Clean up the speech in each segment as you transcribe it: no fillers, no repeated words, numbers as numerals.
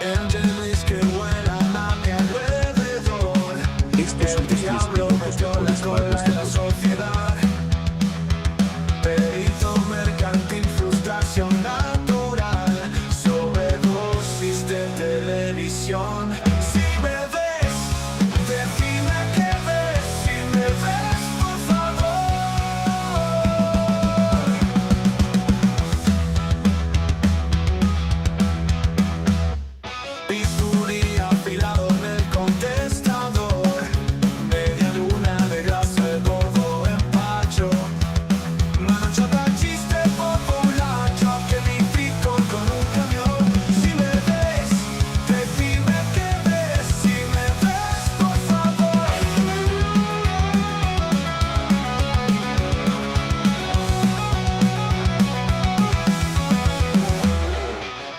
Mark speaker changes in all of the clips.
Speaker 1: Ángeles que vuelan a mi alrededor.
Speaker 2: Estos son tus 10
Speaker 1: Diablo
Speaker 2: minutos de
Speaker 1: metió la
Speaker 2: Juegos para
Speaker 1: cola
Speaker 2: los
Speaker 1: en la
Speaker 2: Dedos.
Speaker 1: sociedad. Perito mercantil, frustración natural. Sobredosis de televisión. Si me ves, define que ves. Si me ves, por favor. Bisturí afilado en el contestador. Media luna de grasa, el gordo empacho. Mano chata, chiste populacho que me pico con un camión. Si me ves, decime que ves. Si me ves, por favor.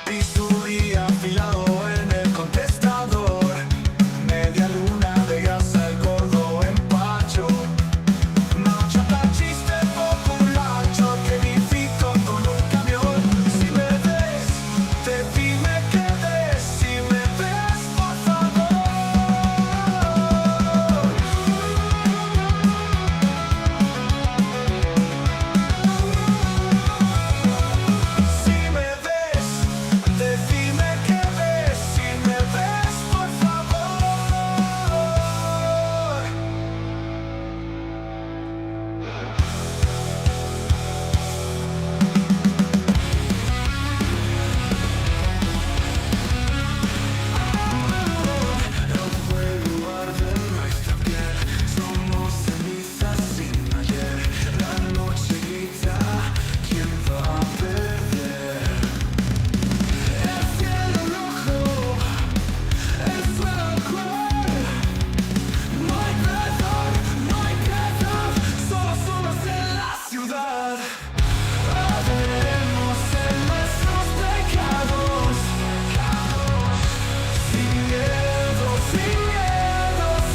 Speaker 1: Bisturí afilado en el contestador. Media luna de grasa, el gordo empacho. Mano chata, chiste populacho que me pico con un camión. Si me ves, decime que ves. Si me ves, por favor. Si me ves, decime que ves. Si me ves, por favor. El fuego arde en nuestra piel. Somos cenizas sin ayer. La noche grita, ¿quién va a perder? El cielo rojo, el suelo cruel. No hay perdón, no hay piedad. Solo solos en la ciudad. Arderemos en nuestros pecados. Sin miedo,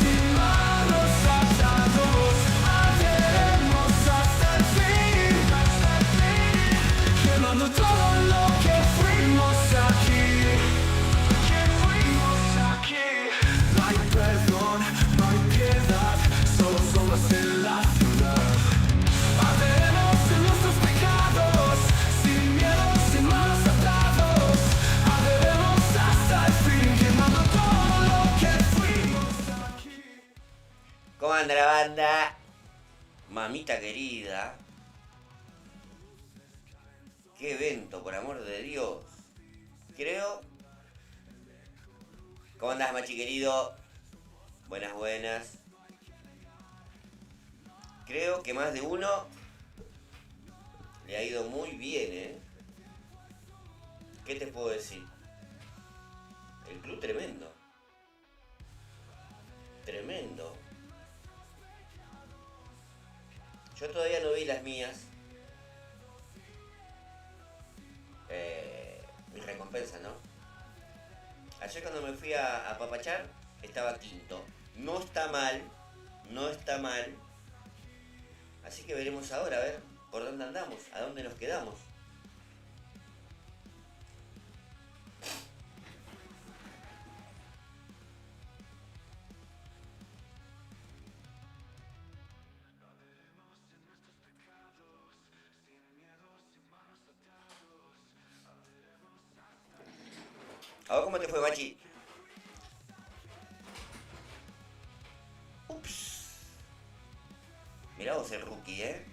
Speaker 1: sin manos atados. Arderemos hasta el fin, quemando todo lo que fuimos aquí. No hay perdón, no hay piedad, solo solos en la ciudad. Arderemos en nuestros pecados, sin miedo, sin manos atados. Arderemos hasta el fin, quemando todo lo que fuimos aquí.
Speaker 3: ¿Cómo anda la banda? Mamita querida. Qué evento, por amor de Dios. Creo. ¿Cómo andás, machi querido? Buenas, buenas. Creo que más de uno le ha ido muy bien, ¿eh? ¿Qué te puedo decir? El club tremendo. Tremendo. Yo todavía no vi las mías. Mi recompensa, ¿no? Ayer cuando me fui a papachar, estaba quinto. No está mal, no está mal. Así que veremos ahora, a ver por dónde andamos, a dónde nos quedamos. A ver cómo te fue, machi. Ups. Mirá vos el rookie, ¿eh?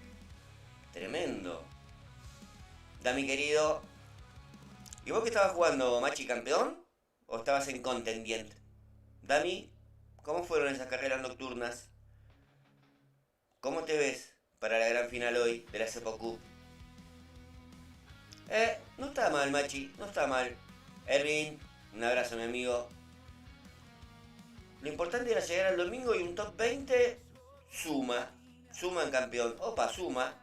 Speaker 3: Tremendo. Dami querido. ¿Y vos que estabas jugando, machi, campeón? ¿O estabas en contendiente? Dami, ¿cómo fueron esas carreras nocturnas? ¿Cómo te ves para la gran final hoy de la Cepo Cup? No está mal, machi, no está mal. Erwin, un abrazo, mi amigo. Lo importante era llegar al domingo y un top 20 suma. Suma en campeón. Opa, suma.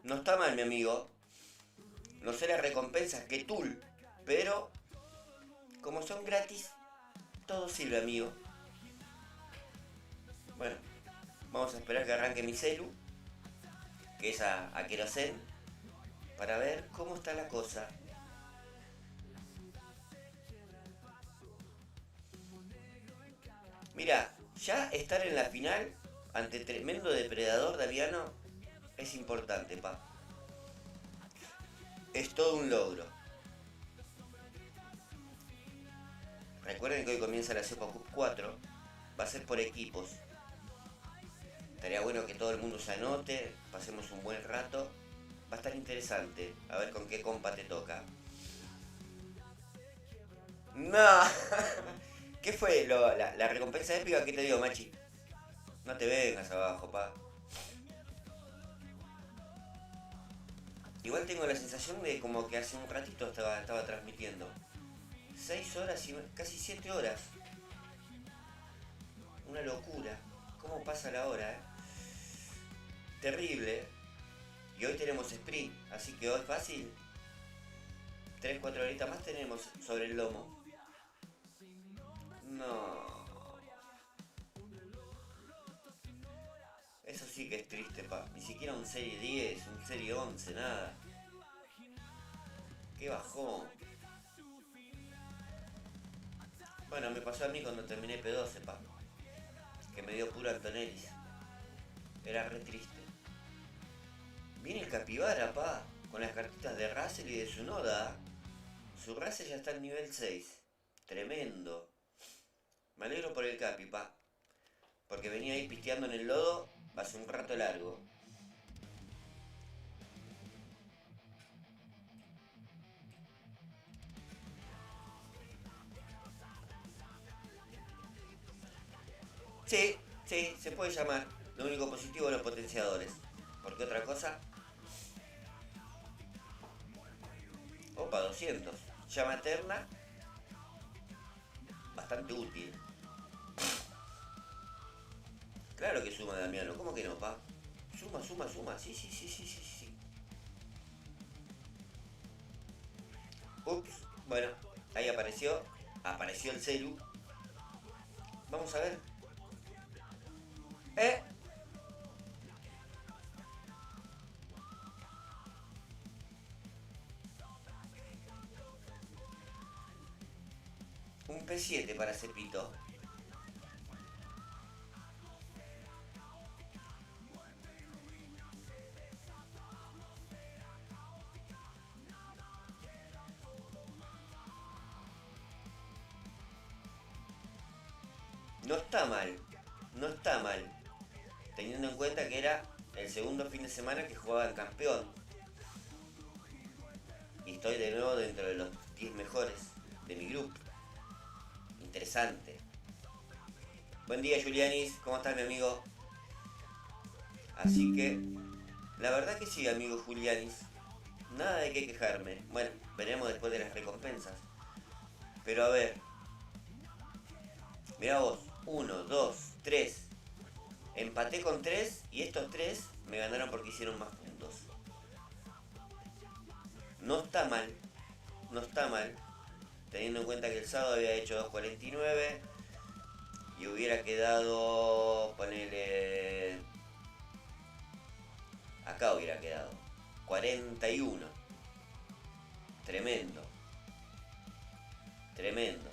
Speaker 3: No está mal, mi amigo. No sé las recompensas que Tool, pero como son gratis, todo sirve, amigo. Bueno, vamos a esperar que arranque mi celu, que es a querosén, para ver cómo está la cosa. Mira, ya estar en la final ante tremendo depredador Daviano es importante, pa. Es todo un logro. Recuerden que hoy comienza la Cepa Cup 4. Va a ser por equipos. Estaría bueno que todo el mundo se anote, pasemos un buen rato. Va a estar interesante. A ver con qué compa te toca. No. ¿Qué fue la recompensa épica que te dio, Machi? No te vengas abajo, pa. Igual tengo la sensación de como que hace un ratito estaba transmitiendo. 6 horas y casi 7 horas. Una locura. ¿Cómo pasa la hora, Terrible. Y hoy tenemos sprint, así que hoy fácil. 3-4 horitas más tenemos sobre el lomo. No. Eso sí que es triste, pa. Ni siquiera un serie 10, un serie 11, nada. Qué bajón. Bueno, me pasó a mí cuando terminé P12, pa. Que me dio puro Antonellis. Era re triste. Viene el Capibara, pa. Con las cartitas de Russell y de Tsunoda. Su Russell ya está en nivel 6. Tremendo. Me alegro por el Capi, pa. Porque venía ahí pisteando en el lodo hace un rato largo. Sí, sí, se puede llamar. Lo único positivo los potenciadores. Porque otra cosa. Opa, 200. Llama eterna. Bastante útil. Claro que suma, Damiano. ¿Cómo que no, pa? Suma, suma, suma. Sí, sí, sí, sí, sí, sí. Ups. Bueno, ahí apareció. Apareció el celu. Vamos a ver. ¿Eh? Un P7 para Cepito. No está mal. No está mal. Teniendo en cuenta que era el segundo fin de semana que jugaba en campeón. Y estoy de nuevo dentro de los 10 mejores de mi grupo. Interesante. Buen día, Julianis. ¿Cómo estás, mi amigo? Así que, la verdad que sí, amigo Julianis. Nada de qué quejarme. Bueno, veremos después de las recompensas. Pero a ver. Mirá vos. 1, 2, 3. Empaté con 3 y estos 3 me ganaron porque hicieron más puntos. No está mal. No está mal. Teniendo en cuenta que el sábado había hecho 2.49 y hubiera quedado, ponele, acá hubiera quedado 41. Tremendo, tremendo.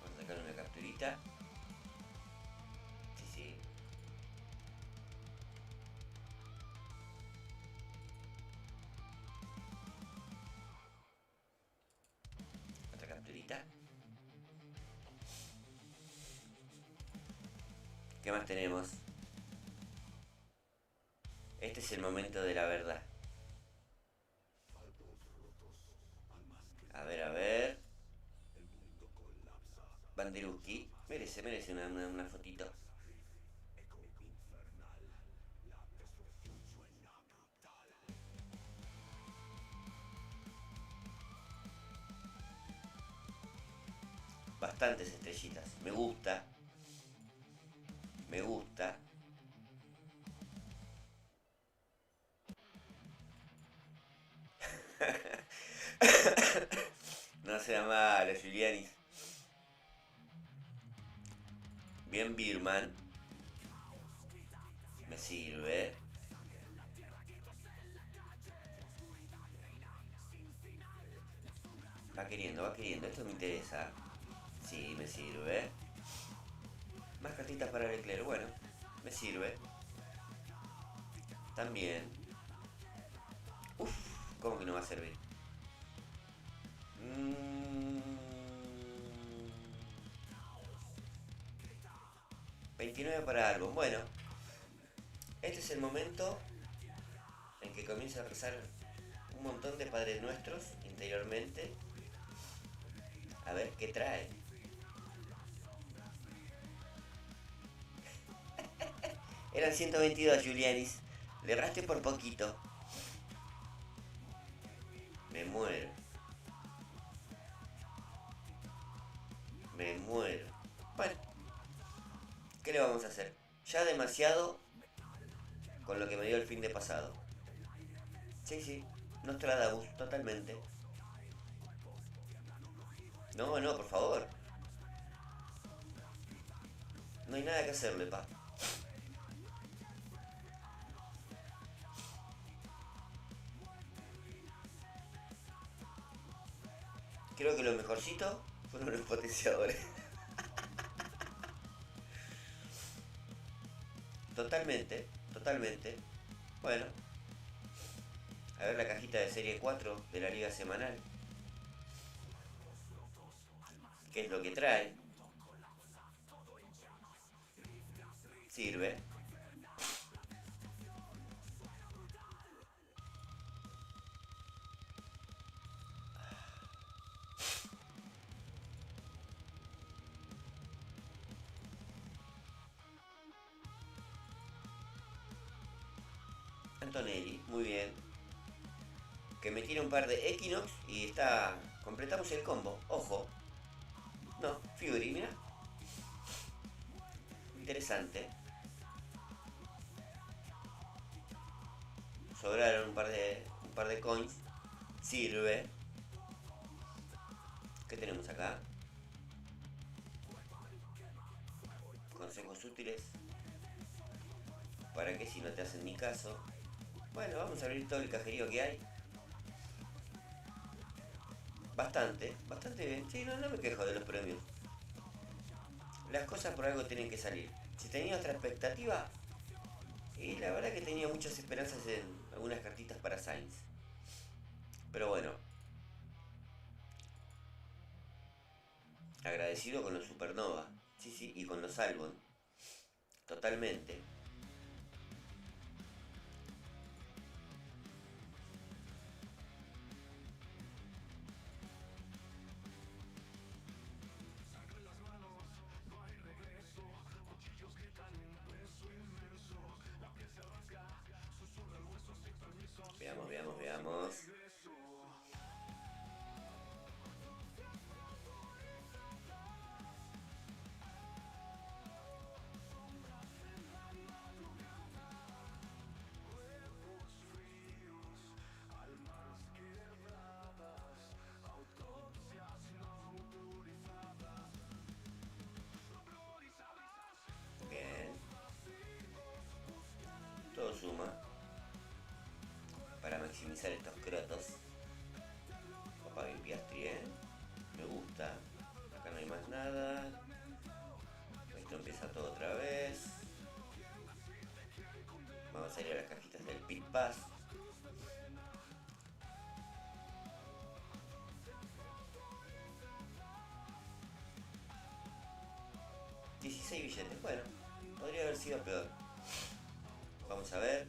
Speaker 3: Vamos a sacar una capturita. Sí, sí. Otra capturita. ¿Qué más tenemos? Este es el momento de la verdad. A ver, a ver. Banderuski. Merece una fotito. Bastantes estrellitas. Me gusta. Me gusta. No sea malo, Julianis. Bien, Birman. Me sirve. Va queriendo, va queriendo. Esto me interesa. Sí, me sirve. Más cartitas para Leclerc. Bueno, me sirve. También. Uf, ¿cómo que no va a servir? Mm, 29 para algo. Bueno, este es el momento en que comienza a rezar un montón de Padres Nuestros interiormente. A ver qué trae. Eran 122, Julianis. Le erraste por poquito. Me muero. Me muero. Bueno, ¿qué le vamos a hacer? Ya demasiado con lo que me dio el fin de pasado. Sí, sí. Nostradamus, totalmente. No, no, por favor. No hay nada que hacerle, pa. Creo que lo mejorcito fueron los potenciadores. Totalmente, totalmente. Bueno, a ver la cajita de serie 4 de la liga semanal. ¿Qué es lo que trae? Sirve. Antonelli, muy bien. Que me tira un par de Equinox y está. Completamos el combo. Ojo. No, Fury, mira. Interesante. Sobraron un par de coins. Sirve. ¿Qué tenemos acá? Consejos útiles. ¿Para qué si no te hacen ni caso? Bueno, vamos a abrir todo el cajerío que hay. Bastante, bastante bien. Sí, no, no me quejo de los premios. Las cosas por algo tienen que salir. Si tenía otra expectativa, y la verdad que tenía muchas esperanzas en algunas cartitas para Sainz. Pero bueno, agradecido con los Supernova. Sí, sí, y con los Albon. Totalmente. Veamos, veamos, veamos. Bien. Todo suma. Para maximizar estos crotos. Opa, bien Piastri, Me gusta. Acá no hay más nada. Esto empieza todo otra vez. Vamos a ir a las cajitas del Pit Pass. $16 billetes. Bueno, podría haber sido peor. Vamos a ver.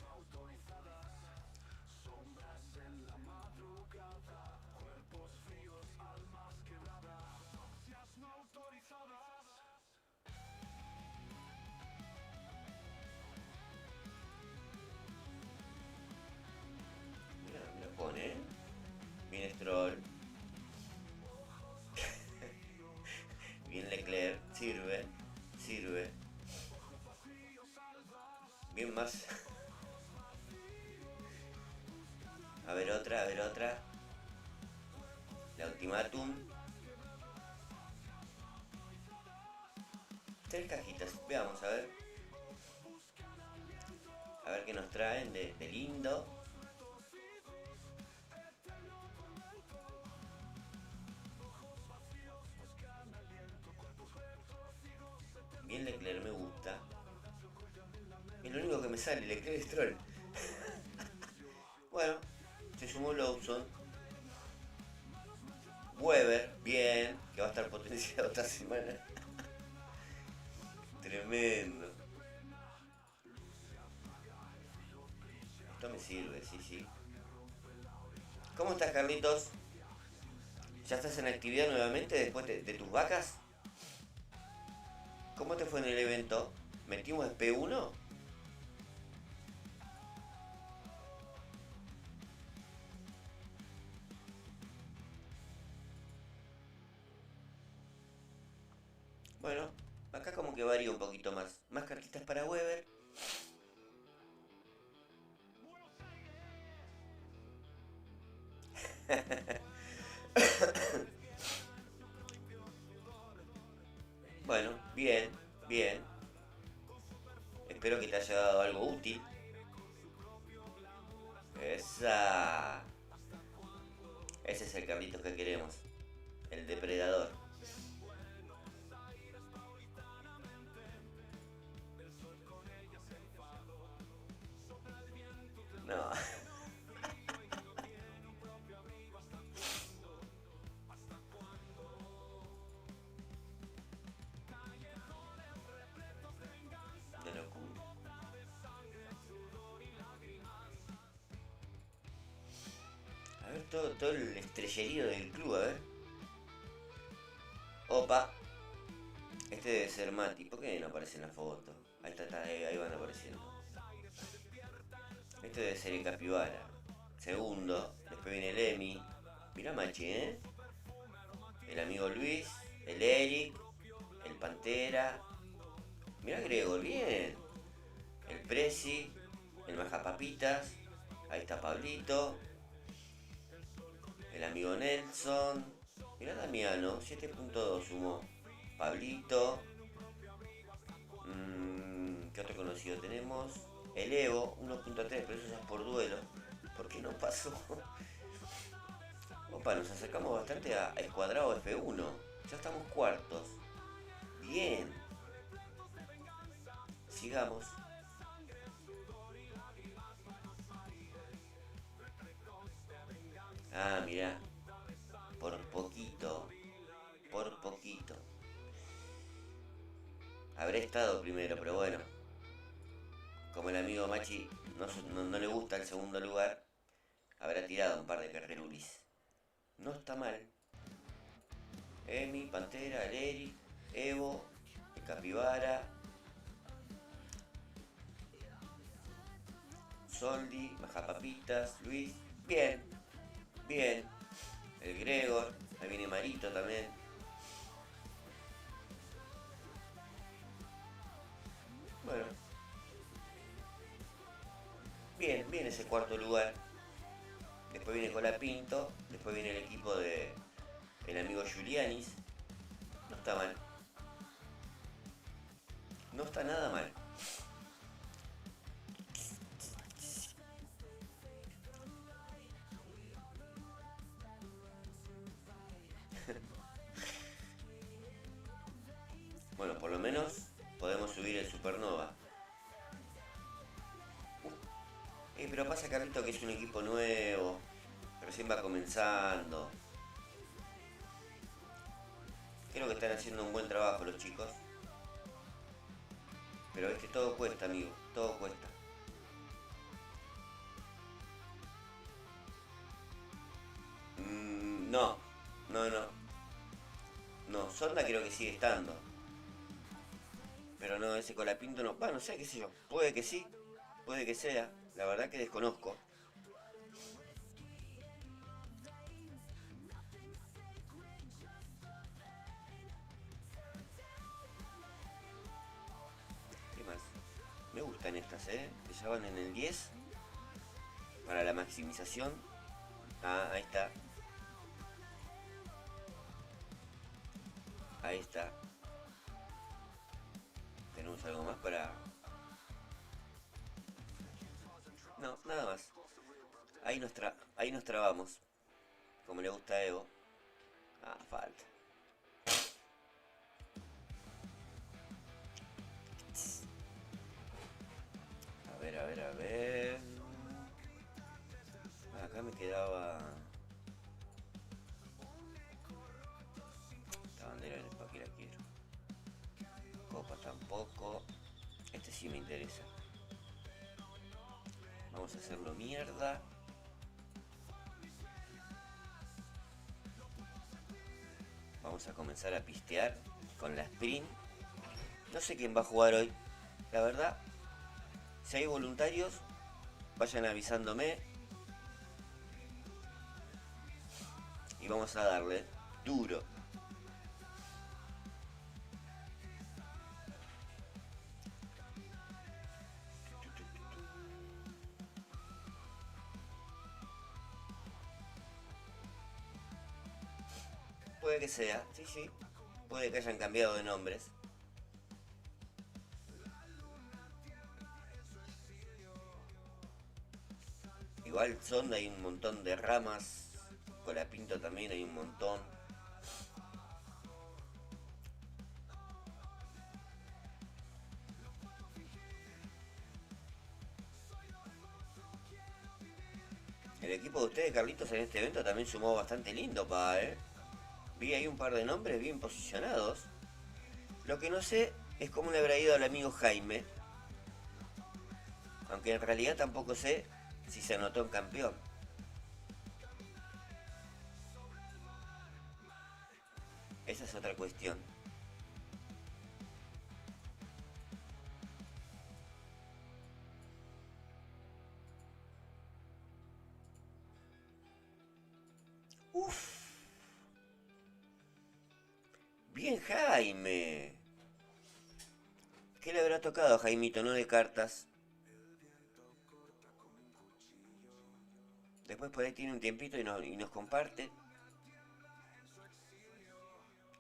Speaker 3: Mira, me lo pone. Bien Stroll. Bien Leclerc. Sirve. Sirve. Bien más. A ver otra, a ver otra. La Ultimatum. 3 cajitas. Veamos, a ver. A ver qué nos traen de lindo. Bien Leclerc, me gusta. Es lo único que me sale, Leclerc Stroll. Bueno, se sumó Lawson. Weber, bien, que va a estar potenciado esta semana. Tremendo. Esto me sirve, sí, sí. ¿Cómo estás, Carlitos? ¿Ya estás en actividad nuevamente después de tus vacas? ¿Cómo te fue en el evento? ¿Metimos P1? Bueno, acá como que varía un poquito más. Más cartitas para Weber. Bueno, bien, bien. Espero que te haya dado algo útil. Esa. Ese es el Carlitos que queremos. El depredador. No. Una locura. A ver todo el estrellerío del club, a ver. Opa. Este debe ser Mati. ¿Por qué no aparece en la foto? Ahí está, ahí van apareciendo. Este debe ser el Capibara. Segundo. Después viene el Emi. Mirá Machi, ¿eh? El amigo Luis. El Eric. El Pantera. Mirá Gregor, bien. El Prezi. El Majapapitas. Ahí está Pablito. El amigo Nelson. Mirá Damiano. 7.2 sumó. Pablito. ¿Qué otro conocido tenemos? El Evo, 1.3, pero eso ya es por duelo. ¿Por qué no pasó? Opa, nos acercamos bastante a Escuadrado F1. Ya estamos cuartos. Bien. Sigamos. Ah, mirá. Por poquito. Por poquito. Habré estado primero, pero bueno. Como el amigo Machi no le gusta el segundo lugar, habrá tirado un par de carrerulis. No está mal. Emi, Pantera, el Eric, Evo, el Capibara, Soldi, Majapapitas, Luis. Bien, bien. El Gregor, ahí viene Marito también. Bueno, bien, bien ese cuarto lugar. Después viene Colapinto, después viene el equipo de el amigo Giulianis. No está mal. No está nada mal. Bueno, por lo menos podemos subir el Supernova. Pero pasa, Carlito, que es un equipo nuevo. Recién va comenzando. Creo que están haciendo un buen trabajo los chicos. Pero es que todo cuesta, amigo. Todo cuesta. No. No, no. No, Sonda creo que sigue estando. Pero no, ese Colapinto no. Bueno, no sé, qué sé yo. Puede que sí. Puede que sea. La verdad que desconozco. ¿Qué más? Me gustan estas, ¿eh? Que ya van en el 10. Para la maximización. Ah, ahí está. Ahí está. ¿Tenemos algo más para...? No, nada más. Ahí nos trabamos. Como le gusta a Evo. Ah, falta. conozco. Este sí me interesa. Vamos a hacerlo mierda. Vamos a comenzar a pistear con la sprint. No sé quién va a jugar hoy. La verdad, si hay voluntarios, vayan avisándome. Y vamos a darle duro. Puede que sea, sí, sí. Puede que hayan cambiado de nombres. Igual Sonda hay un montón de ramas. Colapinto también hay un montón. El equipo de ustedes, Carlitos, en este evento también sumó bastante lindo, Vi ahí un par de nombres bien posicionados. Lo que no sé es cómo le habrá ido al amigo Jaime. Aunque en realidad tampoco sé si se anotó en campeón. Esa es otra cuestión. Uf. Bien, Jaime. ¿Qué le habrá tocado a Jaimito? No de cartas. Después por ahí tiene un tiempito y nos comparte.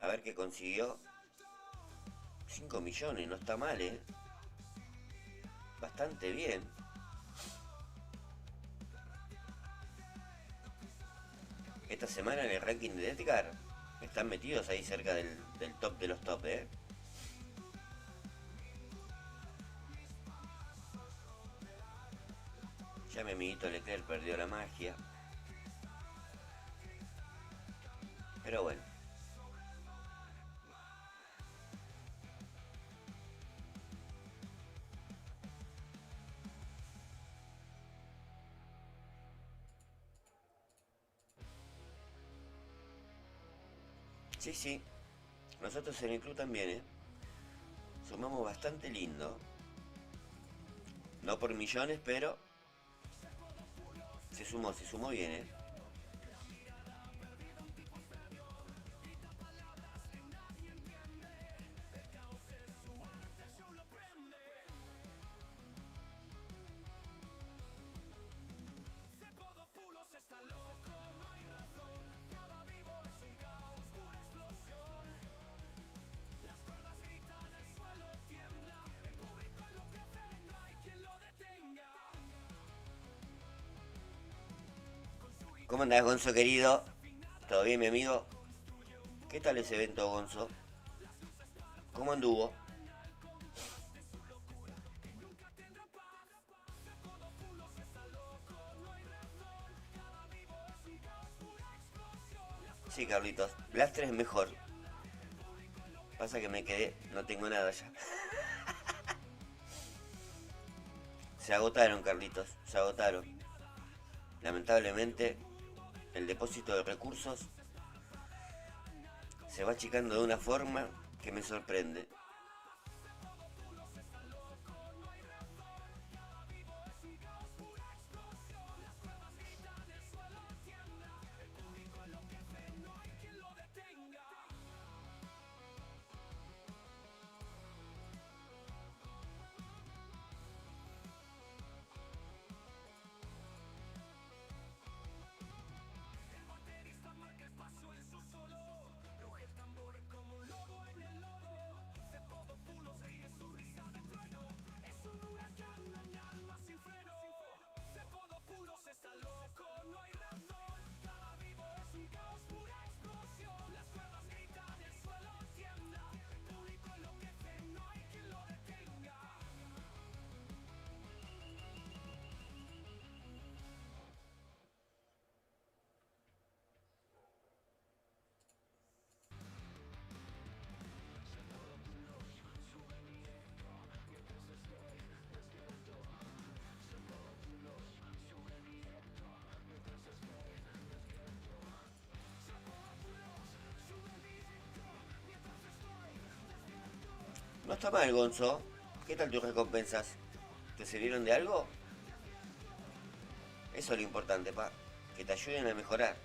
Speaker 3: A ver qué consiguió. 5 millones, no está mal, ¿eh? Bastante bien. Esta semana en el ranking de Edgar están metidos ahí cerca del top de los top, ¿eh? Ya mi amiguito Leclerc perdió la magia. Pero bueno. Sí, sí. Nosotros en el club también, ¿eh? Sumamos bastante lindo. No por millones, pero se sumó bien, ¿eh? ¿Cómo andás, Gonzo querido? ¿Todo bien, mi amigo? ¿Qué tal ese evento, Gonzo? ¿Cómo anduvo? Sí, Carlitos. Lastre es mejor. Pasa que me quedé, no tengo nada ya. Se agotaron, Carlitos, se agotaron. Lamentablemente, el depósito de recursos se va achicando de una forma que me sorprende. está mal, Gonzo. ¿Qué tal tus recompensas? ¿Te sirvieron de algo? Eso es lo importante, pa. Que te ayuden a mejorar.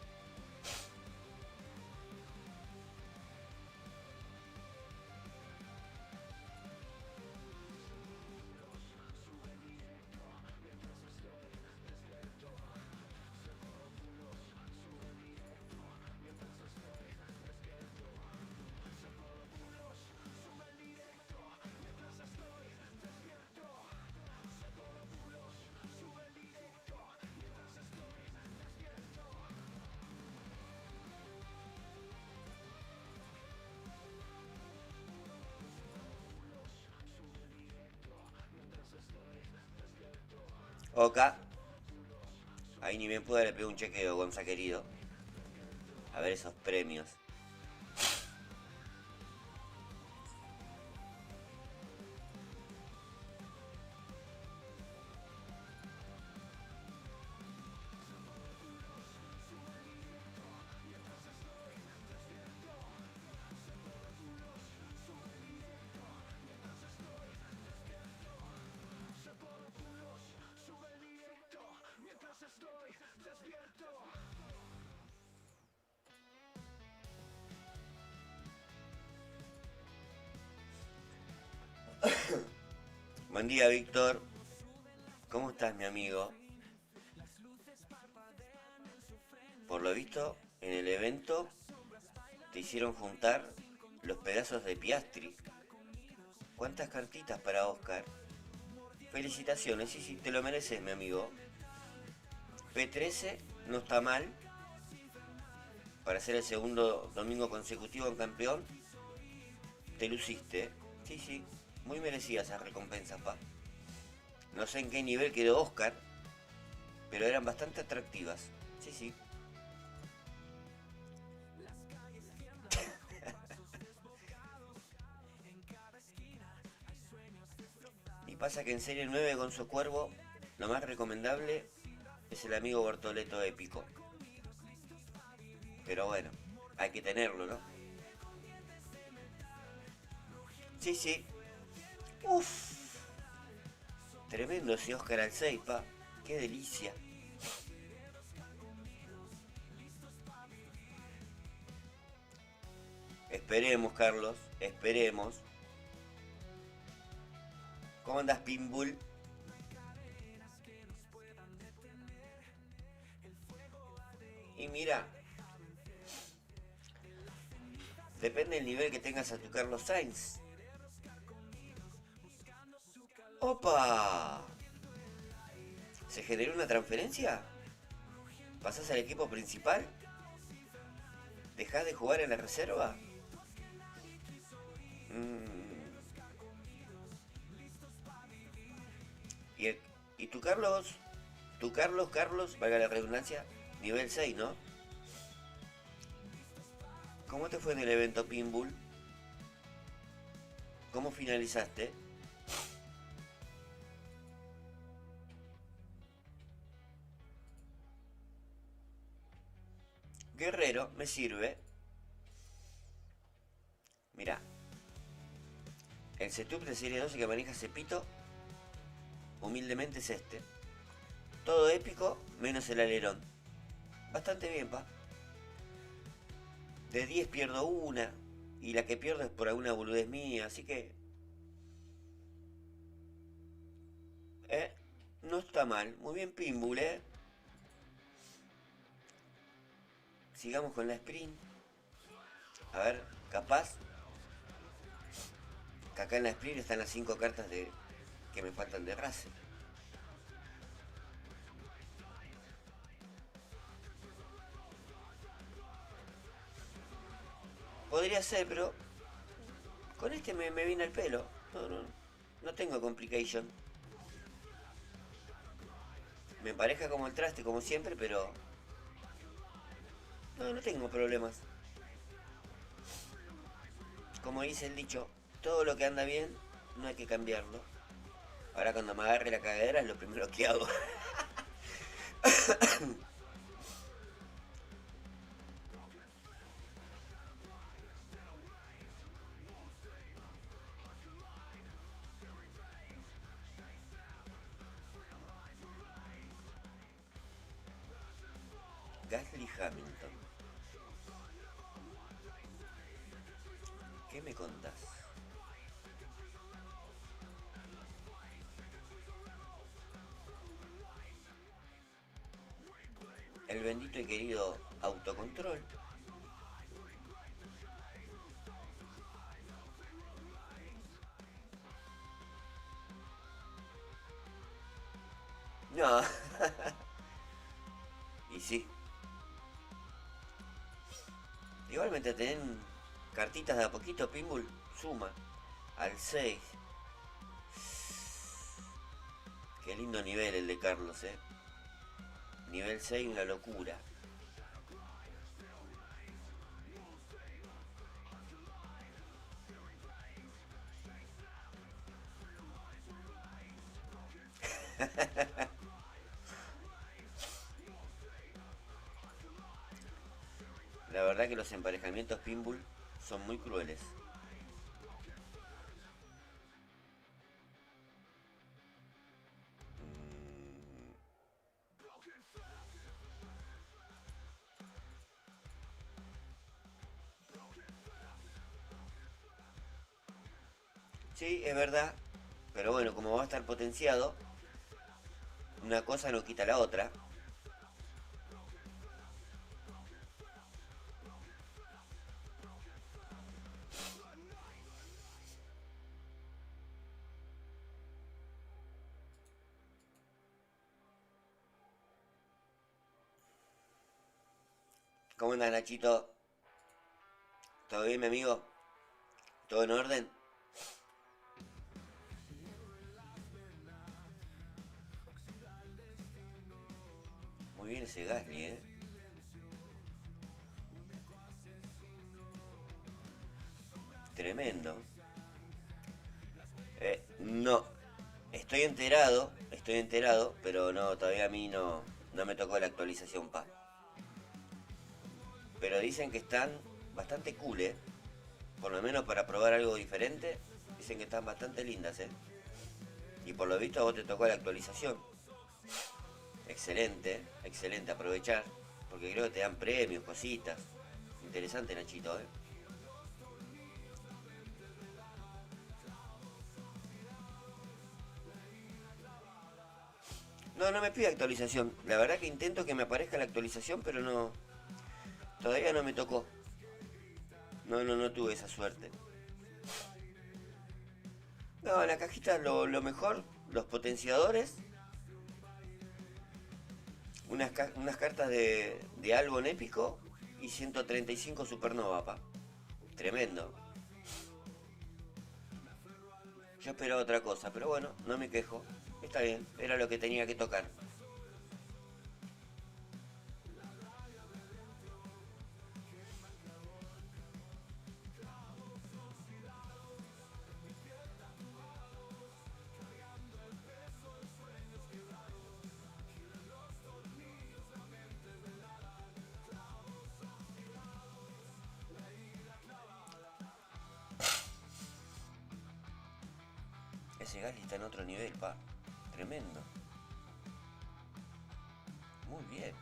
Speaker 3: Oka. Ahí ni bien pude le pego un chequeo, Gonza querido. A ver esos premios. Buen día, Víctor. ¿Cómo estás, mi amigo? Por lo visto, en el evento te hicieron juntar los pedazos de Piastri. ¿Cuántas cartitas para Oscar? Felicitaciones, sí, sí, te lo mereces, mi amigo. P13 no está mal para ser el segundo domingo consecutivo en campeón. Te luciste. Sí, sí, muy merecida esa recompensa, pa. No sé en qué nivel quedó Oscar, pero eran bastante atractivas. Sí, sí. Y pasa que en Serie 9 con su cuervo, lo más recomendable es el amigo Bortoleto épico. Pero bueno, hay que tenerlo, ¿no? Sí, sí. Uf. Tremendo ese Oscar al 6, pa. Qué delicia. Esperemos, Carlos. Esperemos. ¿Cómo andas, Pinbull? Y mira, depende del nivel que tengas a tu Carlos Sainz. ¡Opa! ¿Se generó una transferencia? ¿Pasás al equipo principal? ¿Dejás de jugar en la reserva? ¿Y, y tu Carlos? Tu Carlos, valga la redundancia, nivel 6, ¿no? ¿Cómo te fue en el evento Pinbull? ¿Cómo finalizaste? Guerrero, me sirve. Mira, el setup de serie 12 que maneja Cepito, humildemente es este. Todo épico, menos el alerón. Bastante bien, pa. De 10 pierdo una, y la que pierdo es por alguna boludez mía, así que... No está mal. Muy bien, Pinbull, Sigamos con la sprint. A ver, capaz que acá en la sprint están las 5 cartas de que me faltan de race. Podría ser, pero con este me viene el pelo. No tengo complication. Me empareja como el traste, como siempre, pero... No tengo problemas. Como dice el dicho, todo lo que anda bien, no hay que cambiarlo. Ahora cuando me agarre la cagadera es lo primero que hago. Gasly Hamilton. ¿Qué me contás? El bendito y querido autocontrol. No. Y sí. Igualmente tienen cartitas de a poquito, Pinbull. Suma. Al 6. Qué lindo nivel el de Carlos, Nivel 6, una locura. La verdad que los emparejamientos Pinbull son muy crueles. Mm, sí, es verdad. Pero bueno, como va a estar potenciado, una cosa no quita la otra. ¿Cómo andas, Nachito? ¿Todo bien, mi amigo? ¿Todo en orden? Muy bien ese Gasly, Tremendo. No. Estoy enterado, pero no, todavía a mí no me tocó la actualización, pa. Pero dicen que están bastante cool, Por lo menos para probar algo diferente, dicen que están bastante lindas, Y por lo visto a vos te tocó la actualización. Excelente, excelente, aprovechar. Porque creo que te dan premios, cositas. Interesante, Nachito, No, no me pide actualización. La verdad que intento que me aparezca la actualización, pero no. Todavía no me tocó. No tuve esa suerte. No, en la cajita lo mejor, los potenciadores, unas cartas de Albon épico y 135 Supernova, pa. Tremendo. Yo esperaba otra cosa, pero bueno, no me quejo. Está bien, era lo que tenía que tocar. Ese Gasly está en otro nivel, pa. Tremendo. Muy bien.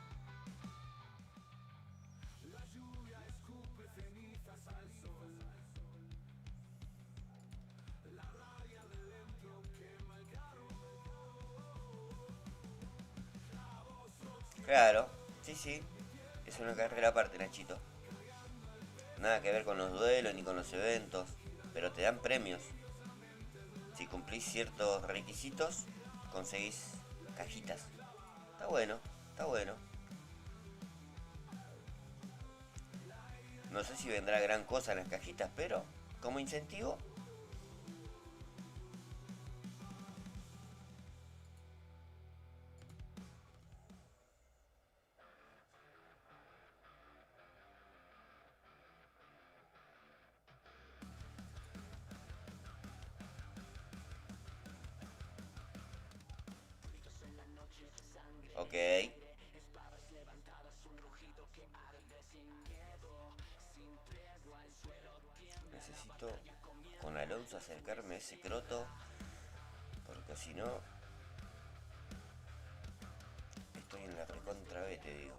Speaker 3: Claro, sí, sí. Es una carrera aparte, Nachito. Nada que ver con los duelos ni con los eventos. Pero te dan premios. Si cumplís ciertos requisitos, conseguís cajitas. Está bueno, está bueno. No sé si vendrá gran cosa en las cajitas, pero como incentivo. Ok. Necesito con Alonso acercarme a ese croto. Porque si no, estoy en la recontra B, te digo.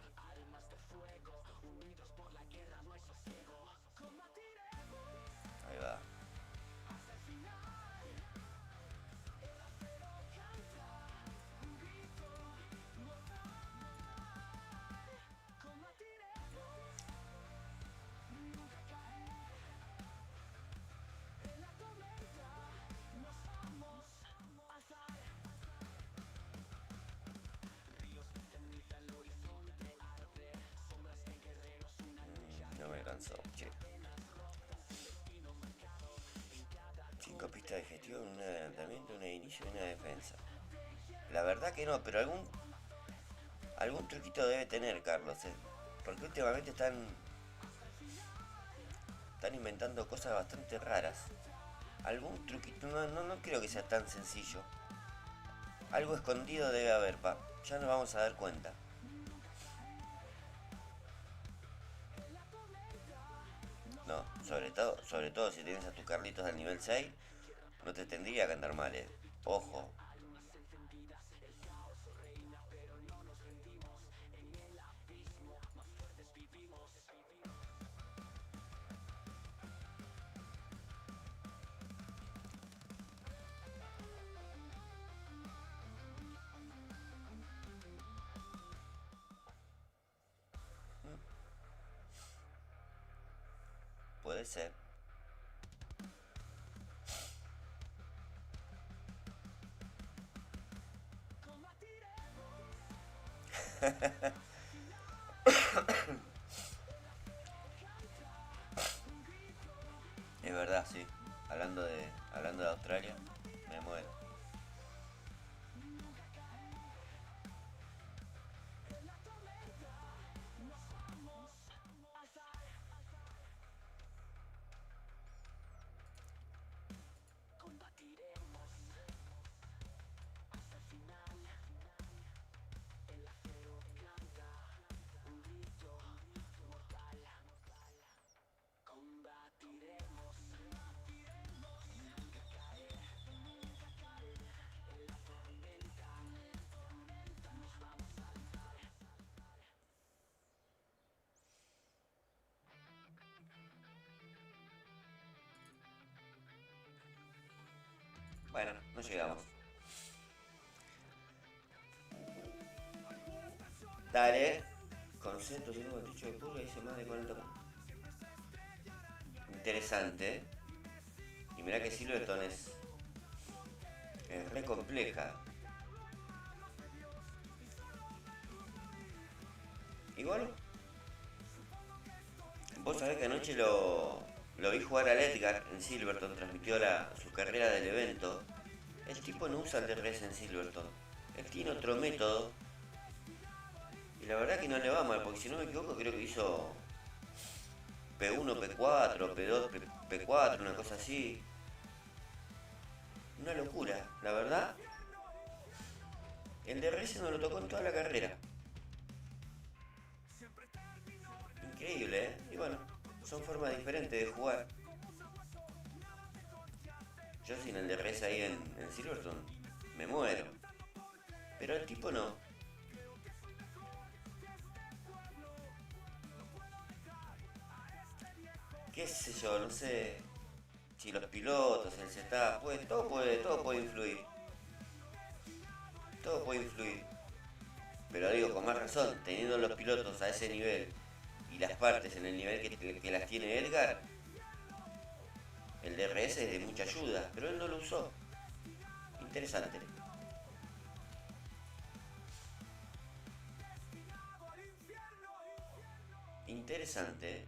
Speaker 3: cansó, che. 5 pistas de gestión, un adelantamiento, un inicio y una defensa. La verdad que no, pero algún truquito debe tener Carlos, porque últimamente están inventando cosas bastante raras. Algún truquito, no creo que sea tan sencillo. Algo escondido debe haber, pa. Ya nos vamos a dar cuenta. No, sobre todo si tienes a tu Carlitos al nivel 6, no te tendría que andar mal, Ojo. Puede ser. Es verdad, sí. Hablando de Australia, me muero. Bueno, no llegamos. Dale. Con 158 de pulga hice más de 40 puntos. Interesante. Y mirá que Silverton es re compleja. Y bueno, vos sabés que anoche lo vi jugar al Edgar en Silverton, transmitió su carrera del evento. El tipo no usa el DRS en Silverton. Él tiene otro método. Y la verdad que no le va mal, porque si no me equivoco creo que hizo P1, P4, P2, P4, una cosa así. Una locura, la verdad. El DRS no lo tocó en toda la carrera. Increíble, Y bueno, son formas diferentes de jugar. Yo sin el DRS ahí en Silverstone me muero. Pero el tipo no. Qué sé yo, no sé si los pilotos, el setup, todo puede influir. Todo puede influir. Pero digo, con más razón, teniendo los pilotos a ese nivel y las partes en el nivel que las tiene Edgar, el DRS es de mucha ayuda, pero él no lo usó. Interesante. Interesante.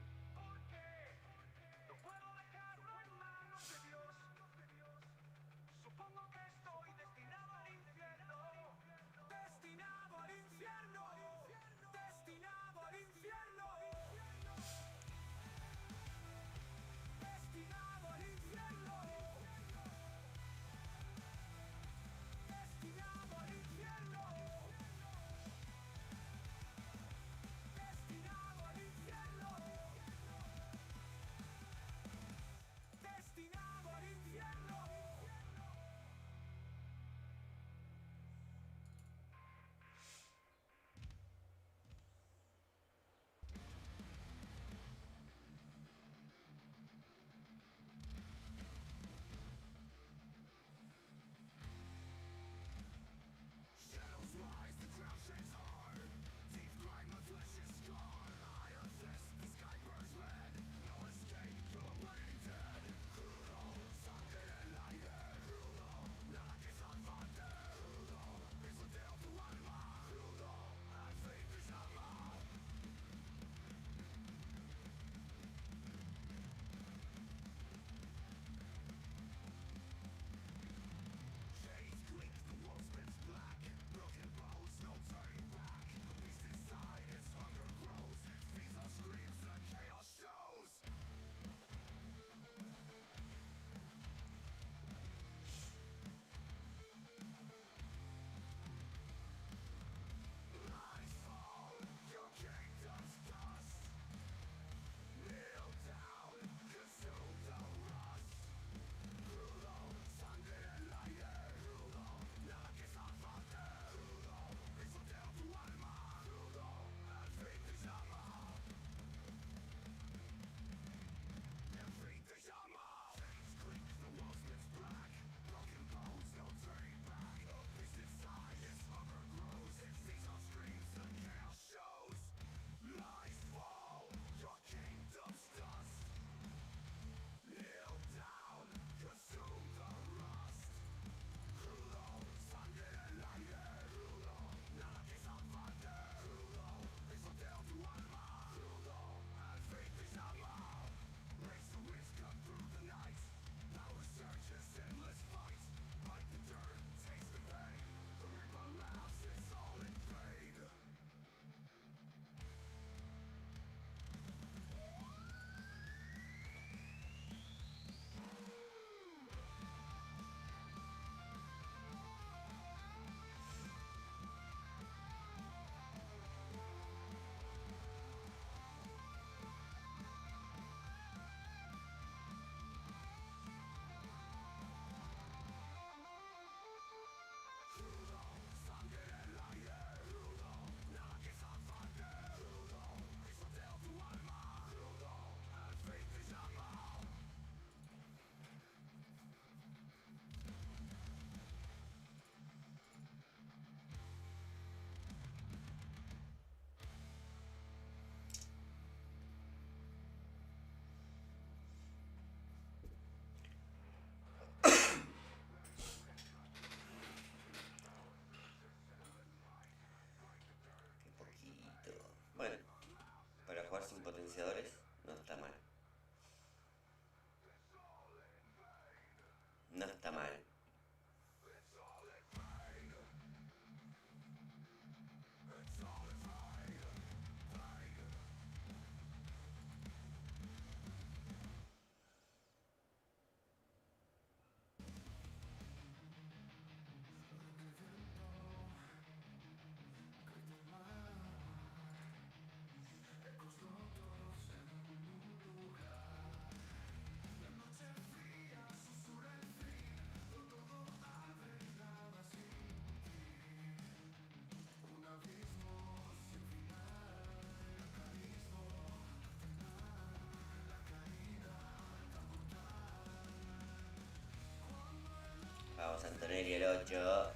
Speaker 3: Vamos, Antonelli el 8.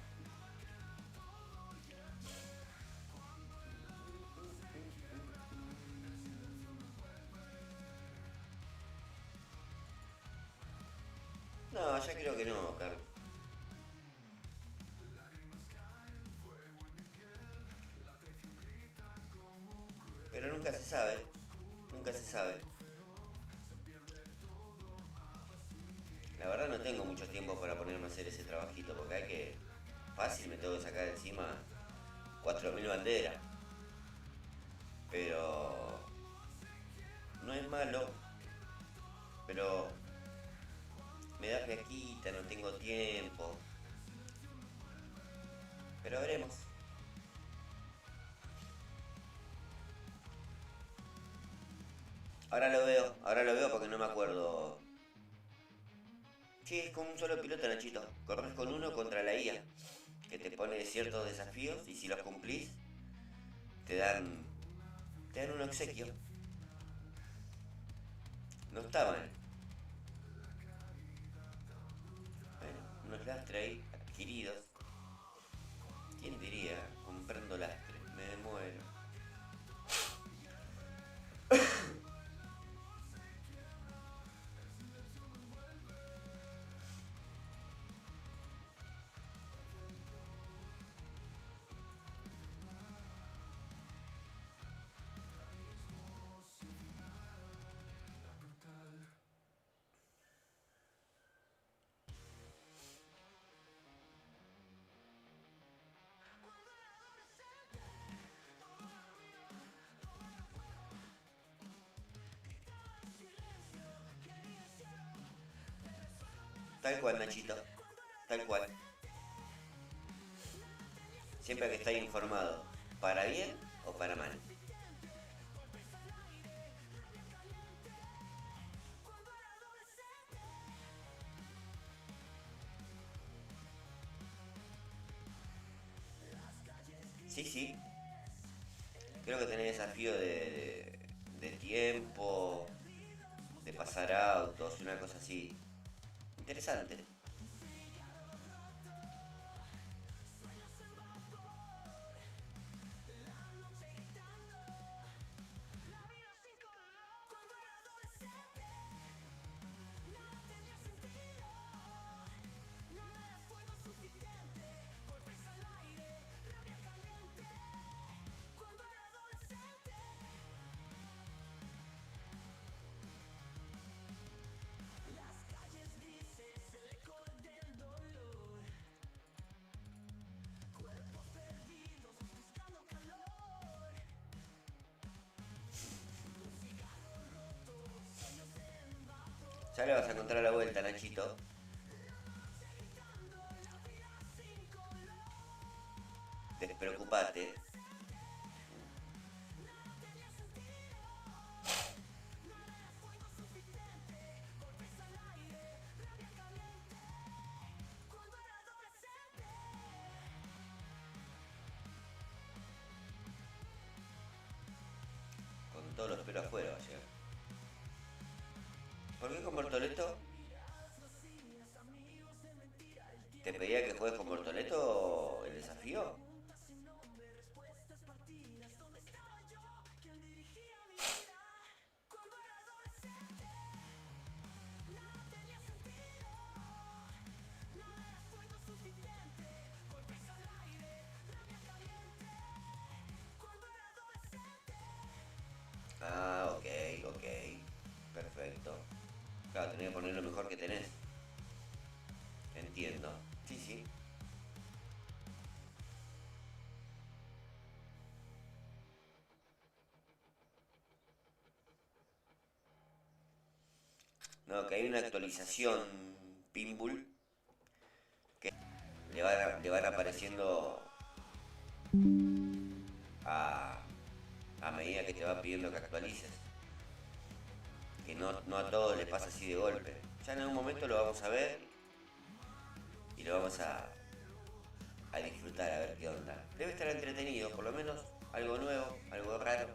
Speaker 3: No, ya creo que no, Carlos. Pero nunca se sabe. Nunca se sabe. La verdad no tengo mucho tiempo para ponerme a hacer ese trabajito porque hay que... Fácil me tengo que sacar encima 4.000 banderas. Pero... No es malo. Pero... Me da fiaquita, no tengo tiempo. Pero veremos. Ahora lo veo porque no me acuerdo. Sí, es con un solo piloto, Nachito. Corres con uno contra la IA, que te pone ciertos desafíos y si los cumplís, te dan, te dan un obsequio. No está mal. Bueno, unos lastres ahí adquiridos. ¿Quién diría? Comprando lastres. Me muero. Tal cual, Nachito. Tal cual. Siempre que estáis informado. ¿Para bien o para mal? Sí, sí. Creo que tenés desafío de tiempo, de pasar autos, una cosa así. Interesante. Ya le vas a encontrar la vuelta, Nachito. Despreocupate. Con todos los pelos afuera va a llegar. ¿Por qué con Bortoleto? ¿Te pedía que juegues con Bortoleto el desafío? Ah, ok, ok. Perfecto. Claro, tenés que poner lo mejor que tenés. Entiendo. Sí, sí. No, que hay una actualización Pinbull que le van apareciendo a, a medida que te va pidiendo que actualices. Que no a todos les pasa así de golpe. Ya en algún momento lo vamos a ver y lo vamos a disfrutar a ver qué onda. Debe estar entretenido, por lo menos algo nuevo, algo raro.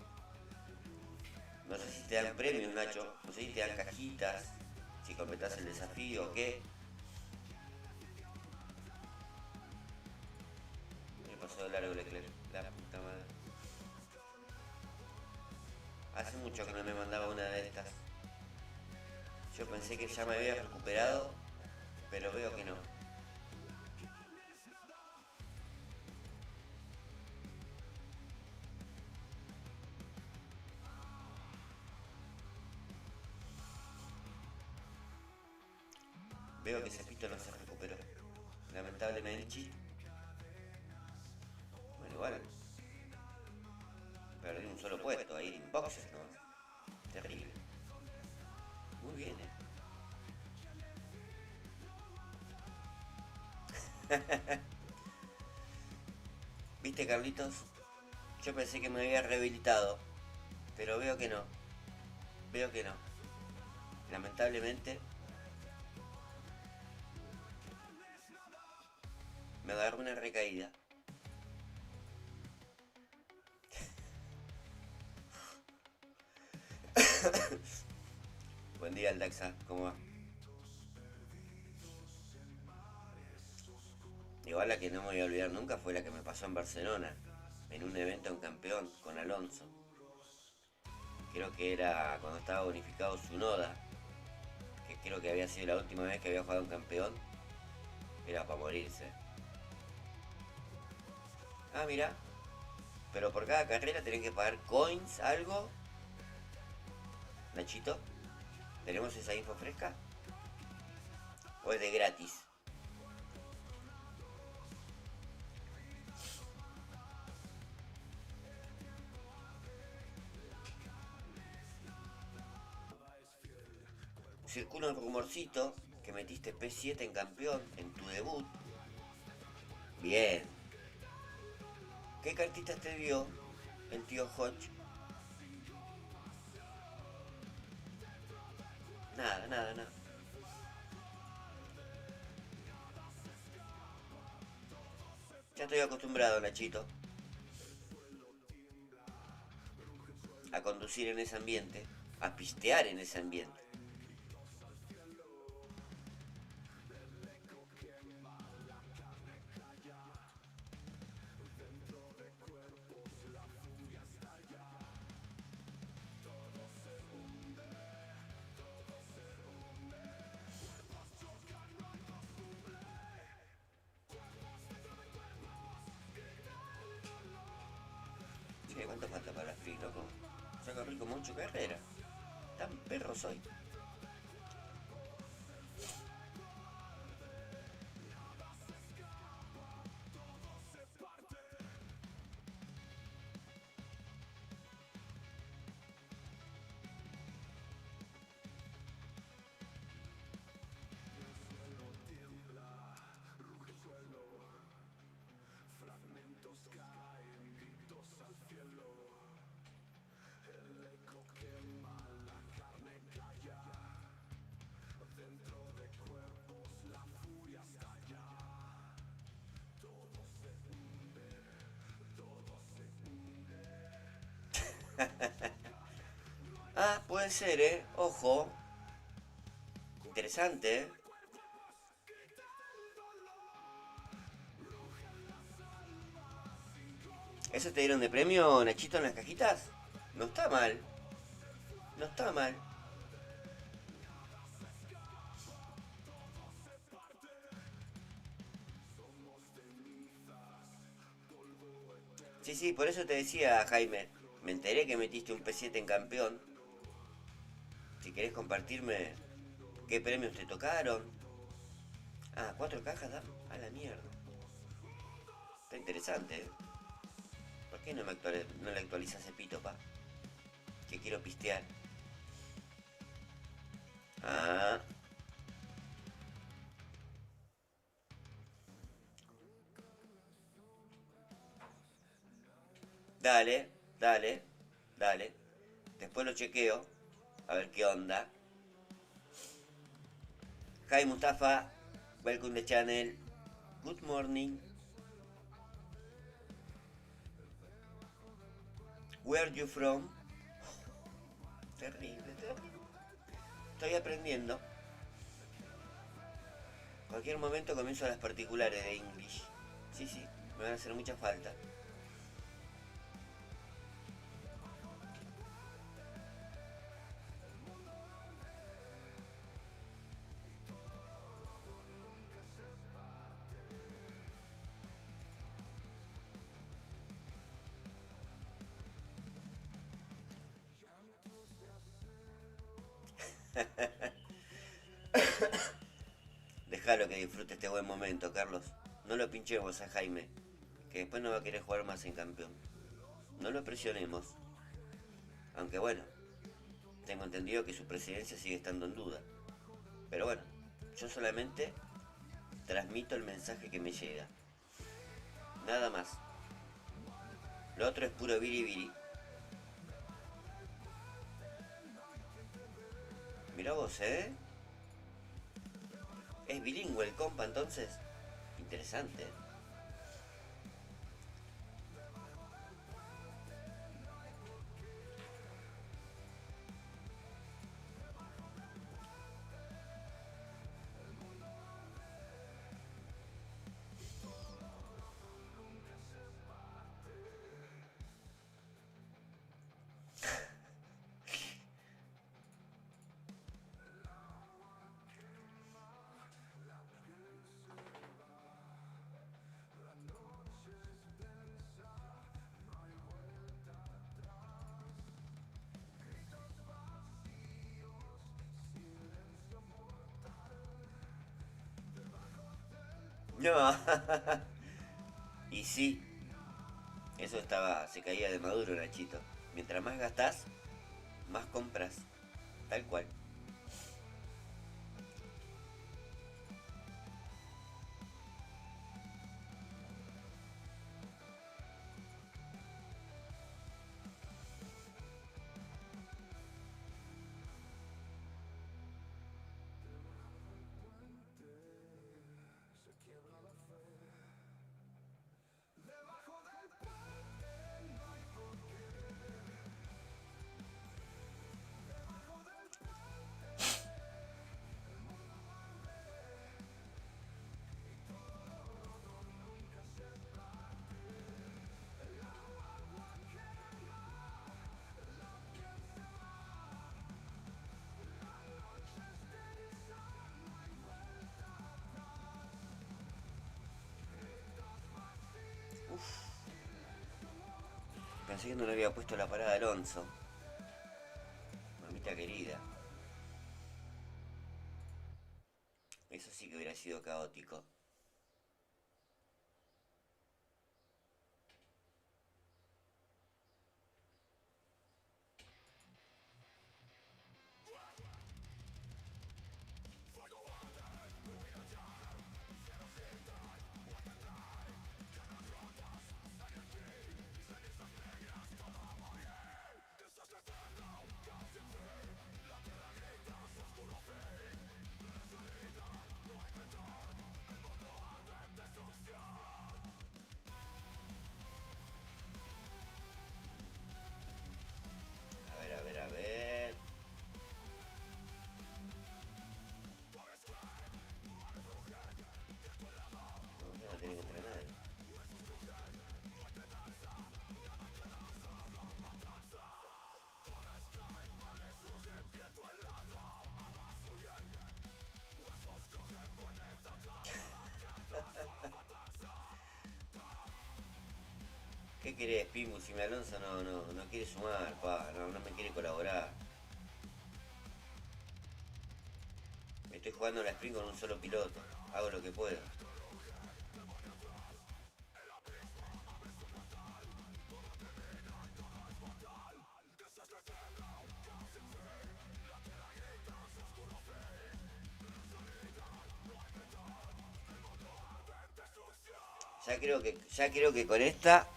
Speaker 3: No sé si te dan premios, Nacho, no sé si te dan cajitas, si completás el desafío o qué. largo Leclerc. La puta madre. Hace mucho que no me mandaba una de estas. Yo pensé que ya me había recuperado, pero veo que no. Veo que Cepito no se recuperó. Lamentablemente. Bueno, igual. Perdí un solo puesto ahí en boxes, ¿no? Terrible. Muy bien, ¿Viste, Carlitos? Yo pensé que me había rehabilitado, pero veo que no. Veo que no. Lamentablemente, me agarró una recaída. Buen día, Aldaxa. ¿Cómo va? Igual la que no me voy a olvidar nunca fue la que me pasó en Barcelona, en un evento en campeón con Alonso. Creo que era cuando estaba bonificado Tsunoda, que creo que había sido la última vez que había jugado un campeón. Era para morirse. Ah, mira. Pero por cada carrera tenés que pagar coins, algo. Nachito, ¿tenemos esa info fresca? ¿O es de gratis? Circula un rumorcito que metiste P7 en campeón en tu debut. Bien. ¿Qué cartitas te dio el tío Hodge? Nada, nada, nada. Ya estoy acostumbrado, Nachito, a conducir en ese ambiente, a pistear en ese ambiente. Che, ¿cuánto falta para la free, loco? Ya corrí como 8 carreras. Tan perro soy. Ah, puede ser, Ojo. Interesante, ¿Eso te dieron de premio, Nachito, en las cajitas? No está mal. No está mal. Sí, sí, por eso te decía, Jaime. Me enteré que metiste un P7 en campeón. Si querés compartirme qué premios te tocaron. Ah, 4 cajas, da. A la mierda. Está interesante, ¿Por qué no le actualizas el pito, pa? Que quiero pistear. Ah. Dale, dale, dale. Después lo chequeo. A ver qué onda. Hi Mustafa. Welcome to the channel. Good morning. Where are you from? Terrible, terrible. Estoy aprendiendo. Cualquier momento comienzo las particulares de English. Sí, sí, Me van a hacer mucha falta. Déjalo que disfrute este buen momento, Carlos. No lo pinchemos a Jaime, que después no va a querer jugar más en campeón. No lo presionemos. Aunque bueno, tengo entendido que su presidencia sigue estando en duda. Pero bueno, yo solamente transmito el mensaje que me llega. Nada más. Lo otro es puro biribiri. Mirá vos, ¿eh? ¿Es bilingüe el compa entonces? Interesante. No. Y sí, eso estaba, se caía de maduro, Nachito. Mientras más gastás, más compras. Tal cual. Pensé que no le había puesto la parada a Alonso. Mamita querida. Eso sí que hubiera sido caótico. A ver, a ver, a ver. No, no tiene que entrenar. ¿Qué querés, Pimu? Si mi Alonso no quiere sumar, pa, no me quiere colaborar. Estoy jugando la sprint con un solo piloto. Hago lo que puedo. Ya creo que con esta,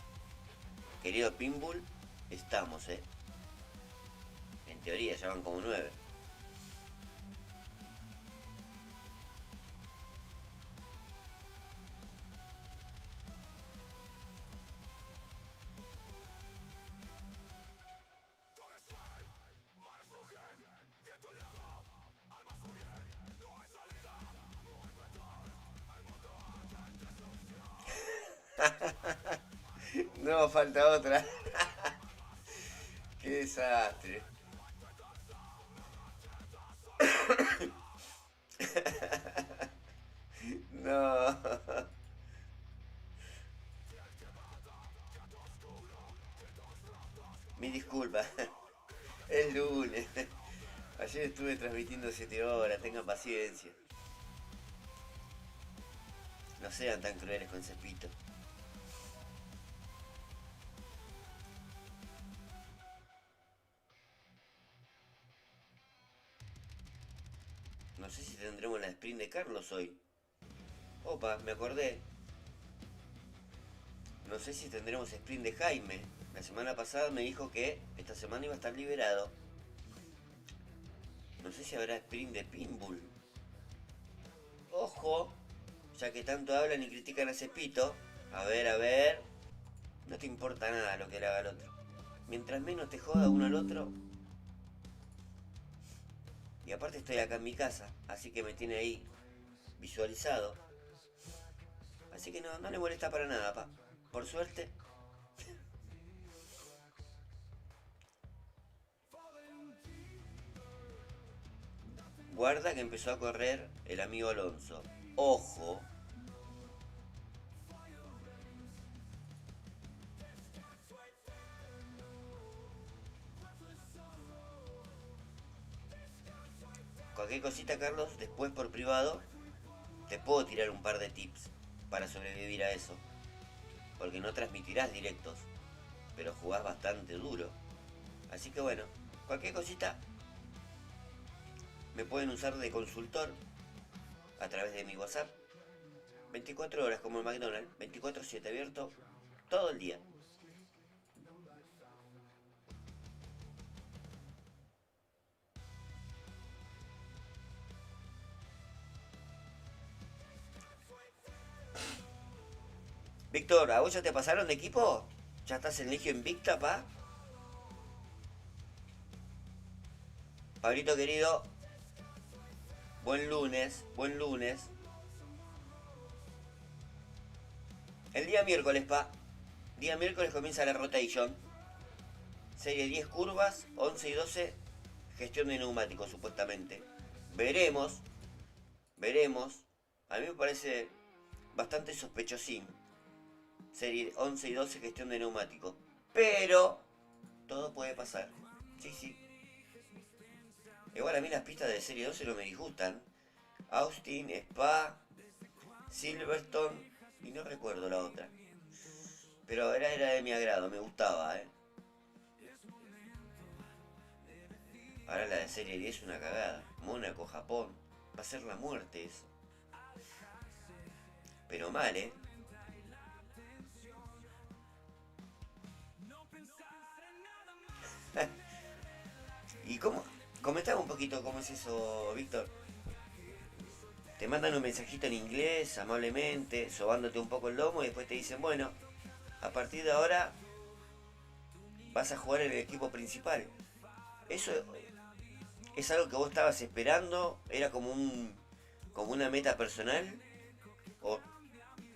Speaker 3: querido Pinbull, estamos, En teoría ya van como 9. No, falta otra. Qué desastre. No. Mi disculpa. Es lunes. Ayer estuve transmitiendo 7 horas, tengan paciencia. No sean tan crueles con Cepito. No sé si tendremos la sprint de Carlos hoy. Opa, me acordé. No sé si tendremos sprint de Jaime. La semana pasada me dijo que esta semana iba a estar liberado. No sé si habrá sprint de Pinbull. Ojo, ya que tanto hablan y critican a Cepito. A ver, a ver. No te importa nada lo que le haga al otro. Mientras menos te joda uno al otro. Y aparte estoy acá en mi casa, así que me tiene ahí visualizado. Así que no le molesta para nada, pa. Por suerte. Guarda que empezó a correr el amigo Alonso. Ojo. Cualquier cosita, Carlos, después por privado te puedo tirar un par de tips para sobrevivir a eso. Porque no transmitirás directos, pero jugás bastante duro. Así que bueno, cualquier cosita me pueden usar de consultor a través de mi WhatsApp. 24 horas como el McDonald's, 24/7 abierto todo el día. Víctor, ¿a vos ya te pasaron de equipo? ¿Ya estás en Legio Invicta, pa? Pablito querido, buen lunes, buen lunes. El día miércoles, pa. Día miércoles comienza la rotation. Serie 10 curvas, 11 y 12, gestión de neumáticos, supuestamente. Veremos, veremos. A mí me parece bastante sospechosín. Serie 11 y 12, gestión de neumáticos. Pero todo puede pasar. Sí, sí. Igual a mí las pistas de Serie 12 no me disgustan. Austin, Spa, Silverstone y no recuerdo la otra. Pero era de mi agrado, me gustaba, Ahora la de Serie 10 es una cagada. Mónaco, Japón. Va a ser la muerte eso. Pero mal, ¿Y cómo? Comentame un poquito cómo es eso, Víctor. Te mandan un mensajito en inglés, amablemente, sobándote un poco el lomo y después te dicen, bueno, a partir de ahora vas a jugar en el equipo principal. Eso es algo que vos estabas esperando, era como una meta personal, o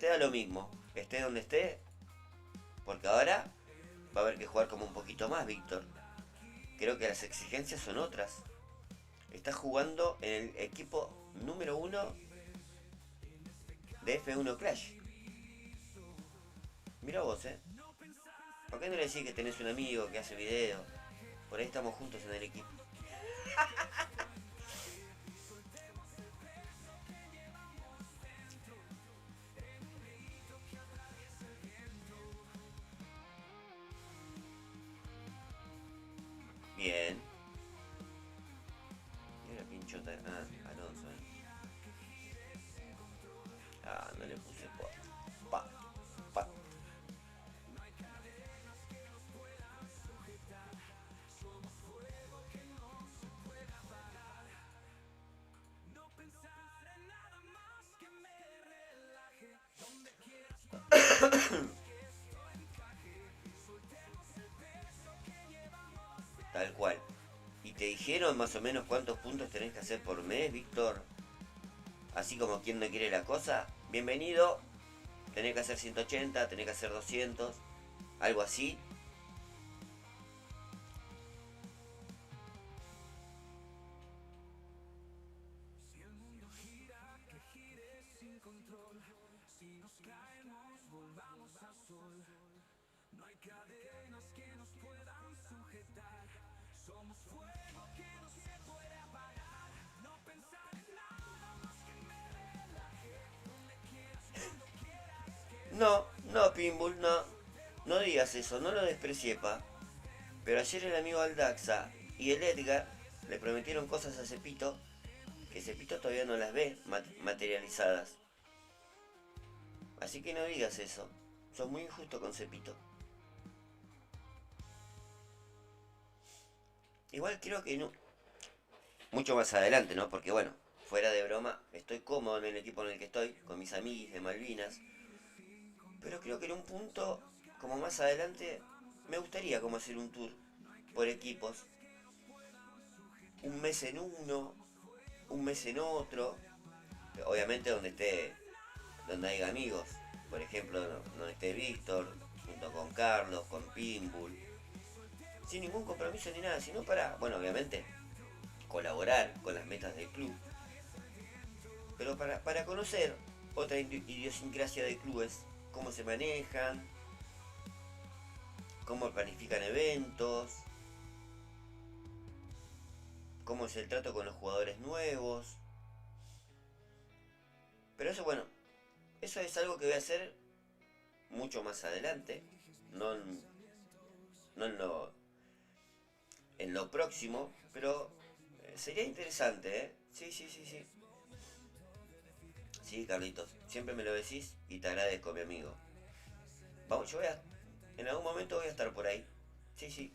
Speaker 3: te da lo mismo, esté donde esté, porque ahora va a haber que jugar como un poquito más, Víctor. Creo que las exigencias son otras. Estás jugando en el equipo número 1 de F1 Clash. Mira vos, ¿Por qué no le decís que tenés un amigo que hace video? Por ahí estamos juntos en el equipo. Bien. Y ahora pinchota. Ah, Alonso. Ah, no le puse pa. Pa. Tal cual. ¿Y te dijeron más o menos cuántos puntos tenés que hacer por mes, Víctor? Así como quien no quiere la cosa. Bienvenido. Tenés que hacer 180, tenés que hacer 200. algo así. No, no, Pinbull, no. No digas eso, no lo desprecie, pa. Pero ayer el amigo Aldaxa y el Edgar le prometieron cosas a Cepito que Cepito todavía no las ve materializadas. Así que no digas eso. Sos muy injusto con Cepito. Igual creo que no. Mucho más adelante, ¿no? Porque bueno, fuera de broma, estoy cómodo en el equipo en el que estoy, con mis amigos de Malvinas. Pero creo que en un punto, como más adelante, me gustaría como hacer un tour por equipos. Un mes en uno, un mes en otro. Obviamente donde haya amigos. Por ejemplo, donde esté Víctor, junto con Carlos, con Pinbull. Sin ningún compromiso ni nada, sino para, bueno, obviamente, colaborar con las metas del club. Pero para conocer otra idiosincrasia de clubes, cómo se manejan, cómo planifican eventos, cómo es el trato con los jugadores nuevos. Pero eso, bueno, eso es algo que voy a hacer mucho más adelante, no no en lo próximo, pero sería interesante, ¿eh? Sí, sí, sí, sí. Sí, Carlitos, siempre me lo decís y te agradezco, mi amigo. Vamos, en algún momento voy a estar por ahí. Sí, sí.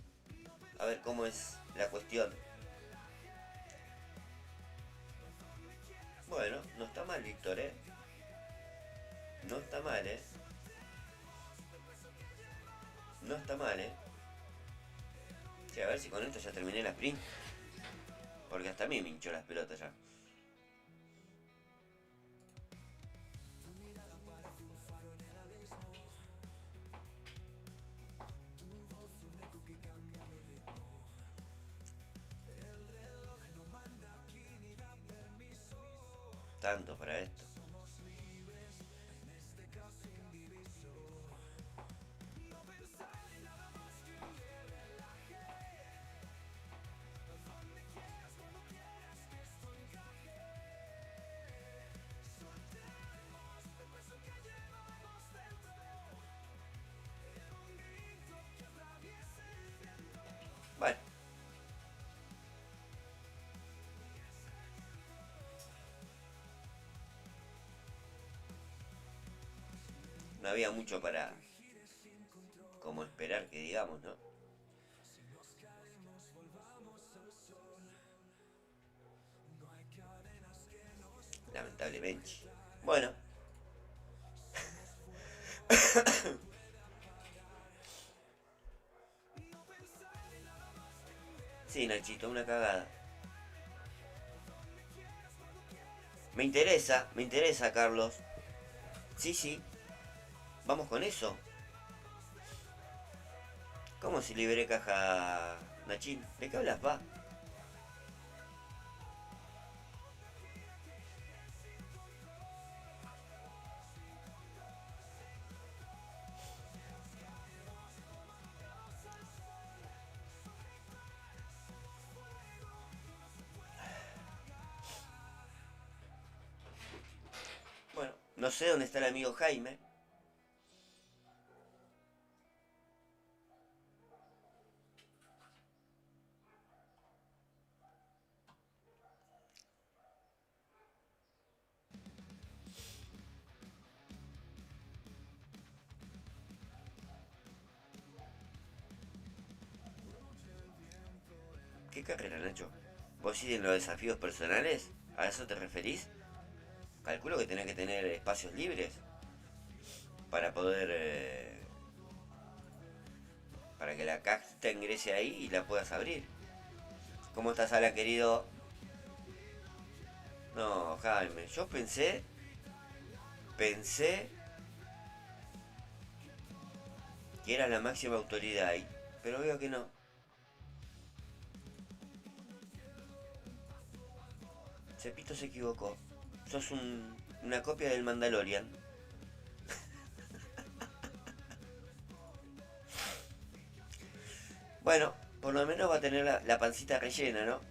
Speaker 3: A ver cómo es la cuestión. Bueno, no está mal, Víctor, ¿eh? No está mal, ¿eh? No está mal, ¿eh? Sí, a ver si con esto ya terminé la sprint. Porque hasta a mí me hinchó las pelotas ya. Tanto para esto. Bueno, no había mucho para como esperar que digamos, ¿no? Lamentablemente. Bueno, sí, Nachito, una cagada. Me interesa, Carlos. Sí, sí, vamos con eso. ¿Cómo si liberé caja, Nachín? ¿De qué hablas, pa? Bueno, no sé dónde está el amigo Jaime. ¿Qué carrera, Nacho? ¿Vos sí en los desafíos personales? ¿A eso te referís? Calculo que tenés que tener espacios libres para poder... para que la caja te ingrese ahí y la puedas abrir. ¿Cómo estás, Ala, querido? No, Jaime, yo pensé que era la máxima autoridad ahí. Pero veo que no. Cepito se equivocó. Sos una copia del Mandalorian. Bueno, por lo menos va a tener la pancita rellena, ¿no?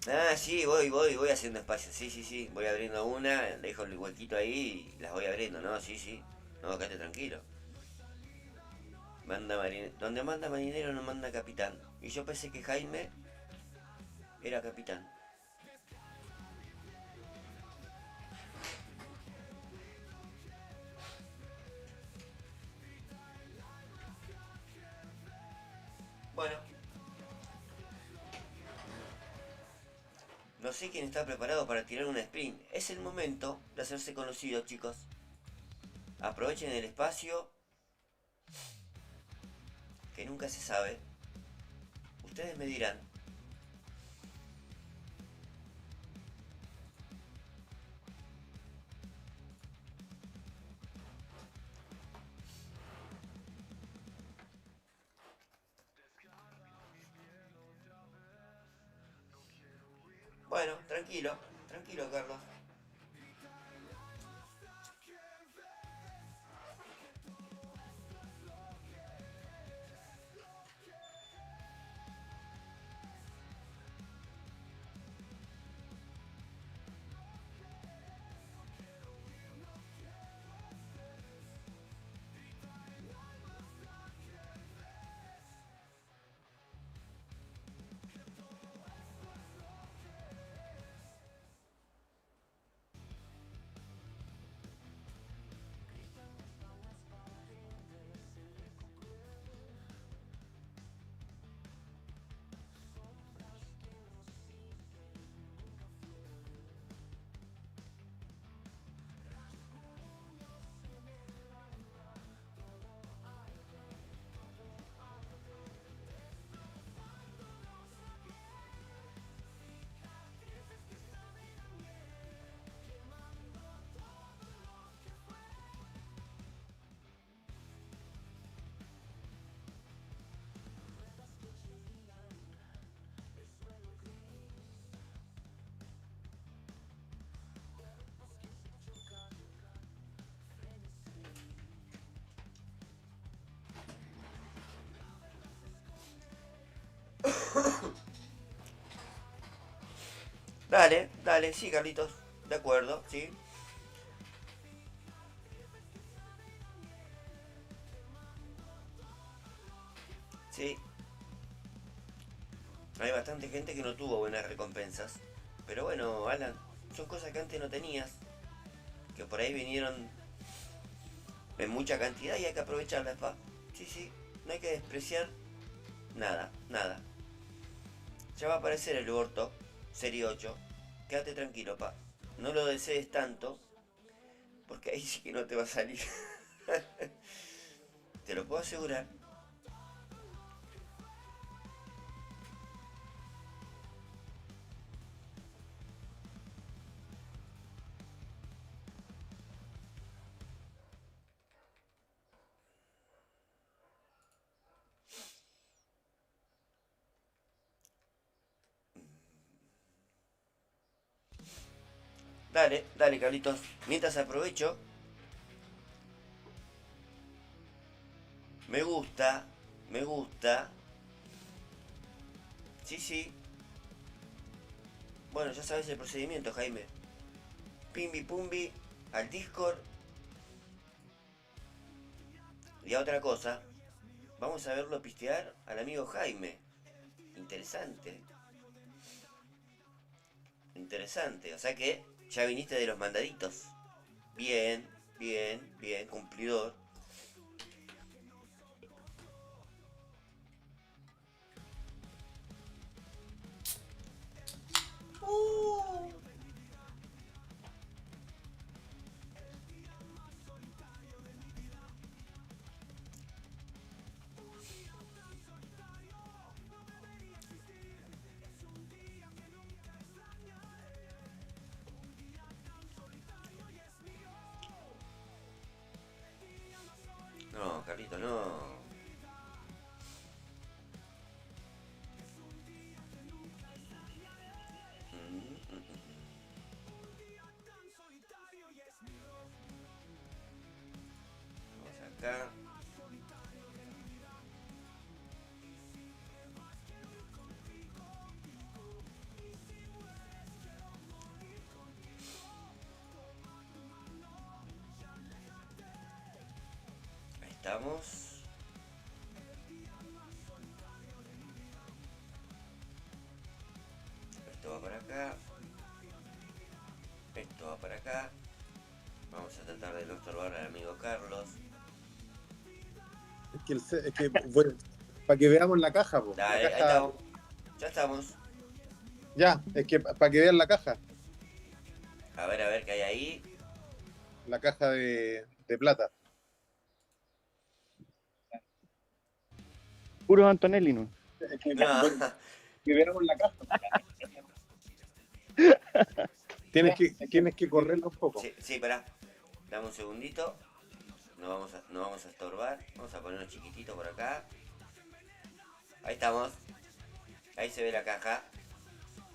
Speaker 3: Ah, sí, voy haciendo espacio. Sí, sí, sí. Voy abriendo una, dejo el huequito ahí y las voy abriendo, ¿no? Sí, sí. No, quédate tranquilo. Donde manda marinero no manda capitán. Y yo pensé que Jaime era capitán. Bueno, no sé quién está preparado para tirar un sprint. Es el momento de hacerse conocidos, chicos. Aprovechen el espacio, que nunca se sabe. Ustedes me dirán. Bueno, tranquilo, tranquilo, Carlos. Dale, dale, sí, Carlitos. De acuerdo, sí. Sí. Hay bastante gente que no tuvo buenas recompensas. Pero bueno, Alan, son cosas que antes no tenías. Que por ahí vinieron en mucha cantidad y hay que aprovecharlas, pa. Sí, sí. No hay que despreciar nada, nada. Ya va a aparecer el Borto, Serie 8. Quédate tranquilo, pa. No lo desees tanto, porque ahí sí que no te va a salir. Te lo puedo asegurar. Dale, dale, Carlitos. Mientras aprovecho, me gusta, me gusta. Sí, sí. Bueno, ya sabes el procedimiento, Jaime. Pimbi pumbi al Discord. Y a otra cosa, vamos a verlo pistear al amigo Jaime. Interesante, interesante. O sea que ya viniste de los mandaditos. Bien, bien, bien, cumplidor. Uh. Pablito, no. Vamos acá. Ahí estamos. Esto va para acá. Esto va para acá. Vamos a tratar de no estorbar al amigo Carlos.
Speaker 2: Es que bueno, para que veamos la caja, po.
Speaker 3: Dale,
Speaker 2: La
Speaker 3: ahí
Speaker 2: caja,
Speaker 3: estamos. Ya estamos.
Speaker 2: ya, es que para que vean la caja
Speaker 3: A ver qué hay ahí.
Speaker 2: de plata.
Speaker 4: Puro Antonelli, ¿no?
Speaker 2: Es que,
Speaker 3: No.
Speaker 2: bueno, que veamos la caja. Tienes que correrlo un poco.
Speaker 3: Sí, sí, pará. Dame un segundito. No vamos a estorbar. Vamos a ponerlo chiquitito por acá. Ahí estamos. Ahí se ve la caja.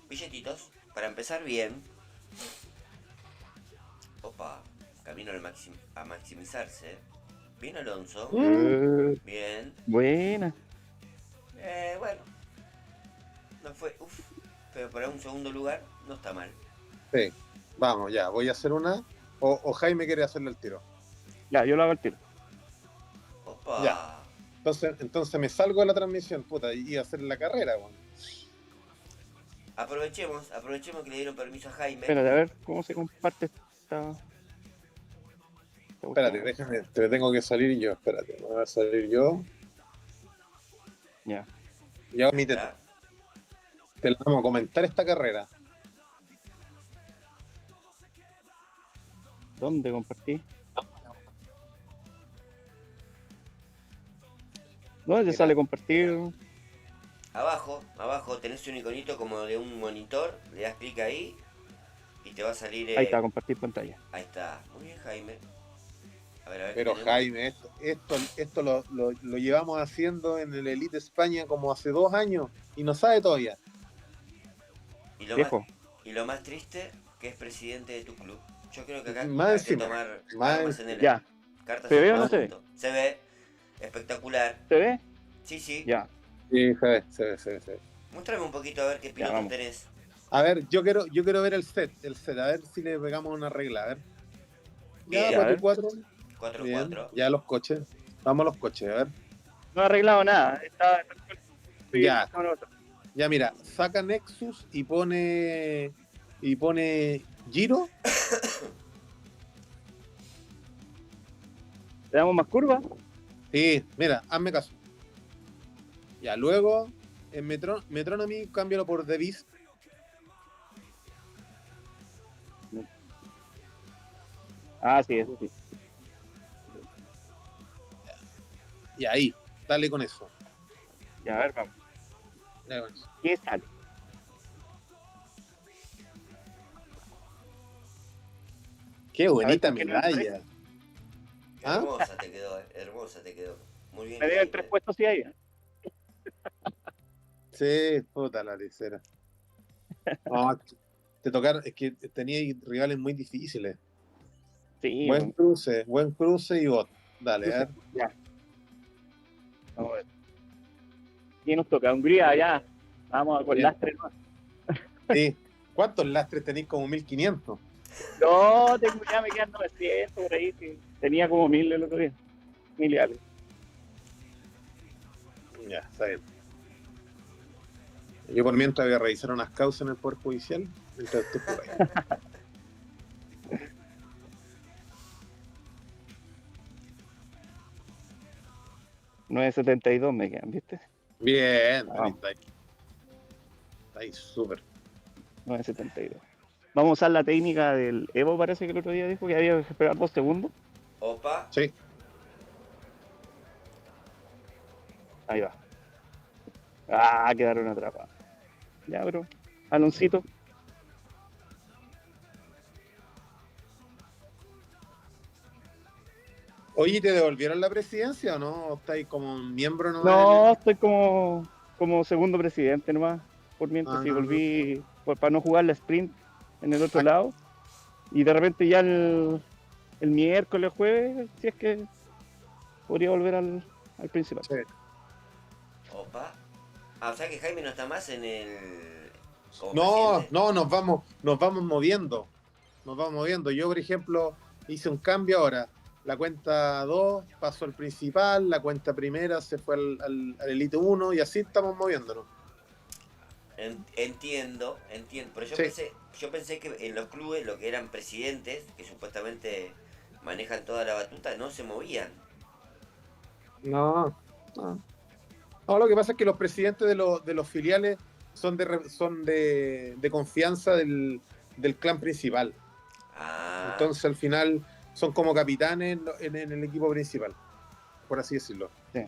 Speaker 3: Billetitos. Para empezar bien. Opa. Camino a maximizarse. Bien Alonso. Bien.
Speaker 4: Buena.
Speaker 3: Bueno. No fue. Uf. Pero para un segundo lugar no está mal.
Speaker 2: Sí. Vamos, ya, voy a hacer una. O Jaime quiere hacerle el tiro.
Speaker 4: Ya, yo lo hago al tiro.
Speaker 3: Opa.
Speaker 2: Ya. Entonces me salgo de la transmisión, puta, y hacer la carrera, weón.
Speaker 3: Aprovechemos que le dieron permiso a Jaime.
Speaker 4: Espérate, a ver cómo se comparte esta.
Speaker 2: Espérate, déjame, te tengo que salir yo, espérate, me voy a salir yo.
Speaker 4: Ya.
Speaker 2: Y ahora
Speaker 3: Ya.
Speaker 2: te la vamos a comentar esta carrera.
Speaker 4: ¿Dónde compartí? ¿Dónde te
Speaker 3: Mira.
Speaker 4: sale compartir?
Speaker 3: Abajo tenés un iconito como de un monitor, le das clic ahí y te va a salir.
Speaker 4: Ahí está, compartir pantalla.
Speaker 3: Ahí está. Muy bien, Jaime. A ver,
Speaker 2: Pero
Speaker 3: ¿qué tenemos?
Speaker 2: Jaime, esto lo llevamos haciendo en el Elite España como hace 2 años y no sabe todavía.
Speaker 3: Y lo,
Speaker 4: Viejo.
Speaker 3: y lo más triste, que es presidente de tu club. Yo creo que acá
Speaker 2: Más
Speaker 3: hay que
Speaker 2: encima,
Speaker 3: tomar
Speaker 2: más
Speaker 3: armas en el
Speaker 4: Ya.
Speaker 3: cartas
Speaker 4: ¿Se
Speaker 3: en
Speaker 4: ve
Speaker 3: el
Speaker 4: o no se ve?
Speaker 3: asunto. Se ve. Espectacular.
Speaker 4: ¿Se ve?
Speaker 3: Sí, sí.
Speaker 4: Ya.
Speaker 2: Sí, se ve.
Speaker 3: Muéstrame un poquito a ver qué pilotos
Speaker 4: vamos.
Speaker 3: tenés.
Speaker 2: A ver, yo quiero ver el set, a ver si le pegamos una regla, a ver.
Speaker 3: Bien.
Speaker 2: Ya,
Speaker 4: A ver.
Speaker 2: 4
Speaker 3: 4-4.
Speaker 2: Bien, ya los coches. Vamos a los coches, a ver.
Speaker 4: No he arreglado nada. Está.
Speaker 2: Ya.
Speaker 4: No, no, no.
Speaker 2: Ya mira, saca Nexus y pone Giro.
Speaker 4: ¿Le damos más curva?
Speaker 2: Sí, mira, hazme caso. Ya, luego en Metronomy cámbialo por The Beast.
Speaker 4: Ah, sí, eso sí.
Speaker 2: Y ahí, dale con eso.
Speaker 4: Ya, a ver, vamos.
Speaker 2: Dale con eso.
Speaker 4: ¿Qué sale?
Speaker 2: Qué bonita
Speaker 4: A ver, ¿por qué no
Speaker 2: medalla. ¿Ah?
Speaker 3: Hermosa te quedó. Muy bien.
Speaker 4: Me deben
Speaker 3: Jaime.
Speaker 4: 3 puestos y ahí.
Speaker 2: Sí, puta la tercera. No, te tocaron, es que tenía rivales muy difíciles.
Speaker 4: Sí,
Speaker 2: Buen cruce y bot. Dale, a ver.
Speaker 4: ya. Vamos a ver. ¿Quién nos toca? Hungría, ya. Vamos con
Speaker 2: Bien.
Speaker 4: lastre, ¿no?
Speaker 2: Sí. ¿Cuántos lastres tenéis? Como 1500.
Speaker 4: No, ya me quedan 900 por ahí. Sí. Tenía como 1000 el otro día. 1000 y algo.
Speaker 2: Ya, está bien. Yo por mientras voy a revisar unas causas en el Poder Judicial. Mientras tú jugáis.
Speaker 4: 972 me quedan, ¿viste?
Speaker 2: Bien,
Speaker 4: Vamos.
Speaker 2: está ahí súper.
Speaker 4: 972. Vamos a usar la técnica del Evo, parece que el otro día dijo que había que esperar 2 segundos.
Speaker 3: Opa.
Speaker 2: Sí.
Speaker 4: Ahí va. Ah, quedaron atrapados. Ya, pero Aloncito.
Speaker 2: Oye, ¿te devolvieron la presidencia o no? ¿O estáis como miembro nomás
Speaker 4: No, estoy como segundo presidente nomás, por mientras, y
Speaker 2: Ah,
Speaker 4: volví para no jugar la sprint en el otro
Speaker 2: ah,
Speaker 4: lado. Y de repente ya el miércoles, jueves, si es que podría volver al principal.
Speaker 2: sí.
Speaker 3: Opa. Ah, o sea que Jaime no está más en el. Como
Speaker 2: No,
Speaker 3: presidente.
Speaker 2: no, nos vamos moviendo. Nos vamos moviendo. Yo, por ejemplo, hice un cambio ahora. La cuenta 2 pasó al principal, la cuenta primera se fue al Elite 1 y así estamos moviéndonos.
Speaker 3: Entiendo, entiendo. Pero
Speaker 2: Sí.
Speaker 3: yo pensé que en los clubes, lo que eran presidentes, que supuestamente manejan toda la batuta, no se movían.
Speaker 2: No, no. No, lo que pasa es que los presidentes de los filiales son de confianza del clan principal.
Speaker 3: Ah,
Speaker 2: Entonces, al final, son como capitanes en el equipo principal, por así decirlo.
Speaker 4: Sí.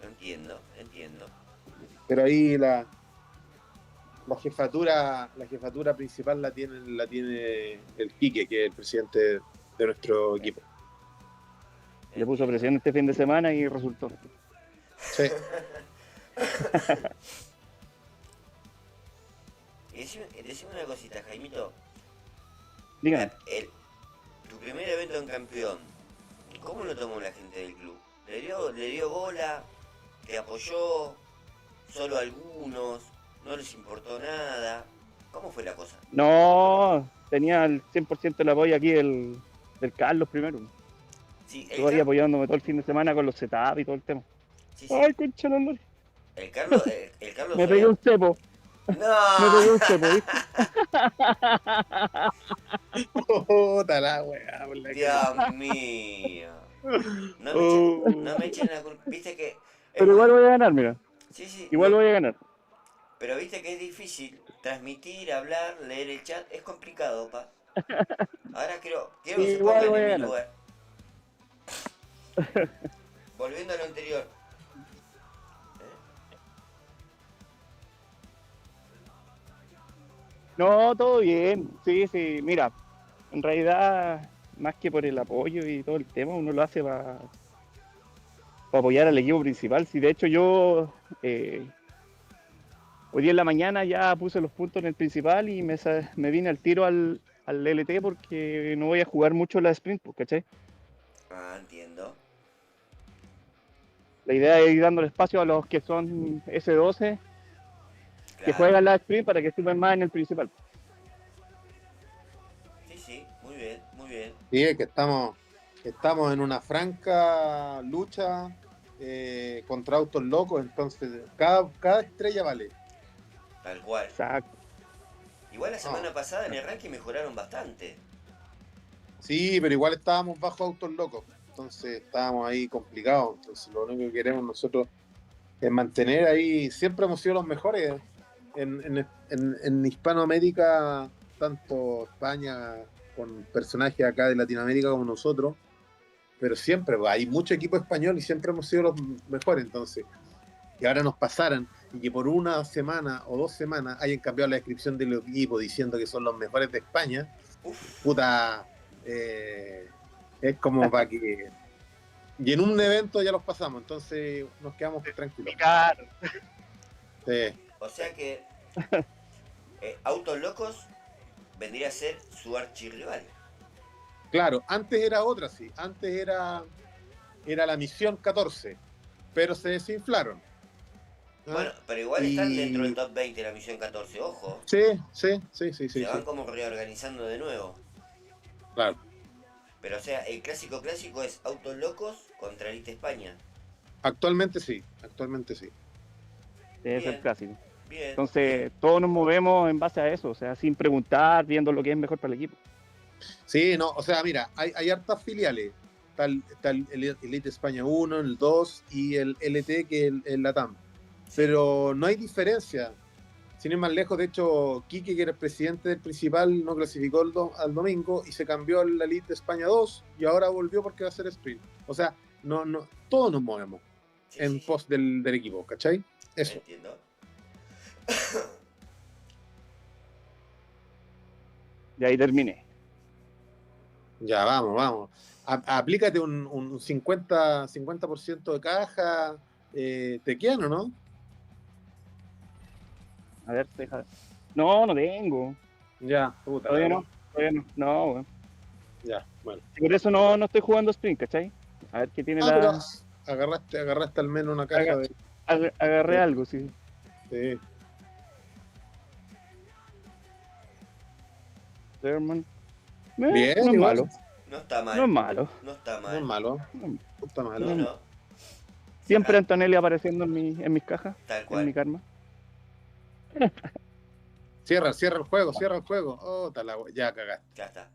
Speaker 3: entiendo, entiendo.
Speaker 2: Pero ahí la jefatura principal la tiene el Quique, que es el presidente de nuestro equipo.
Speaker 4: Le puso
Speaker 3: Entiendo.
Speaker 4: presión este fin de semana y resultó.
Speaker 2: Sí.
Speaker 3: Y decime una cosita, Jaimito.
Speaker 4: Dígame.
Speaker 3: Tu primer evento en campeón, ¿cómo lo tomó la gente del club? ¿Le dio bola? ¿Te apoyó? ¿Solo algunos? ¿No les importó nada? ¿Cómo fue la cosa?
Speaker 4: No, tenía el 100% el apoyo aquí del Carlos primero.
Speaker 3: Sí,
Speaker 4: Estuvo ahí apoyándome todo el fin de semana con los setups y todo el tema.
Speaker 3: sí,
Speaker 4: Ay, concha la lora.
Speaker 3: el Carlos, el Carlos
Speaker 4: Me pegué
Speaker 3: Soria.
Speaker 4: un cepo, me
Speaker 3: ¡No!
Speaker 4: pegué un cepo, ¿viste?
Speaker 2: Puta la weá, por la
Speaker 3: Dios
Speaker 2: cresta.
Speaker 3: mío. No me echen,
Speaker 2: Oh.
Speaker 3: no me echen la culpa. Viste que es
Speaker 4: Pero
Speaker 3: muy.
Speaker 4: igual voy a ganar, mira.
Speaker 3: Sí, sí,
Speaker 4: Igual
Speaker 3: no.
Speaker 4: voy a ganar.
Speaker 3: Pero viste que es difícil transmitir, hablar, leer el chat. Es complicado, pa. Ahora quiero que se
Speaker 4: Igual
Speaker 3: pongan
Speaker 4: voy
Speaker 3: en
Speaker 4: a
Speaker 3: mi
Speaker 4: ganar.
Speaker 3: lugar. Volviendo a lo anterior.
Speaker 4: No, todo bien. Sí, sí. Mira, en realidad, más que por el apoyo y todo el tema, uno lo hace para apoyar al equipo principal. Si de hecho yo hoy día en la mañana ya puse los puntos en el principal y me vine al tiro al LT porque no voy a jugar mucho la sprint, pues, ¿cachai?
Speaker 3: Ah, entiendo.
Speaker 4: La idea es ir dando espacio a los que son S12 que
Speaker 3: Claro.
Speaker 4: juegan la sprint para que sumen más en el principal.
Speaker 3: Sí, sí. Muy bien, muy bien.
Speaker 2: Sí, es que estamos en una franca lucha contra autos locos, entonces cada estrella vale.
Speaker 3: Tal cual.
Speaker 4: Exacto.
Speaker 3: Igual la
Speaker 2: No.
Speaker 3: semana pasada en el ranking mejoraron bastante.
Speaker 2: Sí, pero igual estábamos bajo autos locos, entonces estábamos ahí complicados. Entonces lo único que queremos nosotros es mantener ahí, siempre hemos sido los mejores en Hispanoamérica, tanto España con personajes acá de Latinoamérica como nosotros, pero siempre pues, hay mucho equipo español y siempre hemos sido los mejores. Entonces, que ahora nos pasaran y que por una semana o 2 semanas hayan cambiado la descripción del equipo diciendo que son los mejores de España,
Speaker 3: Uf.
Speaker 2: puta, eh, es como para que... Y en un evento ya los pasamos, entonces nos quedamos tranquilos.
Speaker 4: Claro.
Speaker 2: Sí,
Speaker 3: O sea que Autos Locos vendría a ser su archirrival.
Speaker 2: claro, antes era otra, sí. Antes era la misión 14, pero se desinflaron. ¿Ah?
Speaker 3: Bueno, pero igual están dentro del
Speaker 2: Y
Speaker 3: top 20 de la misión 14, ojo.
Speaker 2: sí, sí, sí, sí,
Speaker 3: Se
Speaker 2: sí,
Speaker 3: van
Speaker 2: sí.
Speaker 3: como reorganizando de nuevo.
Speaker 2: Claro.
Speaker 3: Pero o sea, el clásico clásico es Autos Locos contra Elite España.
Speaker 2: Actualmente sí, actualmente sí.
Speaker 4: Debe ser
Speaker 3: Bien,
Speaker 4: clásico.
Speaker 3: bien, bien.
Speaker 4: Entonces, todos nos movemos en base a eso, o sea, sin preguntar, viendo lo que es mejor para el equipo.
Speaker 2: Sí, no, o sea, mira, hay hartas filiales. Está el Elite España 1, el 2 y el LT, que es el LATAM.
Speaker 3: Sí.
Speaker 2: Pero no hay diferencia. Sin ir más lejos, de hecho, Quique, que era el presidente del principal, no clasificó al domingo y se cambió al Elite España 2 y ahora volvió porque va a ser sprint. O sea, no, todos nos movemos
Speaker 3: Sí,
Speaker 2: en
Speaker 3: sí, sí.
Speaker 2: pos del equipo, ¿cachai? Eso.
Speaker 3: Entiendo.
Speaker 4: Y ahí terminé.
Speaker 2: Ya, vamos, vamos. Aplícate un 50% de caja, te quedan o no?
Speaker 4: A ver, deja. No, no tengo.
Speaker 2: Ya, puta.
Speaker 4: Todavía
Speaker 2: la
Speaker 4: no. Todavía no. No, weón.
Speaker 2: Ya, bueno.
Speaker 4: Y por eso no estoy jugando Sprint, ¿cachai? A ver qué tiene
Speaker 2: Pero
Speaker 4: la.
Speaker 2: agarraste al menos una caja
Speaker 4: Aga- Agarré algo, sí.
Speaker 2: de.
Speaker 4: Sherman.
Speaker 2: Bien,
Speaker 4: No es
Speaker 2: igual.
Speaker 4: malo.
Speaker 3: No está
Speaker 4: No es
Speaker 3: mal.
Speaker 4: malo.
Speaker 3: No está
Speaker 2: No es
Speaker 3: mal.
Speaker 2: malo.
Speaker 4: No-
Speaker 2: No está
Speaker 3: No,
Speaker 2: malo.
Speaker 3: no.
Speaker 4: Siempre
Speaker 3: Ah,
Speaker 4: Antonelli apareciendo en mis cajas,
Speaker 3: tal
Speaker 4: en mi
Speaker 3: cual.
Speaker 4: karma.
Speaker 2: Cierra el juego, cierra el juego. Oh, ya cagaste.
Speaker 3: Ya está.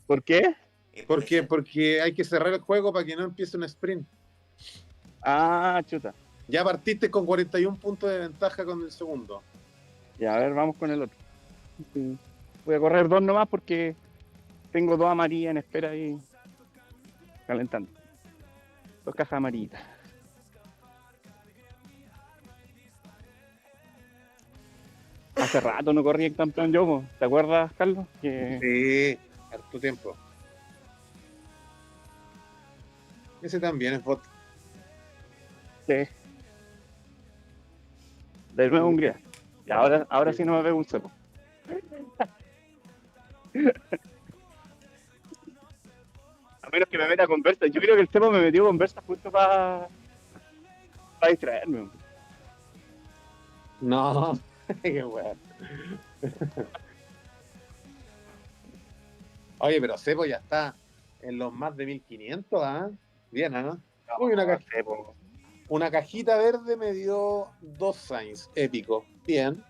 Speaker 4: ¿Por qué?
Speaker 3: Y
Speaker 2: ¿Por qué?
Speaker 3: se-
Speaker 2: Porque hay que cerrar el juego para que no empiece un sprint.
Speaker 4: Ah, chuta.
Speaker 2: Ya partiste con 41 puntos de ventaja con el segundo.
Speaker 4: Ya, a ver, vamos con el otro. Sí. Voy a correr 2 nomás porque tengo 2 amarillas en espera ahí calentando. 2 cajas amarillitas. Hace rato no corrí en campeón yo, po. ¿Te acuerdas, Carlos? Que
Speaker 2: Sí, harto tiempo. Ese también es bot.
Speaker 4: sí. De nuevo Hungría. Y ahora sí no me veo un cepo. A menos que me meta con Versa. Yo creo que el cepo me metió con Versa justo para distraerme.
Speaker 2: No, qué weón. Oye, pero Cepo ya está en los más de 1500, ¿ah? Bien, ¿ah? Uy,
Speaker 4: Cepo.
Speaker 2: una cajita verde me dio 2 Sainz, épico. Bien.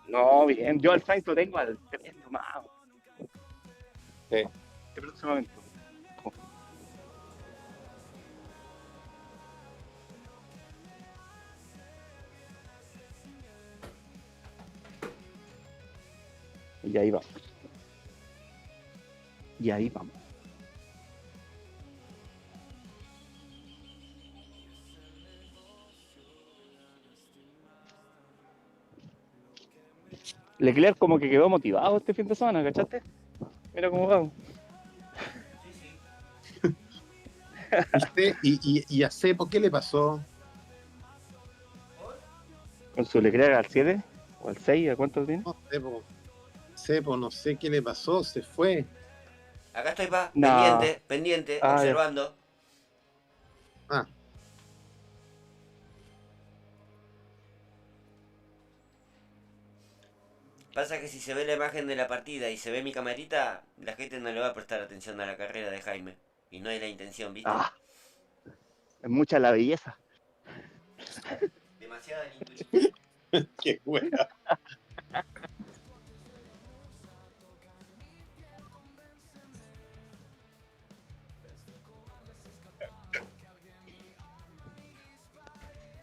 Speaker 4: No, bien. Yo al Sainz lo tengo al tremendo más.
Speaker 2: Sí.
Speaker 4: De próximamente. Y ahí vamos. Y ahí vamos. Leclerc como que quedó motivado este fin de semana, ¿cachaste? Mira cómo va.
Speaker 2: ¿Y a Cepo qué le pasó?
Speaker 4: Con su Leclerc al 7 o al 6, ¿a cuánto tiene?
Speaker 2: No, Cepo, no sé qué le pasó, se fue.
Speaker 3: Acá estoy, pa.
Speaker 4: No.
Speaker 3: Pendiente,
Speaker 4: Ah, ya.
Speaker 3: observando.
Speaker 2: Ah,
Speaker 3: Pasa que si se ve la imagen de la partida y se ve mi camarita, la gente no le va a prestar atención a la carrera de Jaime. Y no hay la intención, ¿viste?
Speaker 4: Ah, es mucha la belleza.
Speaker 3: Demasiada lindura.
Speaker 2: qué wea.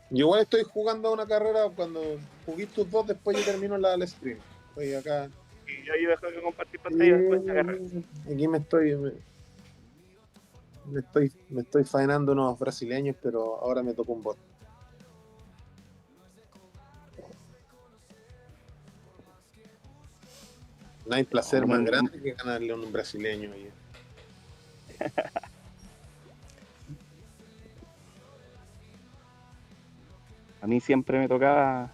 Speaker 2: Yo igual estoy jugando una carrera cuando jugué tus dos, después yo termino la sprint. Estoy acá.
Speaker 4: Y yo ahí dejo de compartir pantalla después de esta carrera.
Speaker 2: Aquí me estoy faenando unos brasileños, pero ahora me tocó un bot. No hay placer más grande que ganarle a un brasileño. Oye.
Speaker 4: A mí siempre me tocaba,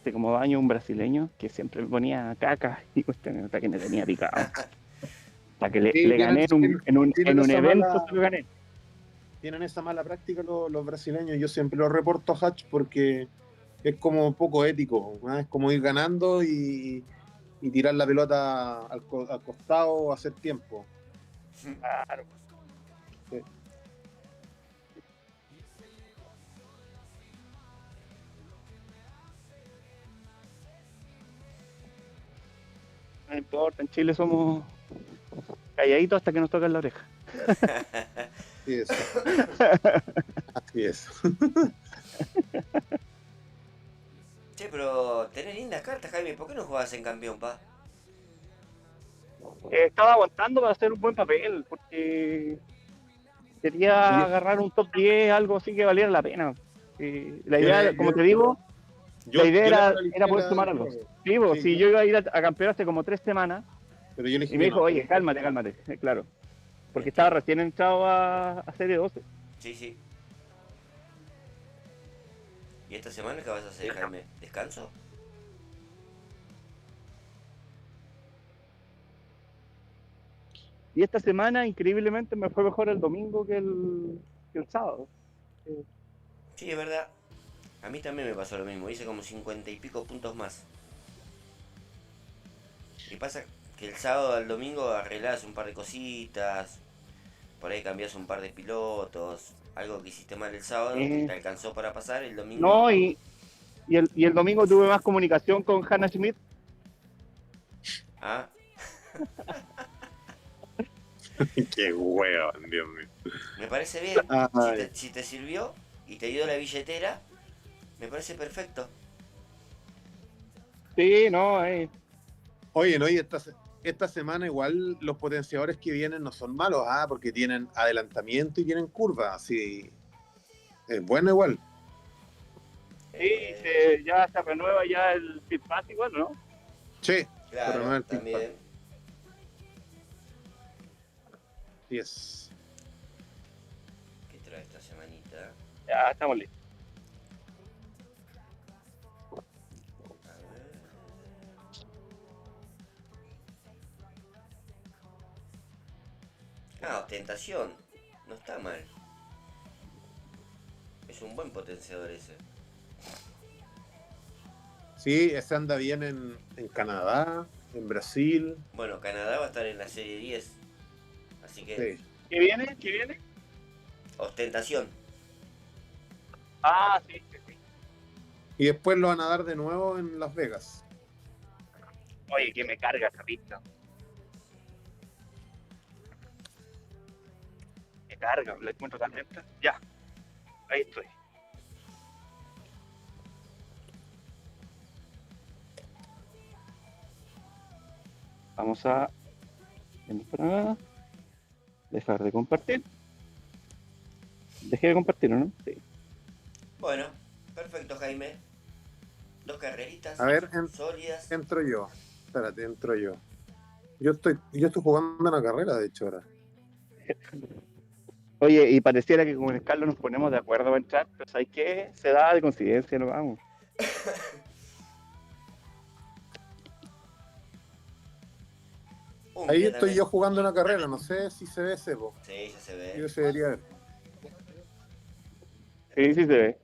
Speaker 4: hace como 2 años, un brasileño que siempre me ponía caca y cuestión hasta que me tenía picado. Hasta que
Speaker 2: Sí,
Speaker 4: le gané en un
Speaker 2: tienen esa
Speaker 4: evento,
Speaker 2: mala-
Speaker 4: se lo gané.
Speaker 2: Tienen esa mala práctica los brasileños. Yo siempre lo reporto a Hatch porque es como poco ético. ¿no? Es como ir ganando y tirar la pelota al costado o hacer tiempo.
Speaker 4: Claro.
Speaker 2: Sí.
Speaker 4: No importa, en Chile somos calladitos hasta que nos tocan la oreja.
Speaker 2: Así es. Así es.
Speaker 3: Che, pero tenés lindas cartas, Jaime. ¿Por qué no jugás en campeón, pa?
Speaker 4: Estaba aguantando para hacer un buen papel, porque quería agarrar un top 10, algo así que valiera la pena. La idea, como te digo, la idea era poder sumar algo. Sí, pues, si yo iba a ir a campeonar hace como 3 semanas,
Speaker 2: Pero yo le dije
Speaker 4: y me
Speaker 2: que
Speaker 4: dijo,
Speaker 2: no.
Speaker 4: oye, cálmate, claro. porque estaba recién entrado a Serie 12.
Speaker 3: Sí, sí. ¿Y esta semana qué vas a hacer, Jaime? ¿Descanso?
Speaker 4: Y esta semana, increíblemente, me fue mejor el domingo que el sábado.
Speaker 3: Sí, es verdad. A mí también me pasó lo mismo. Hice como 50 y pico puntos más. Y pasa que el sábado al domingo arreglás un par de cositas. Por ahí cambiás un par de pilotos. Algo que hiciste mal el sábado, que te alcanzó para pasar el domingo.
Speaker 4: No, y el domingo tuve más comunicación con Hannah Schmidt.
Speaker 3: Ah,
Speaker 2: Qué huevo, Dios mío.
Speaker 3: me parece bien.
Speaker 2: Ay.
Speaker 3: Si te sirvió y te dio la billetera, me parece perfecto.
Speaker 4: Sí, no,
Speaker 2: Oye, no, y esta semana igual los potenciadores que vienen no son malos, porque tienen adelantamiento y tienen curva, así es bueno igual.
Speaker 4: sí, ya se renueva ya el Pit Pass igual, ¿no?
Speaker 2: Sí, pero no
Speaker 3: Claro,
Speaker 2: es el
Speaker 3: también.
Speaker 2: Yes.
Speaker 3: ¿Qué trae esta semanita?
Speaker 4: Ya estamos listos.
Speaker 3: A ver. Ah, ostentación. No está mal. Es un buen potenciador ese.
Speaker 2: Sí, ese anda bien en Canadá, en Brasil.
Speaker 3: Bueno, Canadá va a estar en la serie 10. Así que,
Speaker 2: Sí.
Speaker 4: ¿Qué viene? ¿Qué viene?
Speaker 3: ostentación.
Speaker 4: Ah, sí, sí, sí.
Speaker 2: Y después lo van a dar de nuevo en Las Vegas.
Speaker 4: Oye, que me carga esa pista. Me carga, la encuentro tan lenta. Ya, ahí estoy. Vamos a dejar de compartir. Dejé de compartir, ¿no? Sí.
Speaker 3: Bueno, perfecto, Jaime. Dos carreritas
Speaker 2: A ver,
Speaker 3: sólidas.
Speaker 2: entro yo. Espérate, entro yo. Yo estoy jugando una carrera, de hecho, ahora.
Speaker 4: Oye, y pareciera que con el Carlos nos ponemos de acuerdo para entrar, pero ¿sabes qué? Se da de coincidencia, no vamos.
Speaker 2: Ahí estoy yo jugando una carrera, no sé si se ve ese, po.
Speaker 3: Sí, ya se ve.
Speaker 2: Yo se debería ver.
Speaker 4: Sí, sí se ve.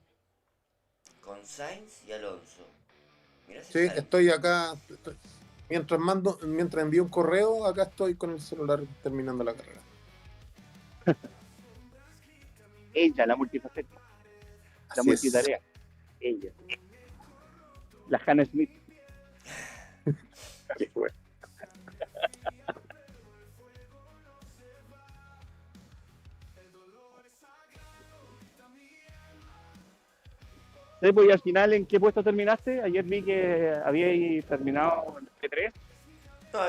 Speaker 3: Con Sainz y Alonso. Mirá si
Speaker 2: Sí,
Speaker 3: Sainz.
Speaker 2: estoy acá. Mientras envío un correo, acá estoy con el celular terminando la carrera.
Speaker 4: Ella, la multifacética, la
Speaker 2: Así es.
Speaker 4: multitarea. Ella. La Hannah Smith.
Speaker 2: Qué bueno.
Speaker 4: Sí, pues, y al final, ¿en qué puesto terminaste? Ayer vi que habíais terminado en P3.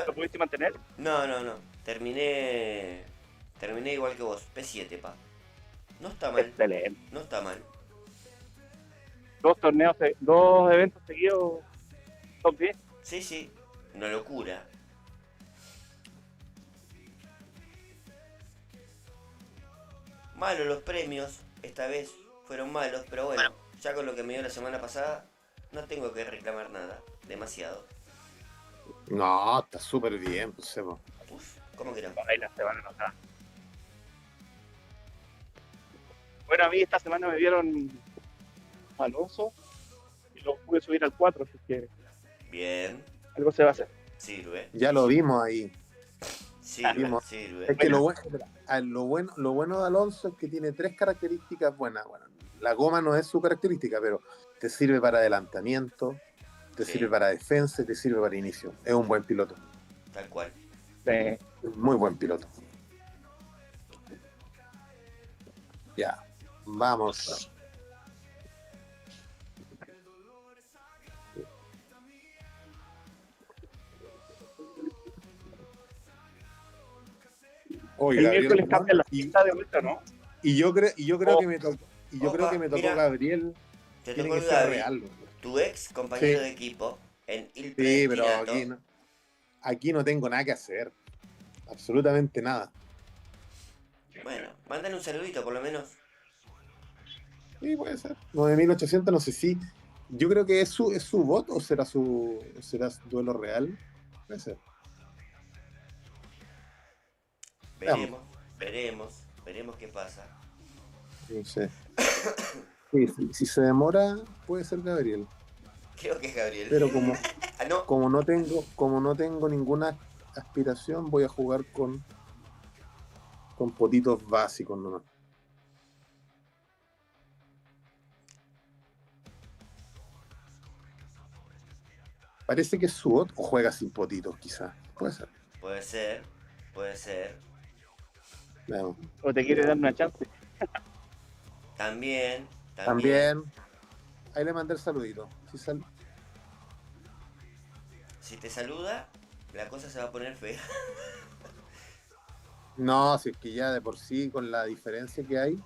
Speaker 4: ¿Lo pudiste mantener?
Speaker 3: No. Terminé igual que vos. P7, pa. No está mal.
Speaker 4: Excelente.
Speaker 3: No está mal.
Speaker 4: Dos eventos seguidos top 10.
Speaker 3: Sí. Una locura. Malos los premios. Esta vez fueron malos, pero bueno. Ya con lo que me dio la semana pasada, no tengo que reclamar nada. Demasiado.
Speaker 2: No, está súper bien, pues, Sebo.
Speaker 3: Uf, ¿cómo que no?
Speaker 4: Ahí la semana pasada. Bueno, a mí esta semana me dieron Alonso y lo pude subir al 4, así que
Speaker 3: Bien.
Speaker 4: algo se va a hacer.
Speaker 3: Sirve.
Speaker 2: Ya lo vimos ahí.
Speaker 3: Sirve.
Speaker 2: Es que lo bueno de Alonso es que tiene 3 características buenas. Bueno, la goma no es su característica, pero te sirve para adelantamiento, te
Speaker 3: Sí.
Speaker 2: sirve para defensa y te sirve para inicio. Es un buen piloto.
Speaker 3: Tal cual.
Speaker 2: Muy buen piloto. Ya, vamos. Oye,
Speaker 4: El
Speaker 2: Gabriel,
Speaker 4: miércoles cambia la
Speaker 2: y,
Speaker 4: pista de vuelta, ¿no?
Speaker 2: y yo creo
Speaker 4: Oh.
Speaker 2: que me tocó. Y yo creo que me tocó
Speaker 3: Mira.
Speaker 2: Gabriel.
Speaker 3: Te
Speaker 2: Tiene
Speaker 3: tocó
Speaker 2: que
Speaker 3: el
Speaker 2: ser
Speaker 3: Gaby,
Speaker 2: real. Güey.
Speaker 3: tu ex compañero
Speaker 2: Sí.
Speaker 3: de equipo, en Il
Speaker 2: Sí, pero
Speaker 3: Predestinato.
Speaker 2: aquí no tengo nada que hacer. Absolutamente nada.
Speaker 3: Bueno, mándale un saludito por lo menos.
Speaker 2: Sí, puede ser. 9800, no sé si. Yo creo que es su bot o será será su duelo real. Puede ser. Veamos.
Speaker 3: Veremos qué pasa.
Speaker 2: No sé. Sí, si se demora, puede ser Gabriel.
Speaker 3: Creo que es Gabriel.
Speaker 2: Pero
Speaker 3: Ah, no.
Speaker 2: como no tengo ninguna aspiración, voy a jugar con potitos básicos nomás. Parece que es su bot o juega sin potitos, quizás. Puede ser.
Speaker 3: Puede ser, puede ser.
Speaker 2: Veamos.
Speaker 4: O te quiere dar una chance.
Speaker 3: También.
Speaker 2: También. Ahí le mandé el saludito.
Speaker 3: Si te saluda, la cosa se va a poner fea.
Speaker 2: No, si es que ya de por sí, con la diferencia que hay.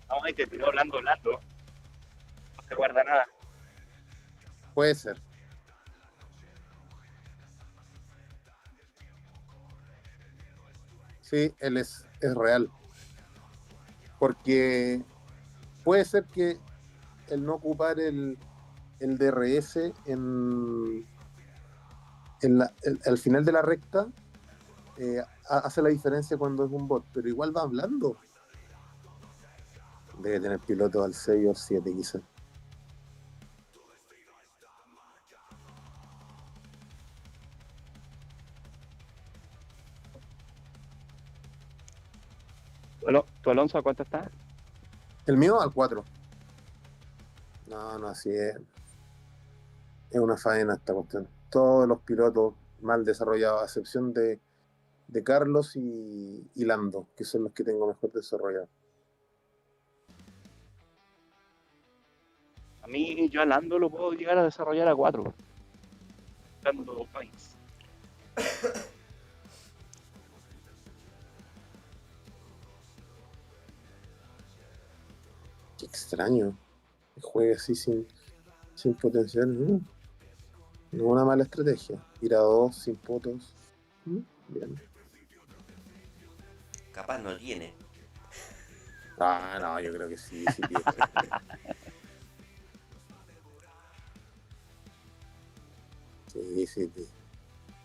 Speaker 4: No, y te tiró hablando. No se guarda nada.
Speaker 2: Puede ser. Sí, él es real. Porque puede ser que el no ocupar el DRS al final de la recta hace la diferencia cuando es un bot, pero igual va hablando. Debe tener piloto al 6 o al 7 quizás.
Speaker 4: ¿Tu Alonso a cuánto está?
Speaker 2: El mío al 4. No, así es. Es una faena esta cuestión. Todos los pilotos mal desarrollados, a excepción de Carlos y Lando, que son los que tengo mejor desarrollados.
Speaker 4: A mí, yo a Lando lo puedo llegar a desarrollar a 4. Lando points.
Speaker 2: Qué extraño que juegue así sin potencial. No es una mala estrategia. Ir a 2 sin potos. Bien.
Speaker 3: Capaz no tiene.
Speaker 2: Ah, no, yo creo que sí tiene.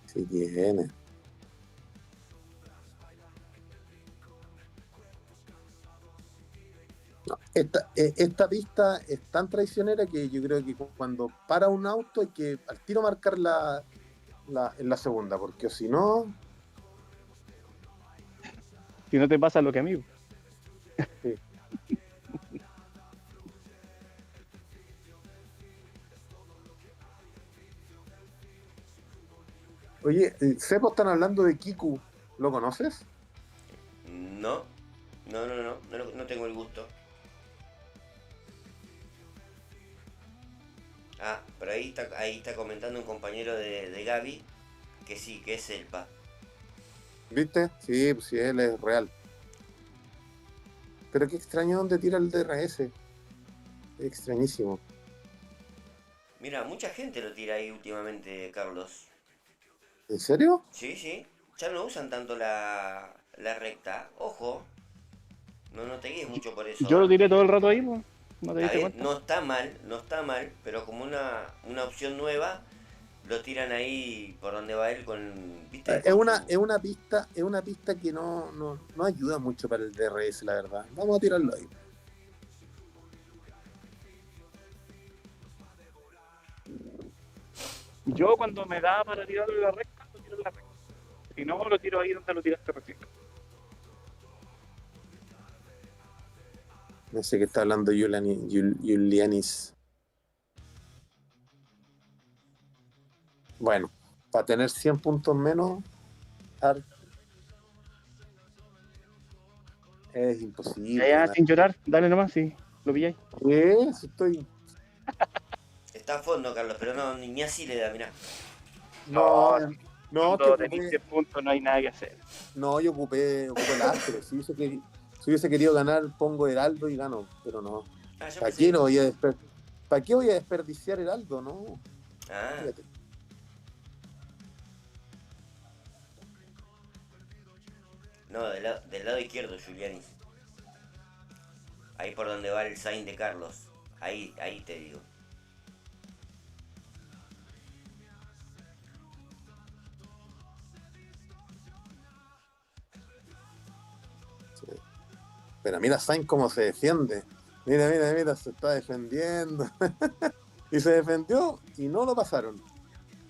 Speaker 2: Sí tiene. No, esta pista es tan traicionera que yo creo que cuando para un auto hay que al tiro marcar en la segunda, porque si no.
Speaker 4: Si no te pasa lo que a mí.
Speaker 2: Sí. Oye, Sepo, están hablando de Kiku. ¿Lo conoces?
Speaker 3: No. No tengo el gusto. Ah, pero ahí está comentando un compañero de Gaby que sí, que es Elpa.
Speaker 2: ¿Viste? Sí, pues sí, él es real. Pero qué extraño donde tira el DRS. Es extrañísimo.
Speaker 3: Mira, mucha gente lo tira ahí últimamente, Carlos.
Speaker 2: ¿En serio?
Speaker 3: Sí. Ya no usan tanto la recta. Ojo. No te guíes mucho por eso.
Speaker 4: Yo lo tiré todo el rato ahí, pues. ¿No te diste cuenta?
Speaker 3: No está mal, pero como una opción nueva, lo tiran ahí por donde va él con. ¿Viste?
Speaker 2: Es una pista que no ayuda mucho para el DRS, la verdad. Vamos a tirarlo ahí.
Speaker 4: Yo cuando me da para tirarlo en la recta, lo tiro en la recta. Si no, lo tiro ahí donde lo tiraste recién.
Speaker 2: No sé qué está hablando Julianis. Bueno, para tener 100 puntos menos, es imposible.
Speaker 4: Ya, sin llorar, dale nomás, si lo pilláis.
Speaker 2: Estoy.
Speaker 3: Está a fondo, Carlos, pero no, ni así le da, mirá.
Speaker 2: No,
Speaker 4: Cuando
Speaker 2: que
Speaker 4: tenéis 10 puntos no hay nada que hacer.
Speaker 2: No, yo ocupé el astro. Si hubiese querido ganar, pongo Heraldo y gano, pero no.
Speaker 3: Ah, yo
Speaker 2: Aquí no voy a despertar. ¿Para qué voy a desperdiciar Heraldo? No,
Speaker 3: Ah,
Speaker 2: fíjate.
Speaker 3: no, del lado izquierdo, Julianis. Ahí por donde va el sign de Carlos. Ahí te digo.
Speaker 2: Sí. Pero mira Sainz cómo se defiende. Mira, mira, mira, se está defendiendo. Y se defendió y no lo pasaron.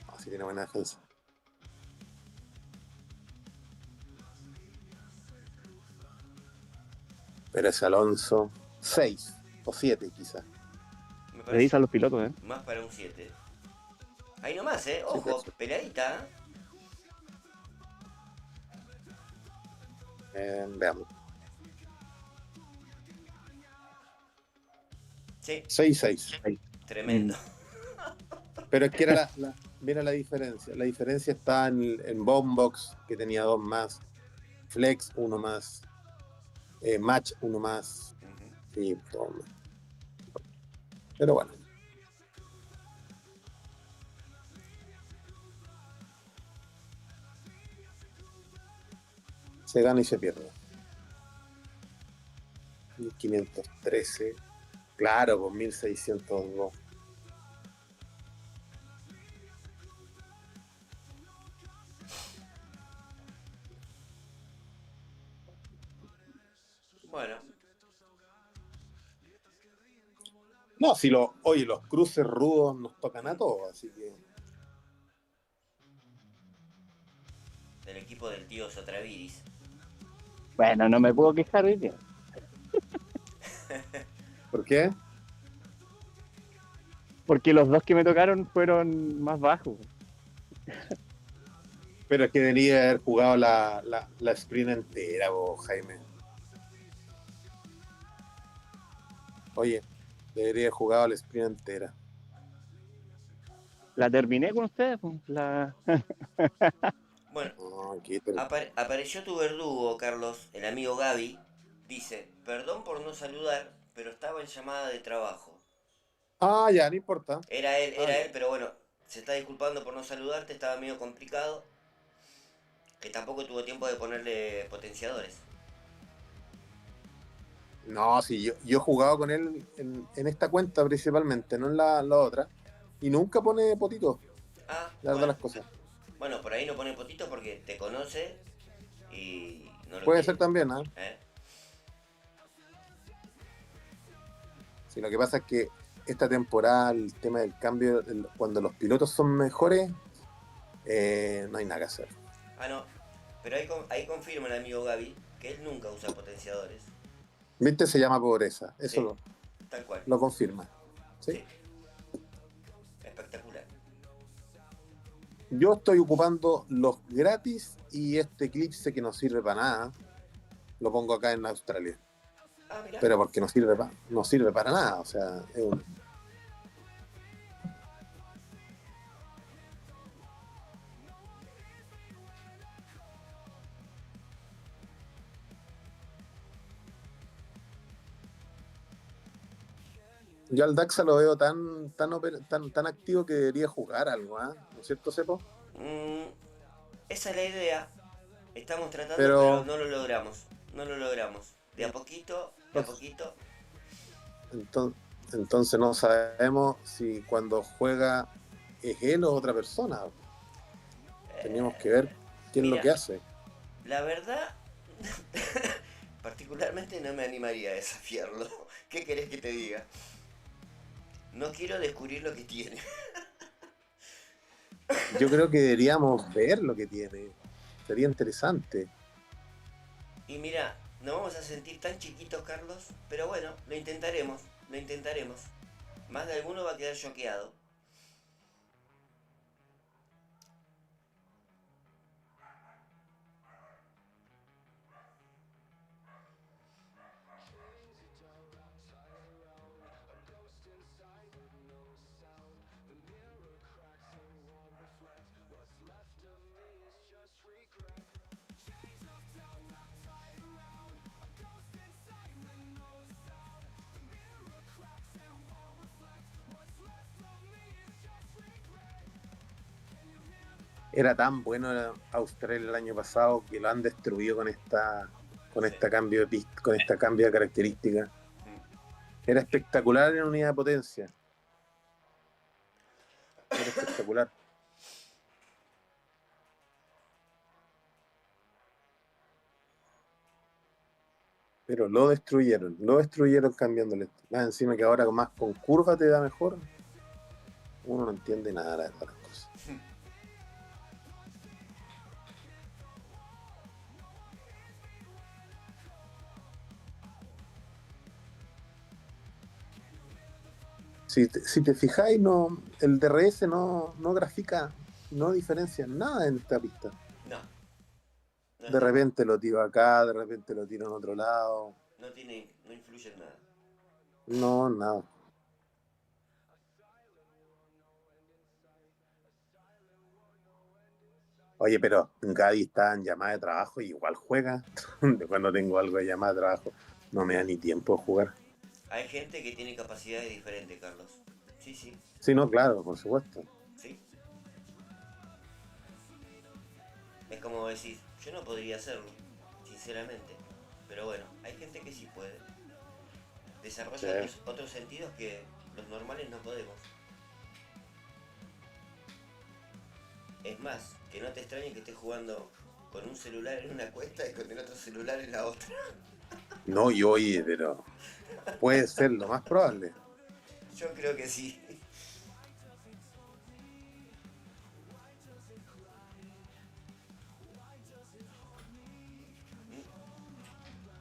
Speaker 2: Así tiene buena defensa. Pero ese Alonso, 6 o 7 quizás.
Speaker 3: Me
Speaker 4: Le
Speaker 3: parece
Speaker 4: dice a los pilotos, ¿eh?
Speaker 3: más para un 7. Ahí nomás,
Speaker 2: Sí,
Speaker 3: ojo, peladita.
Speaker 2: veamos.
Speaker 3: Sí,
Speaker 2: 6-6.
Speaker 4: Ahí.
Speaker 3: tremendo.
Speaker 2: Pero es que era mira la diferencia. La diferencia está en Boombox, que tenía 2 más. Flex, 1 más. Match, 1 más. Sí, toma. Pero bueno. Se gana y se pierde. 1513. Claro, pues 1602.
Speaker 3: Bueno,
Speaker 2: No, si oye, los cruces rudos nos tocan a todos, así que.
Speaker 3: del equipo del tío Sotravidis.
Speaker 4: Bueno, no me puedo quejar hoy día.
Speaker 2: ¿Por qué?
Speaker 4: Porque los dos que me tocaron fueron más bajos.
Speaker 2: Pero es que debería haber jugado la sprint entera, vos, Jaime. Oye, debería haber jugado la sprint entera.
Speaker 4: La terminé con ustedes, pues.
Speaker 3: Bueno,
Speaker 2: No, quítalo.
Speaker 3: apareció tu verdugo, Carlos, el amigo Gaby. Dice, perdón por no saludar, pero estaba en llamada de trabajo.
Speaker 2: Ah, ya, no importa. Ah,
Speaker 3: Era
Speaker 2: ya.
Speaker 3: él, pero bueno, se está disculpando por no saludarte, estaba medio complicado. Que tampoco tuvo tiempo de ponerle potenciadores.
Speaker 2: No, sí, yo he jugado con él en esta cuenta principalmente, no en la otra. Y nunca pone potito,
Speaker 3: Ah,
Speaker 2: la verdad
Speaker 3: bueno.
Speaker 2: las cosas.
Speaker 3: Bueno, por ahí no pone potito porque te conoce y no lo
Speaker 2: Puede ser
Speaker 3: quiere.
Speaker 2: también, ¿ah?
Speaker 3: ¿Eh?
Speaker 2: Sí, lo que pasa es que esta temporada, el tema del cambio, cuando los pilotos son mejores, no hay nada que hacer.
Speaker 3: Ah, no. Pero ahí confirma el amigo Gaby que él nunca usa potenciadores.
Speaker 2: ¿Viste? Se llama pobreza. Eso
Speaker 3: Sí,
Speaker 2: lo,
Speaker 3: tal cual.
Speaker 2: lo confirma. ¿Sí?
Speaker 3: Sí, espectacular.
Speaker 2: Yo estoy ocupando los gratis y este Eclipse que no sirve para nada, lo pongo acá en Australia.
Speaker 3: Ah, mira.
Speaker 2: Pero porque no sirve para nada. O sea, yo al Daxa lo veo tan activo que debería jugar algo, ¿ah? ¿No es cierto, Sepo?
Speaker 3: Mm, esa es la idea. Estamos tratando, pero
Speaker 2: Pero
Speaker 3: no lo logramos. No lo logramos. De a poquito, de a
Speaker 2: entonces,
Speaker 3: poquito.
Speaker 2: entonces no sabemos si cuando juega es él o otra persona. Teníamos que ver qué es lo
Speaker 3: Mira,
Speaker 2: que hace.
Speaker 3: la verdad, particularmente no me animaría a desafiarlo. ¿Qué querés que te diga? No quiero descubrir lo que tiene.
Speaker 2: Yo creo que deberíamos ver lo que tiene. Sería interesante.
Speaker 3: Y mira, nos vamos a sentir tan chiquitos, Carlos, pero bueno, lo intentaremos, lo intentaremos. Más de alguno va a quedar choqueado.
Speaker 2: Era tan bueno Australia el año pasado que lo han destruido con esta cambio de pista, con esta cambio de características. Era espectacular en unidad de potencia. Era espectacular. Pero lo destruyeron cambiándole. Más encima que ahora más con curva te da mejor. Uno no entiende nada de todas las cosas. Si te fijáis, no, el DRS no grafica, no diferencia nada en esta pista.
Speaker 3: No. No,
Speaker 2: De repente lo tiro acá, de repente lo tiro en otro lado.
Speaker 3: no influye en nada.
Speaker 2: No, nada. Oye, pero Gadi está en llamada de trabajo y igual juega. Cuando tengo algo de llamada de trabajo, no me da ni tiempo de jugar.
Speaker 3: Hay gente que tiene capacidades diferentes, Carlos. Sí, sí,
Speaker 2: Sí, no, claro, por supuesto.
Speaker 3: sí. Es como decir, yo no podría hacerlo, sinceramente. Pero bueno, hay gente que sí puede. Desarrolla
Speaker 2: Sí.
Speaker 3: otros sentidos que los normales no podemos. Es más, que no te extrañe que estés jugando con un celular en una cuesta y con el otro celular en la otra.
Speaker 2: No, y oye, pero puede ser lo más probable.
Speaker 3: Yo creo que sí.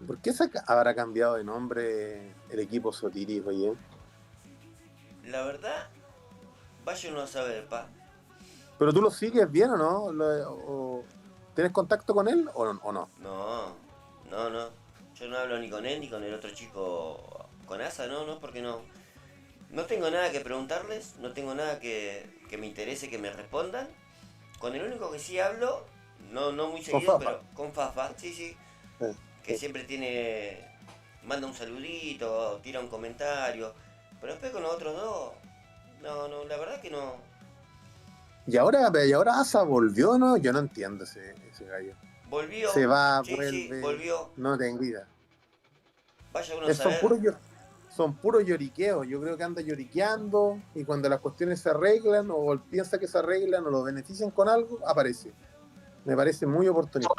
Speaker 2: ¿Por qué habrá cambiado de nombre el equipo Sotiris, oye?
Speaker 3: La verdad, vaya uno a saber, pa.
Speaker 2: ¿Pero tú lo sigues bien o no? ¿Tienes contacto con él o no?
Speaker 3: No. Yo no hablo ni con él ni con el otro chico con Asa, no, porque no. No tengo nada que preguntarles, no tengo nada que me interese que me respondan. Con el único que sí hablo, no muy
Speaker 2: Con
Speaker 3: seguido,
Speaker 2: Fafa.
Speaker 3: pero con Fafa, sí, que siempre manda un saludito, tira un comentario. Pero después con los otros dos, no, la verdad que no.
Speaker 2: Y ahora Asa volvió, ¿no? Yo no entiendo ese gallo.
Speaker 3: Volvió,
Speaker 2: Se va,
Speaker 3: sí,
Speaker 2: vuelve,
Speaker 3: volvió.
Speaker 2: no tengo idea.
Speaker 3: Vaya uno a
Speaker 2: Son
Speaker 3: saber.
Speaker 2: son puros lloriqueos. Yo creo que anda lloriqueando y cuando las cuestiones se arreglan o él piensa que se arreglan o lo benefician con algo, aparece. Me parece muy oportunista.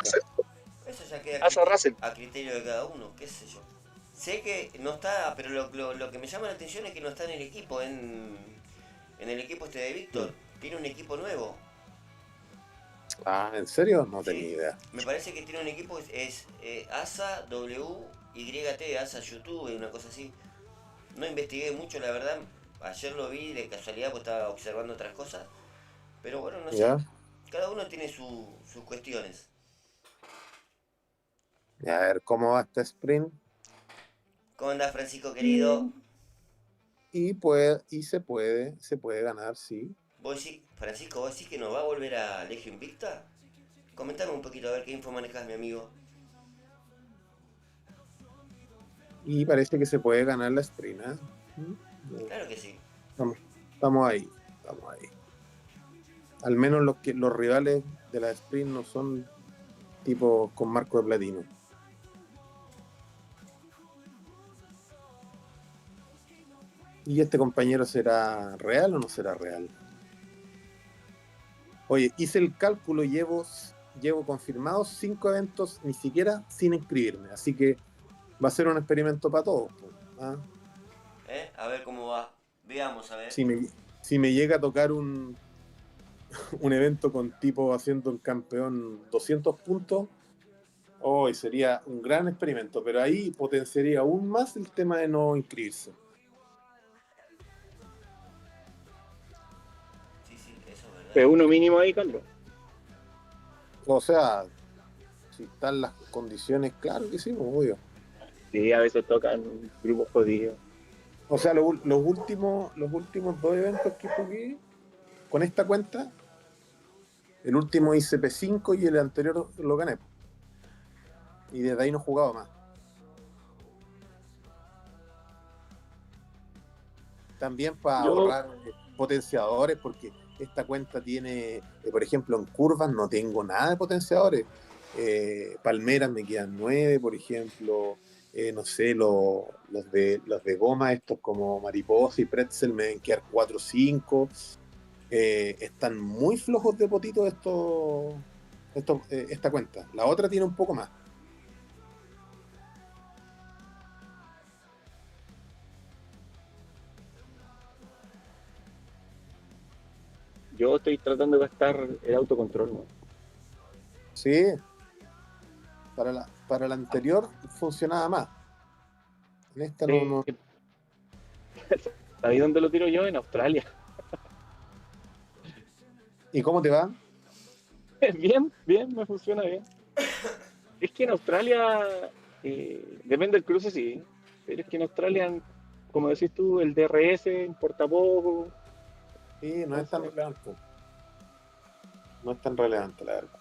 Speaker 3: Eso ya queda
Speaker 4: Asa Russell.
Speaker 3: a criterio de cada uno, qué sé yo. Sé que no está, pero lo que me llama la atención es que no está en el equipo, en el equipo este de Víctor. Tiene un equipo nuevo.
Speaker 2: Ah, ¿en serio? No tenía
Speaker 3: Sí,
Speaker 2: idea.
Speaker 3: me parece que tiene un equipo, es ASA WYT, ASA YouTube, una cosa así. No investigué mucho, la verdad. Ayer lo vi de casualidad porque estaba observando otras cosas. Pero bueno, no sé.
Speaker 2: ¿Ya?
Speaker 3: Cada uno tiene sus cuestiones.
Speaker 2: Y a ver cómo va este sprint.
Speaker 3: ¿Cómo andás, Francisco querido?
Speaker 2: Y, se puede ganar, sí.
Speaker 3: ¿Vos decís, Francisco, vos decís que nos va a volver a Legio Invicta? Comentame un poquito a ver qué info manejas, mi amigo.
Speaker 2: Y parece que se puede ganar la sprint, ¿eh?
Speaker 3: Claro que sí.
Speaker 2: Estamos ahí. Al menos los rivales de la sprint no son tipo con marco de platino. ¿Y este compañero será real o no será real? Oye, hice el cálculo, llevo confirmados 5 eventos, ni siquiera sin inscribirme. Así que va a ser un experimento para todos. ¿Ah?
Speaker 3: A ver cómo va. Veamos, a ver.
Speaker 2: Si me llega a tocar un evento con tipo haciendo el campeón 200 puntos, hoy sería un gran experimento, pero ahí potenciaría aún más el tema de no inscribirse.
Speaker 3: Sí, eso es verdad.
Speaker 4: Pero uno mínimo ahí, Carlos.
Speaker 2: O sea, si están las condiciones, claro que sí, pues, obvio.
Speaker 4: Sí, a veces tocan grupos jodidos.
Speaker 2: O sea, los últimos 2 eventos que jugué con esta cuenta, el último hice P5 y el anterior lo gané. Y desde ahí no he jugado más. También para ahorrar potenciadores, porque esta cuenta tiene, por ejemplo, en curvas no tengo nada de potenciadores. Palmeras me quedan 9, por ejemplo. No sé, los de goma, estos como mariposa y pretzel, me deben quedar 4 o 5. Están muy flojos de potito esta cuenta. La otra tiene un poco más.
Speaker 4: Yo estoy tratando de gastar el autocontrol, ¿no?
Speaker 2: Sí, para la anterior funcionaba más. En esta no, no.
Speaker 4: ¿Sabéis dónde lo tiro yo? En Australia.
Speaker 2: ¿Y cómo te va?
Speaker 4: Bien, bien, me funciona bien. Es que en Australia, depende del cruce, sí, pero es que en Australia, como decís tú, el DRS importa poco.
Speaker 2: Sí, no es tan
Speaker 4: Entonces,
Speaker 2: relevante. No es tan relevante, la verdad.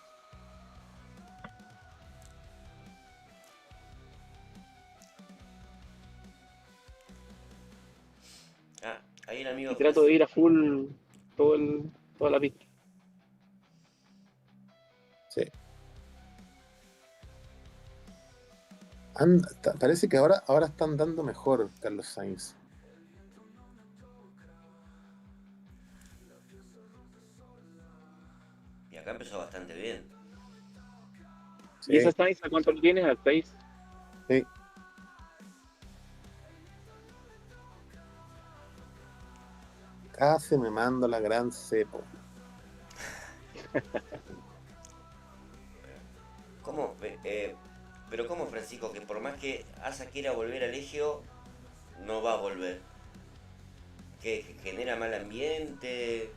Speaker 3: Ah, ahí el
Speaker 4: y
Speaker 3: amigo
Speaker 4: trato de ir a full todo toda la pista.
Speaker 2: Sí. Parece que ahora están dando mejor Carlos Sainz.
Speaker 3: Y acá empezó bastante bien.
Speaker 4: ¿Y esa
Speaker 2: Sí,
Speaker 4: Sainz a cuánto lo tienes? Al 6.
Speaker 2: sí. Casi me mando la gran cepo.
Speaker 3: ¿Cómo? Pero ¿cómo, Francisco? Que por más que Asa quiera volver al Egio, no va a volver. Que genera mal ambiente.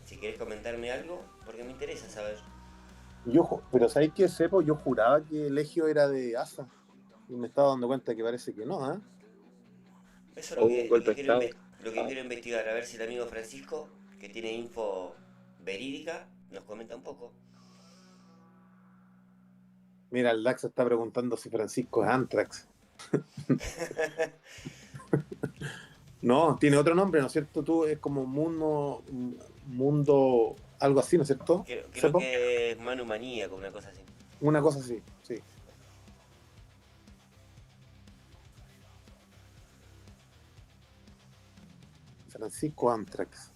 Speaker 3: Si querés comentarme algo, porque me interesa saber.
Speaker 2: Pero ¿sabéis qué, Cepo? Yo juraba que Legio era de Asa. Y me estaba dando cuenta que parece que no, ¿eh?
Speaker 3: Eso es
Speaker 4: O un golpe de estado.
Speaker 3: lo que quiero investigar, a ver si el amigo Francisco, que tiene info verídica, nos comenta un poco.
Speaker 2: Mira, el Dax está preguntando si Francisco es Antrax. No, tiene otro nombre, ¿no es cierto? Tú es como mundo, algo así, ¿no es cierto?
Speaker 3: Creo
Speaker 2: ¿Cepo?
Speaker 3: que es Manu Maníaco, una cosa así.
Speaker 2: Una cosa así, sí. Francisco Antrax.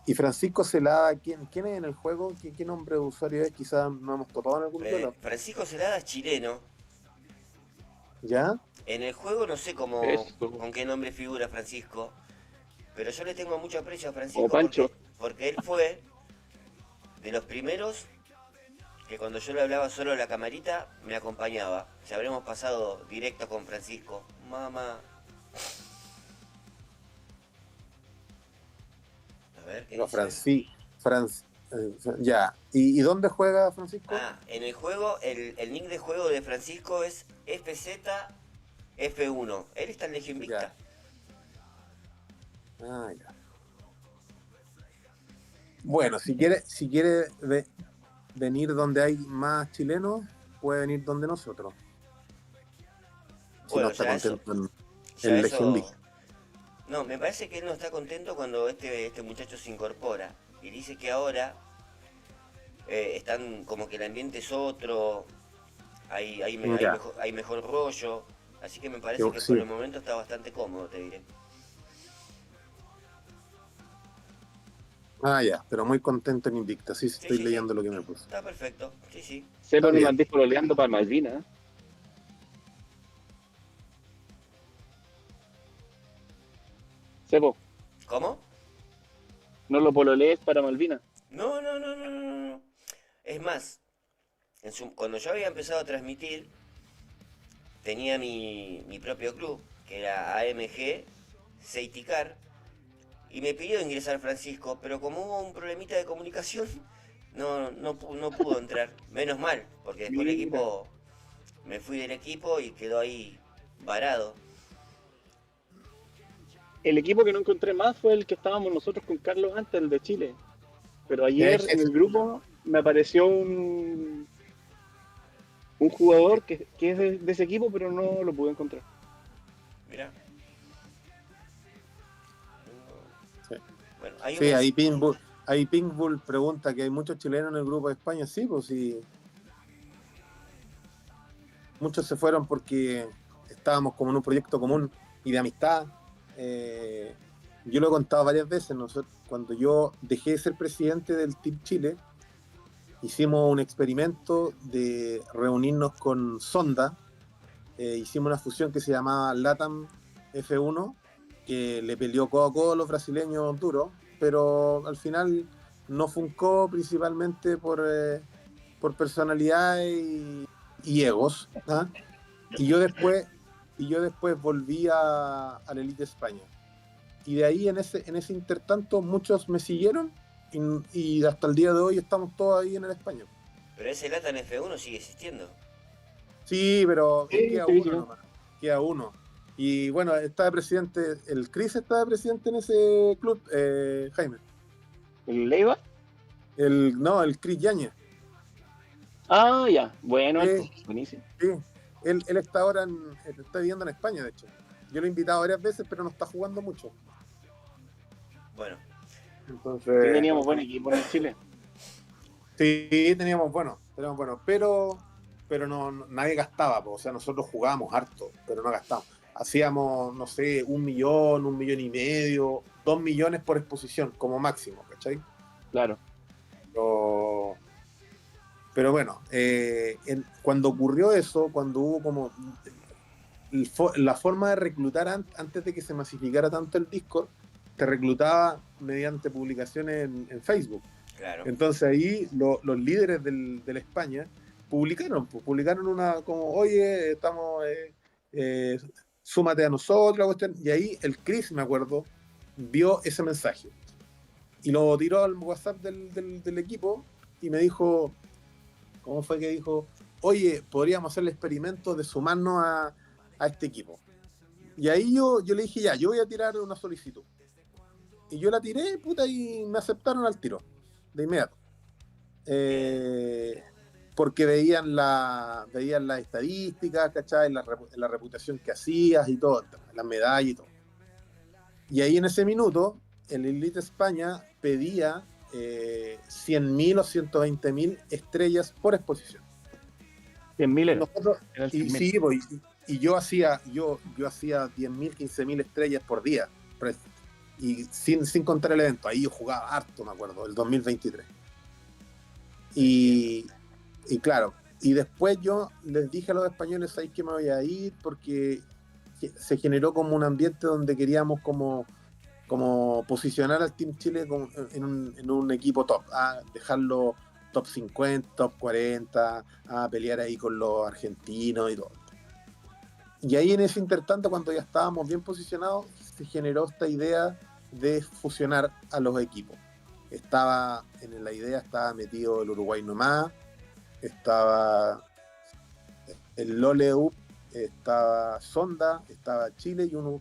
Speaker 2: Y Francisco Celada, ¿quién es en el juego? ¿Qué nombre de usuario es? Quizás no hemos topado en algún duelo.
Speaker 3: Francisco Celada es chileno.
Speaker 2: ¿Ya?
Speaker 3: En el juego no sé cómo,
Speaker 4: Eso.
Speaker 3: con qué nombre figura Francisco, pero yo le tengo mucho aprecio a
Speaker 4: O
Speaker 3: Francisco
Speaker 4: Pancho.
Speaker 3: porque él fue de los primeros que cuando yo le hablaba solo a la camarita me acompañaba. Si habremos pasado directo con Francisco. Mamá. A ver, ¿qué
Speaker 2: No,
Speaker 3: dice?
Speaker 2: Ya. ¿Y dónde juega Francisco?
Speaker 3: Ah, en el juego, el nick de juego de Francisco es FZF1. Él está en Legion Invicta.
Speaker 2: Ya. Ah, ya. Bueno, si quiere venir donde hay más chilenos, puede venir donde nosotros. Si no
Speaker 3: Bueno,
Speaker 2: está contento
Speaker 3: ya
Speaker 2: en Legion
Speaker 3: eso.
Speaker 2: Big.
Speaker 3: No, me parece que él no está contento cuando este muchacho se incorpora. Y dice que ahora están como que el ambiente es otro,
Speaker 2: Ya.
Speaker 3: hay mejor rollo. Así que me parece que por
Speaker 2: Sí.
Speaker 3: el momento está bastante cómodo, te diré.
Speaker 2: Ah, ya. Pero muy contento en Invicta. Sí,
Speaker 3: Sí,
Speaker 2: estoy
Speaker 3: sí, sí.
Speaker 2: leyendo lo que me puso.
Speaker 3: Está perfecto. Sí, sí.
Speaker 4: Se
Speaker 2: Está
Speaker 4: pone
Speaker 2: bien.
Speaker 4: mandís pololeando para Malvina. Sebo,
Speaker 3: ¿Cómo?
Speaker 4: no lo pololees para Malvina.
Speaker 3: No, no, no, no, no, no, no. Es más, cuando yo había empezado a transmitir, tenía mi propio club, que era AMG Safety Car, y me pidió ingresar Francisco, pero como hubo un problemita de comunicación, no pudo entrar. Menos mal, porque después el
Speaker 4: Mira.
Speaker 3: equipo, me fui del equipo y quedó ahí varado.
Speaker 4: El equipo que no encontré más fue el que estábamos nosotros con Carlos antes, el de Chile. Pero
Speaker 2: Ya
Speaker 4: ayer
Speaker 2: es
Speaker 4: en
Speaker 2: que-
Speaker 4: el grupo me apareció un jugador que es de ese equipo, pero no lo pude encontrar.
Speaker 3: Mirá. Bueno, hay un
Speaker 2: Sí,
Speaker 3: mens-
Speaker 2: ahí Pinkbull pregunta que hay muchos chilenos en el grupo de España. Sí, pues sí. Muchos se fueron porque estábamos como en un proyecto común y de amistad. Eh, yo lo he contado varias veces. Cuando yo dejé de ser presidente del Team Chile, hicimos un experimento de reunirnos con Sonda. Hicimos una fusión que se llamaba LATAM F1, que le peleó codo a codo a los brasileños duros, pero al final no funcó principalmente por personalidad y egos. ¿Ah? Y yo después volví a la Elite España. Y de ahí, en ese intertanto, muchos me siguieron y hasta el día de hoy estamos todos ahí en el España.
Speaker 3: pero ese Latan F1 sigue existiendo.
Speaker 2: Sí, pero
Speaker 4: Sí,
Speaker 2: queda
Speaker 4: sí,
Speaker 2: uno
Speaker 4: sí.
Speaker 2: nomás, queda uno. Y bueno, está de presidente, el Chris está de presidente en ese club, Jaime.
Speaker 4: ¿El Leiva?
Speaker 2: No, el Chris Yañez.
Speaker 4: Ah, ya. Bueno,
Speaker 2: Sí,
Speaker 4: pues, buenísimo.
Speaker 2: sí. Él está ahora está viviendo en España, de hecho. Yo lo he invitado varias veces, pero no está jugando mucho.
Speaker 3: Bueno,
Speaker 4: Sí,
Speaker 2: Entonces,
Speaker 4: teníamos buen equipo en Chile.
Speaker 2: sí, teníamos bueno, pero nadie gastaba, po. O sea, nosotros jugábamos harto, pero no gastábamos. Hacíamos, no sé, 1 millón, 1,5 millones, 2 millones por exposición, como máximo, ¿cachai?
Speaker 4: Claro.
Speaker 2: Pero, pero bueno, cuando ocurrió eso, cuando hubo como la forma de reclutar antes de que se masificara tanto el Discord, te reclutaba mediante publicaciones en Facebook.
Speaker 3: claro.
Speaker 2: Entonces ahí los líderes de la España publicaron una como, oye, estamos, súmate a nosotros, la cuestión. Y ahí el Chris, me acuerdo, vio ese mensaje y lo tiró al WhatsApp del equipo y me dijo, ¿cómo fue que dijo? Oye, podríamos hacer el experimento de sumarnos a este equipo. Y ahí yo le dije, ya, yo voy a tirar una solicitud. Y yo la tiré, puta, y me aceptaron al tiro, de inmediato. Porque veían las estadísticas, ¿cachai? La reputación que hacías y todo, las medallas y todo. Y ahí en ese minuto, el Elite España pedía 100.000 o 120.000 estrellas por exposición.
Speaker 4: 100.000 era.
Speaker 2: Nosotros,
Speaker 4: Eran
Speaker 2: y
Speaker 4: 100.000.
Speaker 2: sí, pues, y yo hacía 10.000, 15.000 estrellas por día, y sin contar el evento. Ahí yo jugaba harto, me acuerdo, el 2023. Y claro, y después yo les dije a los españoles, ahí que me voy a ir, porque se generó como un ambiente donde queríamos como posicionar al Team Chile en un equipo top, dejarlo top 50, top 40, a pelear ahí con los argentinos y todo. Y ahí en ese intertanto, cuando ya estábamos bien posicionados, se generó esta idea de fusionar a los equipos. En la idea estaba metido el Uruguay nomás, estaba el LOLEU, estaba Sonda, estaba Chile y un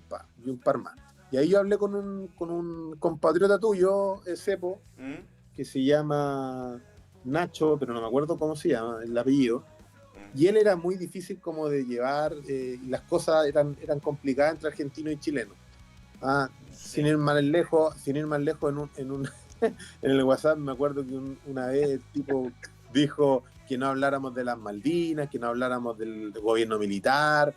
Speaker 2: par más. Y ahí yo hablé con un compatriota tuyo, Cepo,
Speaker 3: ¿Mm?
Speaker 2: que se llama Nacho, pero no me acuerdo cómo se llama, el apellido.
Speaker 3: ¿Mm?
Speaker 2: Y él era muy difícil como de llevar, y las cosas eran complicadas entre argentino y chileno.
Speaker 3: Sí.
Speaker 2: Sin ir más lejos, en el WhatsApp me acuerdo que una vez el tipo dijo que no habláramos de las Malvinas, que no habláramos del gobierno militar,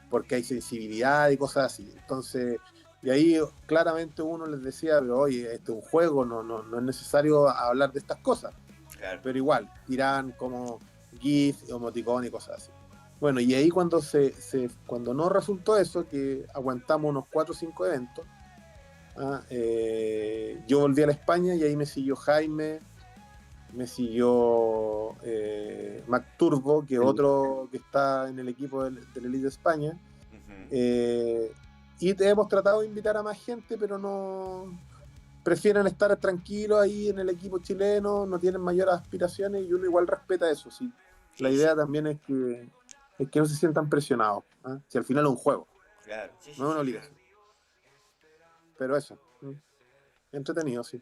Speaker 2: porque hay sensibilidad y cosas así. Entonces, y ahí claramente uno les decía, pero oye, este es un juego, no es necesario hablar de estas cosas.
Speaker 3: Claro.
Speaker 2: Pero igual, tiraban como GIF, emoticón y cosas así. Bueno, y ahí cuando no resultó eso, que aguantamos unos 4 o 5 eventos, yo volví a la España y ahí me siguió Jaime, me siguió Mac Turbo, que otro que está en el equipo del Elite de España.
Speaker 3: Uh-huh.
Speaker 2: Y te hemos tratado de invitar a más gente, pero no prefieren estar tranquilos ahí en el equipo chileno, no tienen mayores aspiraciones y uno igual respeta eso. ¿Sí?
Speaker 3: Sí,
Speaker 2: La idea también es que no se sientan presionados, si al final es un juego,
Speaker 3: claro. Sí,
Speaker 2: no es una obligación. Pero eso, entretenido, sí.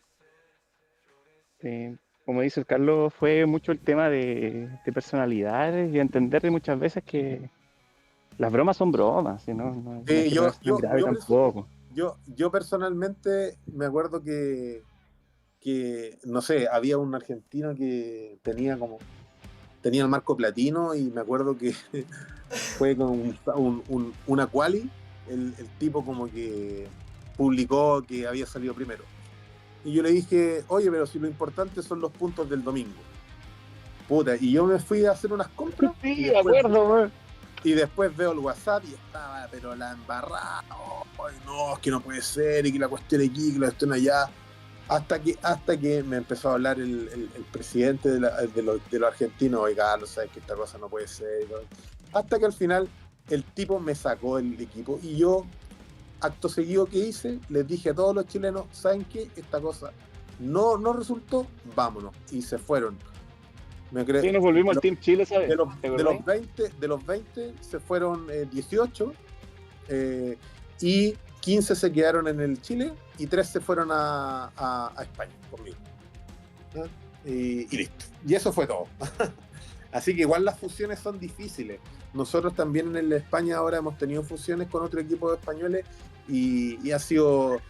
Speaker 4: Como dice el Carlos, fue mucho el tema de personalidades y entender muchas veces que las bromas son bromas, ¿sí? No es
Speaker 2: Sí,
Speaker 4: que no es tan grave tampoco.
Speaker 2: yo personalmente me acuerdo no sé, había un argentino que tenía el marco platino y me acuerdo que fue con una quali, el tipo como que publicó que había salido primero. Y yo le dije, oye, pero si lo importante son los puntos del domingo. Puta, y yo me fui a hacer unas compras
Speaker 4: Sí, de acuerdo, weón.
Speaker 2: y después veo el WhatsApp y estaba, pero la embarrada, ay, no, es que no puede ser, y que la cuestión aquí, que la cuestión allá. Hasta que me empezó a hablar el presidente de los argentinos, oiga, Carlos, sabes que esta cosa no puede ser. Hasta que al final el tipo me sacó el equipo y yo, acto seguido que hice, les dije a todos los chilenos, ¿saben qué? Esta cosa no resultó, vámonos. Y se fueron.
Speaker 4: Sí, nos volvimos al Team Chile, ¿sabes?
Speaker 2: De los,
Speaker 4: ¿Te
Speaker 2: de
Speaker 4: acordás?
Speaker 2: los 20, de los 20 se fueron 18 y 15 se quedaron en el Chile y 3 se fueron a España conmigo. ¿Ya? Y listo. Y eso fue todo. Así que igual las fusiones son difíciles. Nosotros también en el España ahora hemos tenido fusiones con otro equipo de españoles y ha sido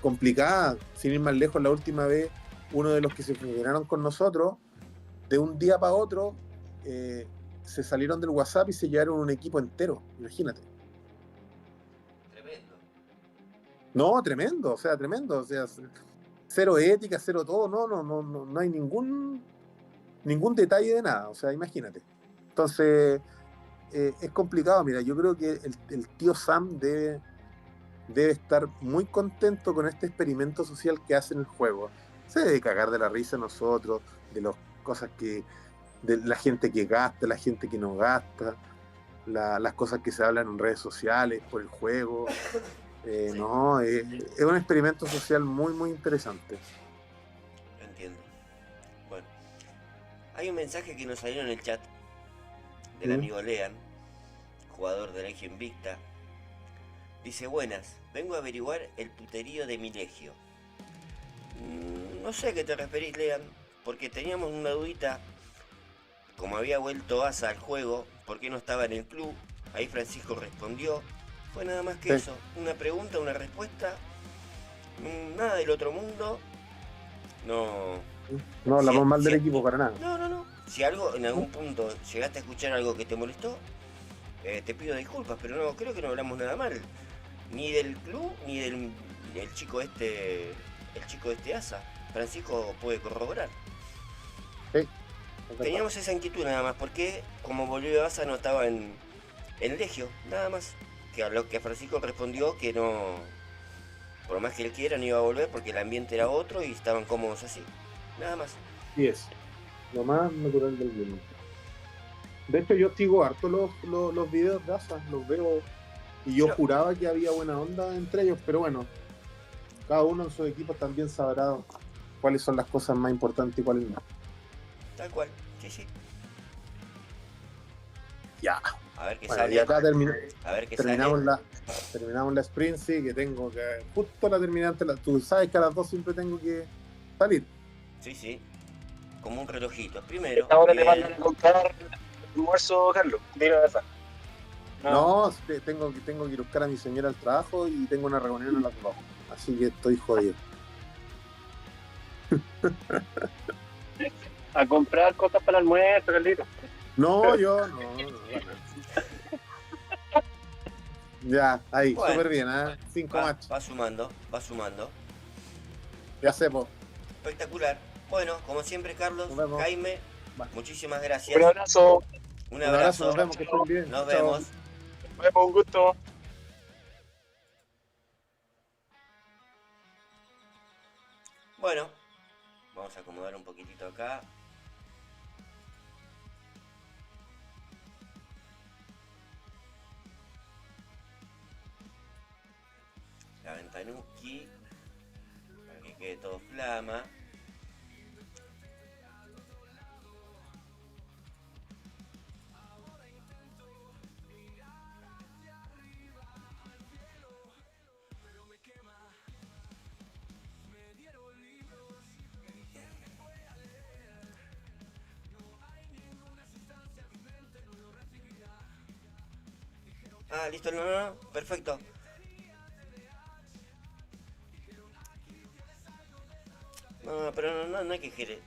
Speaker 2: complicada. Sin ir más lejos, la última vez uno de los que se fusionaron con nosotros, de un día para otro, se salieron del WhatsApp y se llevaron un equipo entero. Imagínate.
Speaker 3: Tremendo.
Speaker 2: No, tremendo, o sea, tremendo. O sea, cero ética, cero todo. No hay ningún detalle de nada. O sea, imagínate. Entonces, es complicado. Mira, yo creo que el tío Sam debe estar muy contento con este experimento social que hace en el juego. Se debe cagar de la risa a nosotros, de las cosas de la gente que gasta, la gente que no gasta, las cosas que se hablan en redes sociales por el juego.
Speaker 3: Sí.
Speaker 2: No, es un experimento social muy, muy interesante.
Speaker 3: Entiendo. Bueno, hay un mensaje que nos salió en el chat del
Speaker 2: ¿Mm?
Speaker 3: amigo Lean, jugador de Legio Invicta. Dice, buenas, vengo a averiguar el puterío de mi Legio. No sé a qué te referís, Lean, porque teníamos una dudita. Como había vuelto Asa al juego, ¿por qué no estaba en el club? Ahí Francisco respondió. Fue nada más que
Speaker 2: Sí.
Speaker 3: eso, una pregunta, una respuesta, nada del otro mundo. No,
Speaker 2: No hablamos
Speaker 3: Sí,
Speaker 2: mal del
Speaker 3: sí.
Speaker 2: equipo para nada.
Speaker 3: no. Si algo, en algún punto llegaste a escuchar algo que te molestó, te pido disculpas, pero no, creo que no hablamos nada mal. Ni del club, ni del el chico este Asa. Francisco puede corroborar.
Speaker 2: Sí, es verdad.
Speaker 3: Teníamos esa inquietud nada más, porque como volvió Asa no estaba en Legio, nada más. Que a lo que Francisco respondió que no, por más que él quiera, no iba a volver porque el ambiente era otro y estaban cómodos así. Nada más.
Speaker 2: Sí es. Lo más natural del mundo. De hecho, yo sigo harto los videos de Asa, los veo. Y yo
Speaker 3: Pero-
Speaker 2: juraba que había buena onda entre ellos, pero bueno, cada uno en sus equipos también sabrá cuáles son las cosas más importantes y cuáles no.
Speaker 3: Tal cual, sí.
Speaker 2: Ya.
Speaker 3: A ver qué
Speaker 2: Bueno,
Speaker 3: sale.
Speaker 2: y acá
Speaker 3: A ver qué
Speaker 2: terminamos
Speaker 3: sale.
Speaker 2: terminamos la sprint, sí, que tengo que justo la terminante, tú sabes que a las 2 siempre tengo que salir.
Speaker 3: Sí. Como un relojito. Primero,
Speaker 4: Ahora te
Speaker 3: bien.
Speaker 4: mandan a comprar almuerzo, Carlos. Dilo esa.
Speaker 2: No, tengo que ir a buscar a mi señora al trabajo y tengo una reunión a las 2. Así que estoy jodido.
Speaker 4: A comprar cosas para el almuerzo, Carlito.
Speaker 2: No, yo no. Ya, ahí,
Speaker 3: Bueno.
Speaker 2: súper bien, ¿eh? 5 matches.
Speaker 3: Va sumando.
Speaker 2: Ya sé, po.
Speaker 3: Espectacular. Bueno, como siempre, Carlos,
Speaker 2: Nos vemos.
Speaker 3: Jaime,
Speaker 2: Va.
Speaker 3: muchísimas gracias.
Speaker 4: Un abrazo.
Speaker 3: Un
Speaker 2: Un abrazo,
Speaker 3: abrazo.
Speaker 2: nos vemos, que estén bien.
Speaker 3: Nos
Speaker 2: Chao.
Speaker 3: vemos.
Speaker 4: Nos vemos, un gusto.
Speaker 3: Bueno, vamos a acomodar un poquitito acá. La ventanuki, para que quede todo flama. Ah, listo, no, perfecto. No, pero no hay que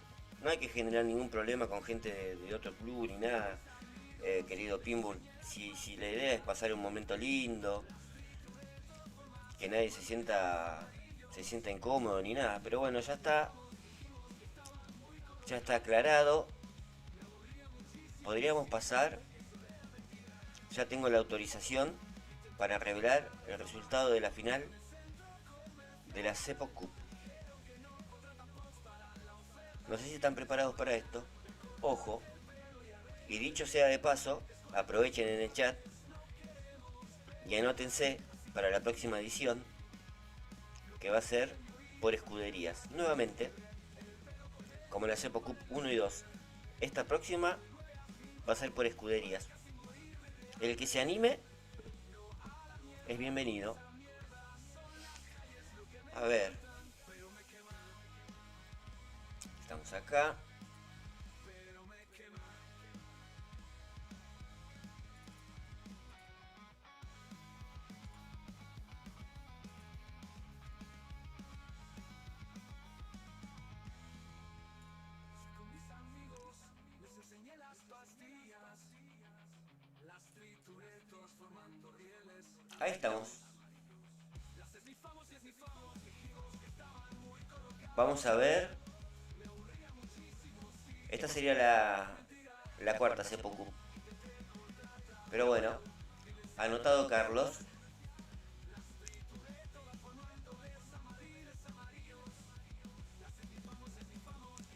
Speaker 3: no hay que generar ningún problema con gente de otro club ni nada, querido Pinbull. Si la idea es pasar un momento lindo, que nadie se sienta incómodo ni nada, pero bueno, ya está aclarado. Podríamos pasar, ya tengo la autorización para revelar el resultado de la final de la Cepo Cup. No sé si están preparados para esto. Ojo. Y dicho sea de paso, aprovechen en el chat y anótense para la próxima edición, que va a ser por escuderías. Nuevamente, como la Cepo Cup 1 y 2. Esta próxima va a ser por escuderías. El que se anime es bienvenido. A ver. Estamos acá. Ahí estamos. Vamos a ver. Esta sería la cuarta Cepo Cup. Pero bueno, anotado Carlos.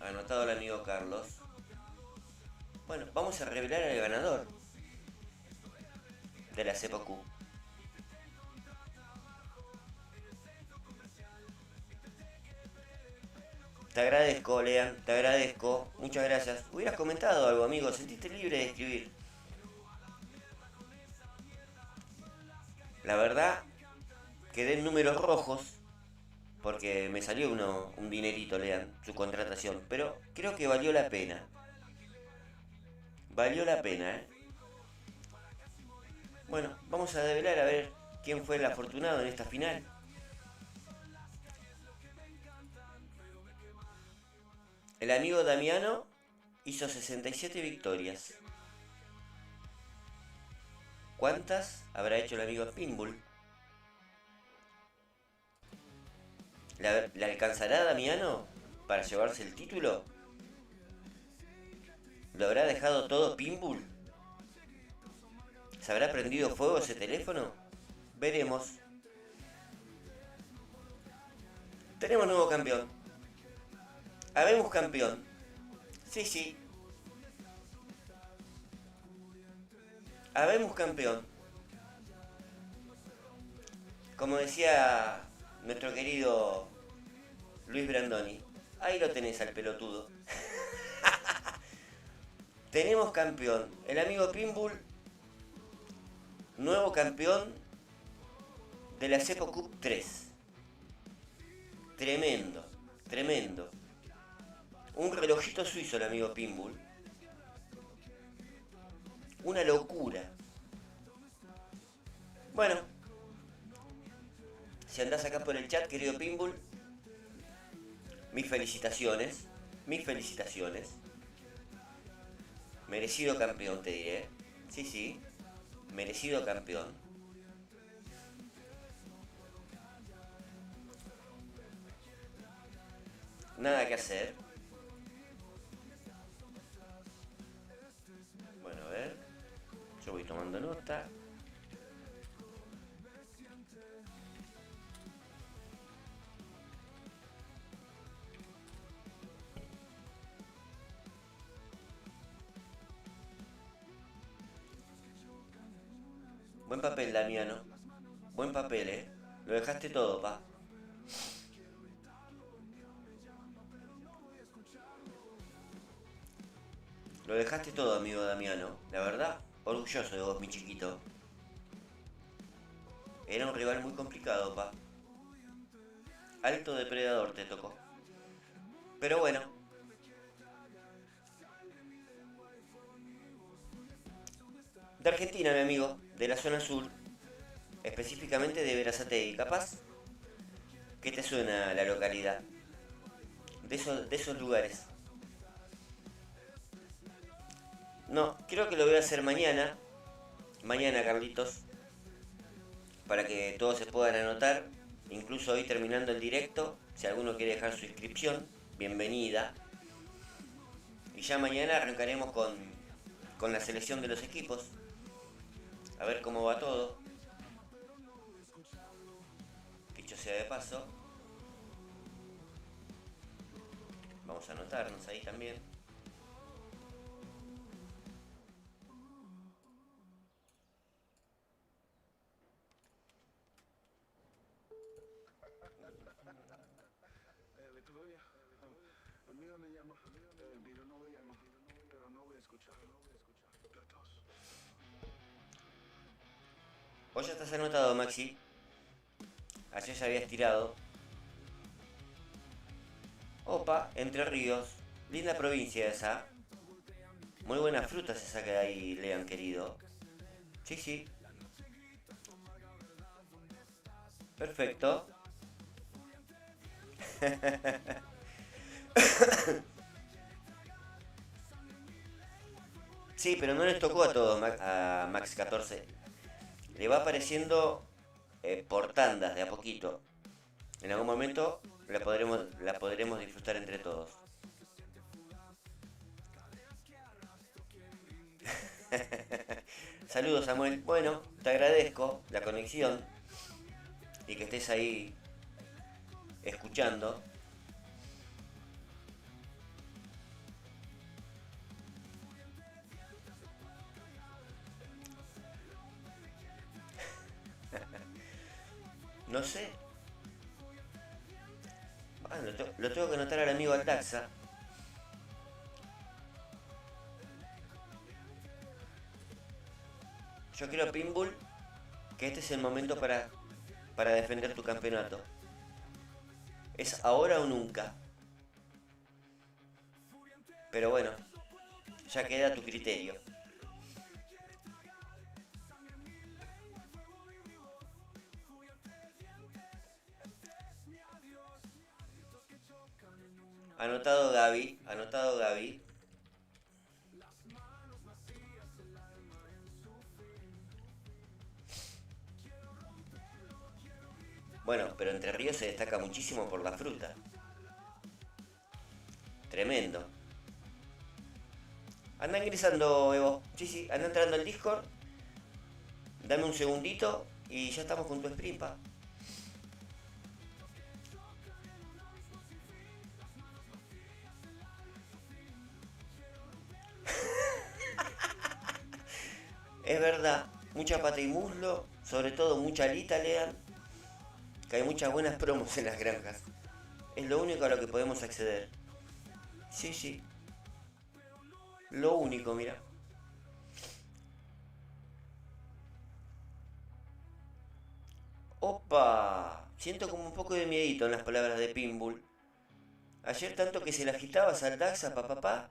Speaker 3: Anotado el amigo Carlos. Bueno, vamos a revelar al ganador de la Cepo Cup. Te agradezco, Lean, te agradezco. Muchas gracias. Hubieras comentado algo, amigo. Sentiste libre de escribir. La verdad, quedé en números rojos porque me salió un dinerito, Lean, su contratación. Pero creo que valió la pena. Valió la pena, ¿eh? Bueno, vamos a develar a ver quién fue el afortunado en esta final. El amigo Damiano hizo 67 victorias. ¿Cuántas habrá hecho el amigo Pinbull? ¿Le alcanzará Damiano para llevarse el título? ¿Lo habrá dejado todo Pinbull? ¿Se habrá prendido fuego ese teléfono? Veremos. Tenemos nuevo campeón. Habemos campeón. Sí. Habemos campeón. Como decía nuestro querido Luis Brandoni. Ahí lo tenés al pelotudo. Tenemos campeón. El amigo Pinbull, nuevo campeón de la Cepo Cup 3. Tremendo. Un relojito suizo el amigo Pinbull. Una locura. Bueno, si andás acá por el chat, querido Pinbull, mis felicitaciones. Merecido campeón, te diré. Sí, merecido campeón. Nada que hacer. Bueno, a ver. Yo voy tomando nota. Buen papel, Damiano. Buen papel, Lo dejaste todo, pa. Lo dejaste todo, amigo Damiano. La verdad, orgulloso de vos, mi chiquito. Era un rival muy complicado, pa. Alto depredador te tocó. Pero bueno. De Argentina, mi amigo. De la zona sur. Específicamente de Berazategui. ¿Capaz? ¿Qué te suena la localidad? de esos lugares. No, creo que lo voy a hacer mañana. Mañana, Carlitos. Para que todos se puedan anotar. Incluso hoy terminando el directo. Si alguno quiere dejar su inscripción, bienvenida. Y ya mañana arrancaremos con la selección de los equipos. A ver cómo va todo. Dicho sea de paso. Vamos a anotarnos ahí también. Vos ya estás anotado, Maxi. Ayer ya habías tirado. Opa, Entre Ríos. Linda provincia esa. Muy buenas frutas esa que ahí le han querido. Sí, sí. Perfecto. Sí, pero no les tocó a todos a Max 14. Le va apareciendo por tandas, de a poquito. En algún momento la podremos disfrutar entre todos. Saludos, Samuel. Bueno, te agradezco la conexión y que estés ahí escuchando. No sé. Bueno, lo tengo que anotar al amigo Altaxa. Yo quiero, Pinbull, que este es el momento para defender tu campeonato. Es ahora o nunca. Pero bueno, ya queda a tu criterio. Anotado Gaby, anotado Gaby. Bueno, pero Entre Ríos se destaca muchísimo por la fruta. Tremendo. Anda ingresando, Evo. Sí, sí, anda entrando al Discord. Dame un segundito y ya estamos con tu sprint, pa. Es verdad, mucha pata y muslo, sobre todo mucha alita le dan, que hay muchas buenas promos en las granjas. Es lo único a lo que podemos acceder. Sí, sí. Lo único, mira. ¡Opa! Siento como un poco de miedito en las palabras de Pinbull. Ayer tanto que se la agitabas al Daxa, papá,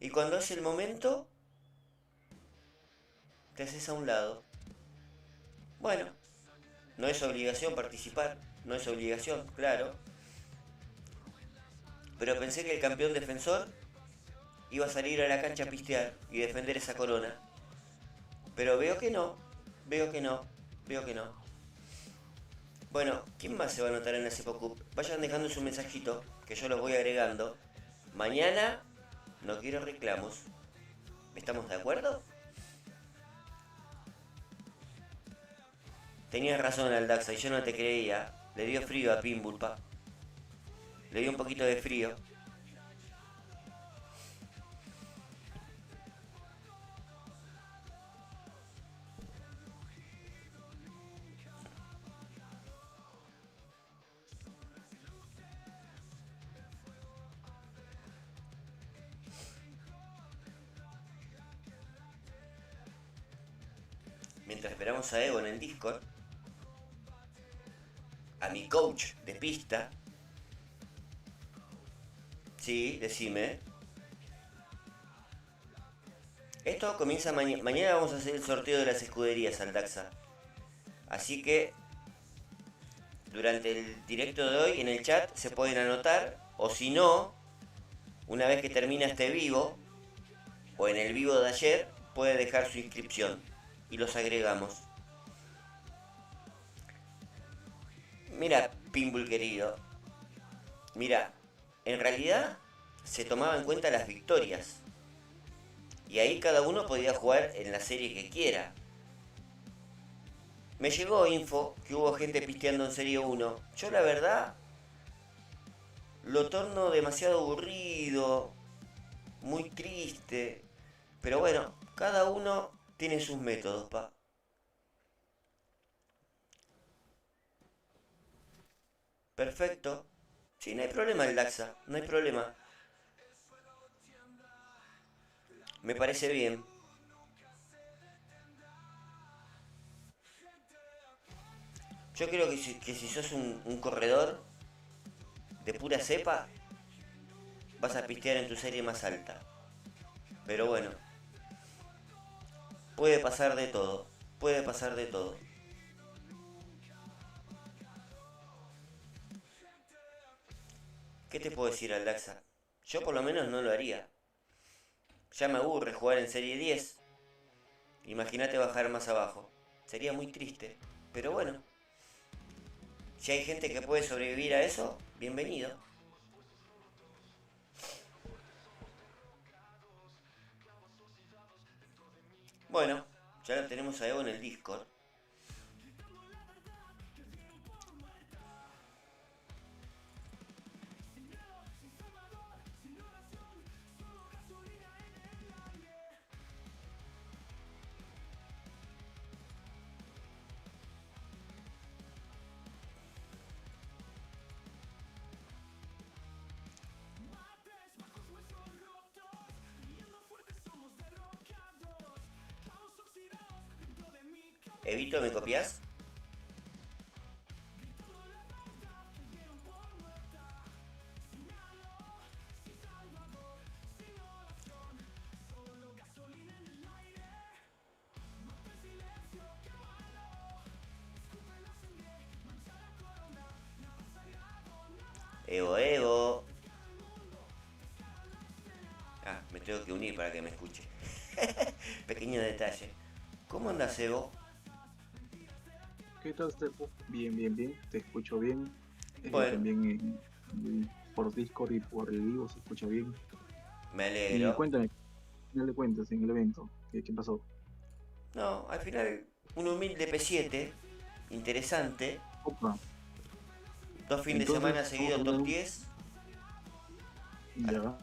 Speaker 3: y cuando es el momento, te haces a un lado. Bueno, no es obligación participar, no es obligación, claro. Pero pensé que el campeón defensor iba a salir a la cancha a pistear y defender esa corona. Pero veo que no, veo que no, veo que no. Bueno, ¿quién más se va a anotar en la Cepo Cup? Vayan dejando su mensajito, que yo los voy agregando. Mañana no quiero reclamos. ¿Estamos de acuerdo? Tenías razón, Aldaxa, y yo no te creía. Le dio frío a Pinbull, pa. Le dio un poquito de frío. Mientras esperamos a Evo en el Discord, a mi coach de pista. Sí, decime. Esto comienza mañana. Mañana vamos a hacer el sorteo de las escuderías, Aldaxa. Así que durante el directo de hoy en el chat se pueden anotar O si no, una vez que termina este vivo, o en el vivo de ayer, puede dejar su inscripción y los agregamos. Mira, Pinbull querido, mira, en realidad se tomaba en cuenta las victorias. Y ahí cada uno podía jugar en la serie que quiera. Me llegó info que hubo gente pisteando en Serie 1. Yo la verdad lo torno demasiado aburrido, muy triste. Pero bueno, cada uno tiene sus métodos, pa. Perfecto. Sí, no hay problema el Daxa, no hay problema. Me parece bien. Yo creo que si sos un corredor de pura cepa, vas a pistear en tu serie más alta. Pero bueno, puede pasar de todo. Puede pasar de todo. ¿Qué te puedo decir al Daxa? Yo por lo menos no lo haría. Ya me aburre jugar en serie 10. Imagínate bajar más abajo. Sería muy triste. Pero bueno, si hay gente que puede sobrevivir a eso, bienvenido. Bueno, ya lo tenemos a Evo en el Discord. Evito, ¿me copias? Evo, Evo. Ah, me tengo que unir para que me escuche. Pequeño detalle. ¿Cómo andas, Evo?
Speaker 5: ¿Qué tal, Stefo? Bien, bien, bien, te escucho bien.
Speaker 3: Bueno,
Speaker 5: También por Discord y por el vivo se escucha bien.
Speaker 3: me
Speaker 5: Y
Speaker 3: alegro.
Speaker 5: cuéntame, ¿qué le cuentas en el evento? ¿Qué pasó?
Speaker 3: No, al final un humilde P7, interesante.
Speaker 5: Opa,
Speaker 3: Dos fines de
Speaker 5: entonces
Speaker 3: semana
Speaker 5: estamos
Speaker 3: seguido
Speaker 5: hablando
Speaker 3: top
Speaker 5: de un,
Speaker 3: 10.
Speaker 5: ya,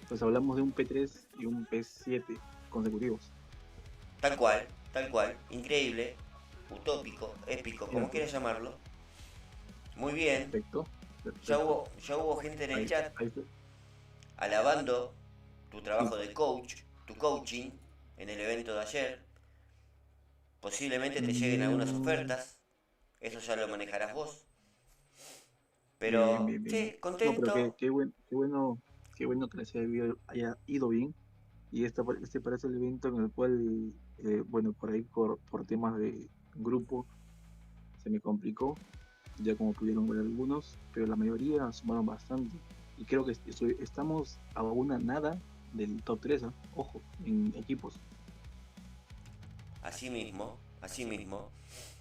Speaker 5: pues hablamos de un P3 y un P7 consecutivos,
Speaker 3: Tal cual, increíble, utópico, épico, como
Speaker 5: ¿cierto?
Speaker 3: quieras llamarlo. Muy bien,
Speaker 5: Perfecto,
Speaker 3: ya
Speaker 5: perfecto.
Speaker 3: hubo, ya hubo gente en el
Speaker 5: Ahí,
Speaker 3: chat
Speaker 5: ahí,
Speaker 3: alabando tu
Speaker 5: sí.
Speaker 3: trabajo de coach, tu coaching en el evento de ayer. Posiblemente te lleguen algunas
Speaker 5: Mm,
Speaker 3: ofertas, eso ya lo manejarás vos.
Speaker 5: bien,
Speaker 3: Pero
Speaker 5: bien, bien.
Speaker 3: sí,
Speaker 5: No, pero
Speaker 3: contento.
Speaker 5: qué bueno que les haya ido bien. Y este parece el evento en el cual, bueno, por ahí por temas de grupo se me complicó, ya como pudieron ver algunos, pero la mayoría sumaron bastante. Y creo que estamos a una nada del top 3, ¿ah? Ojo, en equipos,
Speaker 3: Así mismo, así mismo.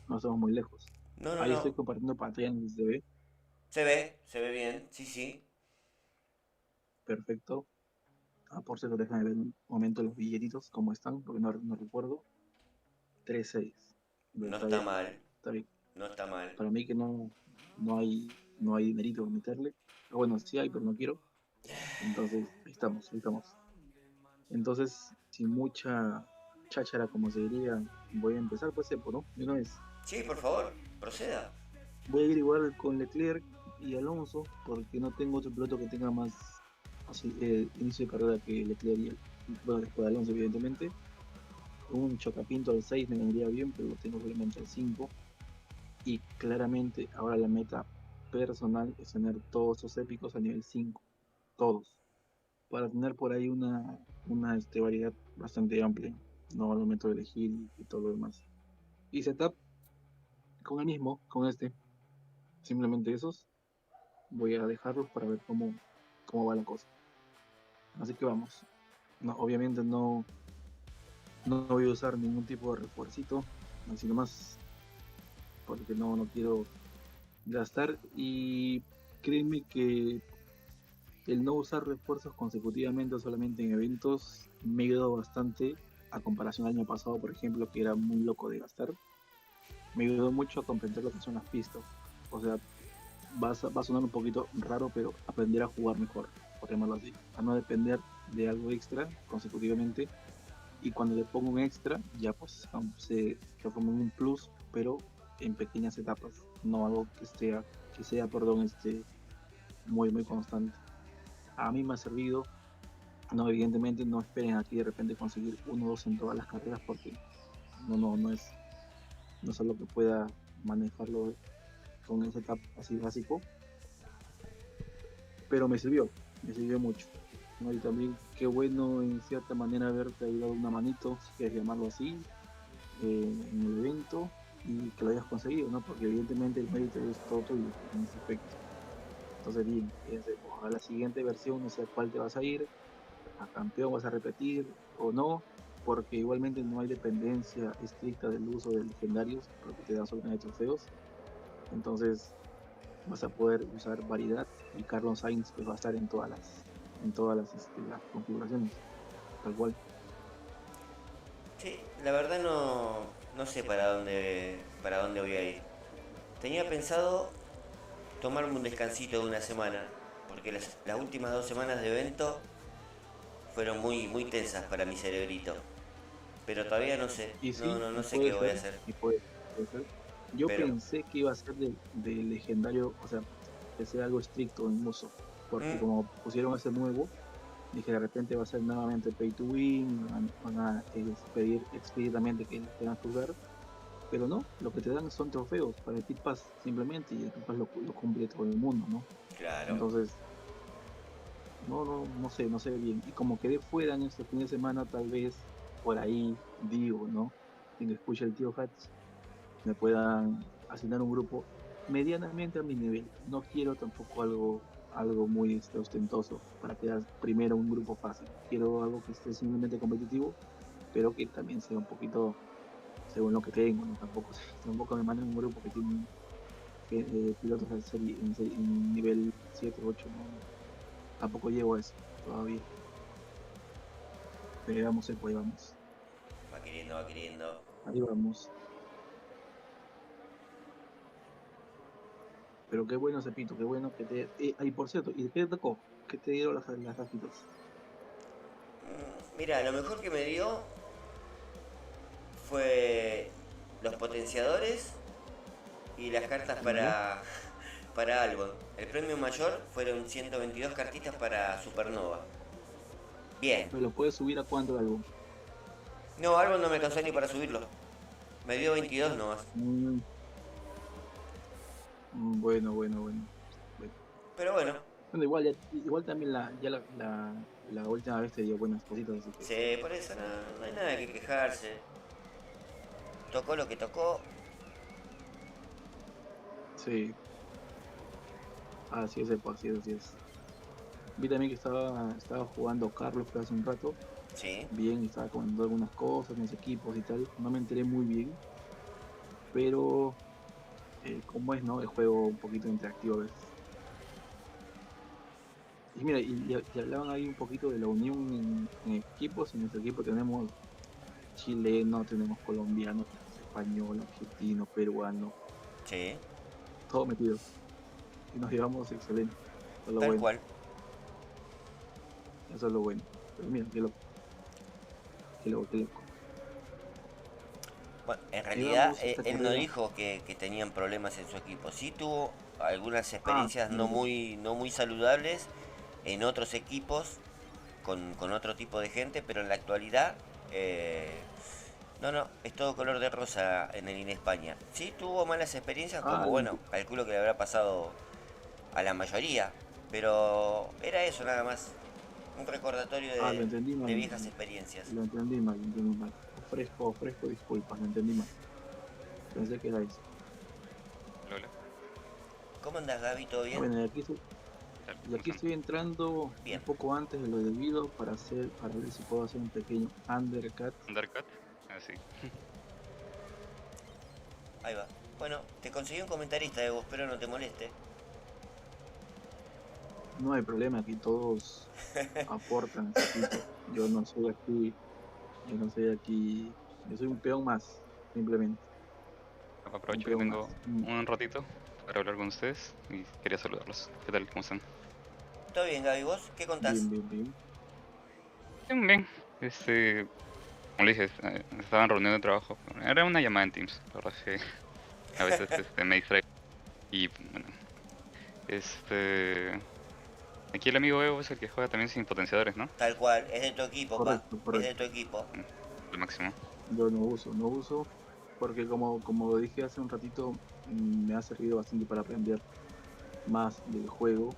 Speaker 5: no estamos muy lejos.
Speaker 3: No, no,
Speaker 5: Ahí estoy
Speaker 3: no.
Speaker 5: compartiendo pantalla en el CB,
Speaker 3: Se ve bien, sí, sí.
Speaker 5: perfecto. Ah, por cierto, déjame ver un momento los billetitos, cómo están, porque no recuerdo. 3-6. Pero
Speaker 3: No
Speaker 5: está
Speaker 3: está
Speaker 5: bien,
Speaker 3: mal,
Speaker 5: está bien.
Speaker 3: no está mal.
Speaker 5: Para mí que no hay dinerito que meterle. O bueno, sí hay, pero no quiero. Entonces, ahí estamos, ahí estamos. Entonces, sin mucha cháchara, como se diría, voy a empezar, pues, ¿no? De una vez.
Speaker 3: Sí, por favor, proceda.
Speaker 5: Voy a ir igual con Leclerc y Alonso, porque no tengo otro piloto que tenga más así, inicio de carrera que Leclerc bueno, después de Alonso, evidentemente. Un chocapinto al 6 me vendría bien, pero lo tengo solamente al 5. Y claramente ahora la meta personal es tener todos esos épicos a nivel 5 todos, para tener por ahí una variedad bastante amplia, no al momento de elegir y todo lo demás. Y setup con el mismo, con este, simplemente esos, voy a dejarlos para ver cómo va la cosa. Así que vamos. No, obviamente no voy a usar ningún tipo de refuercito, así nomás, porque no quiero gastar. Y créeme que el no usar refuerzos consecutivamente solamente en eventos me ayudó bastante a comparación al año pasado, por ejemplo, que era muy loco de gastar. Me ayudó mucho a comprender lo que son las pistas. O sea, va a sonar un poquito raro, pero aprender a jugar mejor, por llamarlo así, a no depender de algo extra consecutivamente. Y cuando le pongo un extra, ya pues se transforma en un plus, pero en pequeñas etapas, no algo que sea, perdón, muy constante. A mí me ha servido. No, evidentemente no esperen aquí de repente conseguir uno o dos en todas las carreras, porque no es algo que pueda manejarlo con ese etapa así básico, pero me sirvió mucho, ¿no? Y también qué bueno en cierta manera haberte ayudado una manito, si quieres llamarlo así, en el evento, y que lo hayas conseguido, ¿no? Porque evidentemente el mérito es todo tuyo en ese aspecto. Entonces bien, ojalá la siguiente versión no sé a cuál te vas a ir, a campeón vas a repetir o no, porque igualmente no hay dependencia estricta del uso de legendarios, porque te dan solamente trofeos. Entonces vas a poder usar variedad, y Carlos Sainz pues va a estar en todas las configuraciones, tal cual.
Speaker 3: Sí, la verdad no sé para dónde voy a ir. Tenía pensado tomarme un descansito de una semana, porque las últimas 2 semanas de evento fueron muy tensas para mi cerebrito. Pero todavía no sé,
Speaker 5: Y sí,
Speaker 3: no
Speaker 5: y
Speaker 3: sé qué
Speaker 5: puede
Speaker 3: voy
Speaker 5: ser,
Speaker 3: a hacer.
Speaker 5: y puede ser. Yo
Speaker 3: Pero,
Speaker 5: pensé que iba a ser de legendario, o sea, que sea algo estricto en uso, porque
Speaker 3: mm,
Speaker 5: como pusieron ese nuevo, dije de repente va a ser nuevamente pay to win, van a pedir explícitamente que tengas que usar, pero no, lo que te dan son trofeos para el Pit Pass simplemente, y el Pit Pass lo cumple todo el mundo, ¿no?
Speaker 3: claro.
Speaker 5: Entonces, no sé bien. Y como quedé fuera en este fin de semana, tal vez por ahí digo, ¿no? Quien escucha el tío Hats me puedan asignar un grupo medianamente a mi nivel. No quiero tampoco algo muy ostentoso para quedar primero en un grupo fácil. Quiero algo que esté simplemente competitivo, pero que también sea un poquito según lo que tengo, ¿no? Tampoco me manden un grupo que tiene pilotos en nivel 7 8, no, tampoco llego a eso todavía. Pero ahí vamos, pues ahí vamos.
Speaker 3: Va queriendo, va queriendo.
Speaker 5: Ahí vamos. Pero qué bueno, Cepito, qué bueno que te. Ay, por cierto, ¿y qué te tocó? ¿Qué te dieron las gajitos?
Speaker 3: Mira, lo mejor que me dio fue los potenciadores y las cartas
Speaker 5: ¿Ya?
Speaker 3: para Albon. El premio mayor fueron 122 cartitas para Supernova. Bien.
Speaker 5: ¿Me lo puedes subir a cuánto el álbum?
Speaker 3: No, Albon no me alcanzó ni para subirlo. Me dio 22 nomás.
Speaker 5: Mm, bueno. Bueno,
Speaker 3: Pero bueno,
Speaker 5: bueno, igual también la última vez te dio buenas cositas, así que
Speaker 3: sí, por eso no hay nada que quejarse. Tocó lo que tocó.
Speaker 5: sí, así es, pues, así es. Vi también que estaba jugando Carlos hace un rato,
Speaker 3: Sí.
Speaker 5: bien, y estaba comentando algunas cosas en los equipos y tal. No me enteré muy bien, pero como es, ¿no? El juego un poquito interactivo a veces. Y mira, y hablaban ahí un poquito de la unión en equipos. En nuestro equipo tenemos chileno, tenemos colombiano, tenemos español, argentino, peruano,
Speaker 3: Sí.
Speaker 5: todo metido. Y nos llevamos excelente. Eso es lo
Speaker 3: Tal
Speaker 5: bueno,
Speaker 3: cual.
Speaker 5: eso es lo bueno. Pero mira, qué loco, qué loco, qué loco.
Speaker 3: Bueno, en
Speaker 5: Ahí
Speaker 3: realidad
Speaker 5: vamos, esta
Speaker 3: él no
Speaker 5: carrera.
Speaker 3: dijo que tenían problemas en su equipo. Sí tuvo algunas
Speaker 5: Ah,
Speaker 3: experiencias
Speaker 5: verdad.
Speaker 3: no muy saludables en otros equipos con otro tipo de gente, pero en la actualidad no, es todo color de rosa en el INE España. Sí tuvo malas experiencias,
Speaker 5: Ah,
Speaker 3: como bueno, calculo que le habrá pasado a la mayoría, pero era eso nada más, un recordatorio
Speaker 5: lo entendí mal,
Speaker 3: de viejas experiencias.
Speaker 5: lo entendí mal. Ofrezco disculpas, lo entendí mal. Pensé que era eso.
Speaker 6: Lola.
Speaker 3: ¿Cómo andas, Gaby? ¿Todo bien?
Speaker 5: Bueno, y aquí
Speaker 6: tal?
Speaker 5: Y
Speaker 6: ¿Cómo
Speaker 5: aquí
Speaker 6: están?
Speaker 5: estoy entrando
Speaker 3: Bien.
Speaker 5: un poco antes de lo debido para ver si puedo hacer un pequeño undercut.
Speaker 6: ¿Undercut? Ah, sí.
Speaker 3: Ahí va. Bueno, te conseguí un comentarista, Evo, espero no te moleste.
Speaker 5: No hay problema, aquí todos aportan un poquito. Yo no soy aquí, yo no soy aquí, yo soy un peón más, simplemente, un
Speaker 6: Aprovecho que
Speaker 5: peón
Speaker 6: tengo
Speaker 5: más.
Speaker 6: un ratito para hablar con ustedes y quería saludarlos. ¿Qué tal? ¿Cómo están?
Speaker 3: ¿Todo bien, Gaby? ¿Vos qué contás?
Speaker 5: Bien, bien, bien.
Speaker 6: Bien, bien. Como le dije, estaba en reunión de trabajo. Era una llamada en Teams. La verdad es que a veces me distrae. Y bueno, este... Aquí el amigo Evo es el que juega también sin potenciadores, ¿no?
Speaker 3: Tal cual, es de tu equipo, pa.
Speaker 5: Correcto,
Speaker 3: Es de tu
Speaker 5: correcto.
Speaker 3: equipo.
Speaker 6: Lo máximo.
Speaker 5: Yo no uso, porque como dije hace un ratito, me ha servido bastante para aprender más del juego.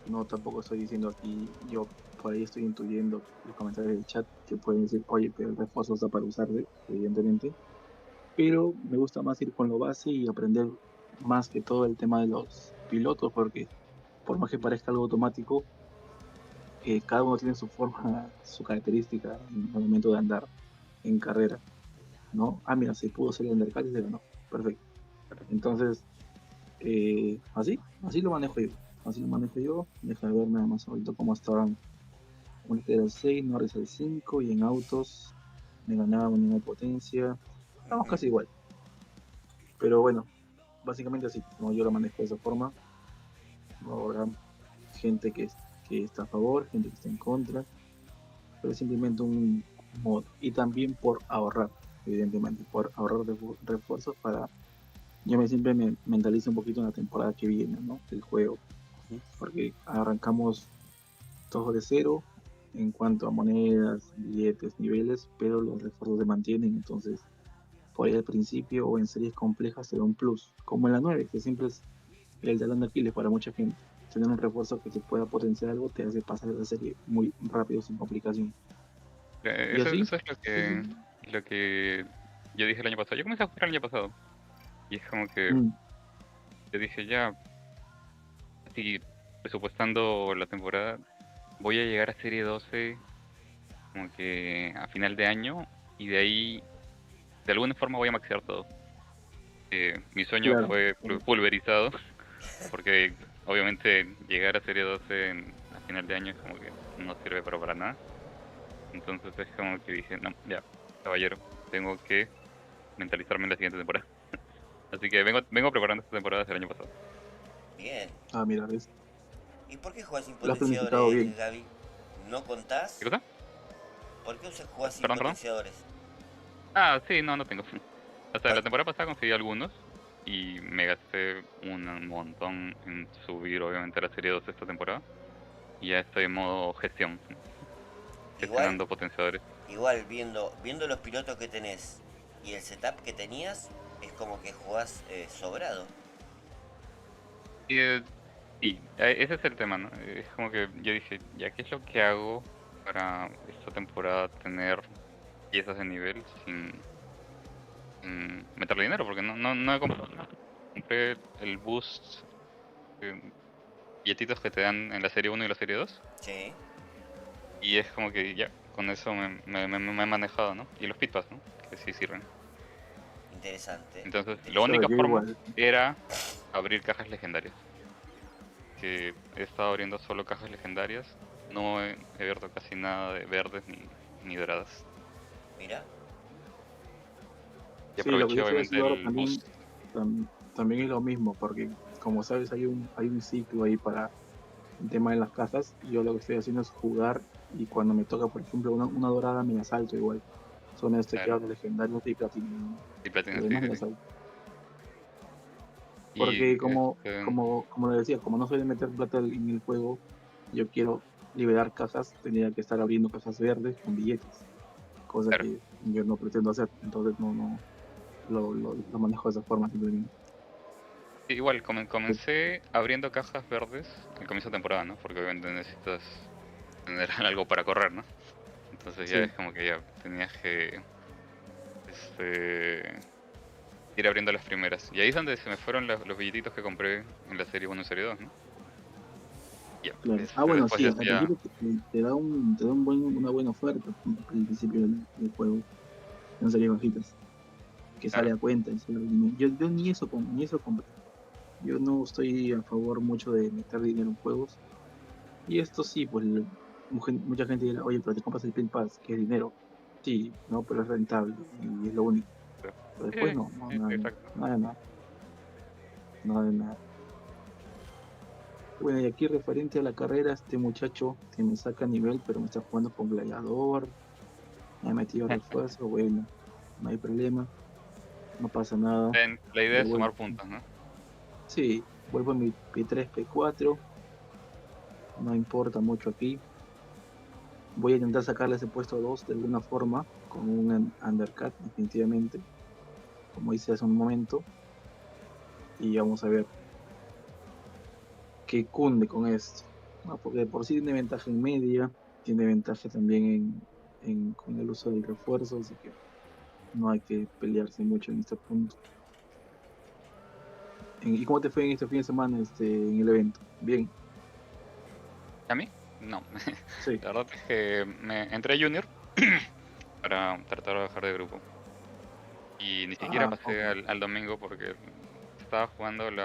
Speaker 5: No, tampoco estoy diciendo aquí, yo por ahí estoy intuyendo los comentarios del chat que pueden decir, oye, pero el refuerzo está para usarle, evidentemente. Pero me gusta más ir con lo base y aprender más que todo el tema de los pilotos, porque por más que parezca algo automático, cada uno tiene su forma, su característica en el momento de andar en carrera, ¿no? Ah, mira, se pudo hacer el undercut y se ganó. Perfecto. Entonces, así lo manejo yo. Así lo manejo yo. Deja de ver nada más ahorita cómo estaban. Un era el 6, Norris el 5 y en autos me ganaba unidad de potencia. Estamos
Speaker 3: Ujú.
Speaker 5: casi igual. Pero bueno, básicamente así, como yo lo manejo de esa forma. Habrá gente que está a favor, gente que está en contra, pero es simplemente un modo. Y también por ahorrar, evidentemente, por ahorrar refuerzos para... Siempre me mentalizo un poquito en la temporada que viene, ¿no? Del juego, porque arrancamos todo de cero en cuanto a monedas, billetes, niveles, pero los refuerzos se mantienen, entonces por ahí al principio o en series complejas te da un plus, como en la 9 que siempre es el talón de Aquiles para mucha gente. Tener un refuerzo que te pueda potenciar algo te hace pasar la serie muy rápido sin complicación. Y
Speaker 6: Eso,
Speaker 5: así,
Speaker 6: eso es lo que yo dije el año pasado. Yo comencé a jugar el año pasado. Y es como que
Speaker 5: mm,
Speaker 6: yo dije ya, así presupuestando la temporada, voy a llegar a serie 12 como que a final de año y de ahí de alguna forma voy a maxear todo. Mi sueño
Speaker 5: claro,
Speaker 6: fue pulverizado porque obviamente llegar a serie 12 a final de año es como que no sirve para nada. Entonces es como que dije, no, ya, caballero, tengo que mentalizarme en la siguiente temporada. Así que vengo preparando esta temporada desde el año pasado.
Speaker 3: Bien.
Speaker 5: mira, ves,
Speaker 3: ¿Y por qué jugás sin
Speaker 5: lo has planificado bien.
Speaker 3: potenciadores, Gaby? ¿No contás?
Speaker 6: ¿Qué cosa?
Speaker 3: ¿Por qué jugás sin
Speaker 6: Perdón.
Speaker 3: potenciadores?
Speaker 6: Ah, sí, no tengo. O sea,
Speaker 3: Pa-
Speaker 6: la temporada pasada conseguí algunos y me gasté un montón en subir obviamente a la serie 2 esta temporada. Y ya estoy en modo gestión,
Speaker 3: Igual,
Speaker 6: gestionando potenciadores.
Speaker 3: igual viendo los pilotos que tenés y el setup que tenías, es como que jugás sobrado.
Speaker 6: Y sí, ese es el tema, ¿no? Es como que yo dije, ya, ¿qué es lo que hago para esta temporada tener piezas de nivel sin meterle dinero? Porque no he comprado nada. Compré el boost, billetitos que te dan en la serie 1 y la serie 2.
Speaker 3: Sí,
Speaker 6: Y es como que ya, con eso me he manejado, ¿no? Y los pitpass, ¿no? Que sí sirven.
Speaker 3: interesante.
Speaker 6: Entonces, la
Speaker 3: Interesante.
Speaker 5: Claro,
Speaker 6: única
Speaker 5: yo
Speaker 6: forma
Speaker 5: igual.
Speaker 6: era abrir cajas legendarias. Que he estado abriendo solo cajas legendarias. No he abierto casi nada de verdes ni doradas.
Speaker 3: Mira,
Speaker 6: Y
Speaker 5: Sí, lo que
Speaker 6: aproveché
Speaker 5: yo estoy
Speaker 6: obviamente
Speaker 5: haciendo ahora
Speaker 6: el
Speaker 5: también,
Speaker 6: boost.
Speaker 5: también es lo mismo, porque como sabes, hay un ciclo ahí para el tema de las cajas. Y yo lo que estoy haciendo es jugar y cuando me toca, por ejemplo, una dorada, me la salto igual. Son que
Speaker 6: Claro.
Speaker 5: hablo legendarios y platino.
Speaker 6: Y platino,
Speaker 5: Los
Speaker 6: sí,
Speaker 5: demás me
Speaker 6: sí,
Speaker 5: la
Speaker 6: sí.
Speaker 5: salto.
Speaker 6: Y
Speaker 5: Porque como le decía, como no soy de meter plata en el juego, yo quiero liberar cajas, tenía que estar abriendo cajas verdes con billetes, cosa
Speaker 6: claro.
Speaker 5: que yo no pretendo hacer. Entonces no lo manejo de esa forma simplemente.
Speaker 6: Igual, comencé abriendo cajas verdes al comienzo de temporada, ¿no? Porque obviamente necesitas tener algo para correr, ¿no? Entonces ya
Speaker 5: Sí.
Speaker 6: es como que ya tenías que este, ir abriendo las primeras. Y ahí es donde se me fueron los billetitos que compré en la serie 1 y serie 2, ¿no? Ya,
Speaker 5: Claro.
Speaker 6: este,
Speaker 5: Bueno,
Speaker 6: después
Speaker 5: sí,
Speaker 6: de
Speaker 5: al
Speaker 6: eso ya,
Speaker 5: principio te da una buena oferta al principio del juego. No salía bajitas, que sale
Speaker 6: claro.
Speaker 5: a cuenta. Yo ni eso compré. Yo no estoy a favor mucho de meter dinero en juegos. Y esto sí, pues mucha gente dirá, oye, pero te compras el Game Pass, que es dinero. Sí, no, pero es rentable y es lo único.
Speaker 6: Pero-
Speaker 5: Pero
Speaker 6: Sí,
Speaker 5: después no, no,
Speaker 6: sí,
Speaker 5: nada,
Speaker 6: sí,
Speaker 5: de nada,
Speaker 6: exacto.
Speaker 5: nada, de nada, nada de nada. Bueno, y aquí referente a la carrera, este muchacho que me saca nivel, pero me está jugando con gladiador, me ha metido refuerzo, bueno, no hay problema, no pasa nada.
Speaker 6: La idea
Speaker 5: Yo
Speaker 6: es
Speaker 5: vuelvo,
Speaker 6: sumar puntos, ¿no?
Speaker 5: sí, vuelvo a mi P3, P4, no importa mucho aquí. Voy a intentar sacarle ese puesto 2 de alguna forma, con un undercut, definitivamente, como hice hace un momento, y vamos a ver qué cunde con esto. ¿No? Porque de por sí tiene ventaja en media, tiene ventaja también con el uso del refuerzo, así que no hay que pelearse mucho en este punto. ¿Y cómo te fue en este fin de semana en el evento? Bien,
Speaker 6: ¿A mí? No.
Speaker 5: sí.
Speaker 6: La verdad es que me entré a Junior para tratar de bajar de grupo. Y ni siquiera
Speaker 5: Ah,
Speaker 6: pasé
Speaker 5: ok.
Speaker 6: al domingo porque estaba jugando el,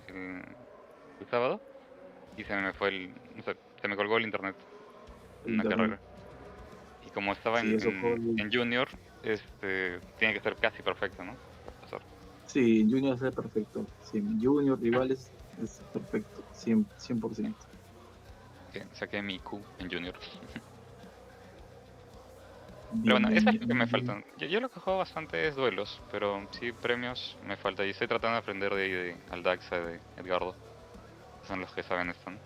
Speaker 6: el sábado y se me fue no sé, se me colgó el internet en una
Speaker 5: Internet.
Speaker 6: carrera. Y como estaba
Speaker 5: Sí, eso fue.
Speaker 6: en Junior, tiene que ser casi perfecto, ¿no? Para pasar.
Speaker 5: Sí, en Junior es perfecto. Sí, en Junior rivales es perfecto, 100%.
Speaker 6: Saqué mi Q en Junior. Pero
Speaker 5: Bien,
Speaker 6: bueno,
Speaker 5: bien,
Speaker 6: eso es lo que me
Speaker 5: bien, bien.
Speaker 6: falta. Yo lo que juego bastante es duelos, pero sí premios me falta. Y estoy tratando de aprender de ahí al Daxa de Edgardo. Son los que saben esto, ¿no?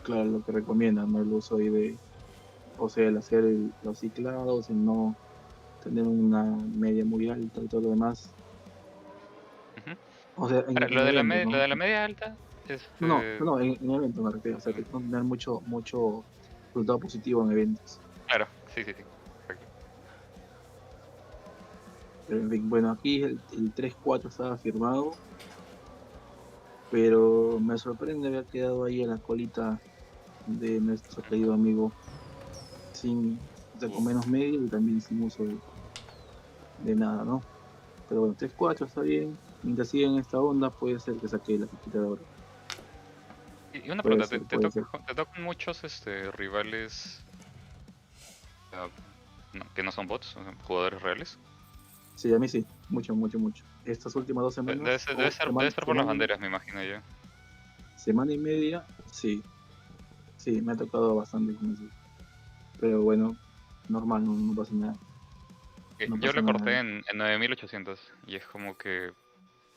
Speaker 5: Claro, lo que recomiendan, ¿no? El uso ahí o sea, el hacer los ciclados, el no tener una media muy alta y todo lo demás.
Speaker 6: Ujú.
Speaker 5: O sea,
Speaker 6: Ahora,
Speaker 5: en eventos,
Speaker 6: lo
Speaker 5: ¿no?
Speaker 6: de la media alta,
Speaker 5: No, en eventos me refiero, o sea,
Speaker 6: mm,
Speaker 5: no tener mucho resultado positivo en eventos.
Speaker 6: claro, sí, sí, sí. Correcto.
Speaker 5: Pero en fin, bueno, aquí el 3-4 estaba firmado, pero me sorprende haber quedado ahí en la colita de nuestro querido amigo o sea, con menos medio y también sin uso de nada, ¿no? Pero bueno, 3-4 está bien. Mientras siga en esta onda, puede ser que saque la pipita de oro.
Speaker 6: Y una
Speaker 5: Puede
Speaker 6: pregunta,
Speaker 5: ser, puede ser.
Speaker 6: te tocan muchos rivales ah, que no son bots, o sea, jugadores reales?
Speaker 5: Sí, a mí sí, mucho, mucho, mucho. Estas últimas 2 semanas, o
Speaker 6: Debe ser por las banderas, me imagino yo.
Speaker 5: semana y media, sí, sí, me ha tocado bastante con eso. Pero bueno, normal, no, no pasa nada,
Speaker 6: Que
Speaker 5: no
Speaker 6: yo
Speaker 5: pasa
Speaker 6: lo corté
Speaker 5: nada.
Speaker 6: en 9800 y es como que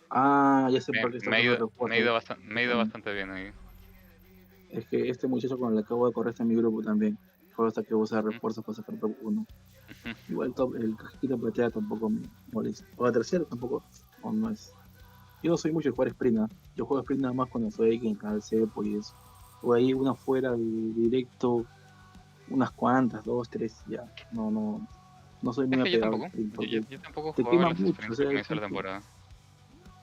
Speaker 5: Ah, ya sé por qué está usando refuerzos.
Speaker 6: me ha ido
Speaker 5: Justamente.
Speaker 6: bastante bien ahí.
Speaker 5: Es que este muchacho con el que acabo de correr está en mi grupo también. Fue hasta que usa
Speaker 6: Ujú,
Speaker 5: refuerzos para sacar top 1.
Speaker 6: ujú.
Speaker 5: Igual el cajita plateada tampoco me molesta. O la tercera tampoco, o no es. Yo no soy mucho de jugar sprint, ¿ah? Yo juego sprint nada más cuando estoy ahí en el canal Cepo y eso. O ahí una fuera directo, unas cuantas, 2, 3, ya. No soy
Speaker 6: Es
Speaker 5: muy
Speaker 6: que yo
Speaker 5: apegado al
Speaker 6: tampoco,
Speaker 5: sprint porque
Speaker 6: yo tampoco
Speaker 5: te
Speaker 6: jugaba
Speaker 5: quema
Speaker 6: los
Speaker 5: mucho. O
Speaker 6: sprints al
Speaker 5: sea, hay
Speaker 6: comienzo de la
Speaker 5: gente,
Speaker 6: temporada.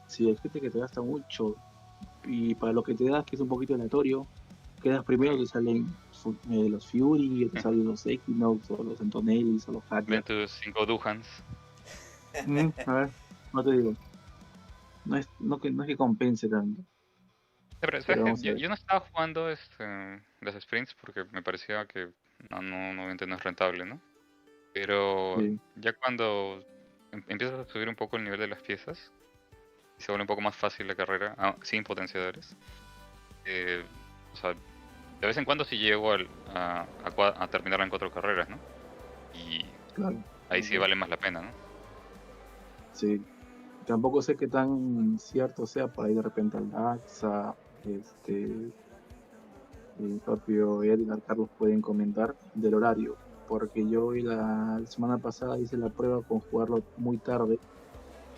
Speaker 5: sí, hay gente que te gasta mucho y para lo que te das, que es un poquito aleatorio, quedas primero, te salen los Fury, te salen los Equinox o los Antonellis o los Hadjar.
Speaker 6: Ventus 5 Duhans.
Speaker 5: A ver, no te digo, no es que compense tanto,
Speaker 6: Pero, ¿sabes
Speaker 5: pero
Speaker 6: qué?
Speaker 5: vamos a ver.
Speaker 6: Yo no estaba jugando los sprints porque me parecía que obviamente no es rentable, ¿no? Pero
Speaker 5: Sí,
Speaker 6: ya cuando empiezas a subir un poco el nivel de las piezas y se vuelve un poco más fácil la carrera, sin potenciadores, eh, o sea, de vez en cuando sí llego a terminarla en 4 carreras, ¿no? Y
Speaker 5: claro.
Speaker 6: ahí sí
Speaker 5: Ok.
Speaker 6: vale más la pena, ¿no?
Speaker 5: Sí, tampoco sé qué tan cierto sea por ahí de repente al Daxa, el propio Edgar Carlos pueden comentar del horario, porque yo hoy la semana pasada hice la prueba con jugarlo muy tarde,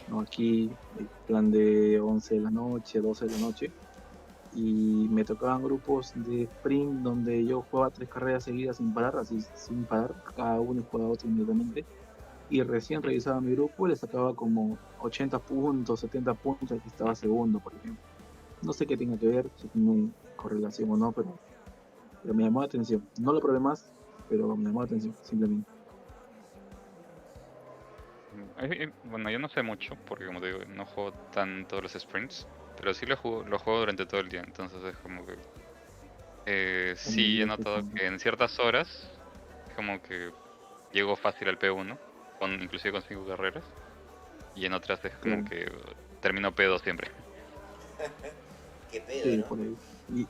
Speaker 5: ¿no? Aquí, el plan de 11 de la noche, 12 de la noche, y me tocaban grupos de sprint donde yo jugaba 3 carreras seguidas sin parar, así sin parar, cada uno jugaba otra inmediatamente y recién
Speaker 6: Ujú,
Speaker 5: revisaba mi grupo y le sacaba como 80 puntos, 70 puntos al que estaba
Speaker 6: ujú.
Speaker 5: segundo, por ejemplo. No sé qué tenga que ver, si tiene correlación o no, pero me llamó la atención. No lo probé más, pero me llamó la atención, simplemente.
Speaker 6: Bueno, yo no sé mucho, porque como te digo, no juego tanto los sprints, pero sí lo juego durante todo el día, entonces es como que sí he notado que en ciertas horas es como que llego fácil al P1, inclusive con 5 carreras, y en otras es como
Speaker 5: Claro,
Speaker 6: que termino P2 siempre.
Speaker 3: Qué pedo,
Speaker 5: sí,
Speaker 3: ¿no?
Speaker 5: por ahí. Y,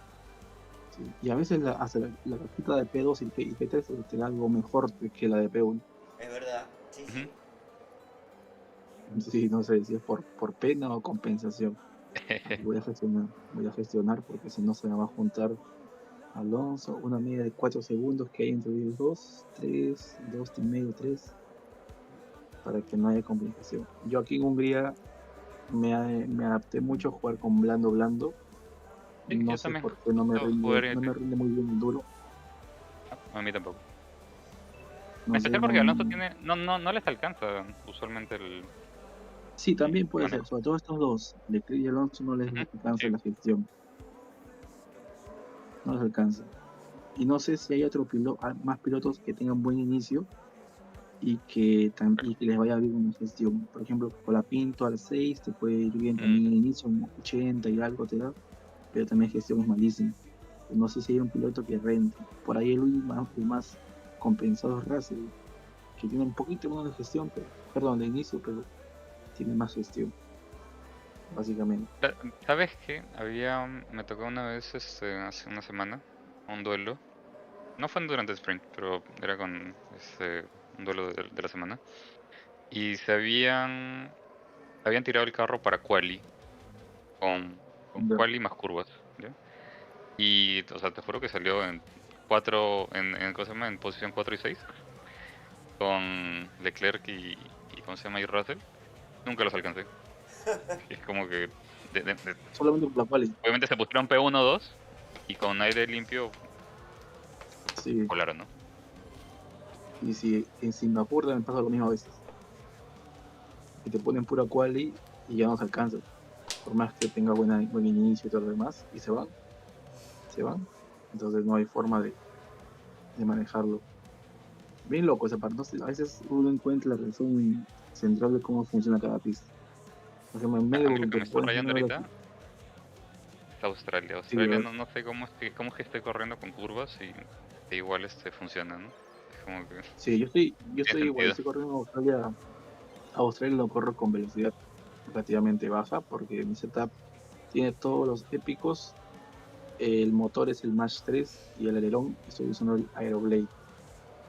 Speaker 5: sí, y a veces hasta la cajita de P2 y P3 te da algo mejor que la de P1.
Speaker 3: Es verdad. Sí,
Speaker 6: Ujú.
Speaker 3: sí.
Speaker 5: Sí, no sé si es por pena o compensación. Así voy a gestionar porque si no se me va a juntar Alonso, una media de 4 segundos que hay entre ellos dos, 3, 2 y medio, 3, para que no haya complicación. Yo aquí en Hungría me adapté mucho a jugar con blando blando.
Speaker 6: Sí,
Speaker 5: No
Speaker 6: yo
Speaker 5: sé
Speaker 6: también
Speaker 5: por qué
Speaker 6: justo jugaré,
Speaker 5: no me rinde muy bien el duro.
Speaker 6: a mí tampoco. En
Speaker 5: No sé,
Speaker 6: especial porque Alonso tiene, no les alcanza usualmente
Speaker 5: sí,
Speaker 6: el
Speaker 5: también puede ser,
Speaker 6: manejo.
Speaker 5: sobre todo estos dos, Leclerc y Alonso no les
Speaker 6: Ujú.
Speaker 5: alcanza
Speaker 6: Sí,
Speaker 5: la gestión, no les alcanza. Y no sé si hay más pilotos que tengan buen inicio y que les vaya bien en la gestión. Por ejemplo, Colapinto al 6 te puede ir bien también
Speaker 6: mm,
Speaker 5: en inicio, un 80 y algo te da, pero también gestión es malísima. No sé si hay un piloto que rente. Por ahí el más compensado es Russell, que tiene un poquito menos de gestión, perdón, de inicio, pero tiene más gestión, básicamente.
Speaker 6: ¿Sabes qué? Me tocó una vez hace una semana un duelo. No fue durante el sprint, pero era con un duelo de la semana. Y habían tirado el carro para quali, con
Speaker 5: Ya,
Speaker 6: quali más curvas, ¿ya? Y, o sea, te juro que salió en 4, ¿cómo se llama? En posición 4 y 6, con Leclerc y ¿cómo se llama? Y Russell. Nunca los alcancé. Es como que,
Speaker 5: solamente por la quali.
Speaker 6: obviamente se pusieron P1 2 y con aire limpio
Speaker 5: Sí,
Speaker 6: volaron, ¿no?
Speaker 5: y si en Singapur también pasa lo mismo a veces, que te ponen pura quali y ya no se alcanza, por más que tenga buen inicio y todo lo demás, y se van, entonces no hay forma de manejarlo. Bien loco esa parte, no sé, a veces uno encuentra la razón central de cómo funciona cada pista. Por ejemplo, en
Speaker 6: A
Speaker 5: medio
Speaker 6: mí lo que
Speaker 5: te
Speaker 6: me está
Speaker 5: puedo
Speaker 6: rayando
Speaker 5: enseñar la
Speaker 6: ahorita es Australia.
Speaker 5: sí, a
Speaker 6: Australia
Speaker 5: ver,
Speaker 6: no sé cómo es que esté corriendo con curvas y que igual funciona, ¿no? Es como que
Speaker 5: sí, yo
Speaker 6: tiene
Speaker 5: estoy igual,
Speaker 6: sentido.
Speaker 5: estoy corriendo en Australia. Australia lo corro con velocidad relativamente baja porque mi setup tiene todos los épicos. El motor es el Mach 3 y el alerón estoy usando el Aeroblade.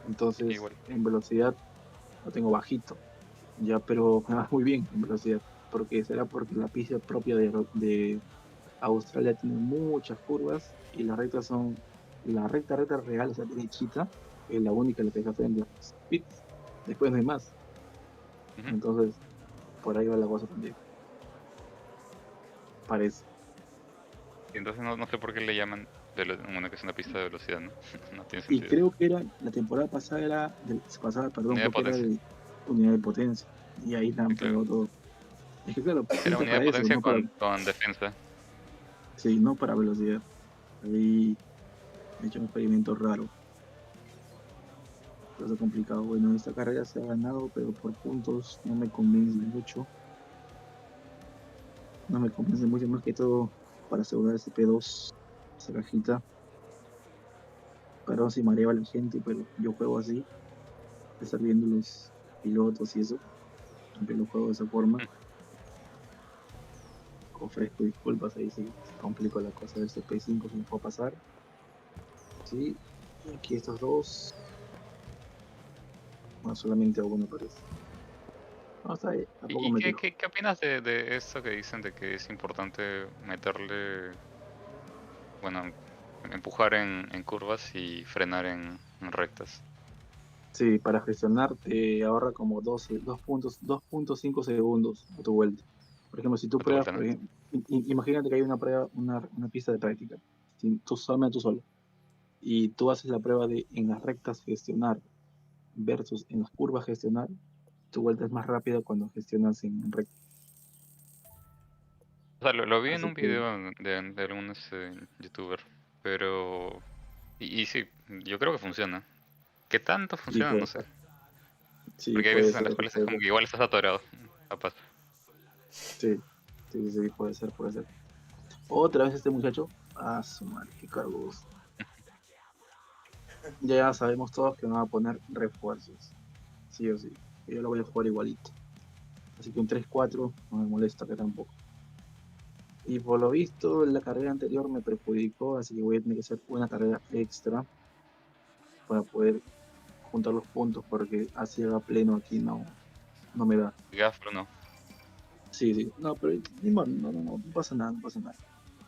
Speaker 5: Entonces,
Speaker 6: Igual.
Speaker 5: en velocidad lo tengo bajito, ya, pero me va muy bien en velocidad. Porque la pista propia de Australia tiene muchas curvas y las rectas son la recta real, o sea, derechita, es la única que te deja hacer en los pits. Después no hay más.
Speaker 6: Ujú.
Speaker 5: Entonces, por ahí va la cosa también, parece.
Speaker 6: Y entonces no sé por qué le llaman una que es una pista de velocidad, ¿no? No tiene
Speaker 5: Y
Speaker 6: sentido.
Speaker 5: creo que la temporada pasada
Speaker 6: Unidad de
Speaker 5: creo que era
Speaker 6: potencia.
Speaker 5: de unidad de potencia. Y ahí la
Speaker 6: Sí,
Speaker 5: han
Speaker 6: claro.
Speaker 5: pegado todo. Es que claro,
Speaker 6: Era
Speaker 5: pinta
Speaker 6: unidad de
Speaker 5: para eso,
Speaker 6: potencia con defensa.
Speaker 5: sí, no para velocidad. Ahí he hecho un experimento raro, por eso complicado. Bueno, esta carrera se ha ganado, pero por puntos no me convence mucho. No me convence mucho más que todo para asegurar ese P2, esa cajita. Perdón si mareo a la gente, pero yo juego así, de estar viendo los pilotos y eso. Siempre lo juego de esa forma.
Speaker 6: Mm.
Speaker 5: Ofrezco disculpas ahí si se complicó la cosa de este P5 que me puedo pasar. Sí, y aquí estos dos, bueno, solamente uno parece. No, está bien, tampoco
Speaker 6: ¿Y
Speaker 5: me
Speaker 6: qué,
Speaker 5: quejo.
Speaker 6: qué, qué opinas de esto que dicen de que es importante meterle, bueno, empujar en curvas y frenar en rectas?
Speaker 5: Sí, para gestionar te ahorra como 2.5 segundos a tu vuelta. Por ejemplo, si tú
Speaker 6: A tu
Speaker 5: pruebas,
Speaker 6: vuelta, ¿no?
Speaker 5: imagínate que hay una prueba, una pista de práctica, tú solo, y tú haces la prueba de en las rectas gestionar versus en las curvas gestionar, tu vuelta es más rápida cuando gestionas en recta.
Speaker 6: O sea, lo vi en
Speaker 5: Así
Speaker 6: un
Speaker 5: que
Speaker 6: video de algunos youtubers, pero... Y sí, yo creo que funciona. ¿Qué tanto
Speaker 5: sí
Speaker 6: funciona? No
Speaker 5: puede
Speaker 6: sé.
Speaker 5: ser. Sí,
Speaker 6: Porque hay
Speaker 5: puede
Speaker 6: veces en
Speaker 5: ser,
Speaker 6: las cuales es
Speaker 5: puede
Speaker 6: como
Speaker 5: ser.
Speaker 6: que igual estás atorado. Capaz.
Speaker 5: Sí, sí, sí, puede ser, puede ser. Otra vez este muchacho. Ah, su madre, qué cargos. Ya sabemos todos que me va a poner refuerzos. Sí o sí. Yo lo voy a jugar igualito. Así que un 3-4 no me molesta que tampoco. Y por lo visto, la carrera anterior me perjudicó, así que voy a tener que hacer una carrera extra para poder juntar los puntos, porque así a pleno aquí no me da.
Speaker 6: Gafro no.
Speaker 5: Sí, sí. No, pero ni modo, no pasa nada, no pasa nada.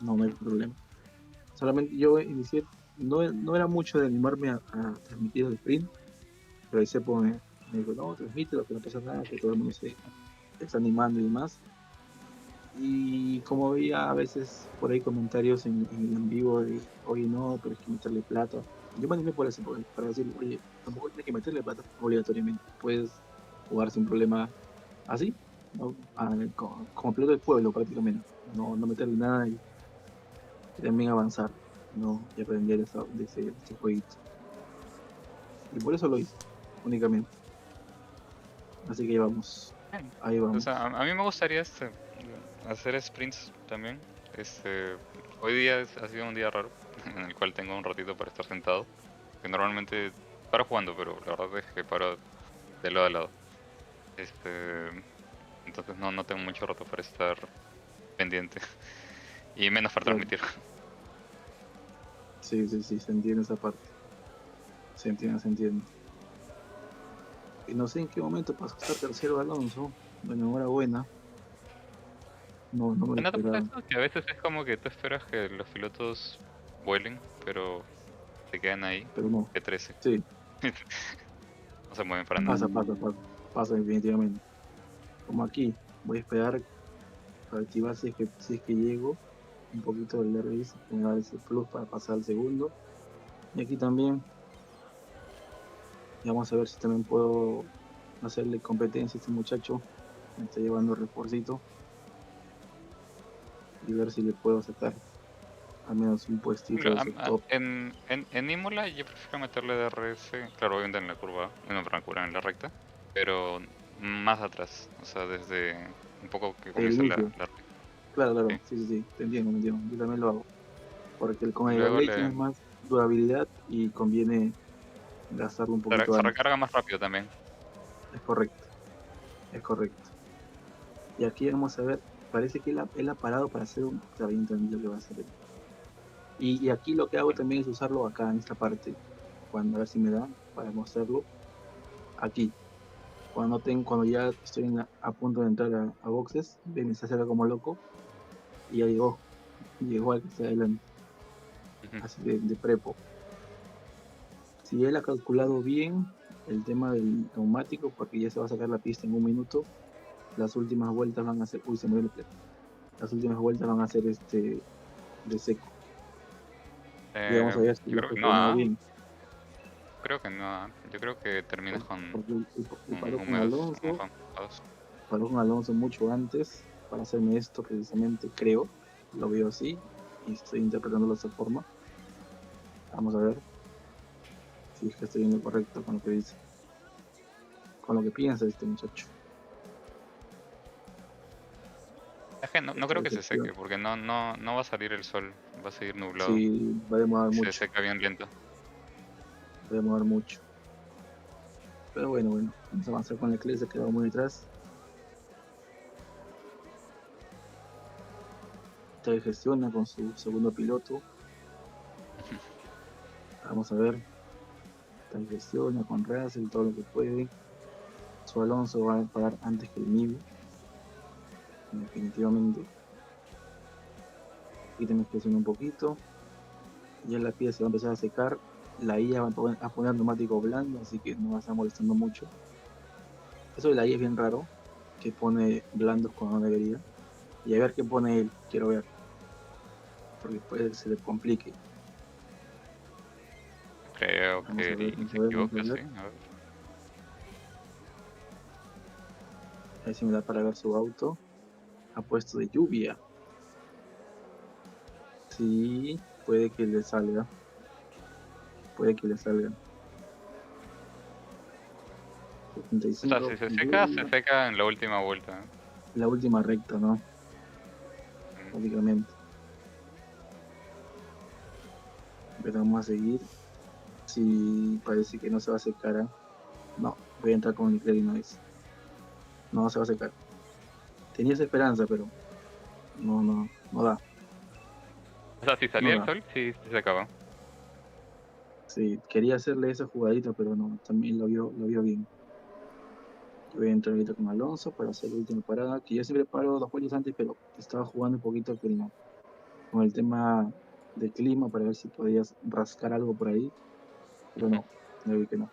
Speaker 5: No hay problema. Solamente yo inicié, no era mucho de animarme a transmitir el sprint, pero ahí se pone, me dijo, no, transmítelo, que no pasa nada, que todo el mundo se está animando y demás. Y como veía a veces por ahí comentarios en vivo de, oye, no, pero es que meterle plata. Yo me animé por eso, para decir, oye, tampoco tienes que meterle plata obligatoriamente. Puedes jugar sin problema así, ¿no? Como piloto del pueblo prácticamente. No meterle nada y también avanzar, ¿no? Y aprender de ese jueguito. Y por eso lo hice, únicamente. Así que ahí
Speaker 6: O sea,
Speaker 5: vamos.
Speaker 6: a mí me gustaría hacer sprints también. Este, hoy día ha sido un día raro en el cual tengo un ratito para estar sentado. Que normalmente paro jugando, pero la verdad es que paro de lado a lado. Este, entonces no tengo mucho rato para estar pendiente y menos para
Speaker 5: Claro.
Speaker 6: transmitir.
Speaker 5: Sí, sí, sí, se entiende esa parte. Se entiende, se entiende. Y no sé en qué momento pasó a estar tercero Alonso. Bueno, enhorabuena. No me lo
Speaker 6: ¿No te pasa
Speaker 5: esperaba.
Speaker 6: eso? Que a veces es como que tú esperas que los pilotos vuelen, pero se quedan ahí,
Speaker 5: Pero no.
Speaker 6: de 13.
Speaker 5: Sí,
Speaker 6: No se mueven para nada.
Speaker 5: pasa definitivamente. Como aquí, voy a esperar para activar si es que llego un poquito del RS, que me da ese plus para pasar al segundo. Y aquí también, y vamos a ver si también puedo hacerle competencia a este muchacho. Me está llevando refuercito y ver si le puedo sacar al menos un puestito
Speaker 6: Mira,
Speaker 5: de esos top.
Speaker 6: en Imola yo prefiero meterle DRS, claro, obviamente en la curva, en la recta, pero más atrás, o sea, desde un poco que
Speaker 5: El
Speaker 6: comience
Speaker 5: inicio.
Speaker 6: la recta.
Speaker 5: Claro,
Speaker 6: Sí.
Speaker 5: claro, sí, sí, sí, te entiendo, me entiendo. Yo también lo hago. Porque con
Speaker 6: Y
Speaker 5: el
Speaker 6: luego
Speaker 5: Evaluation es más durabilidad y conviene gastarlo un poquito
Speaker 6: se
Speaker 5: antes.
Speaker 6: recarga más rápido también.
Speaker 5: Es correcto, es correcto. Y aquí vamos a ver, parece que él ha parado para hacer un... Está bien entendido que va a hacer él. Y aquí lo que hago también es usarlo acá en esta parte, cuando a ver si me da para mostrarlo. Aquí, cuando ya estoy a punto de entrar a boxes, ven, se hace como loco y ya llegó al que está adelante,
Speaker 6: Ujú.
Speaker 5: así de prepo. Si él ha calculado bien el tema del neumático, porque ya se va a sacar la pista en un minuto, las últimas vueltas van a ser, uy, se me dio el play. Las últimas vueltas van a ser de seco. Y vamos a ver si
Speaker 6: Yo
Speaker 5: lo ha
Speaker 6: creo que no,
Speaker 5: gestionado bien,
Speaker 6: creo que no, yo creo que terminas con
Speaker 5: porque él
Speaker 6: un
Speaker 5: paró con
Speaker 6: húmedos,
Speaker 5: Alonso,
Speaker 6: mojados.
Speaker 5: mucho antes para hacerme esto precisamente, creo, lo veo así y estoy interpretándolo de esta forma. Vamos a ver si es que estoy en lo correcto con lo que dice, con lo que piensa este muchacho.
Speaker 6: Es que no
Speaker 5: Esta
Speaker 6: creo que se
Speaker 5: decepción,
Speaker 6: seque, porque no va a salir el sol, va a seguir nublado
Speaker 5: sí, va a demorar
Speaker 6: y se
Speaker 5: mucho,
Speaker 6: seca bien lento.
Speaker 5: va a demorar mucho. Pero bueno, vamos a avanzar con Leclerc, se quedó muy detrás. Se gestiona con su segundo piloto. Vamos a ver, se gestiona con Russell todo lo que puede. Su Alonso va a parar antes que el mío, definitivamente. Aquí tenemos que hacer un poquito. Ya la pieza se va a empezar a secar. La IA va a poner neumático blando, así que no va a estar molestando mucho. Eso de la IA es bien raro, que pone blandos cuando no debería. Y a ver qué pone él, quiero ver, porque puede que se le complique.
Speaker 6: Creo
Speaker 5: Vamos
Speaker 6: que
Speaker 5: a ver,
Speaker 6: Dean
Speaker 5: vamos
Speaker 6: se
Speaker 5: a ver, vamos a
Speaker 6: equivoca, sí.
Speaker 5: ver.
Speaker 6: A ver.
Speaker 5: A ver si me da para ver su auto. Ha puesto de lluvia. Sí, puede que le salga. Puede que le salga.
Speaker 6: O sea,
Speaker 5: 75.
Speaker 6: si se
Speaker 5: Yo
Speaker 6: seca, se
Speaker 5: diría
Speaker 6: seca en la última vuelta.
Speaker 5: la última recta, ¿no?
Speaker 6: Mm.
Speaker 5: Prácticamente. Pero vamos a seguir. Si parece que no se va a secar, ¿ah? No, voy a entrar con Leclerc y no es. No se va a secar. Tenía esa esperanza, pero no da.
Speaker 6: O sea, si
Speaker 5: No
Speaker 6: salía el
Speaker 5: da.
Speaker 6: sol, sí, sí se acaba.
Speaker 5: Sí, quería hacerle esa jugadita, pero no, también lo vio bien. Yo voy a entrar ahorita con Alonso para hacer la última parada, que yo siempre paro 2 vueltas antes, pero estaba jugando un poquito con el tema de clima para ver si podías rascar algo por ahí, pero no, ya vi que no.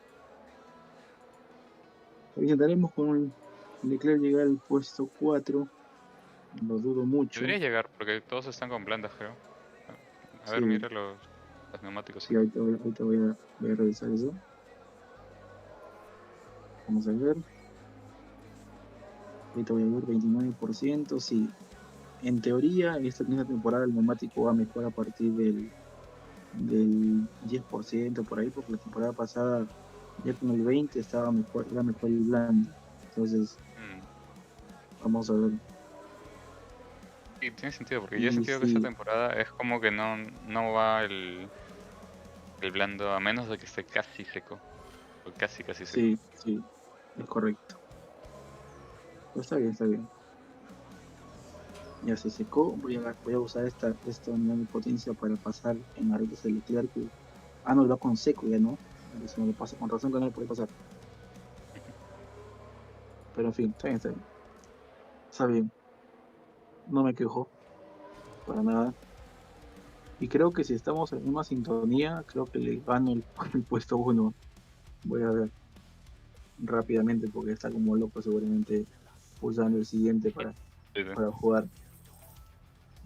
Speaker 5: Intentaremos con Leclerc llegar al puesto 4, lo dudo mucho.
Speaker 6: Debería llegar, porque todos están con blandas, creo. A ver,
Speaker 5: Sí,
Speaker 6: mira los neumáticos.
Speaker 5: sí, ahorita voy a revisar eso. Vamos a ver, ahorita voy a ver 29%, sí. En teoría, esta temporada el neumático va a mejorar a partir del 10% por ahí, porque la temporada pasada, ya con el 20 estaba mejor, era mejor el blando. Entonces,
Speaker 6: Mm.
Speaker 5: vamos a ver.
Speaker 6: Sí, tiene sentido, porque yo he
Speaker 5: Y
Speaker 6: sentido que esta
Speaker 5: sí,
Speaker 6: temporada es como que no va el blando a menos de que esté casi seco. O casi seco.
Speaker 5: sí, es correcto. Pero está bien, está bien. Ya se secó, voy a usar esta unidad de potencia para pasar en la recta de Leclerc. No, lo va con seco ya, ¿no? Eso no lo pasa, con razón que no lo puede pasar. Pero en fin, está bien, está bien. Está bien, no me quejo para nada. Y creo que si estamos en una sintonía, creo que le gano el puesto 1. Voy a ver rápidamente porque está como loco seguramente pulsando el siguiente
Speaker 6: Sí, sí.
Speaker 5: para jugar.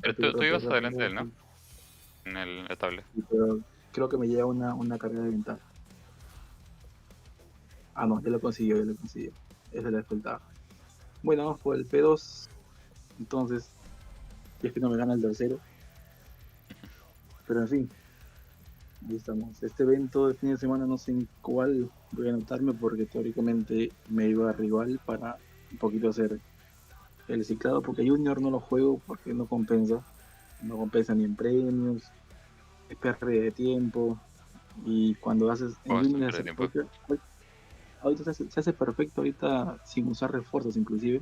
Speaker 6: Pero
Speaker 5: Rápido,
Speaker 6: tú
Speaker 5: rápido,
Speaker 6: ibas
Speaker 5: rápido,
Speaker 6: adelante de él, ¿no?
Speaker 5: rápido.
Speaker 6: En la tabla.
Speaker 5: Pero creo que me lleva una carrera de ventaja. No, ya lo consiguió, ya lo consiguió. Esa es la desventaja. Bueno, vamos por el P2. Entonces, si es que no me gana el tercero. Pero en fin, ahí estamos. Este evento de fin de semana no sé en cuál voy a anotarme porque teóricamente me iba a rival para un poquito hacer el ciclado, porque Junior no lo juego porque no compensa. No compensa ni en premios, es pérdida de tiempo. Y cuando haces en
Speaker 6: Oh, esto
Speaker 5: Junior
Speaker 6: pierde tiempo.
Speaker 5: ahorita se hace perfecto ahorita sin usar refuerzos inclusive,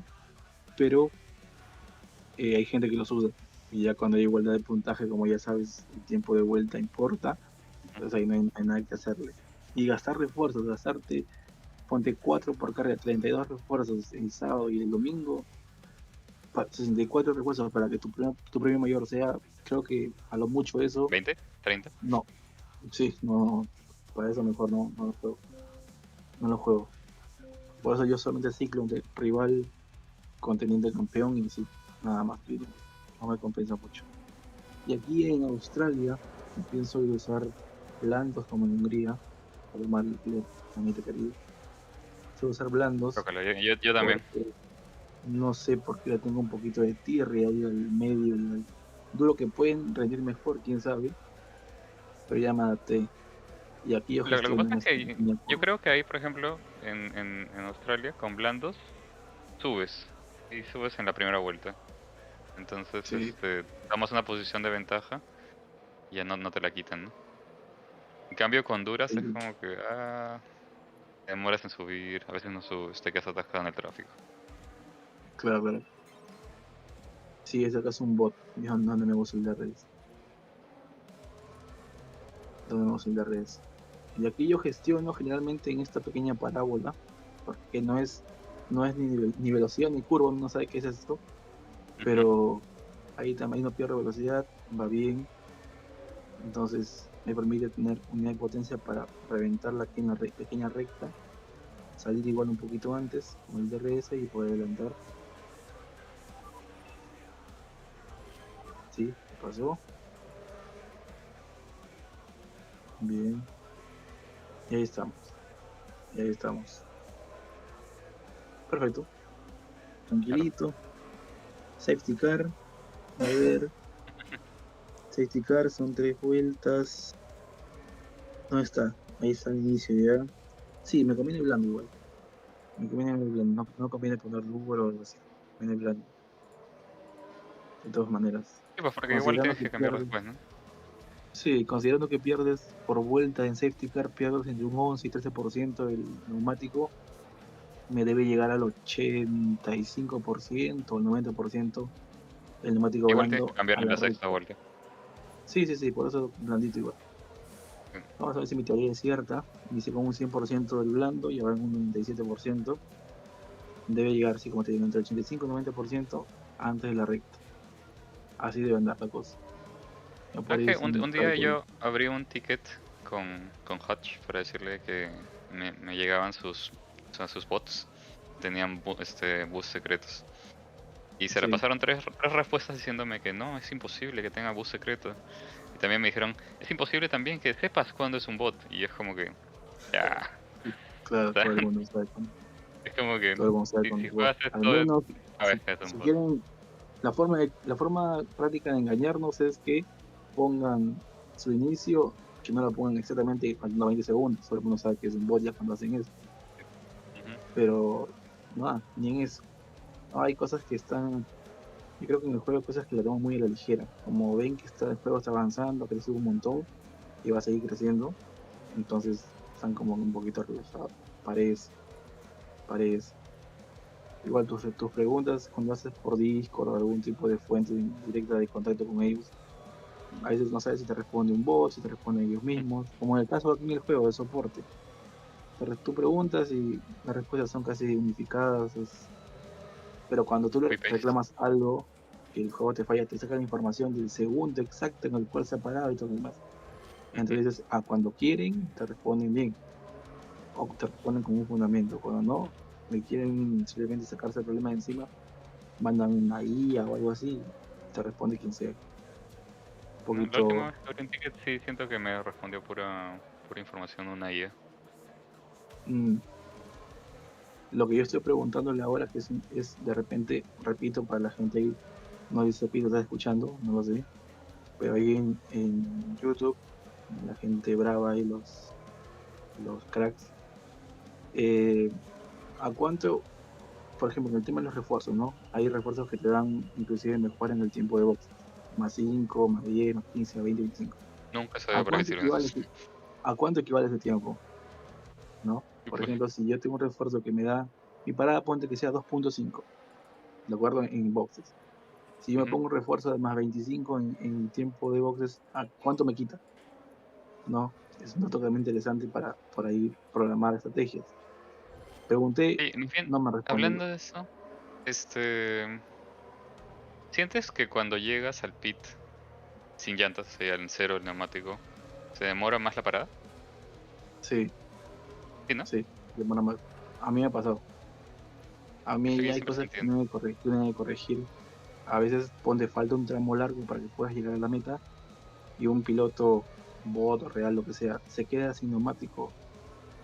Speaker 5: pero hay gente que los usa. Y ya cuando hay igualdad de puntaje, como ya sabes, el tiempo de vuelta importa, entonces ahí no hay nada que hacerle. Y gastar refuerzos, ponte 4 por carrera, 32 refuerzos el sábado y el domingo, 64 refuerzos para que tu premio mayor sea, creo que a lo mucho eso,
Speaker 6: ¿20? ¿30?
Speaker 5: no, sí, no, para eso mejor no lo juego, no lo juego. Por eso yo solamente ciclo de rival con teniente campeón y sí, nada más, no me compensa mucho. Y aquí en Australia pienso usar blandos como en Hungría, por mal amiguito querido. Suelo usar blandos
Speaker 6: Tócalo, yo también.
Speaker 5: porque no sé por qué le tengo un poquito de tirria ahí al medio y al duro que pueden rendir mejor, quién sabe, pero ya me adapté. Y aquí yo
Speaker 6: Lo que
Speaker 5: gestiono
Speaker 6: pasa
Speaker 5: en
Speaker 6: es
Speaker 5: esta
Speaker 6: que
Speaker 5: pequeña
Speaker 6: yo
Speaker 5: curva.
Speaker 6: creo que ahí, por ejemplo, en Australia, con blandos, subes. Y subes en la primera vuelta. Entonces,
Speaker 5: Sí,
Speaker 6: damos una posición de ventaja y ya no te la quitan, ¿no? En cambio, con duras es
Speaker 5: sí,
Speaker 6: como que, te demoras en subir, a veces no subes, te quedas atascado en el tráfico.
Speaker 5: claro, claro. Sí, es acá es un bot, donde me gusta el de redes. Donde me gusta el de redes. Y aquí yo gestiono generalmente en esta pequeña parábola, porque no es ni velocidad ni curva, no sabe qué es esto,
Speaker 6: Ujú.
Speaker 5: pero ahí también no pierdo velocidad, va bien, entonces me permite tener unidad de potencia para reventarla aquí en la pequeña recta, salir igual un poquito antes con el DRS y poder adelantar. Sí, pasó, bien, y ahí estamos, y ahí estamos. Perfecto,
Speaker 6: Claro.
Speaker 5: tranquilito, safety car, a ver, safety car son 3 vueltas. ¿Dónde está? Ahí está el inicio ya. Sí, me conviene blando igual. Me conviene blando. No conviene poner Uber o algo así. Me conviene blando. De todas maneras.
Speaker 6: Sí, pues porque igual
Speaker 5: Considerando
Speaker 6: tienes
Speaker 5: que
Speaker 6: que cambiar
Speaker 5: pierdes.
Speaker 6: después, ¿no?
Speaker 5: Sí, considerando que pierdes por vuelta en safety car, pierdes entre un 11 y 13% el neumático, me debe llegar al 85% o el 90% el neumático
Speaker 6: Igual tienes
Speaker 5: blando
Speaker 6: que cambiar
Speaker 5: a
Speaker 6: en
Speaker 5: la
Speaker 6: la sexta
Speaker 5: recta.
Speaker 6: vuelta.
Speaker 5: Sí, por eso blandito igual.
Speaker 6: Sí.
Speaker 5: Vamos a ver si mi teoría es cierta. Dice con un 100% del blando y ahora en un 97%. Debe llegar, sí, como te digo, entre el 85 y 90% antes de la recta. Así debe andar la cosa. Ya por
Speaker 6: ¿Sabes
Speaker 5: ahí
Speaker 6: qué?
Speaker 5: hice
Speaker 6: Un,
Speaker 5: un
Speaker 6: un día
Speaker 5: cálculo.
Speaker 6: yo abrí un ticket con Hutch para decirle que me llegaban sus, o sea, sus bots. Tenían bus secretos. Y se le
Speaker 5: Sí,
Speaker 6: pasaron tres respuestas diciéndome que no, es imposible que tenga bus secreto. Y también me dijeron, es imposible también que sepas cuándo es un bot. Y es como que, ya,
Speaker 5: claro,
Speaker 6: o sea,
Speaker 5: todo el mundo sabe cuándo.
Speaker 6: es como que
Speaker 5: Todo el mundo sabe
Speaker 6: si
Speaker 5: cuándo es bot.
Speaker 6: juegas
Speaker 5: Al
Speaker 6: esto,
Speaker 5: menos,
Speaker 6: sabes que es un
Speaker 5: si
Speaker 6: bot.
Speaker 5: quieren, la forma práctica de engañarnos es que pongan su inicio, que no lo pongan exactamente faltando 20 segundos. Todo el mundo sabe que es un bot ya cuando hacen eso.
Speaker 6: Ujú.
Speaker 5: Pero, no, ni en eso. No, hay cosas que están. Yo creo que en el juego hay cosas que la toman muy a la ligera. Como ven que el juego está avanzando, ha crecido un montón y va a seguir creciendo. Entonces están como un poquito relajados. Parece. Igual tus preguntas cuando haces por Discord o algún tipo de fuente directa de contacto con ellos, a veces no sabes si te responde un bot, si te responden ellos mismos, como en el caso aquí en el juego de soporte. Tú preguntas y las respuestas son casi unificadas, pero cuando tú le
Speaker 6: Copy paste.
Speaker 5: reclamas algo que el juego te falla, te saca la información del segundo exacto en el cual se ha parado y todo lo demás.
Speaker 6: Ujú.
Speaker 5: Entonces, cuando quieren, te responden bien, o te responden con un fundamento. Cuando no, me quieren simplemente sacarse el problema de encima, mandan una IA o algo así, te responde quien sea. Un
Speaker 6: No, la última
Speaker 5: poquito.
Speaker 6: vez que abrí un ticket sí siento que me respondió pura información una IA.
Speaker 5: mm, lo que yo estoy preguntándole ahora, que es de repente, repito, para la gente ahí, no dice Pito, está escuchando, no lo sé, pero ahí en YouTube, la gente brava y los cracks, ¿a cuánto, por ejemplo, en el tema de los refuerzos, ¿no? Hay refuerzos que te dan inclusive mejor en el tiempo de box, más 5 más 10 más 15 más 20, 25.
Speaker 6: Nunca
Speaker 5: ¿A
Speaker 6: sabía para qué
Speaker 5: cuánto
Speaker 6: sirven
Speaker 5: equivale,
Speaker 6: esos.
Speaker 5: a cuánto equivale ese tiempo? ¿No?
Speaker 6: Y
Speaker 5: Por
Speaker 6: pues,
Speaker 5: ejemplo, si yo tengo un refuerzo que me da, mi parada ponte que sea 2.5, ¿de acuerdo? En boxes. Si yo me
Speaker 6: ujú.
Speaker 5: pongo un refuerzo de más 25 en tiempo de boxes, ¿a cuánto me quita? ¿No? Es un dato totalmente interesante para por ahí programar estrategias. Pregunté,
Speaker 6: Sí, en fin,
Speaker 5: no me responde.
Speaker 6: hablando de eso, ¿sientes que cuando llegas al pit sin llantas, o sea, en cero el neumático, se demora más la parada?
Speaker 5: Sí,
Speaker 6: ¿Sí, no?
Speaker 5: sí, demora más. A mí me ha pasado. A
Speaker 6: Eso
Speaker 5: mí
Speaker 6: yo
Speaker 5: hay
Speaker 6: siempre
Speaker 5: cosas que
Speaker 6: sentí.
Speaker 5: tienen que corregir. A veces ponte falta un tramo largo para que puedas llegar a la meta y un piloto, bot o real, lo que sea, se queda sin neumático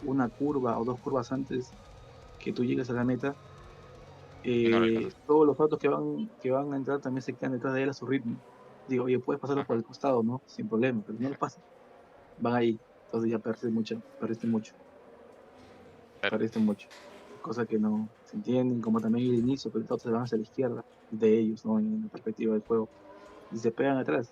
Speaker 5: una curva o dos curvas antes que tú llegues a la meta.
Speaker 6: Y no lo alcanzas.
Speaker 5: Todos los autos que van a entrar también se quedan detrás de él a su ritmo. Digo, oye, puedes pasarlo por
Speaker 6: Ajá.
Speaker 5: el costado, ¿no? Sin problema, pero no lo pasan. Van ahí. Entonces ya
Speaker 6: Claro.
Speaker 5: perdiste mucho. Cosa que no se entienden, como también el inicio, que los autos se van hacia la izquierda de ellos, ¿no? En la perspectiva del juego. Y se pegan atrás.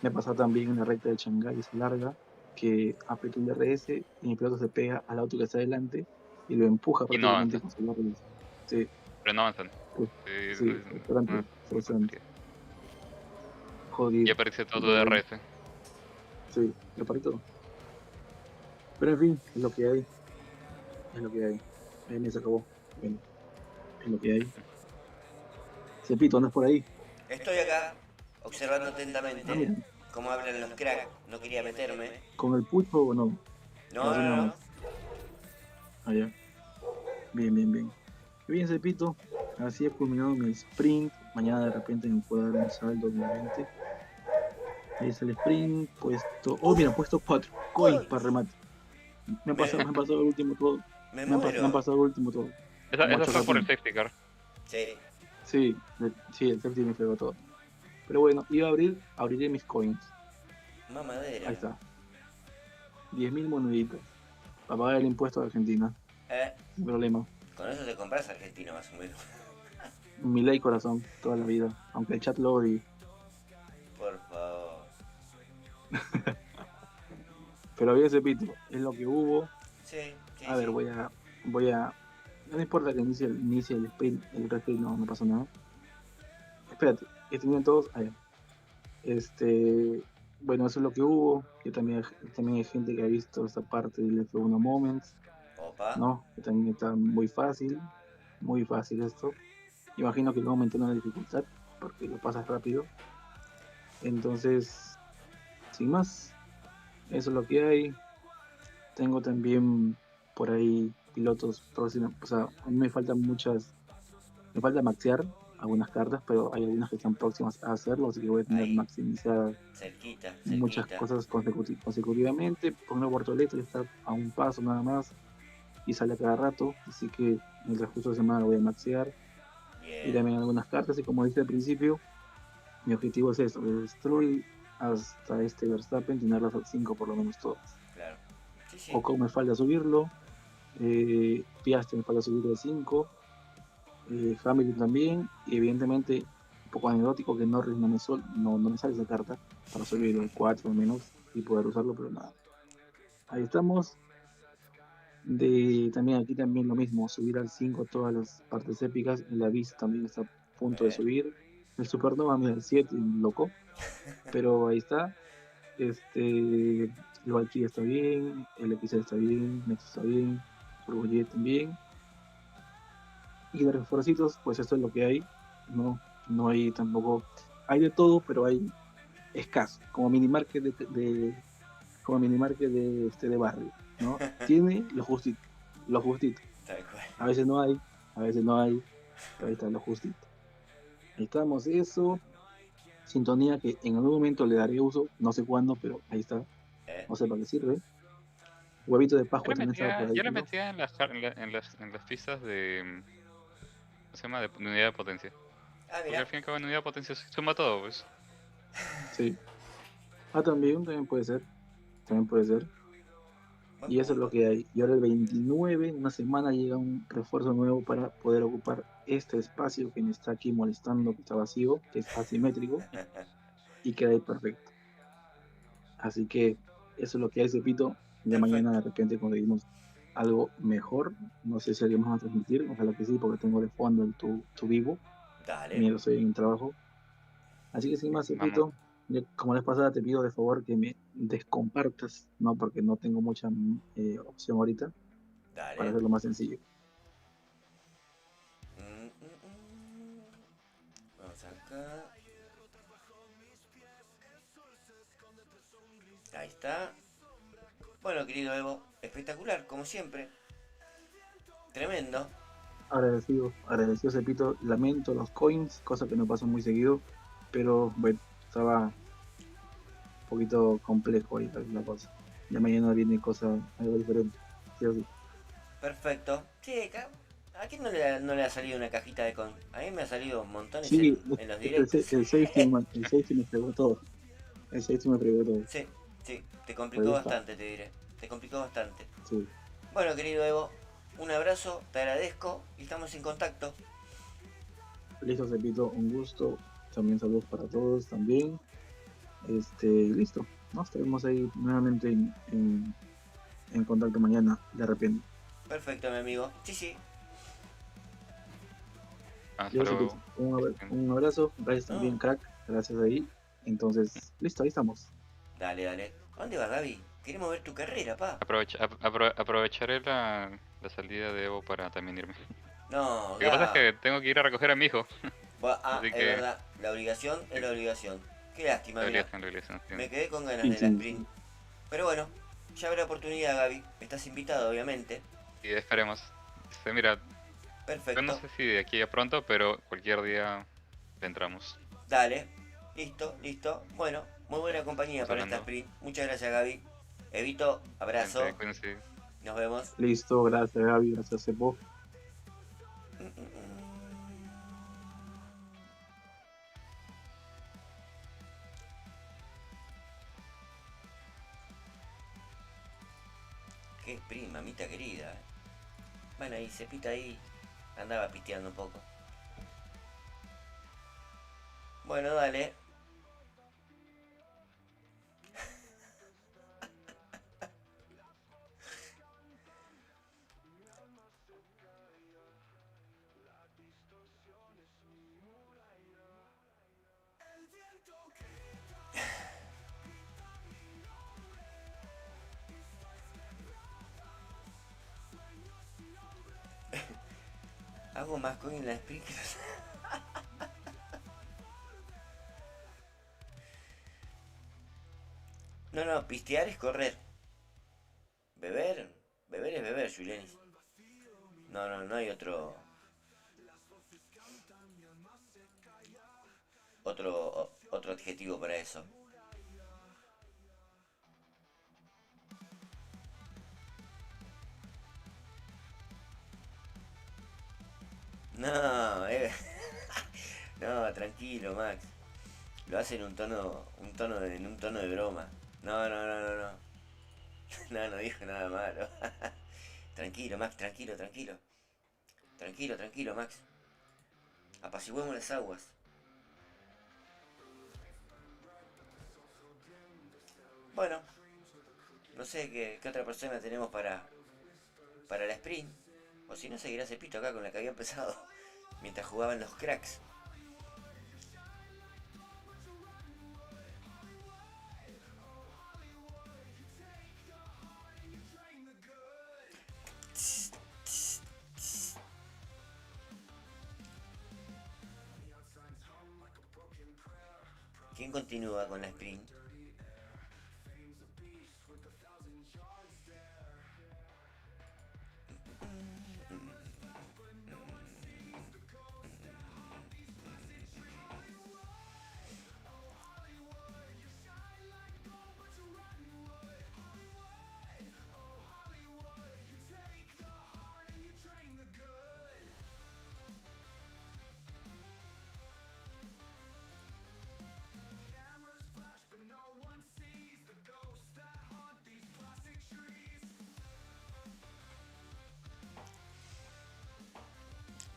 Speaker 5: Me ha pasado también en la recta de Shanghái, esa larga, que aprieto el DRS y mi piloto se pega al auto que está adelante y lo empuja
Speaker 6: Y no
Speaker 5: prácticamente
Speaker 6: avanza.
Speaker 5: con su DRS. Sí,
Speaker 6: Pero no avanzan.
Speaker 5: pues,
Speaker 6: Sí,
Speaker 5: sí, frustrante,
Speaker 6: una
Speaker 5: frustrante.
Speaker 6: tontería. Y
Speaker 5: Jodido.
Speaker 6: aparece todo tu
Speaker 5: Pero bueno,
Speaker 6: DRS.
Speaker 5: sí, lo paré todo. Pero en fin, es lo que hay, es lo que hay. Me se acabó. Bueno, es lo que hay. Cepito, andas por ahí.
Speaker 3: Estoy acá, observando
Speaker 5: Ah, mira,
Speaker 3: atentamente cómo hablan los cracks. No quería meterme.
Speaker 5: ¿con el pucho o no? O
Speaker 3: No,
Speaker 5: así
Speaker 3: no,
Speaker 5: nada
Speaker 3: no.
Speaker 5: más. Allá. Bien, bien, bien. Qué bien, Cepito. Así he culminado mi sprint. Mañana de repente me puedo dar un saldo, obviamente. Ahí es el sprint, puesto. Oh, mira, puesto 4. Coin
Speaker 3: ¡Uy!
Speaker 5: para remate. Me
Speaker 3: Me,
Speaker 5: han pasado el último todo.
Speaker 3: me
Speaker 5: Me han
Speaker 3: muero.
Speaker 5: pasado el último todo. Como
Speaker 6: Esa fue por el
Speaker 5: chocapín.
Speaker 6: safety car.
Speaker 3: Sí.
Speaker 5: Sí, sí, el safety me fregó todo. Pero bueno, iba a abriré mis coins.
Speaker 3: Mamadera.
Speaker 5: Ahí está. 10.000 moneditas. Para pagar el impuesto de Argentina.
Speaker 3: Eh,
Speaker 5: Sin problema.
Speaker 3: con eso te compras Argentina más o menos.
Speaker 5: Mi ley corazón, toda la vida. Aunque el chat lo odie.
Speaker 3: Por favor.
Speaker 5: Pero bien, Cepito, es lo que hubo.
Speaker 3: Sí, sí,
Speaker 5: A ver,
Speaker 3: sí.
Speaker 5: voy a. No me importa que inicie el sprint, el sprint no pasa nada. Espérate, que tenían todos. A ver. Bueno, eso es lo que hubo. Que también hay gente que ha visto esta parte del F1 Moments,
Speaker 3: Opa.
Speaker 5: ¿no? Que también está muy fácil esto. Imagino que no aumentando la dificultad, porque lo pasas rápido. Entonces, sin más, eso es lo que hay. Tengo también por ahí pilotos próximos, o sea, a mí me falta maxear algunas cartas, pero hay algunas que están próximas a hacerlo, así que voy a tener
Speaker 3: Ahí.
Speaker 5: maximizadas
Speaker 3: Cerquita,
Speaker 5: muchas
Speaker 3: cerquita.
Speaker 5: cosas consecutivamente. Por ejemplo, Bortoleto está a un paso nada más y sale a cada rato, así que en el transcurso de semana lo voy a maxear y
Speaker 3: Bien.
Speaker 5: también algunas cartas, y como dije al principio, mi objetivo es esto, de Stroll hasta este Verstappen, tenerlas al 5 por lo menos todas.
Speaker 3: Claro. Sí, sí.
Speaker 5: Ocon me falta subirlo, Piastri me falta subirlo de 5, Hamilton también, y evidentemente un poco anecdótico que Norris no me sale esa carta para subirlo de 4 al menos y poder usarlo, pero nada. Ahí estamos. También aquí también lo mismo, subir al 5 todas las partes épicas, el Abyss también está a punto de
Speaker 3: Eh,
Speaker 5: subir, el Supernova mira el 7, loco, pero ahí está. El Valkyrie está bien, el XL está bien, Nexus está bien, Turbojet también. Y de refuercitos, pues esto es lo que hay. No hay tampoco. Hay de todo, pero hay escaso. Como minimarket como minimarket de barrio, ¿no? Tiene lo justito. Lo justito.
Speaker 3: tal cual.
Speaker 5: A veces no hay, pero ahí está lo justito. Ahí estamos, eso. Sintonía que en algún momento le daré uso, no sé cuándo, pero ahí está.
Speaker 3: Eh,
Speaker 5: No sé para qué sirve. Huevito de Pascua también estaba por ahí,
Speaker 6: Yo le
Speaker 5: creo.
Speaker 6: metía en las pistas de. ¿Cómo se llama? De unidad de potencia.
Speaker 3: Ah,
Speaker 6: Porque al
Speaker 3: mira.
Speaker 6: fin y al cabo en unidad de potencia se suma todo, pues.
Speaker 5: Sí. También puede ser. También puede ser.
Speaker 3: Buen
Speaker 5: Y eso es lo
Speaker 3: punto.
Speaker 5: que hay. Y ahora el 29, en una semana, llega un refuerzo nuevo para poder ocupar este espacio que me está aquí molestando, que está vacío, que es asimétrico, y queda ahí perfecto. Así que eso es lo que hay, Cepito. Ya mañana
Speaker 3: Perfecto.
Speaker 5: de repente conseguimos algo mejor. No sé si alguien más va a transmitir, ojalá que sí, porque tengo de fondo el tu vivo,
Speaker 3: Dale.
Speaker 5: mientras estoy en el trabajo. Así que sin más,
Speaker 6: Vamos.
Speaker 5: Cepito, como la vez pasada te pido de favor que me descompartas, ¿no? Porque no tengo mucha opción ahorita para
Speaker 3: Dale.
Speaker 5: hacerlo más sencillo.
Speaker 3: Vamos acá. Ahí está. Bueno, querido Evo, espectacular, como siempre. Tremendo.
Speaker 5: Agradecido, Cepito. Lamento los coins, cosa que no pasa muy seguido, pero bueno, estaba un poquito complejo ahí la cosa. Ya mañana viene algo diferente. Sí o sí.
Speaker 3: Perfecto. Sí, ¿a quién no le ha salido una cajita de con? A mí me ha salido montones
Speaker 5: Sí,
Speaker 3: en los
Speaker 5: es que
Speaker 3: directos.
Speaker 5: el safety me fregó todo. El safety me fregó todo.
Speaker 3: Sí, sí, te
Speaker 5: Pero
Speaker 3: complicó
Speaker 5: ya está.
Speaker 3: bastante, te diré. Te complicó bastante.
Speaker 5: Sí.
Speaker 3: Bueno, querido Evo, un abrazo, te agradezco y estamos en contacto.
Speaker 5: Listo, Cepito, un gusto. También saludos para todos también. Listo. Nos estaremos ahí nuevamente en contacto mañana, de repente.
Speaker 3: Perfecto, mi amigo. Sí, sí.
Speaker 6: Hasta
Speaker 5: Listo,
Speaker 6: luego.
Speaker 5: Cepito. Un abrazo. Gracias
Speaker 3: No,
Speaker 5: también, crack. Gracias ahí. Entonces, listo, ahí estamos.
Speaker 3: dale, dale. ¿A dónde vas, Gaby? Queremos ver tu carrera, pa.
Speaker 6: Aprovecharé la salida de Evo para también irme.
Speaker 3: No,
Speaker 6: Lo que pasa es
Speaker 3: Gaby.
Speaker 6: que tengo que ir a recoger a mi hijo.
Speaker 3: Ah,
Speaker 6: Así
Speaker 3: es
Speaker 6: que
Speaker 3: verdad. La obligación es la obligación. Qué lástima, mira.
Speaker 6: la obligación, sí.
Speaker 3: Me quedé con ganas
Speaker 5: Sí,
Speaker 3: de la
Speaker 5: sí,
Speaker 3: sprint.
Speaker 5: sí.
Speaker 3: Pero bueno, ya habrá oportunidad, Gaby. Estás invitado, obviamente.
Speaker 6: Y esperemos. Mira, yo no
Speaker 3: Perfecto.
Speaker 6: sé si de aquí a pronto, pero cualquier día le entramos.
Speaker 3: Dale. Listo, listo. Bueno, muy buena compañía
Speaker 6: Estamos
Speaker 3: para esta
Speaker 6: hablando.
Speaker 3: sprint. Muchas gracias, Gaby. Evito, abrazo.
Speaker 6: Gente, cuídense.
Speaker 3: Nos vemos.
Speaker 5: Listo, gracias, Gaby. Gracias, Cepo.
Speaker 3: qué sprint, mamita querida. Bueno, ahí, Cepita ahí andaba piteando un poco. Bueno, dale. Hago más coin en la sprint que los... No, no, pistear es correr. Beber, beber es beber, Julianis. No, no, no hay otro adjetivo para eso. No, no, tranquilo, Max. Lo hace en un tono de broma. No, no, no, no, no. No, no dijo nada malo. Tranquilo, Max, tranquilo, tranquilo. Tranquilo, tranquilo, Max. Apaciguemos las aguas. Bueno, no sé qué otra persona tenemos para la sprint. O si no, seguirá Cepito acá con la que había empezado. Mientras jugaban los cracks. ¿Quién continúa con la sprint?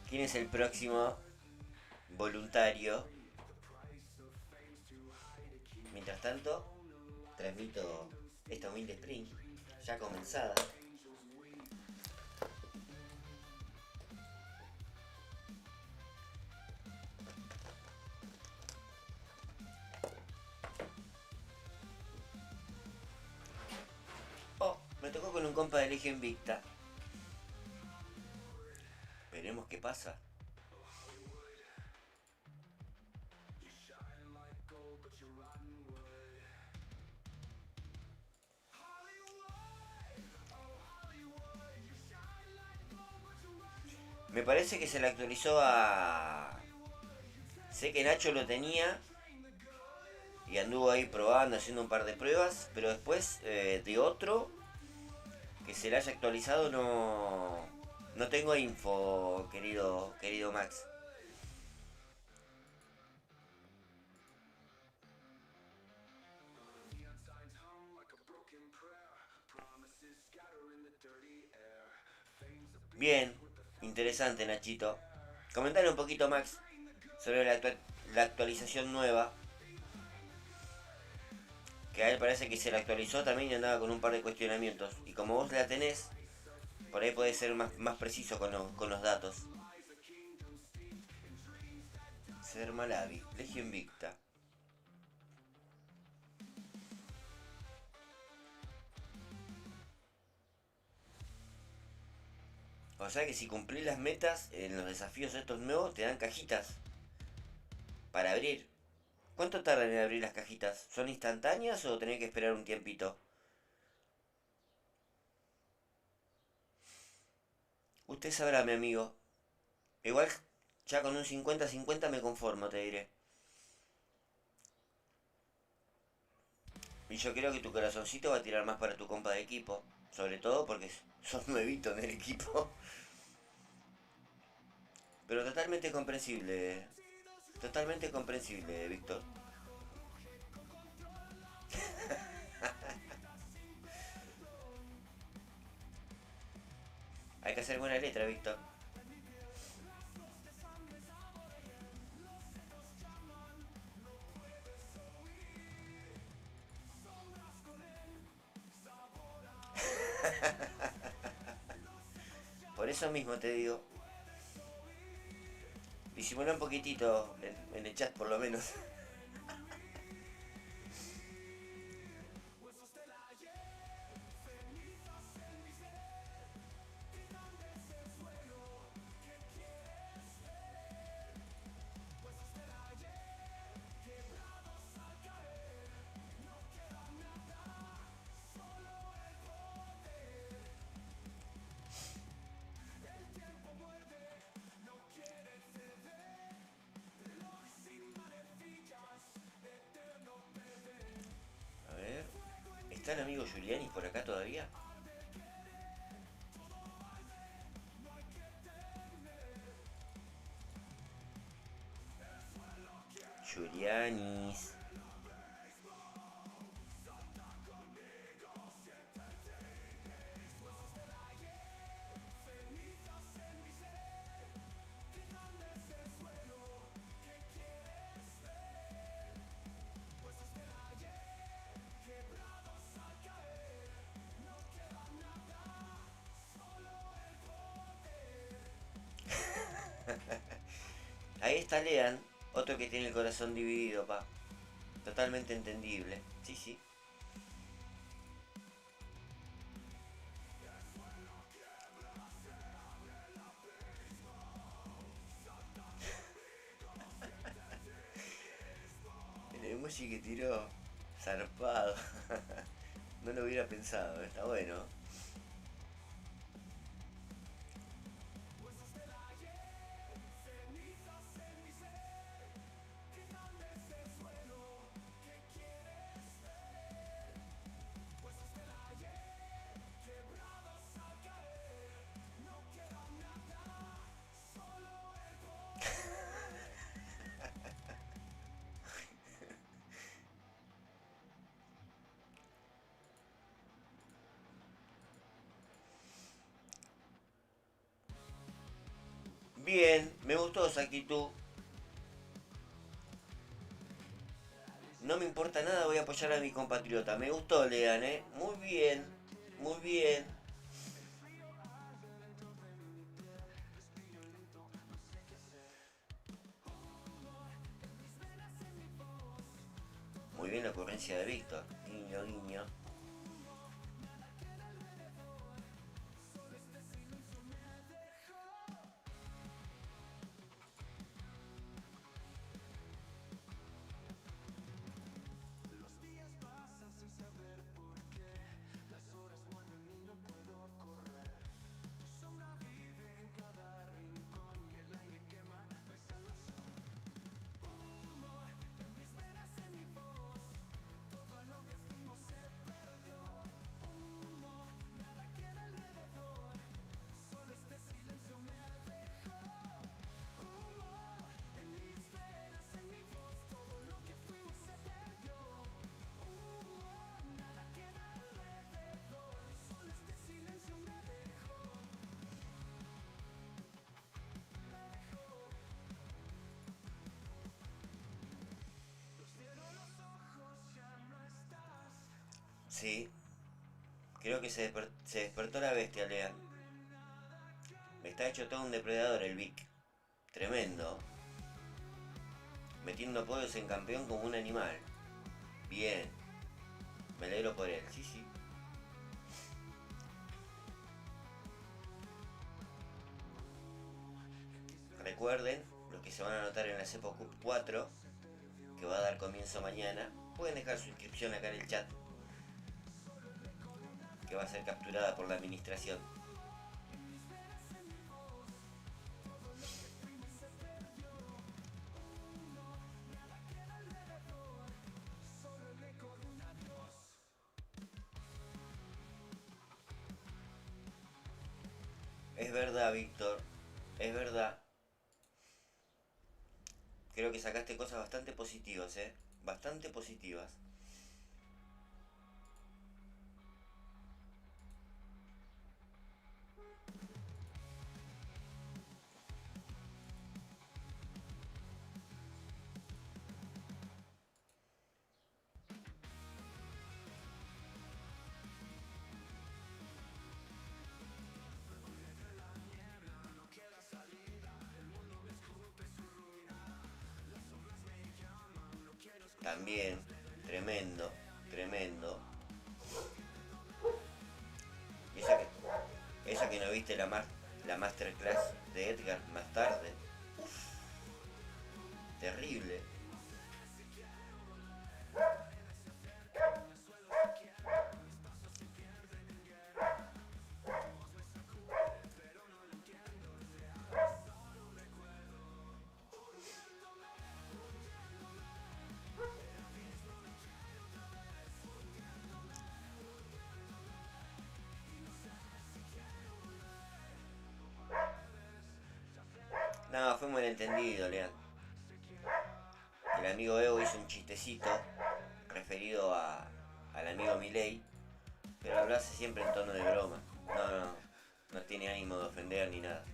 Speaker 3: ¿Quién es el próximo voluntario? Mientras tanto, transmito esta humilde sprint ya comenzada. Oh, me tocó con un compa de Legión Invicta. Veremos qué pasa. Me parece que se le actualizó a... Sé que Nacho lo tenía y anduvo ahí probando, haciendo un par de pruebas, pero después de otro que se le haya actualizado no tengo info, querido Max. Bien, interesante, Nachito. Comentale un poquito, Max, sobre la actualización nueva. Que a él parece que se la actualizó también y andaba con un par de cuestionamientos. Y como vos la tenés, por ahí podés ser más preciso con los datos. Ser Malavi, Legio Invicta. O sea que si cumplís las metas en los desafíos estos nuevos, te dan cajitas para abrir. ¿Cuánto tardan en abrir las cajitas? ¿Son instantáneas o tenés que esperar un tiempito? Usted sabrá, mi amigo. Igual ya con un 50-50 me conformo, te diré. Y yo creo que tu corazoncito va a tirar más para tu compa de equipo. Sobre todo porque sos nuevito en el equipo. Pero totalmente comprensible. Totalmente comprensible, Víctor. hacer buena letra, Víctor. Por eso mismo te digo. Disimula un poquitito en el chat por lo menos. A ver. ¿Está el amigo Giuliani por acá todavía? Giulianis. Ahí está Lean, otro que tiene el corazón dividido, pa. Totalmente entendible. Sí, sí. El emoji que tiró, zarpado. No lo hubiera pensado, está bueno. Bien, me gustó esa actitud. No me importa nada, voy a apoyar a mi compatriota. Me gustó, Lean, Muy bien, muy bien. Muy bien la ocurrencia de Víctor. Guiño, guiño. Sí, creo que se despertó la bestia, Lean. Me está hecho todo un depredador el Vic. Tremendo. Metiendo pollos en campeón como un animal. Bien. Me alegro por él, sí, sí. Recuerden, los que se van a anotar en la Cepo Cup 4, que va a dar comienzo mañana, pueden dejar su inscripción acá en el chat, que va a ser capturada por la administración. Es verdad, Víctor, es verdad. Creo que sacaste cosas bastante positivas, bastante positivas. También, tremendo, tremendo. Y esa que no viste la masterclass de Edgar más tarde. Terrible. No, fue un malentendido, Lean. El amigo Evo hizo un chistecito referido al amigo Milei, pero lo hace siempre en tono de broma. No tiene ánimo de ofender ni nada.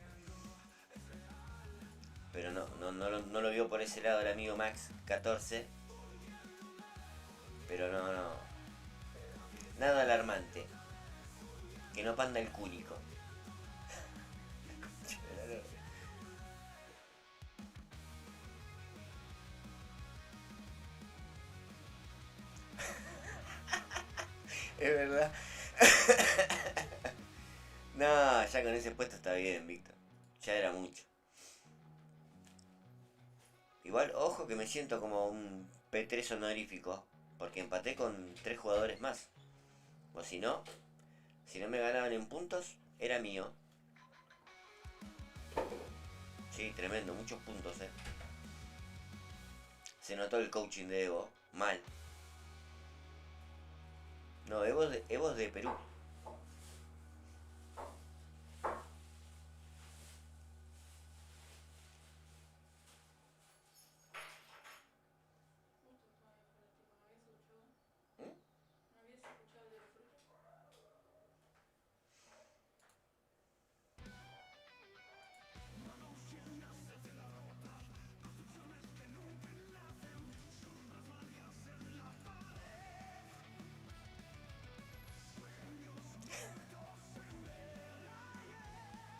Speaker 3: Pero no lo vio por ese lado el amigo Max 14. Pero no. Nada alarmante. Que no panda el cúnico. Es verdad. No, ya con ese puesto está bien, Víctor. Ya era mucho. Igual, ojo que me siento como un P3 honorífico. Porque empaté con 3 jugadores más. O si no me ganaban en puntos, era mío. Sí, tremendo, muchos puntos, Se notó el coaching de Evo. Mal. No, Evo es de Perú.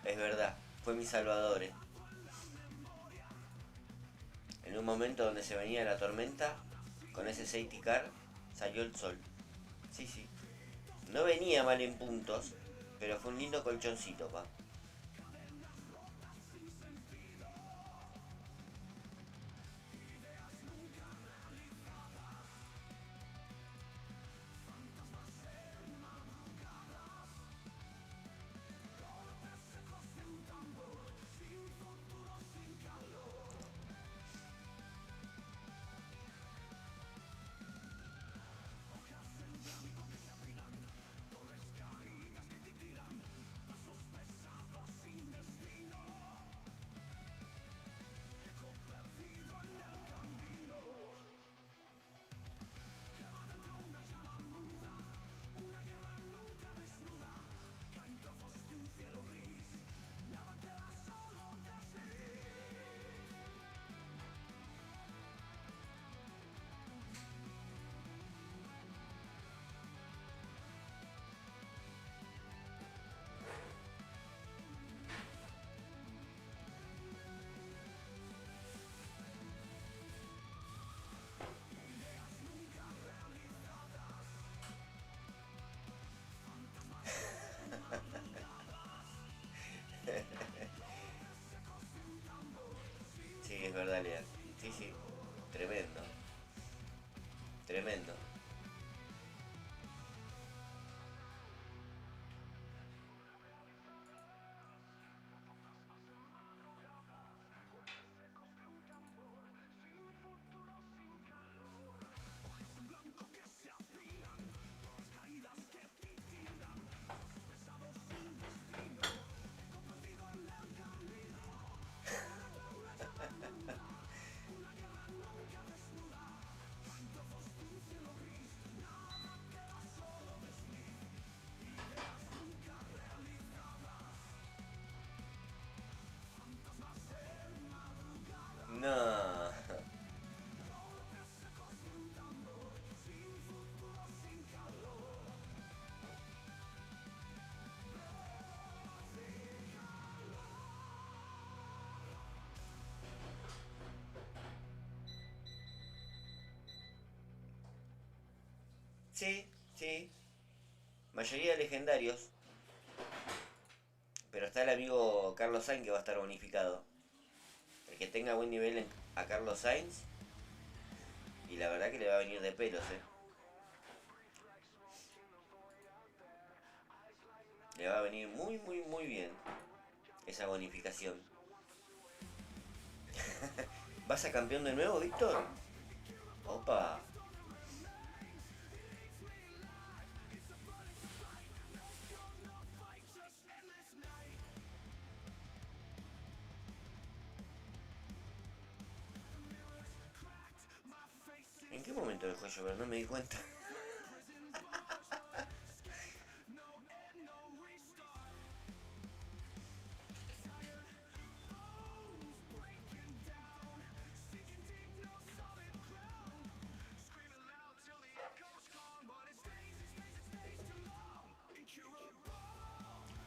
Speaker 3: Es verdad, fue mi salvador, En un momento donde se venía la tormenta, con ese safety car, salió el sol. Sí, sí. No venía mal en puntos, pero fue un lindo colchoncito, pa. Sí, sí. Mayoría de legendarios. Pero está el amigo Carlos Sainz que va a estar bonificado. El que tenga buen nivel a Carlos Sainz. Y la verdad que le va a venir de pelos, Le va a venir muy, muy, muy bien esa bonificación. ¿Vas a campeón de nuevo, Víctor? Opa. ¿En qué momento dejó de llover? No me di cuenta.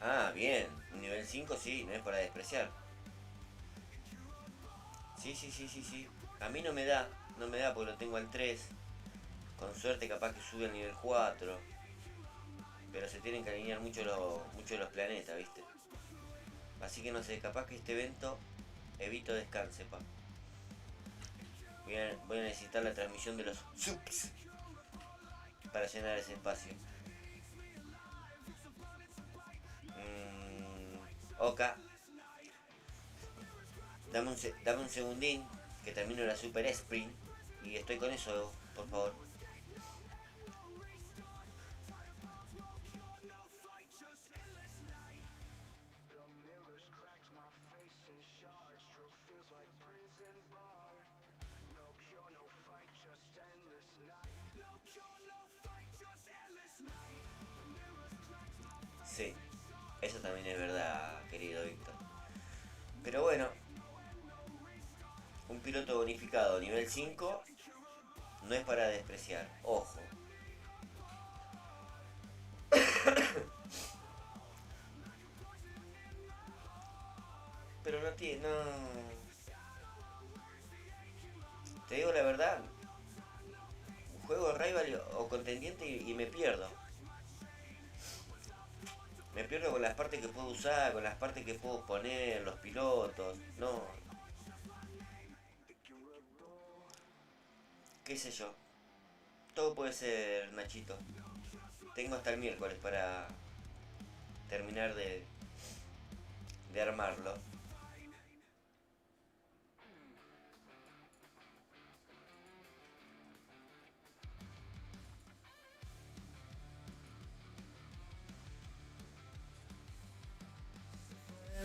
Speaker 3: Ah, bien. Un nivel 5 sí, no es para despreciar. Sí, sí, sí, sí, sí. A mí no me da porque lo tengo al 3. Con suerte capaz que sube al nivel 4. Pero se tienen que alinear mucho los planetas, ¿viste? Así que no sé, capaz que este evento evito descanse, pa. Voy a necesitar la transmisión de los subs para llenar ese espacio. Oka, dame un segundín que termino la super sprint y estoy con eso, por favor. Sí, eso también es verdad, querido Víctor. Pero bueno, un piloto bonificado nivel 5 no es para despreciar, ojo. Pero no tiene, no. Te digo la verdad, juego rival o contendiente y me pierdo. Me pierdo con las partes que puedo usar, con las partes que puedo poner, los pilotos. No. Qué sé yo. Todo puede ser, Nachito. Tengo hasta el miércoles para terminar de armarlo.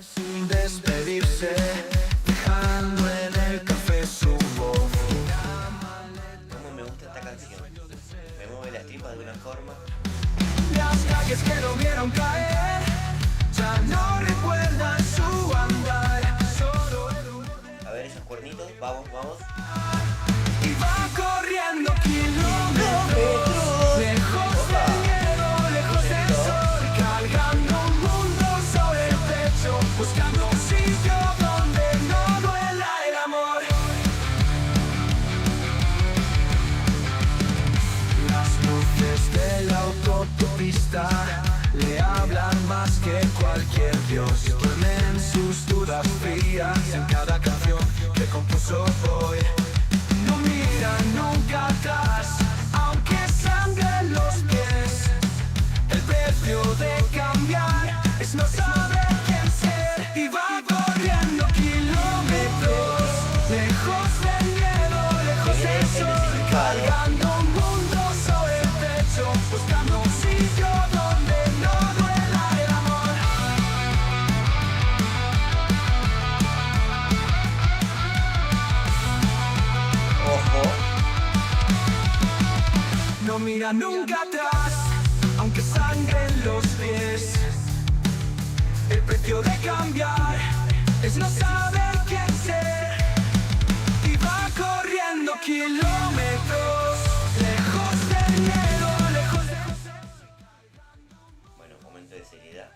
Speaker 1: Sin despedirse, dejando en el café su voz.
Speaker 3: Cómo me gusta esta canción. Me mueve las tripas de una forma.
Speaker 1: Las calles que lo vieron caer ya no recuerdan su andar. Solo el humor de...
Speaker 3: A ver esos cuernitos. Vamos, vamos.
Speaker 1: Y va corriendo kilómetros, lejos del miedo, lejos del sol, cargando un mundo sobre el pecho, buscando un sitio donde no duela el amor. Las luces de la autopista le hablan más que cualquier dios. Duermen sus dudas frías en cada canción que compuso hoy. No mira nunca atrás, aunque sangren los pies. El precio de cambiar es no saber quién ser. Y va corriendo kilómetros, lejos del miedo, lejos del sol, cargando un mundo sobre el pecho, buscando un sitio donde no duela el amor.
Speaker 3: Ojo.
Speaker 1: No mira nunca atrás, aunque sangren los pies. El precio de cambiar es no saber quién ser. Y va corriendo kilómetros, lejos del miedo, lejos de...
Speaker 3: Bueno, momento de seriedad.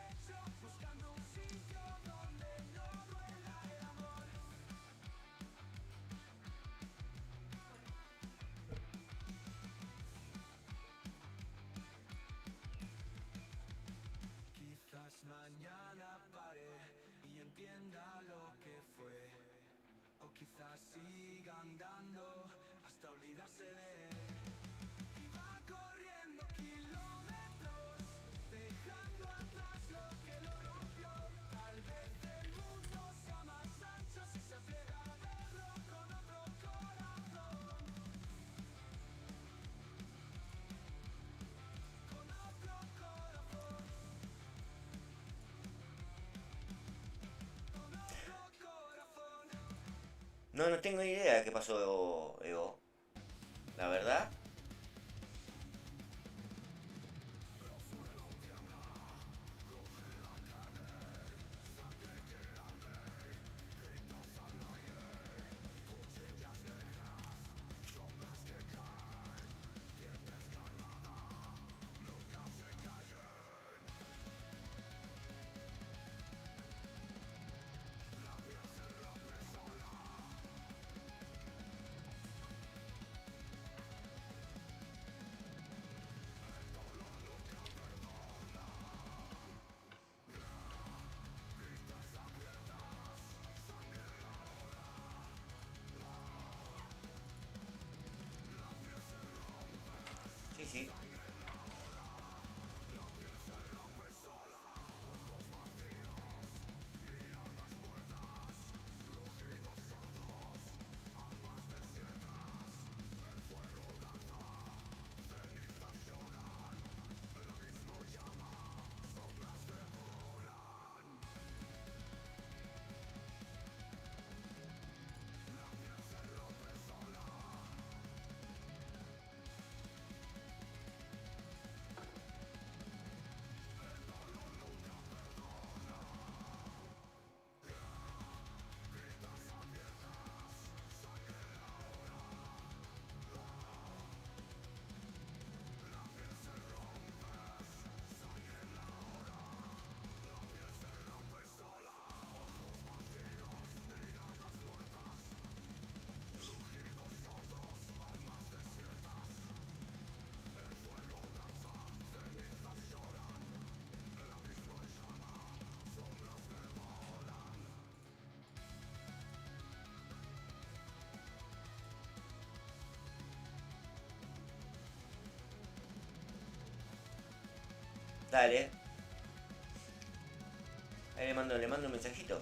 Speaker 3: No, no tengo ni idea de qué pasó, Evo. La verdad. Sí, sí. Dale. Ahí le mando un mensajito.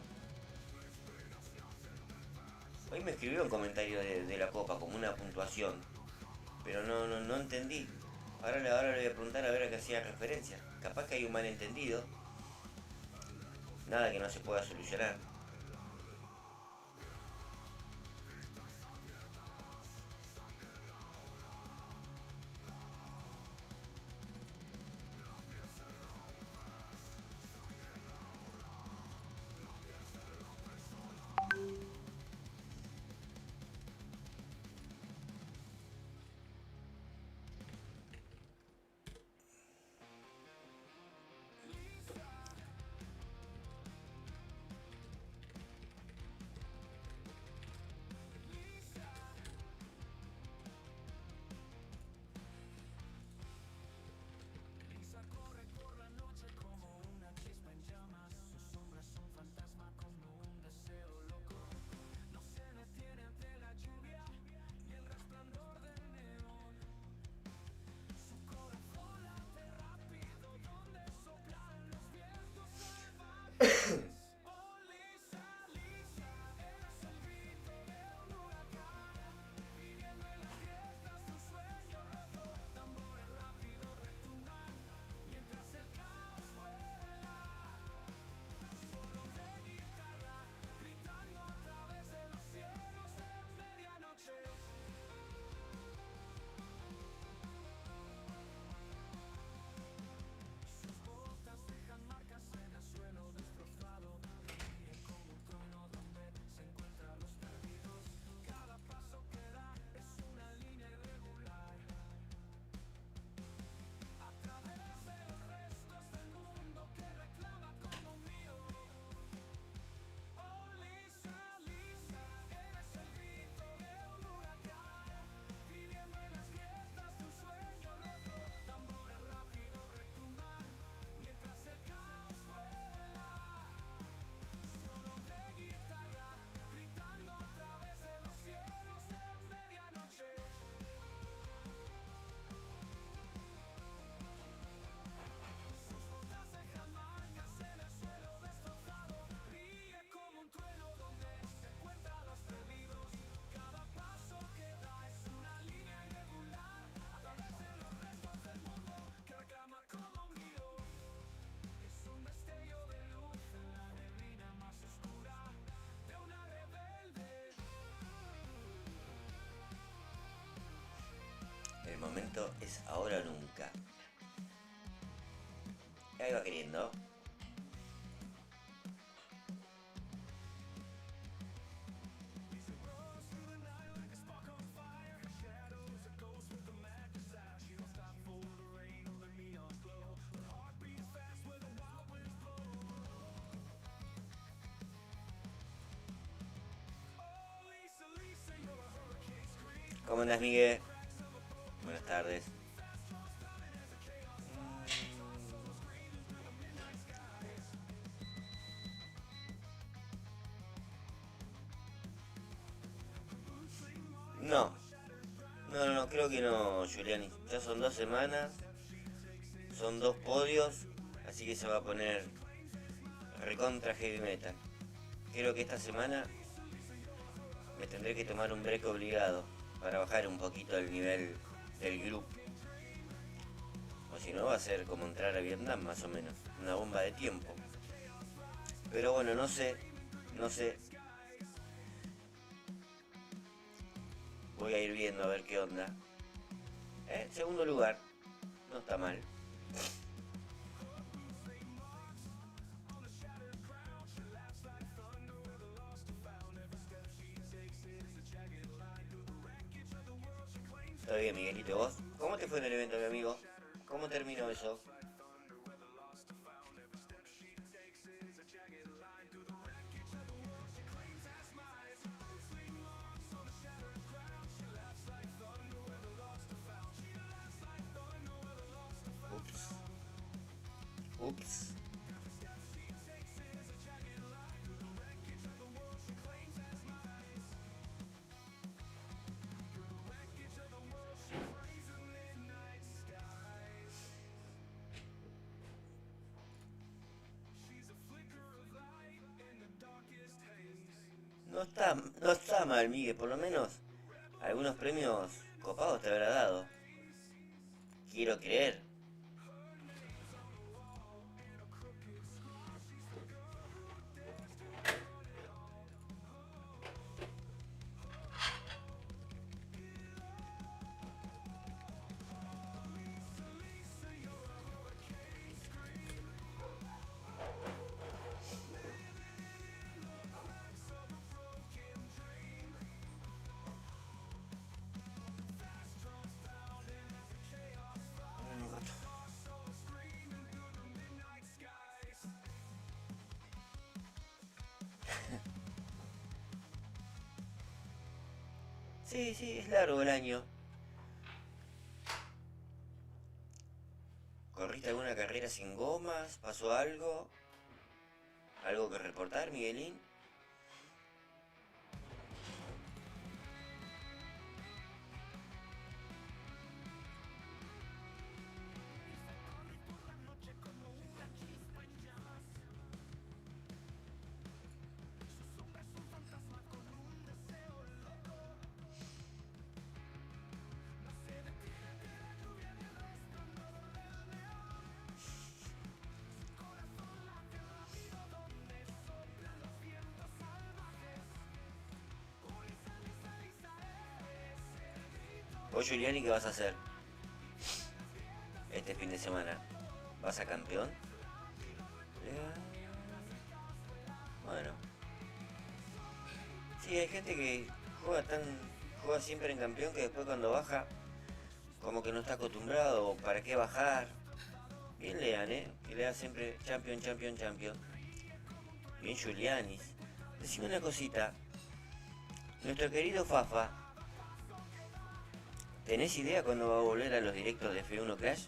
Speaker 3: Hoy me escribió un comentario de la copa, como una puntuación. Pero no entendí. Ahora le voy a preguntar a ver a qué hacía referencia. Capaz que hay un malentendido. Nada que no se pueda solucionar. momento es ahora o nunca. Ahí va queriendo. ¿Cómo andas, Miguel? Buenas tardes. No, creo que no, Giuliani. Ya son 2 semanas, son 2 podios, así que se va a poner recontra heavy metal. Creo que esta semana me tendré que tomar un break obligado para bajar un poquito el nivel del grupo. O si no, va a ser como entrar a Vietnam, más o menos. Una bomba de tiempo. Pero bueno, no sé. Voy a ir viendo a ver qué onda. Segundo lugar. No está mal. Está bien, Miguelito, ¿vos? ¿Cómo te fue en el evento, mi amigo? ¿Cómo terminó eso? Ups. No está mal, Miguel, por lo menos algunos premios copados te habrá dado. Quiero creer. Sí, es largo el año. ¿Corriste alguna carrera sin gomas? ¿Pasó algo? ¿Algo que reportar, Miguelín? Vos, Giuliani, ¿qué vas a hacer este fin de semana? ¿Vas a campeón? Bueno. Sí, hay gente que juega siempre en campeón que después cuando baja como que no está acostumbrado. ¿Para qué bajar? Bien Lean, que lea siempre champion. Bien Giulianis. Decime una cosita. Nuestro querido Fafa, ¿tenés idea cuándo va a volver a los directos de F1 Clash?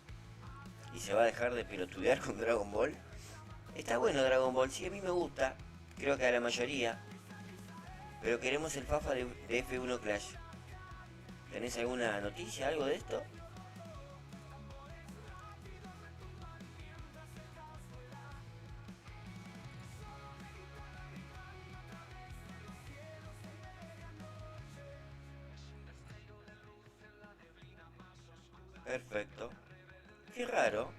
Speaker 3: ¿Y se va a dejar de pelotudear con Dragon Ball? Está bueno Dragon Ball, sí, a mí me gusta. Creo que a la mayoría. Pero queremos el Fafa de F1 Clash. ¿Tenés alguna noticia, algo de esto? Perfecto. Qué raro.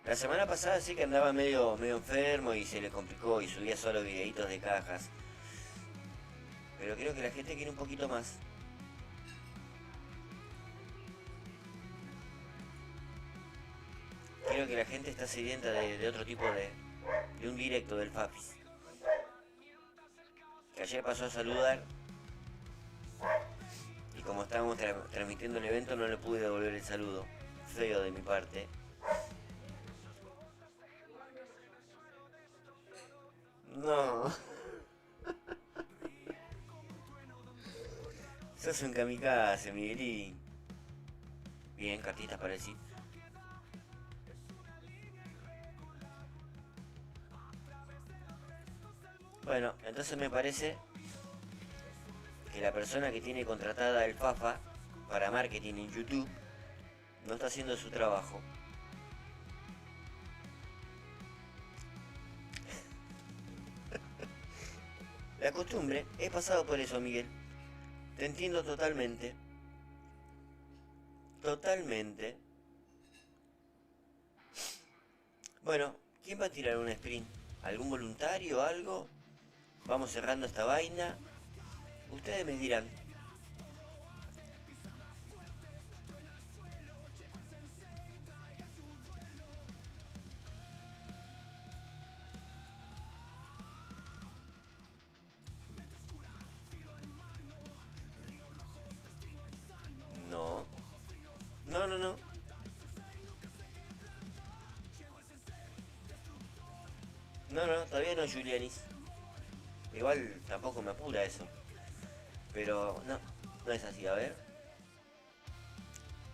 Speaker 3: La semana pasada sí que andaba medio enfermo y se le complicó y subía solo videitos de cajas. Pero creo que la gente quiere un poquito más. Creo que la gente está sedienta de otro tipo de un directo del Fapis. Que ayer pasó a saludar. Y como estábamos transmitiendo el evento no le pude devolver el saludo. Feo de mi parte. No. Sos un kamikaze, Miguelín. Bien, cartitas para el Cid. Bueno, entonces me parece que la persona que tiene contratada el FAFA para marketing en YouTube no está haciendo su trabajo. La costumbre, he pasado por eso, Miguel. Te entiendo totalmente. Totalmente. Bueno, ¿quién va a tirar un sprint? ¿Algún voluntario o algo? Vamos cerrando esta vaina. Ustedes me dirán. No. No, no, no. No, no, todavía no, Julianis. Igual tampoco me apura eso. Pero no, no es así. A ver.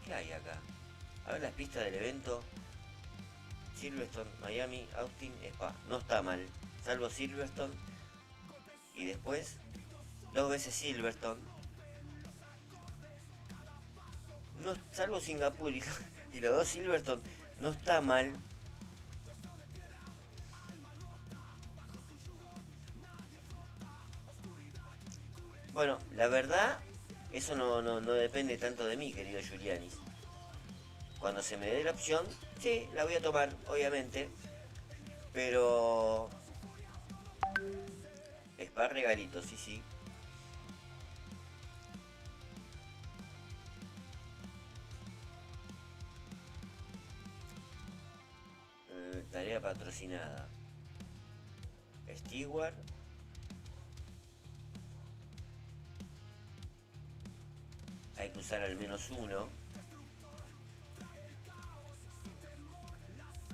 Speaker 3: ¿Qué hay acá? A ver las pistas del evento. Silverstone, Miami, Austin, Spa. No está mal. Salvo Silverstone. Y después, 2 veces Silverstone. No, salvo Singapur y los 2 Silverstone. No está mal. Bueno, la verdad, eso no depende tanto de mí, querido Giulianis. Cuando se me dé la opción, sí, la voy a tomar, obviamente. Pero... es para regalito, sí, sí. Tarea patrocinada. Steward. Hay que usar al menos uno.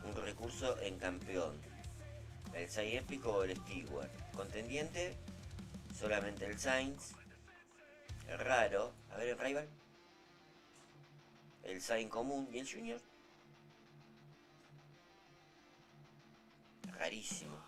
Speaker 3: Un recurso en campeón. El Sainz épico o el Steward. Contendiente. Solamente el Sainz. El raro. A ver el rival. El Sainz común y el Junior. Rarísimo.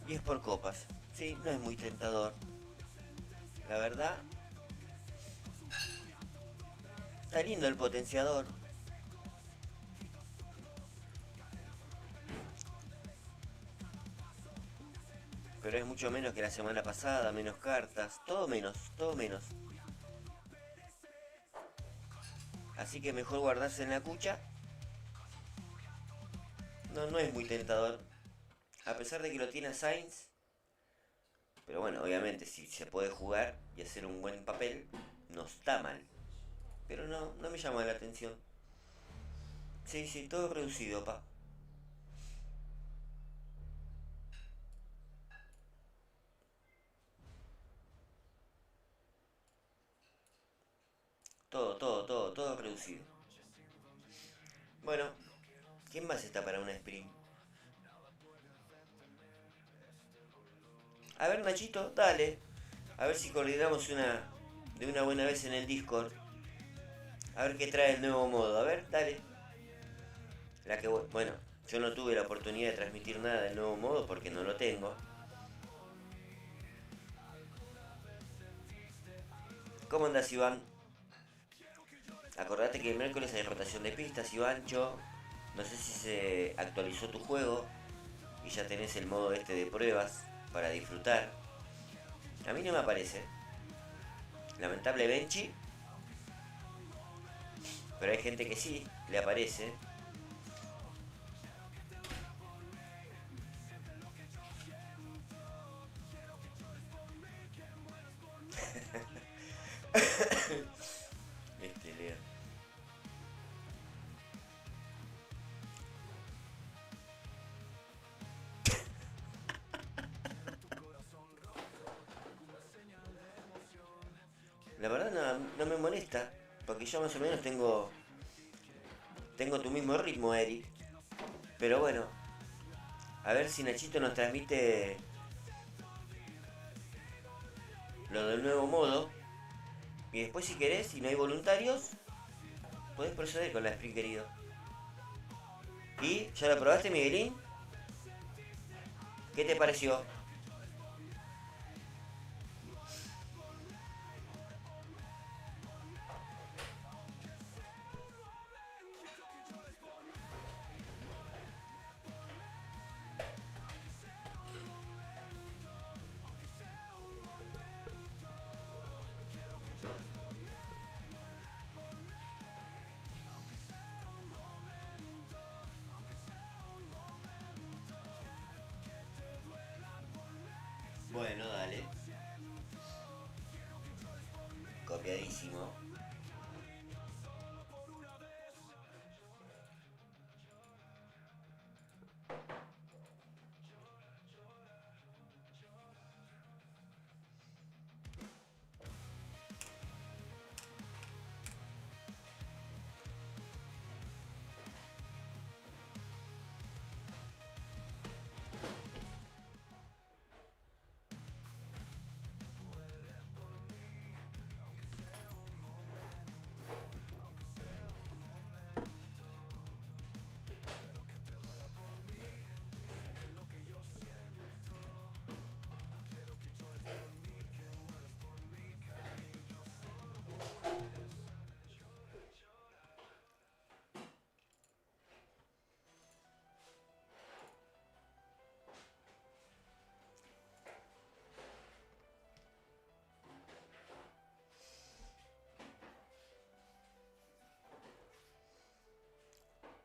Speaker 3: Y es por copas. Sí, no es muy tentador. La verdad. Está lindo el potenciador. Pero es mucho menos que la semana pasada, menos cartas, todo menos, todo menos. Así que mejor guardarse en la cucha. No es muy tentador. A pesar de que lo tiene Sainz. Pero bueno, obviamente si se puede jugar y hacer un buen papel, no está mal. Pero no me llama la atención. Sí, todo reducido, pa. Todo reducido. Bueno, ¿quién más está para una sprint? A ver, Nachito, dale. A ver si coordinamos de una buena vez en el Discord. A ver qué trae el nuevo modo. A ver, dale. Bueno, yo no tuve la oportunidad de transmitir nada del nuevo modo porque no lo tengo. ¿Cómo andas, Iván? Acordate que el miércoles hay rotación de pistas, Ivancho. No sé si se actualizó tu juego y ya tenés el modo este de pruebas para disfrutar. A mí no me aparece. Lamentable Benchi. Pero hay gente que sí le aparece. Leo. La verdad no me molesta, porque yo más o menos tengo tu mismo ritmo, Eric. Pero bueno, a ver si Nachito nos transmite lo del nuevo modo. Y después si querés, si no hay voluntarios, podés proceder con la sprint, querido. ¿Y ya lo probaste, Miguelín? ¿Qué te pareció? Bueno, dale. Copiadísimo.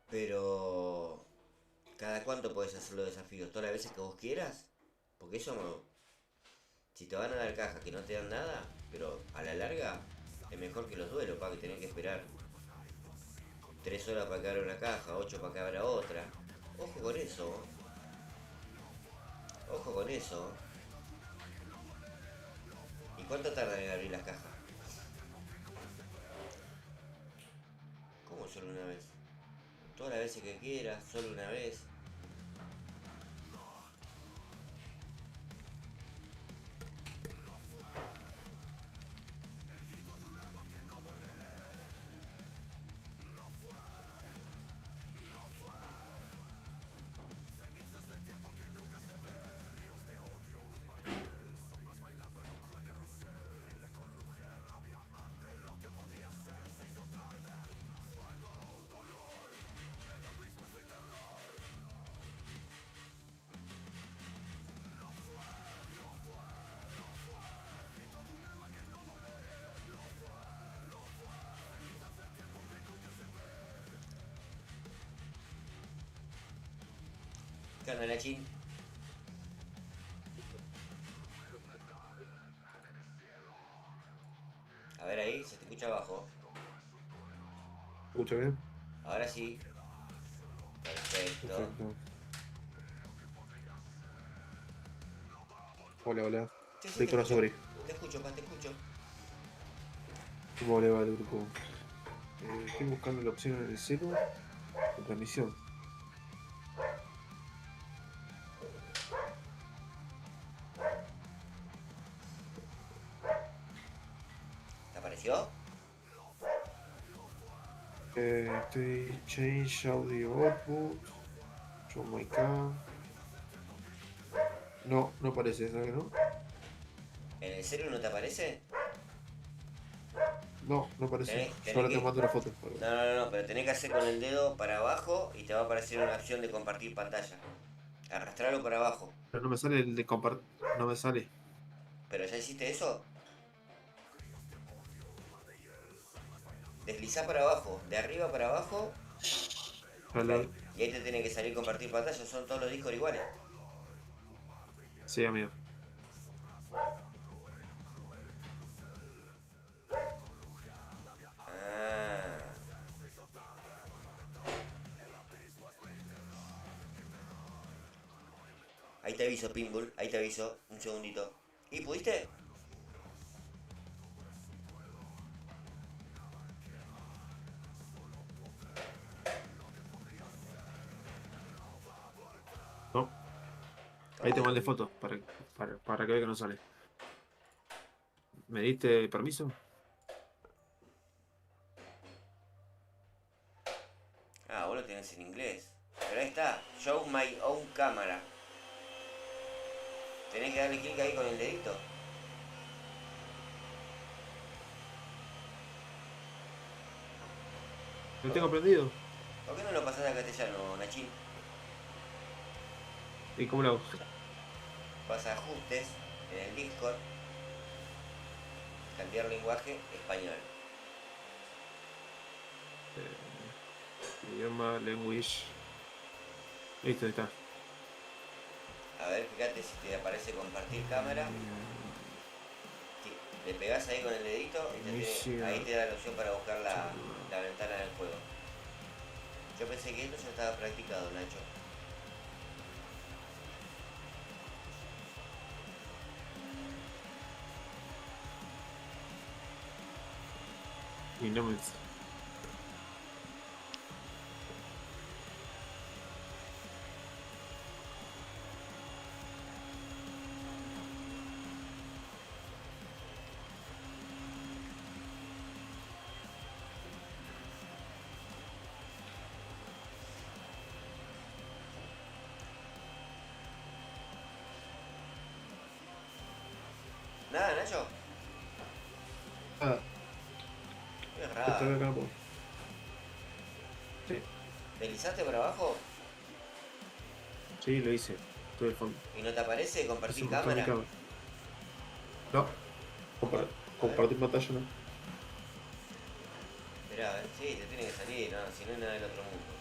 Speaker 3: Pero... ¿Cada cuánto podés hacer los desafíos? ¿Todas las veces que vos quieras? Porque eso no... Si te van a dar caja que no te dan nada, pero a la larga es mejor que los duelos, para que tenés que esperar 3 horas para que abra una caja, 8 para que abra otra. Ojo con eso. Ojo con eso. ¿Y cuánto tardan en abrir las cajas? ¿Cómo solo una vez? Todas las veces que quieras, solo una vez. ¿Qué onda, Nachín? A ver ahí, se te escucha abajo.
Speaker 2: ¿Escucha bien?
Speaker 3: Ahora sí. Perfecto.
Speaker 2: Perfecto. Hola, hola.
Speaker 3: Sí, sí,
Speaker 2: Soy Cora Sobre.
Speaker 3: Te escucho, pa, te escucho.
Speaker 2: ¿Cómo le va el grupo? Estoy buscando la opción en el celu de transmisión.
Speaker 3: ¿Te apareció?
Speaker 2: Estoy change audio output. Show my cam. No, no aparece, ¿sabes que no?
Speaker 3: ¿En el celu no te aparece?
Speaker 2: No, no aparece.
Speaker 3: Tenés
Speaker 2: Yo ahora te
Speaker 3: que-
Speaker 2: mando una foto.
Speaker 3: No, pero tenés que hacer con el dedo para abajo y te va a aparecer una opción de compartir pantalla. Arrastrarlo para abajo.
Speaker 2: Pero no me sale el de compartir. No me sale.
Speaker 3: ¿Pero ya hiciste eso? Deslizá para abajo, de arriba para abajo,
Speaker 2: Hola.
Speaker 3: y ahí te tiene que salir compartir pantalla. Son todos los discos iguales.
Speaker 2: Sí, amigo.
Speaker 3: Ah. Ahí te aviso, Pinball. Ahí te aviso. Un segundito. ¿Y pudiste?
Speaker 2: No. Ahí te mandé foto para que vea que no sale. ¿Me diste permiso?
Speaker 3: Ah, vos lo tenés en inglés. Pero ahí está. Show my own camera. Tenés que darle clic ahí con el dedito.
Speaker 2: Lo tengo prendido.
Speaker 3: ¿Por qué no lo pasás a castellano, Nachín?
Speaker 2: ¿Y cómo lo hago?
Speaker 3: Vas a ajustes en el Discord. Cambiar lenguaje español.
Speaker 2: Idioma, language. Listo, ahí está.
Speaker 3: A ver, fíjate si te aparece compartir cámara. Sí, le pegás ahí con el dedito y ahí te da la opción para buscar la ventana del juego. Yo pensé que esto ya estaba practicado, Nacho.
Speaker 2: Y no me.
Speaker 3: Nada, Nacho.
Speaker 2: Ah,
Speaker 3: Qué
Speaker 2: esto
Speaker 3: raro.
Speaker 2: acá, pues. Sí,
Speaker 3: ¿Deslizaste para abajo
Speaker 2: sí, lo hice. Todo el fondo.
Speaker 3: y no te aparece compartir
Speaker 2: Eso mostró mi
Speaker 3: cámara?
Speaker 2: cámara. No, compartir pantalla no.
Speaker 3: Esperá, a ver, sí, te tiene que salir, no, si no es nada del otro mundo.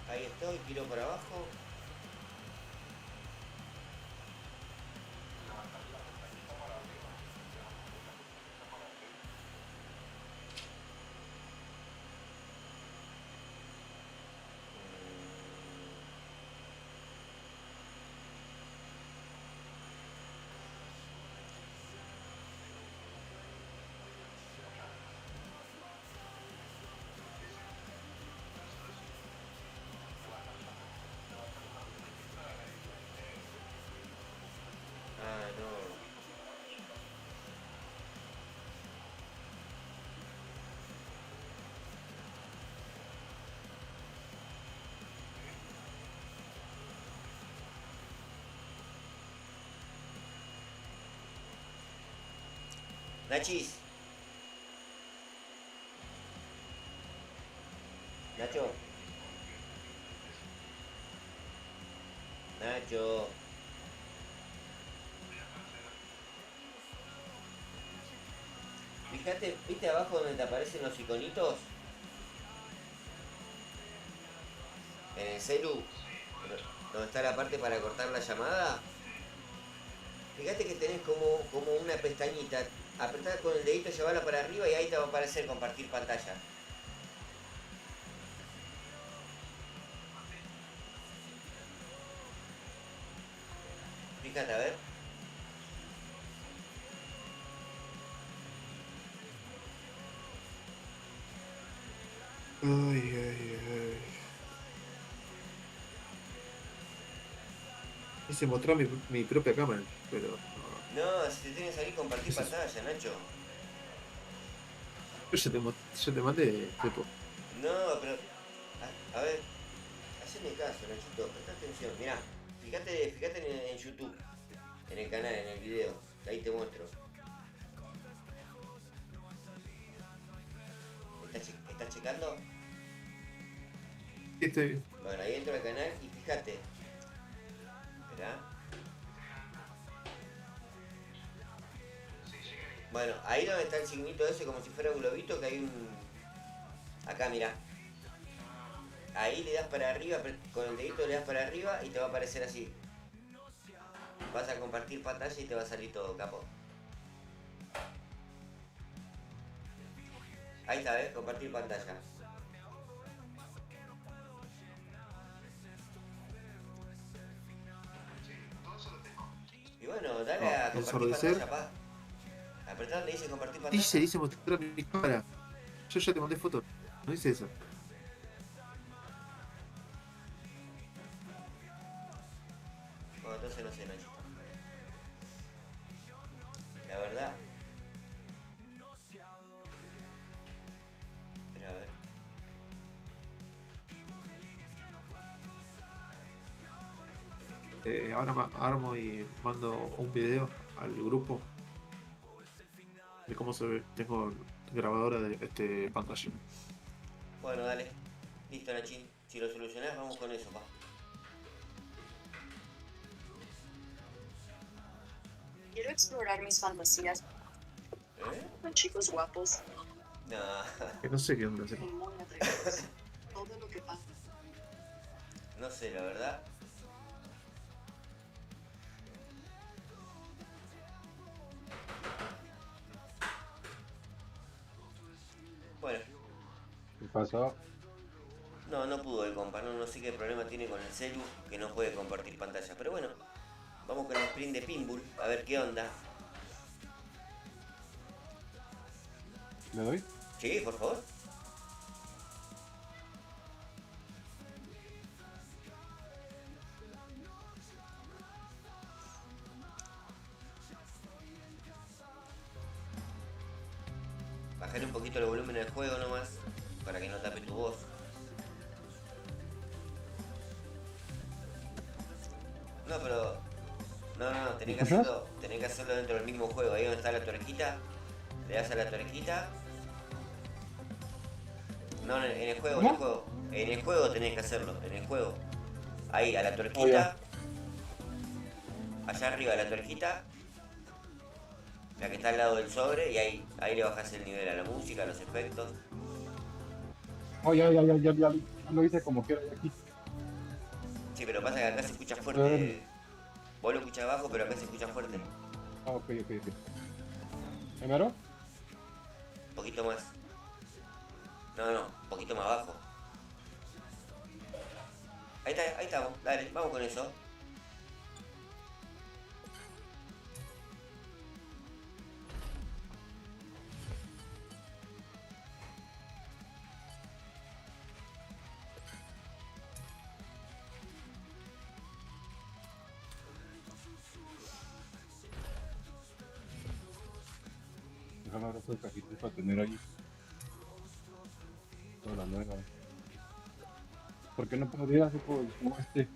Speaker 3: Ahí estoy, tiro para abajo. Ah, no. Nachis. Nacho. Nacho. Fíjate, ¿viste abajo donde te aparecen los iconitos? En el celu, donde está la parte para cortar la llamada. Fíjate que tenés como una pestañita. Apretá con el dedito, llevarla para arriba y ahí te va a aparecer compartir pantalla. Fíjate, a ver.
Speaker 2: Ay, ay, ay.
Speaker 7: Quise mostrar mi propia cámara, pero no.
Speaker 3: No, si te tienes que compartir
Speaker 7: ¿Qué es eso?
Speaker 3: pantalla, Nacho.
Speaker 7: Yo te mandé, tipo.
Speaker 3: No, pero. A ver, haceme caso, Nachito, presta atención. Mirá, fíjate en YouTube, en el canal, en el video. Ahí te muestro. ¿Estás checando?
Speaker 7: Estoy bien.
Speaker 3: Bueno, ahí entro al canal y fíjate. Esperá. Bueno, ahí donde está el signito ese como si fuera un globito que hay un... Acá, mirá. Ahí le das para arriba, con el dedito le das para arriba y te va a aparecer así. Vas a compartir pantalla y te va a salir todo, capo. Ahí está, ¿ves? Compartir pantalla. Y bueno, dale a compartir
Speaker 7: Ensordecer.
Speaker 3: pantalla, pa. Apretá donde dice compartir
Speaker 7: Dice
Speaker 3: pantalla.
Speaker 7: mostrar mi cámara. Yo ya te mandé foto. No dice eso.
Speaker 3: Bueno, entonces no sé, Nacho. La verdad. Pero a ver.
Speaker 7: Ahora armo y mando un video al grupo de cómo se ve. Tengo grabadora de pantalla.
Speaker 3: Bueno, dale. Listo, Nachín. Si lo solucionás, vamos con eso, pa.
Speaker 8: Quiero explorar mis fantasías
Speaker 3: ¿Eh?
Speaker 8: con chicos guapos
Speaker 3: No.
Speaker 7: Que no sé qué onda hacer.
Speaker 8: y muy atrevidos. Todo lo que pasa.
Speaker 3: No sé, la verdad. Bueno,
Speaker 9: ¿Qué pasó?
Speaker 3: no pudo el compa, no sé qué problema tiene con el celu, que no puede compartir pantalla. Pero bueno, vamos con el sprint de pinball, a ver qué onda.
Speaker 9: ¿Le doy?
Speaker 3: Sí, por favor. Bajar un poquito el volumen del juego nomás, para que no tape tu voz. No, pero... No, tenés que
Speaker 9: ¿Escuchás?
Speaker 3: hacerlo dentro del mismo juego. Ahí donde está la tuerquita, le das a la tuerquita. No, en el juego, en el juego. En el juego tenés que hacerlo, en el juego. Ahí, a la tuerquita. Allá arriba a la tuerquita. La que está al lado del sobre y ahí le bajás el nivel a la música, a los efectos.
Speaker 9: Oh, ya lo hice como quiera aquí.
Speaker 3: Sí, pero pasa que acá se escucha
Speaker 9: A ver.
Speaker 3: fuerte. Vos lo escuchás abajo, pero acá se escucha fuerte.
Speaker 9: Ah, ok. ¿Primero?
Speaker 3: Un poquito más. No, un poquito más abajo. Ahí estamos, dale, vamos con eso.
Speaker 9: Déjame abrir estos cajitos para tener ahí toda la nueva. ¿Por qué no podría hacer como este?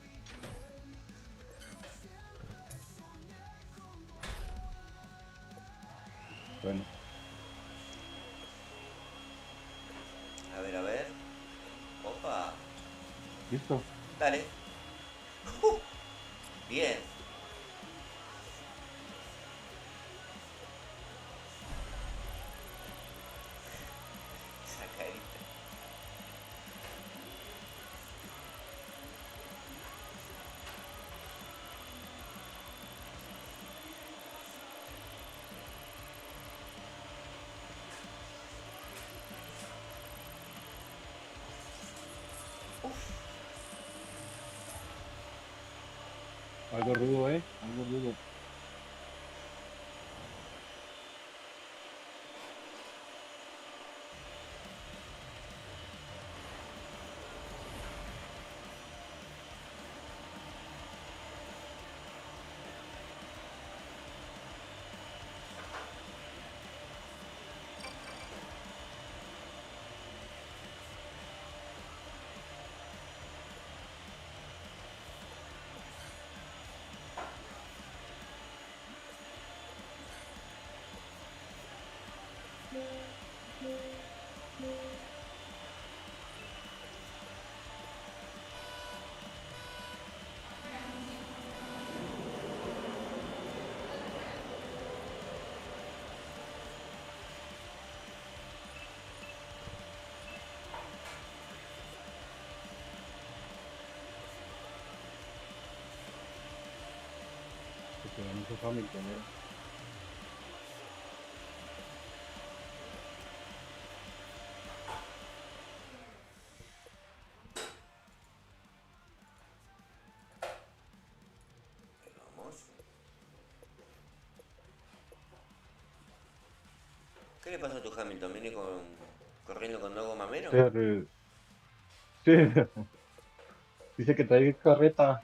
Speaker 9: Bueno,
Speaker 3: A ver. Opa.
Speaker 9: listo.
Speaker 3: Dale. Bien. Esa carita.
Speaker 9: Algo rudo, algo rudo. Se quedó mucho Hamilton, ¿eh?
Speaker 3: Ahí vamos. ¿Qué le pasó a tu Hamilton? ¿Viene corriendo con dos gomas menos?
Speaker 9: Sí, sí, dice que trae carreta.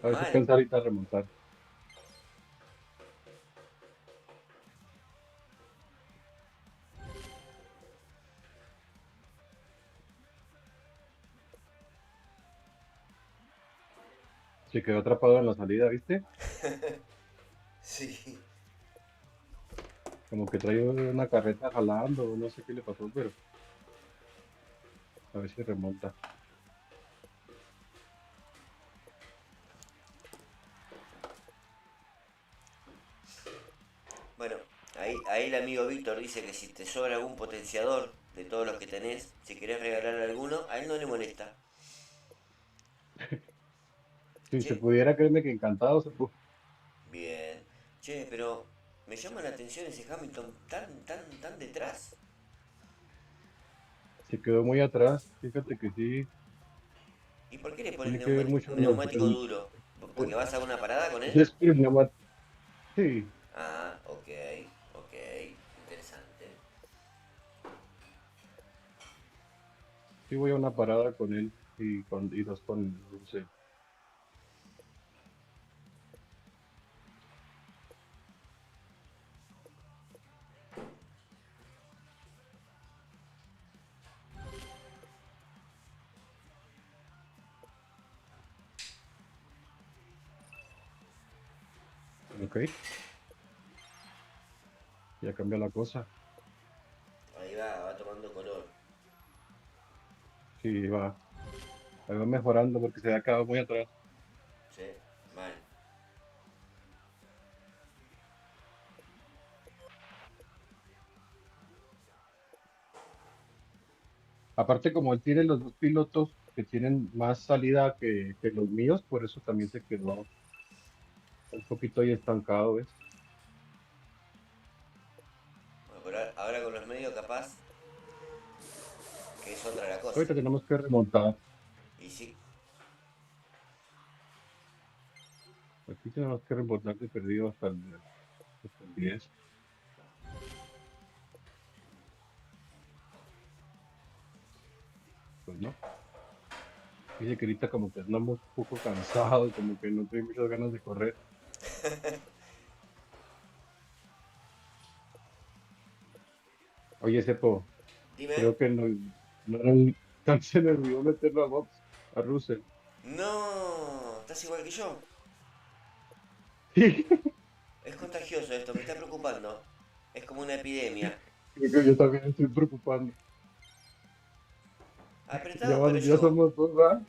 Speaker 9: A ver si
Speaker 3: Mal.
Speaker 9: alcanza ahorita a remontar. Se quedó atrapado en la salida, ¿viste?
Speaker 3: Sí.
Speaker 9: Como que trae una carreta jalando, no sé qué le pasó, pero a ver si remonta.
Speaker 3: Bueno, ahí el amigo Víctor dice que si te sobra algún potenciador de todos los que tenés, si querés regalarle alguno, a él no le molesta.
Speaker 9: Si se
Speaker 3: Che,
Speaker 9: pudiera, créeme que encantado
Speaker 3: bien. Che, pero me llama la atención ese Hamilton tan detrás.
Speaker 9: se quedó muy atrás. Fíjate que sí,
Speaker 3: ¿Y por qué le pones
Speaker 9: tiene que ver mucho
Speaker 3: neumático duro? ¿Porque vas a una parada con él?
Speaker 9: es que el neumático. Sí,
Speaker 3: Ah, ok, ok, interesante.
Speaker 9: sí voy a una parada con él y dos con Russell. Ok, ya cambia la cosa.
Speaker 3: Ahí va tomando color.
Speaker 9: Sí, ahí va mejorando porque se había quedado muy atrás.
Speaker 3: Sí, mal.
Speaker 9: Aparte, como él tiene los dos pilotos que tienen más salida que los míos, por eso también se quedó un poquito ahí estancado, ¿ves?
Speaker 3: Bueno, pero ahora con los medios capaz que es otra la cosa.
Speaker 9: Ahorita tenemos que remontar.
Speaker 3: Y sí,
Speaker 9: Aquí tenemos que remontar de perdido hasta el 10. Pues no. Dice que ahorita como que andamos un poco cansados, como que no tengo muchas ganas de correr. Oye, Sepo,
Speaker 3: dime.
Speaker 9: creo que se me olvidó meterlo a box, a Russell.
Speaker 3: No, estás igual que yo.
Speaker 9: Sí,
Speaker 3: Es contagioso esto, me está preocupando. Es como una epidemia.
Speaker 9: creo que yo también estoy preocupando.
Speaker 3: Apretado, pero
Speaker 9: Ya
Speaker 3: llegó.
Speaker 9: somos dos, ¿verdad?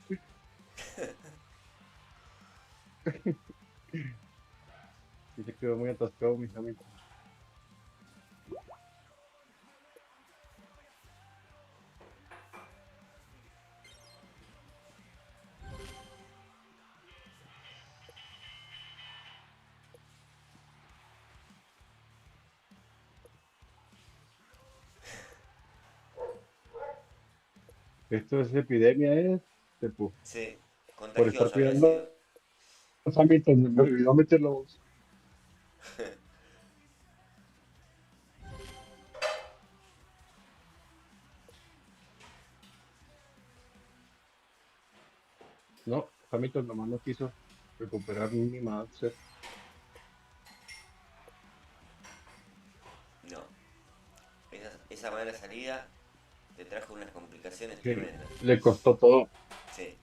Speaker 9: Y se quedó muy atascado, mis amigos. Esto es epidemia, Sepo.
Speaker 3: Sí,
Speaker 9: Por estar
Speaker 3: contagioso había sido.
Speaker 9: cuidando los Hamilton, me olvidó meterlo a box. No, Hamilton nomás no quiso recuperar ni más.
Speaker 3: No, esa mala salida te trajo unas complicaciones
Speaker 9: Sí,
Speaker 3: tremendas.
Speaker 9: le costó todo.
Speaker 3: Sí.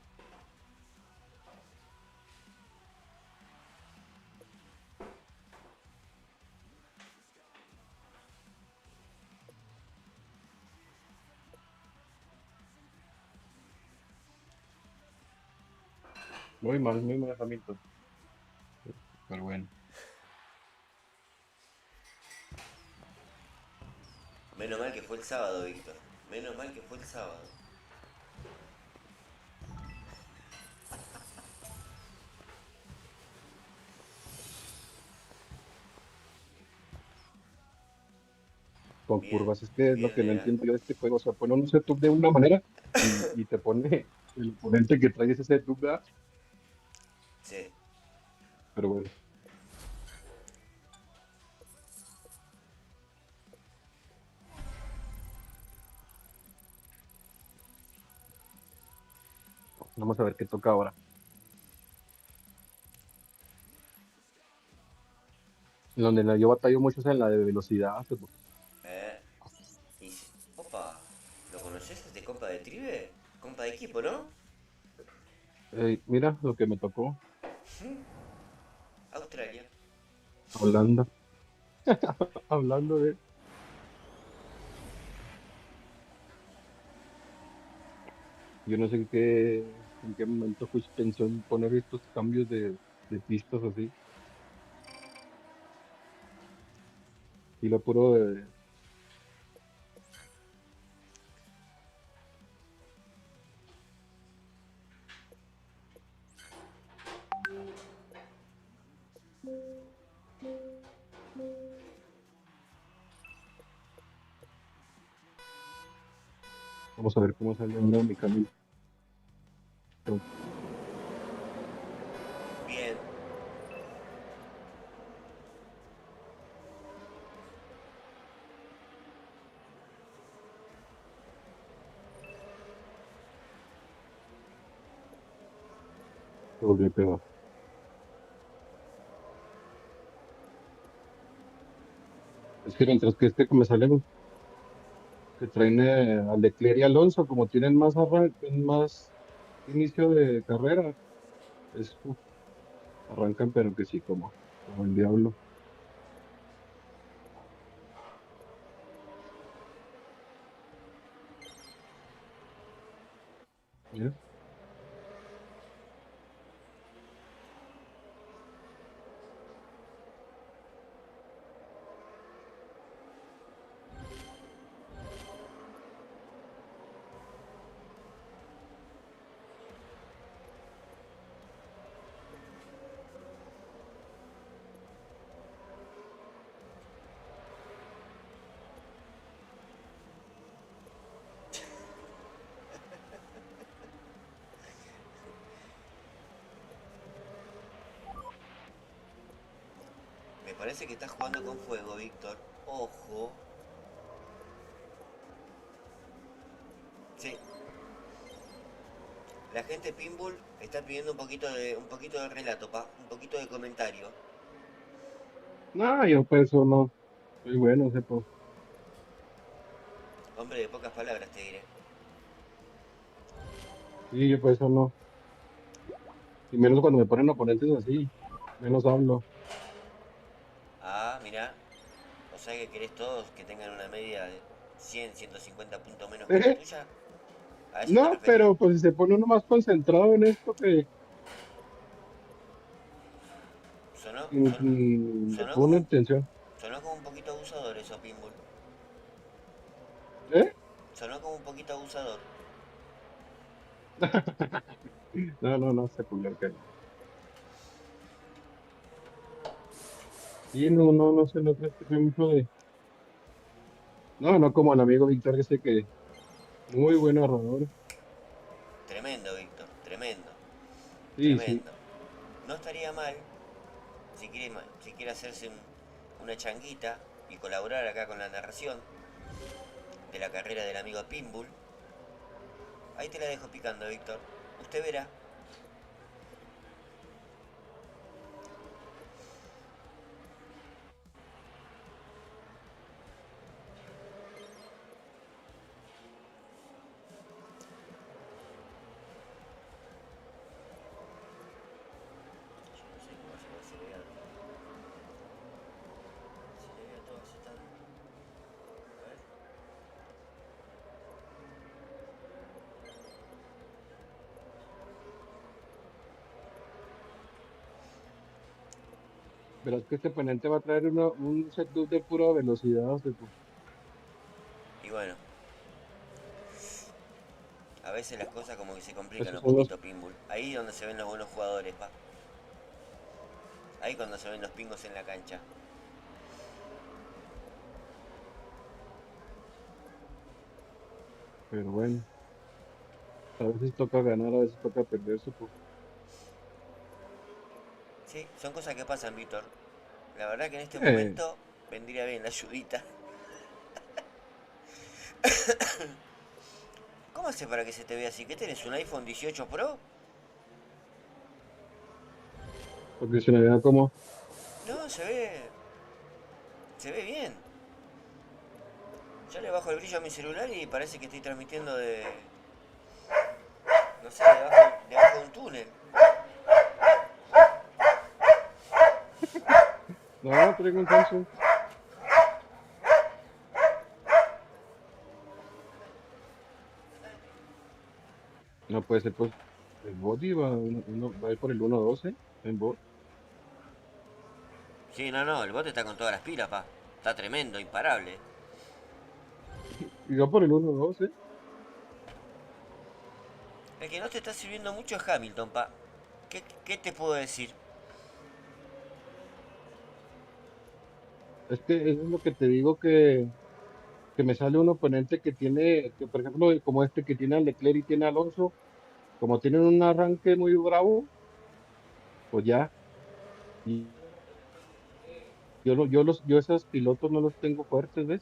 Speaker 9: Muy mal Hamilton. Pero bueno.
Speaker 3: Menos mal que fue el sábado, Víctor. Menos mal que fue el sábado.
Speaker 9: con
Speaker 3: Bien,
Speaker 9: curvas. Es que es lo
Speaker 3: bien,
Speaker 9: que no
Speaker 3: nena.
Speaker 9: entiendo yo de este juego. O sea, pone un setup de una manera y te pone el oponente que trae ese setup, ¿verdad?
Speaker 3: Sí.
Speaker 9: Pero bueno, vamos a ver qué toca ahora. Donde yo batallo mucho es en la de velocidad.
Speaker 3: Eh, Opa, ¿lo conoces este compa de Tribe? Compa de equipo, ¿no?
Speaker 9: Mira lo que me tocó,
Speaker 3: Australia.
Speaker 9: hablando, hablando de... Yo no sé en qué momento Fuchs pensó en poner estos cambios de pistas así. Y lo puro de... Vamos a ver cómo sale ahora mi camino.
Speaker 3: Bien.
Speaker 9: Se volvió a pegar. Es que mientras que me sale que traen a Leclerc y Alonso, como tienen más inicio de carrera, uf, arrancan, pero que sí, como el diablo. ¿Ya?
Speaker 3: Me parece que estás jugando con fuego, Víctor. Ojo. Sí. La gente Pinball está pidiendo un poquito de relato, pa. Un poquito de comentario.
Speaker 9: No, yo pues eso no. Soy bueno, sepo.
Speaker 3: Hombre de pocas palabras, te diré.
Speaker 9: Sí, yo pues eso no. Y menos cuando me ponen oponentes así. Menos hablo.
Speaker 3: Ah, mirá. O sea que querés todos que tengan una media de 100, 150 puntos menos que la tuya. ¿A eso te
Speaker 9: No,
Speaker 3: referís?
Speaker 9: pero pues si se pone uno más concentrado en esto que
Speaker 3: Sonó,
Speaker 9: le
Speaker 3: sonó como
Speaker 9: pone
Speaker 3: un,
Speaker 9: atención.
Speaker 3: sonó como un poquito abusador eso, Pinball.
Speaker 9: ¿Eh?
Speaker 3: Sonó como un poquito abusador.
Speaker 9: No, no, no, se que no. Sí, no, no, no sé, no crees que soy mucho de. No, no como el amigo Víctor, que sé que muy buen narrador.
Speaker 3: Tremendo, Víctor. Tremendo.
Speaker 9: Sí, sí.
Speaker 3: Tremendo. No estaría mal si quiere hacerse una changuita y colaborar acá con la narración de la carrera del amigo Pinbull. Ahí te la dejo picando, Víctor. Usted verá. Yo no sé cómo hacer que se vea todo así tan. A ver.
Speaker 9: Verás que este oponente va a traer un setup de pura velocidad.
Speaker 3: Y bueno, a veces las cosas como que se complican
Speaker 9: Esos
Speaker 3: un
Speaker 9: son los.
Speaker 3: poquito, Pinbull. Ahí es donde se ven los buenos jugadores, pa. Ahí cuando se ven los pingos en la cancha.
Speaker 9: Pero bueno, a veces toca ganar, a veces toca perder, supongo.
Speaker 3: Sí, son cosas que pasan, Víctor. La verdad que en este
Speaker 9: Eh,
Speaker 3: momento vendría bien la ayudita. ¿Cómo hace para que se te vea así? ¿Qué tenés? ¿Un iPhone 18 Pro?
Speaker 9: porque se me vea como,
Speaker 3: No, se ve bien. Yo le bajo el brillo a mi celular y parece que estoy transmitiendo de, no sé, debajo de un túnel.
Speaker 9: no, traigo un Samsung. No puede ser, pues, el body va a ir por el 1.12 en bot.
Speaker 3: Sí, no, el bote está con todas las pilas, pa. Está tremendo, imparable.
Speaker 9: Y va por el 1.12.
Speaker 3: El que no te está sirviendo mucho es Hamilton, pa. ¿Qué te puedo decir?
Speaker 9: Es que eso es lo que te digo que me sale un oponente que tiene, que por ejemplo, como este que tiene a Leclerc y tiene a Alonso, como tienen un arranque muy bravo, pues ya. Y yo esos pilotos no los tengo fuertes, ¿ves?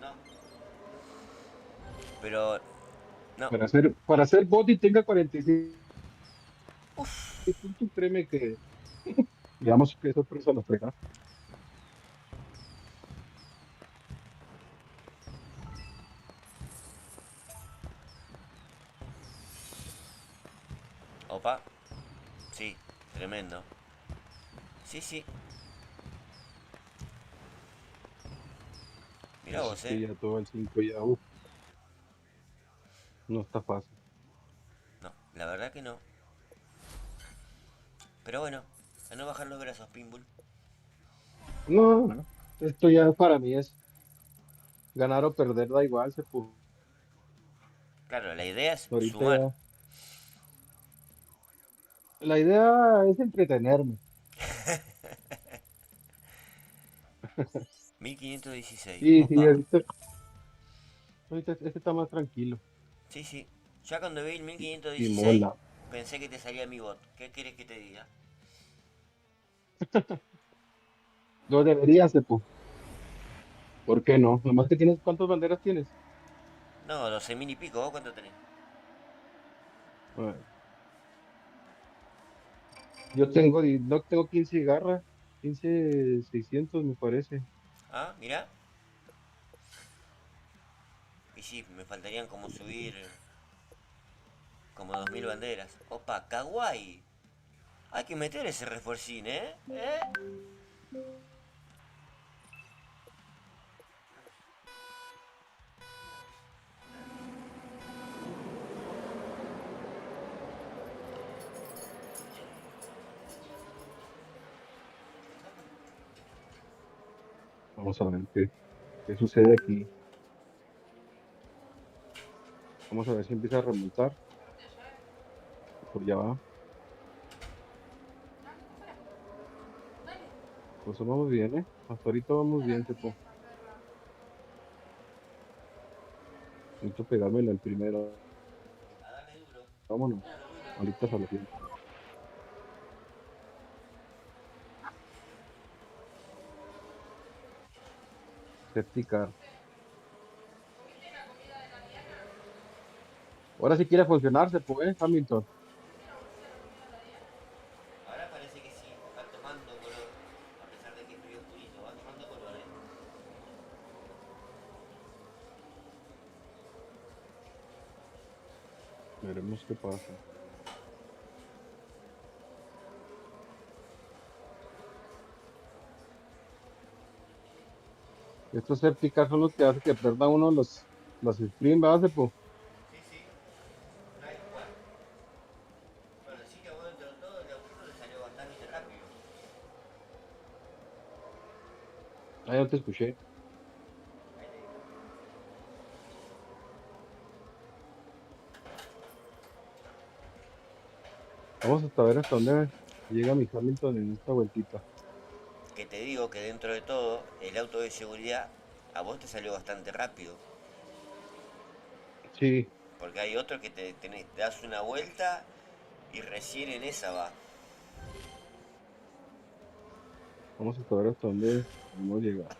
Speaker 3: No. Pero, no.
Speaker 9: Para hacer bot y tenga 46 puntos, créeme que, digamos que sorpresa nos pega.
Speaker 3: Opa. Sí, tremendo. Sí, sí. Mira
Speaker 9: Así
Speaker 3: vos,
Speaker 9: que ya todo el 5 ya, no está fácil.
Speaker 3: No, la verdad que no. Pero bueno, a no bajar los brazos, Pinbull.
Speaker 9: No, no. Esto ya para mí es ganar o perder, da igual, se pudo.
Speaker 3: Claro, la idea es
Speaker 9: Ahorita
Speaker 3: sumar.
Speaker 9: ya. La idea es entretenerme.
Speaker 3: 1516.
Speaker 9: Sí, sí,
Speaker 3: Opa.
Speaker 9: ahorita este está más tranquilo.
Speaker 3: Sí, sí. Ya cuando vi el
Speaker 9: Y
Speaker 3: 1516
Speaker 9: mola.
Speaker 3: pensé que te salía mi bot. ¿Qué querés que te diga?
Speaker 9: Lo debería, Sepu. ¿Por qué no? Nomás que tienes, ¿cuántas banderas tienes?
Speaker 3: No, 12.000 y pico. ¿Vos cuánto tenés?
Speaker 9: Bueno, yo no tengo 15 garras, 15.600 me parece.
Speaker 3: Ah, mirá. Y sí, me faltarían como subir como 2.000 banderas. Opa, kawaii. Hay que meter ese refuercín, ¿eh? ¿Eh?
Speaker 9: Vamos a ver qué sucede aquí. Vamos a ver si empieza a remontar. Por ya va. Pues vamos bien, ¿eh? Hasta ahorita vamos bien, Sepu. Necesito pegármelo el primero. Vámonos. Ahorita se lo pido. Safety car. Ahora sí quiere funcionar, Sepu, ¿eh? Hamilton.
Speaker 3: Ahora parece que sí, va tomando color. A pesar de que es medio oscurito, va tomando color, ¿eh?
Speaker 9: Veremos qué pasa. Estos safety cars son los que hacen que pierda uno los sprints, ¿verdad, Sepu?
Speaker 3: Sí, sí. Tal cual. Bueno, sí que bueno, dentro de todo el autito le salió bastante rápido.
Speaker 9: Ah, ya te escuché. Vamos hasta ver hasta dónde llega mi Hamilton en esta vueltita.
Speaker 3: Que te digo que dentro de todo, el auto de seguridad a vos te salió bastante rápido.
Speaker 9: Sí,
Speaker 3: Porque hay otro que te das una vuelta y recién en esa va.
Speaker 9: vamos a ver hasta dónde podemos llegar.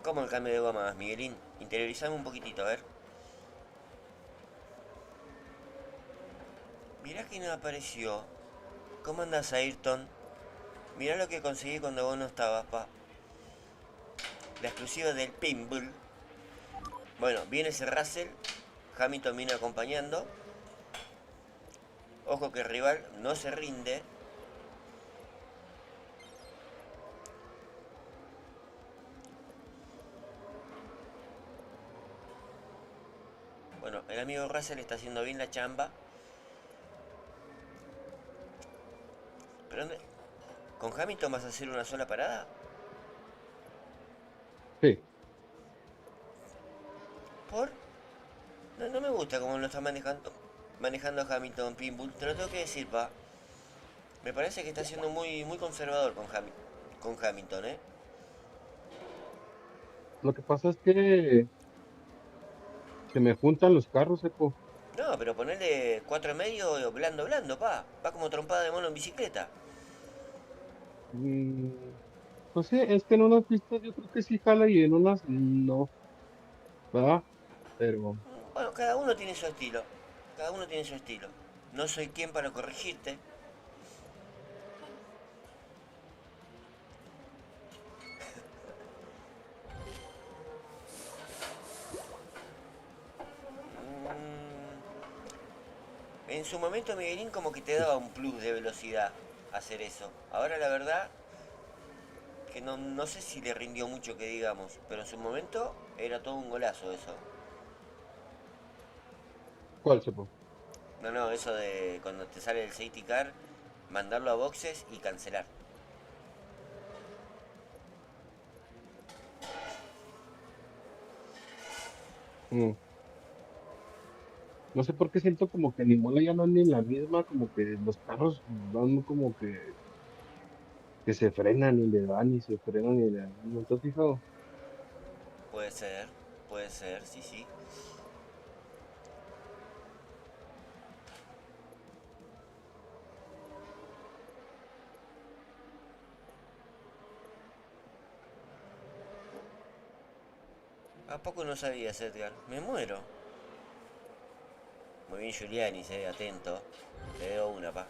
Speaker 3: ¿Cómo el cambio de goma, Miguelín? Interiorizame un poquitito, a ver. Mirá que no apareció. ¿Cómo andás, Ayrton? Mirá lo que conseguí cuando vos no estabas, pa. La exclusiva del Pinball. Bueno, viene ese Russell. Hamilton viene acompañando. Ojo que el rival no se rinde. Bueno, el amigo Russell está haciendo bien la chamba. ¿Pero dónde? ¿Con Hamilton vas a hacer una sola parada?
Speaker 9: Sí,
Speaker 3: ¿Por? No me gusta cómo lo está manejando Hamilton Pinbull. Te lo tengo que decir, pa. Me parece que está siendo muy conservador con Hamilton, ¿eh?
Speaker 9: lo que pasa es que se me juntan los carros, Eco.
Speaker 3: No, pero ponerle 4,5 blando, pa. Va como trompada de mono en bicicleta.
Speaker 9: Mm, no sé, es que en unas pistas yo creo que sí jala y en unas no, ¿verdad? Pero
Speaker 3: Bueno, cada uno tiene su estilo. Cada uno tiene su estilo. No soy quien para corregirte. En su momento Miguelín como que te daba un plus de velocidad hacer eso. Ahora la verdad que no sé si le rindió mucho que digamos, pero en su momento era todo un golazo eso.
Speaker 9: ¿cuál, Sepo?
Speaker 3: No, eso de cuando te sale el safety car, mandarlo a boxes y cancelar.
Speaker 9: Mm, no sé por qué siento como que ni mola ya no es ni la misma, como que los carros van como que se frenan y le dan y se frenan y le dan. ¿No te has fijado?
Speaker 3: Puede ser, puede ser, sí, sí. ¿A poco no sabías, Edgar? Me muero. Muy bien, Giuliani, atento. Te veo una, pa.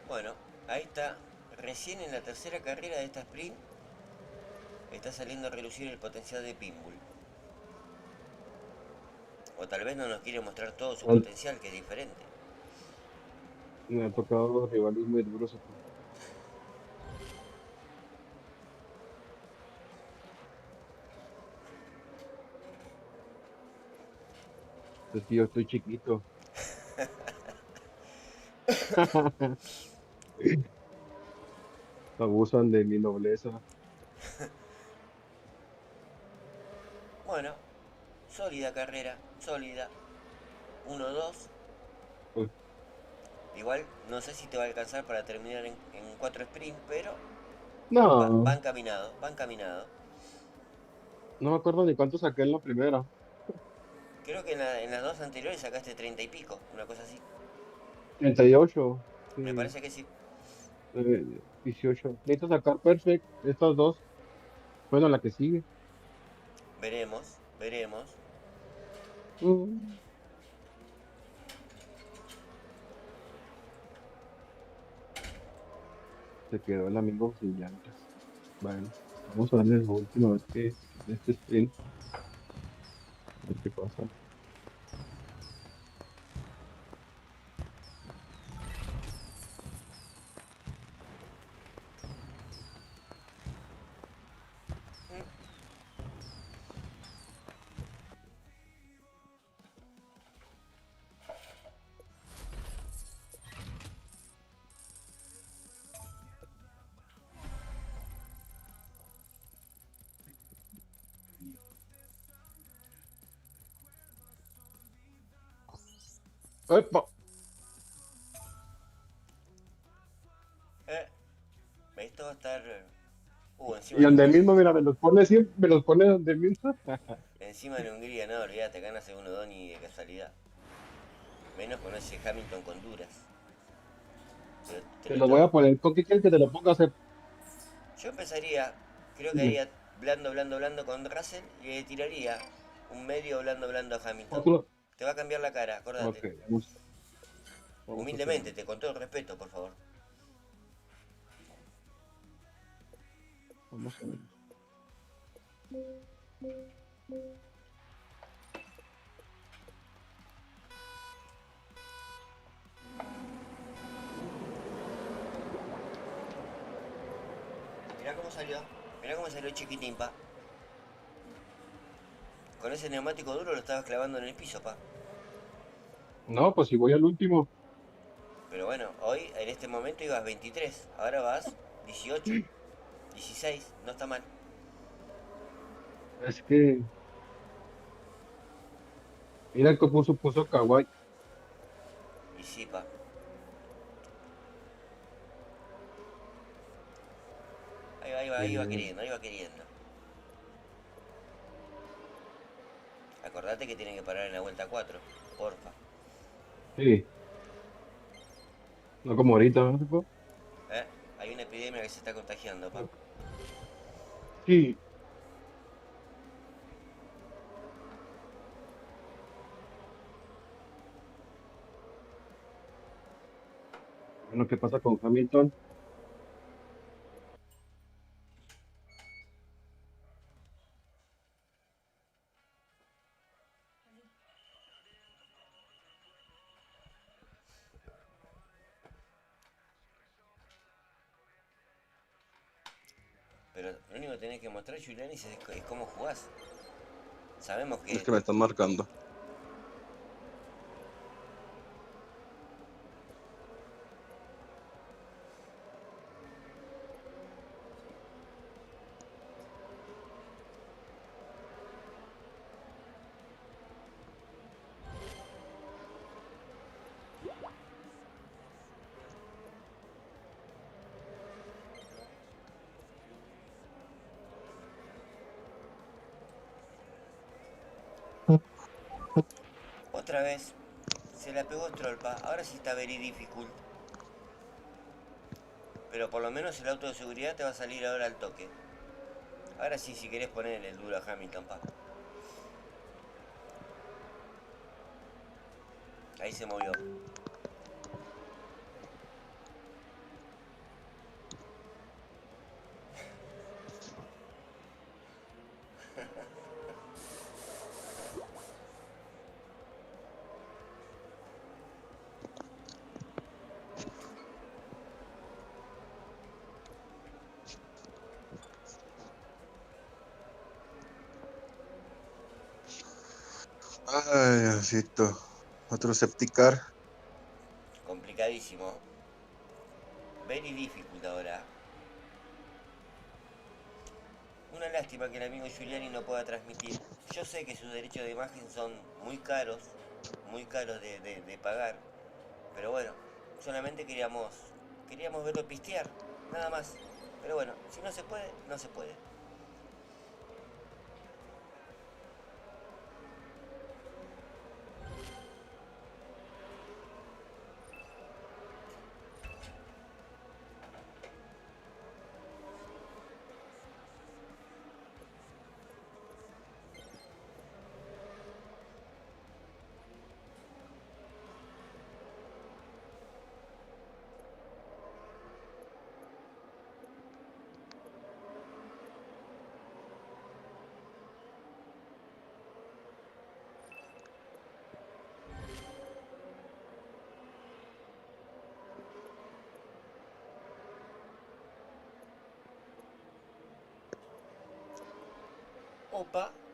Speaker 3: Bueno, ahí está. Recién en la tercera carrera de esta sprint está saliendo a relucir el potencial de Pinbull. O tal vez no nos quiere mostrar todo su
Speaker 9: Han-
Speaker 3: potencial, que es diferente.
Speaker 9: Me han tocado rivales muy duros, Sepo. Es que yo estoy chiquito. Abusan de mi nobleza.
Speaker 3: Bueno, sólida carrera, sólida. 1-2.
Speaker 9: Uy,
Speaker 3: Igual no sé si te va a alcanzar para terminar en 4 sprints, pero va
Speaker 9: no,
Speaker 3: encaminado, va encaminado.
Speaker 9: no me acuerdo ni cuánto saqué en la primera.
Speaker 3: Creo que en las dos anteriores sacaste 30 y pico, una cosa así.
Speaker 9: 38,
Speaker 3: Me
Speaker 9: sí,
Speaker 3: parece que sí.
Speaker 9: 18. Necesito sacar perfect estas dos. Bueno, la que sigue.
Speaker 3: Veremos, veremos.
Speaker 9: Mm, se quedó el amigo sin llantas. Bueno, vamos a darle la última vez que de este sprint. A ver qué pasa. ¡Epa!
Speaker 3: Esto va a estar... encima
Speaker 9: Y
Speaker 3: de
Speaker 9: donde
Speaker 3: Hungría.
Speaker 9: mismo, mira, me los pone donde mismo.
Speaker 3: Encima de Hungría, no, olvídate, ganas 1-2 ni de casualidad. Menos con ese Hamilton con Duras. Pero
Speaker 9: Te los voy a poner. ¿Con qué quieres que te lo ponga a hacer?
Speaker 3: yo empezaría, creo que
Speaker 9: Dime.
Speaker 3: haría blando con Russell y le tiraría un medio blando a Hamilton.
Speaker 9: Otro.
Speaker 3: Te va a cambiar la cara, acordate.
Speaker 9: Ok, vamos a
Speaker 3: Humildemente,
Speaker 9: hacerlo.
Speaker 3: con todo el respeto, por favor.
Speaker 9: Vamos a ver.
Speaker 3: Mirá cómo salió chiquitín, pa. Con ese neumático duro lo estabas clavando en el piso, pa.
Speaker 9: No, pues si voy al último.
Speaker 3: Pero bueno, hoy, en este momento ibas 23, ahora vas 18, 16, no está mal.
Speaker 9: Es que. Mira cómo puso Kawhi.
Speaker 3: Y sí, pa. Ahí va queriendo, ahí va queriendo. Acordate que tienen que parar en la vuelta 4, porfa.
Speaker 9: Sí. No como ahorita, ¿no?
Speaker 3: Hay una epidemia que se está contagiando, pa.
Speaker 9: Sí. Bueno, ¿qué pasa con Hamilton?
Speaker 3: Pero lo único que tenés que mostrar, Julianis, es cómo jugás. Sabemos
Speaker 10: Es
Speaker 3: que...
Speaker 10: que me están marcando.
Speaker 3: Otra vez, se la pegó Stroll, pa. Ahora sí está very difficult. Pero por lo menos el auto de seguridad te va a salir ahora al toque. Ahora sí, si querés ponerle el duro a Hamilton, pa. Ahí se movió.
Speaker 10: Ay, Diosito. Otro septicar.
Speaker 3: Complicadísimo. Very difficult ahora. Una lástima que el amigo Giuliani no pueda transmitir. Yo sé que sus derechos de imagen son muy caros de pagar. Pero bueno, solamente queríamos verlo pistear, nada más. Pero bueno, si no se puede, no se puede.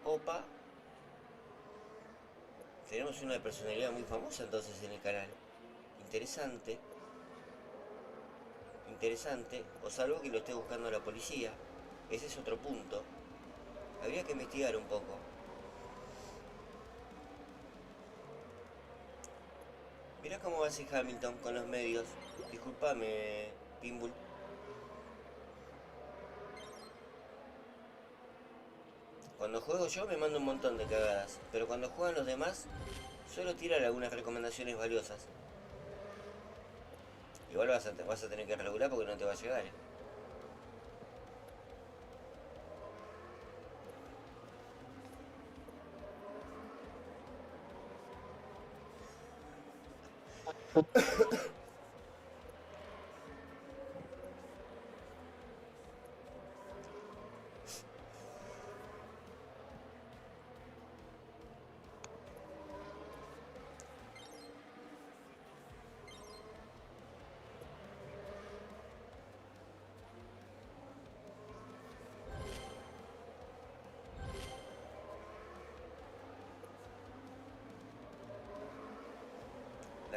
Speaker 3: Opa. Tenemos una personalidad muy famosa entonces en el canal. Interesante. O salvo que lo esté buscando la policía. Ese es otro punto. Habría que investigar un poco. Mirá cómo va ese Hamilton con los medios. Disculpame, Pinbull. Cuando juego yo me mando un montón de cagadas, pero cuando juegan los demás, suelo tirar algunas recomendaciones valiosas. Igual vas a tener que regular porque no te va a llegar, ¿eh?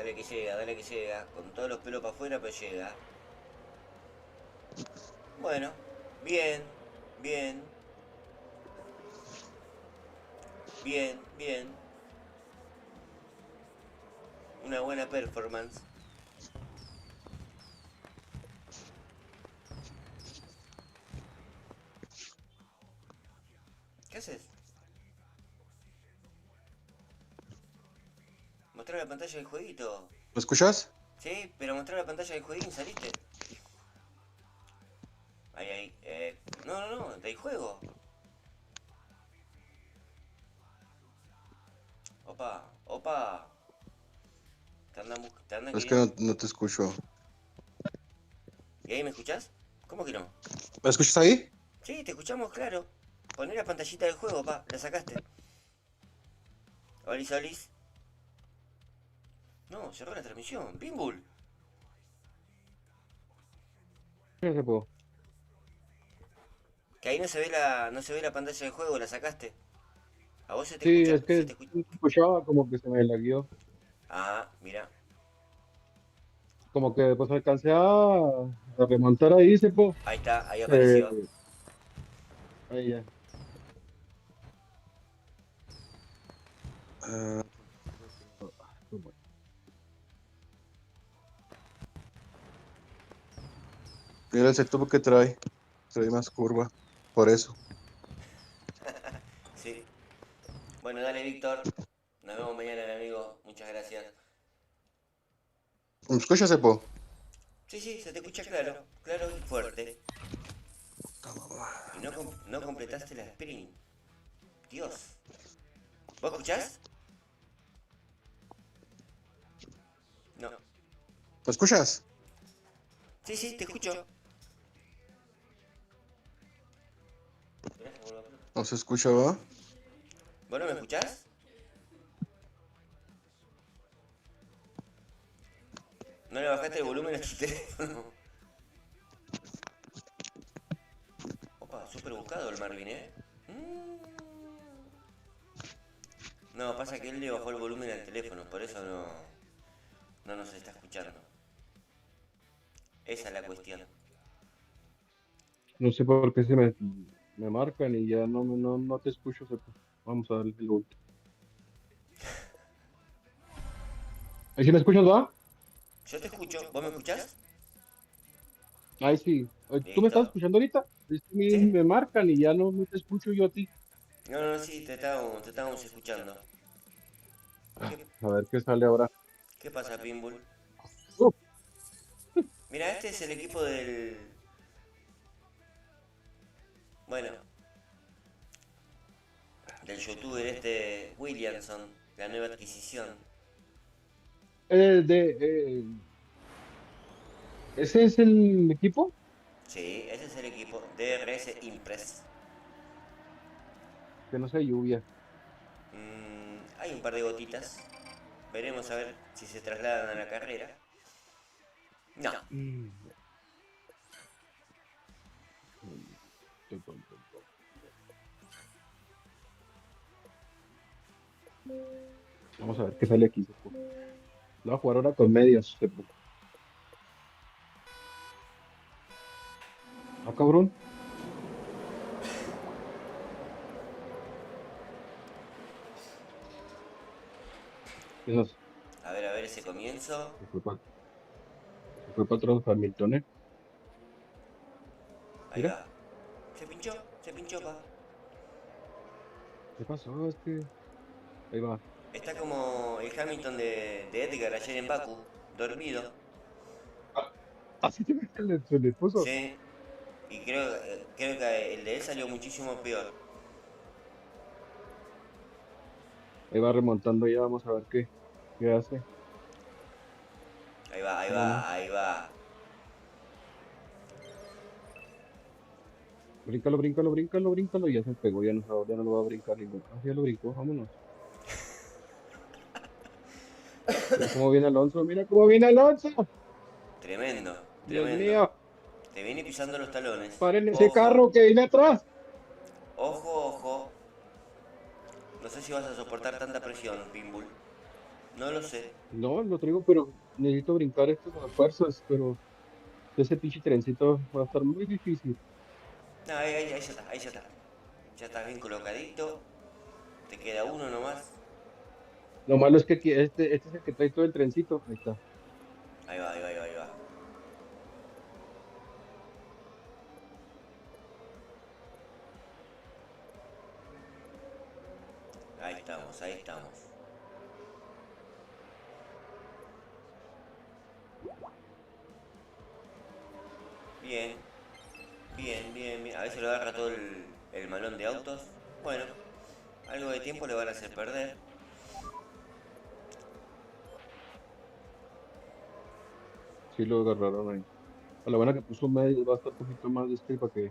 Speaker 3: Dale que llega. Con todos los pelos para afuera, pero llega. Bueno, bien, bien. Bien, bien. Una buena performance. ¿Qué haces? Mostrar la pantalla del jueguito.
Speaker 10: ¿Me escuchas?
Speaker 3: Sí, pero mostrar la pantalla del jueguín, saliste. Ahí. No, del juego. Opa. Te andan
Speaker 10: Es que
Speaker 3: queriendo.
Speaker 10: no te escucho.
Speaker 3: ¿Y ahí me escuchás? ¿Cómo que no?
Speaker 10: ¿Me escuchas ahí?
Speaker 3: Sí, te escuchamos, claro. Poné la pantallita del juego, pa. La sacaste. Olis. No, cerró la transmisión. Pinbull.
Speaker 9: ¿Qué se puede?
Speaker 3: Que ahí no se ve la pantalla del juego, la sacaste. A vos se te
Speaker 9: Sí,
Speaker 3: escucha,
Speaker 9: es que escuchaba como que se me lagueó.
Speaker 3: Ah, mira.
Speaker 9: Como que pues alcancé a remontar ahí, Sepo.
Speaker 3: Ahí está, ahí
Speaker 9: Eh,
Speaker 3: apareció.
Speaker 9: ahí ya.
Speaker 10: Ah, mira el setup que trae. Trae más curva. Por eso.
Speaker 3: Sí. Bueno, dale, Víctor. Nos vemos mañana, mi amigo. Muchas gracias.
Speaker 10: ¿Me escuchas, Epo?
Speaker 3: Sí, se te escucha claro. Claro y fuerte. Y no completaste la sprint. Dios. ¿Vos escuchás? No.
Speaker 10: ¿Me escuchas?
Speaker 3: Sí, te escucho.
Speaker 10: ¿No se escucha, va?
Speaker 3: ¿Vos no me escuchás? ¿No le bajaste el volumen a tu teléfono? Opa, súper buscado el Marvin, ¿eh? No, pasa que él le bajó el volumen al teléfono, por eso no nos está escuchando. Esa es la cuestión.
Speaker 9: No sé por qué me marcan y ya no te escucho, Sepo. Vamos a darle el último. ¿Ahí sí me escuchas, va?
Speaker 3: Yo te escucho, ¿vos me escuchás?
Speaker 9: Ahí sí. ¿Tú me
Speaker 3: Listo.
Speaker 9: estás escuchando ahorita? Es que a mí
Speaker 3: ¿Sí?
Speaker 9: me marcan y ya no te escucho yo a ti.
Speaker 3: No, sí, te estábamos escuchando.
Speaker 9: A ver qué sale ahora.
Speaker 3: ¿Qué pasa, Pinbull?
Speaker 9: Uf.
Speaker 3: Mira, este es el equipo del... Bueno. Del youtuber este Williamson, la nueva adquisición.
Speaker 9: ¿Ese es el equipo?
Speaker 3: Sí, ese es el equipo. DRS Impress.
Speaker 9: Que no sea lluvia.
Speaker 3: Hay un par de gotitas. Veremos a ver si se trasladan a la carrera. No.
Speaker 9: Vamos a ver qué sale aquí, Sepo. Lo voy a jugar ahora con medios, Sepo. Ah, cabrón. ¿Qué es eso?
Speaker 3: A ver ese comienzo.
Speaker 9: Se fue para atrás Hamilton,
Speaker 3: Ahí
Speaker 9: Mira.
Speaker 3: va. Se pinchó, pa.
Speaker 9: ¿Qué pasó? Ahí va.
Speaker 3: Está como el Hamilton de Edgar ayer en Baku, dormido.
Speaker 9: Así se le puso.
Speaker 3: Sí. Y creo que el de él salió muchísimo peor.
Speaker 9: Ahí va remontando ya, vamos a ver qué hace. Vamos.
Speaker 3: Ahí va.
Speaker 9: Bríncalo, bríncalo, bríncalo, bríncalo. Ya se pegó, ya no lo va a brincar ningún. Ah, ya lo brincó, vámonos. Mira cómo viene Alonso, mira cómo viene Alonso.
Speaker 3: Tremendo,
Speaker 9: Dios
Speaker 3: tremendo.
Speaker 9: mío,
Speaker 3: Te viene pisando los talones.
Speaker 9: paren ese
Speaker 3: Ojo,
Speaker 9: carro que viene atrás.
Speaker 3: ojo. No sé si vas a soportar tanta presión, Pinbull. No lo sé.
Speaker 9: No, lo traigo, pero necesito brincar estas a las fuerzas, pero ese pinche trencito va a estar muy difícil.
Speaker 3: No, ahí ya está, ahí ya está. Ya estás bien colocadito. Te queda uno nomás.
Speaker 9: Lo malo es que aquí, este es el que trae todo el trencito. Ahí está.
Speaker 3: Ahí va. Ahí estamos. Bien. A ver si lo agarra todo el malón de autos. Bueno, algo de tiempo le van a hacer perder.
Speaker 9: Sí lo agarraron ahí. A la buena que puso medio, va a estar un poquito más de para que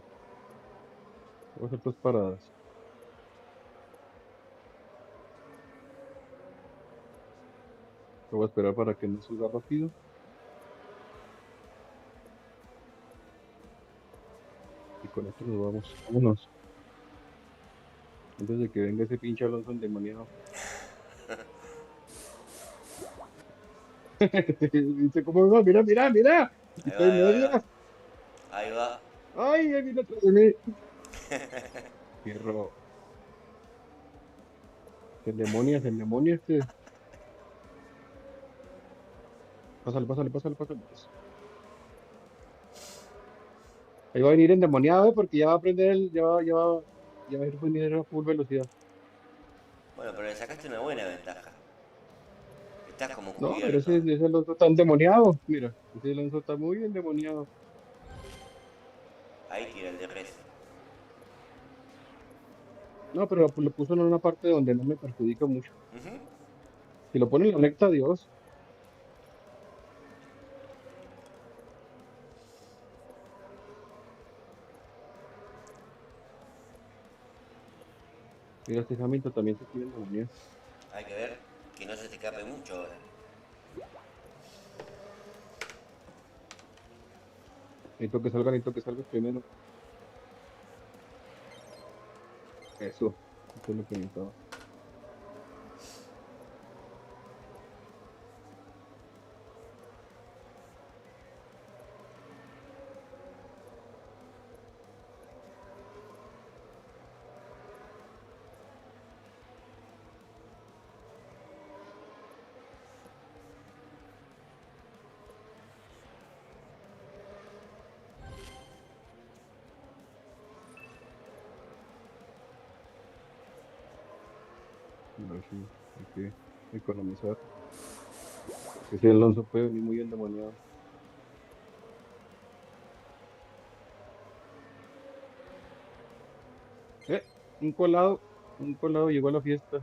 Speaker 9: voy a hacer 2 paradas. Lo voy a esperar para que no suba rápido. Y con esto nos vamos. Vámonos. Antes de que venga ese pinche Alonso endemoniado. Dice, ¿cómo va? Mira. Está en medio.
Speaker 3: Ahí va.
Speaker 9: Ay, ahí viene atrás de mí. Fierro. Se endemonia este. Pásale. Ahí va a venir endemoniado, porque ya va a aprender ya va a ir venir a full velocidad.
Speaker 3: Bueno, pero le sacaste una buena ventaja. Estás como
Speaker 9: No, pero
Speaker 3: cubierto.
Speaker 9: ese Alonso está endemoniado. Mira, ese Alonso está muy endemoniado.
Speaker 3: Ahí tira el DRS.
Speaker 9: No, pero lo puso en una parte donde no me perjudica mucho.
Speaker 3: Ujú.
Speaker 9: Si lo pone en la recta, Dios. Mira, este Hamilton también se quiere endemoniar.
Speaker 3: Hay que ver que no se te escape mucho ahora.
Speaker 9: Necesito que salga primero. Eso es lo que necesitaba. A ver si hay que economizar. Que si Alonso puede venir muy endemoniado. Eh, un colado llegó a la fiesta.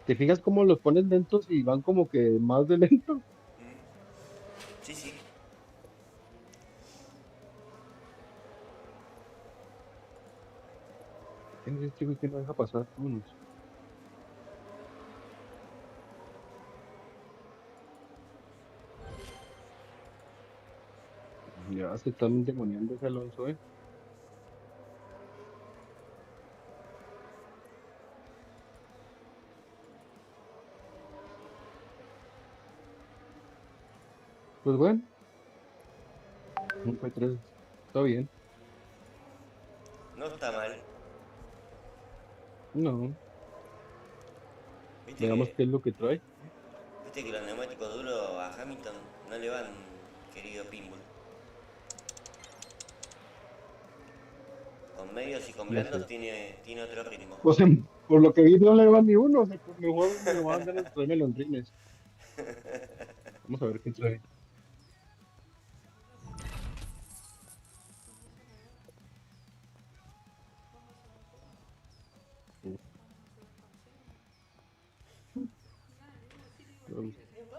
Speaker 9: ¿Te fijas cómo los pones lentos y van como que más de lento?
Speaker 3: Sí.
Speaker 9: Tienes este güey que no deja pasar. Vámonos. Ya se están endemoniando ese Alonso, Pues bueno, un P3 está bien.
Speaker 3: No está mal.
Speaker 9: No,
Speaker 3: Viste
Speaker 9: veamos
Speaker 3: que,
Speaker 9: qué es lo que trae.
Speaker 3: viste que los neumáticos duros a Hamilton no le van, querido Pinbull. Con medios y con
Speaker 9: Ya
Speaker 3: blandos
Speaker 9: sé.
Speaker 3: tiene otro ritmo.
Speaker 9: O sea, por lo que vi no le va ni uno, o sea, por mejor me van a ganas de traerme los rines. Vamos a ver qué trae.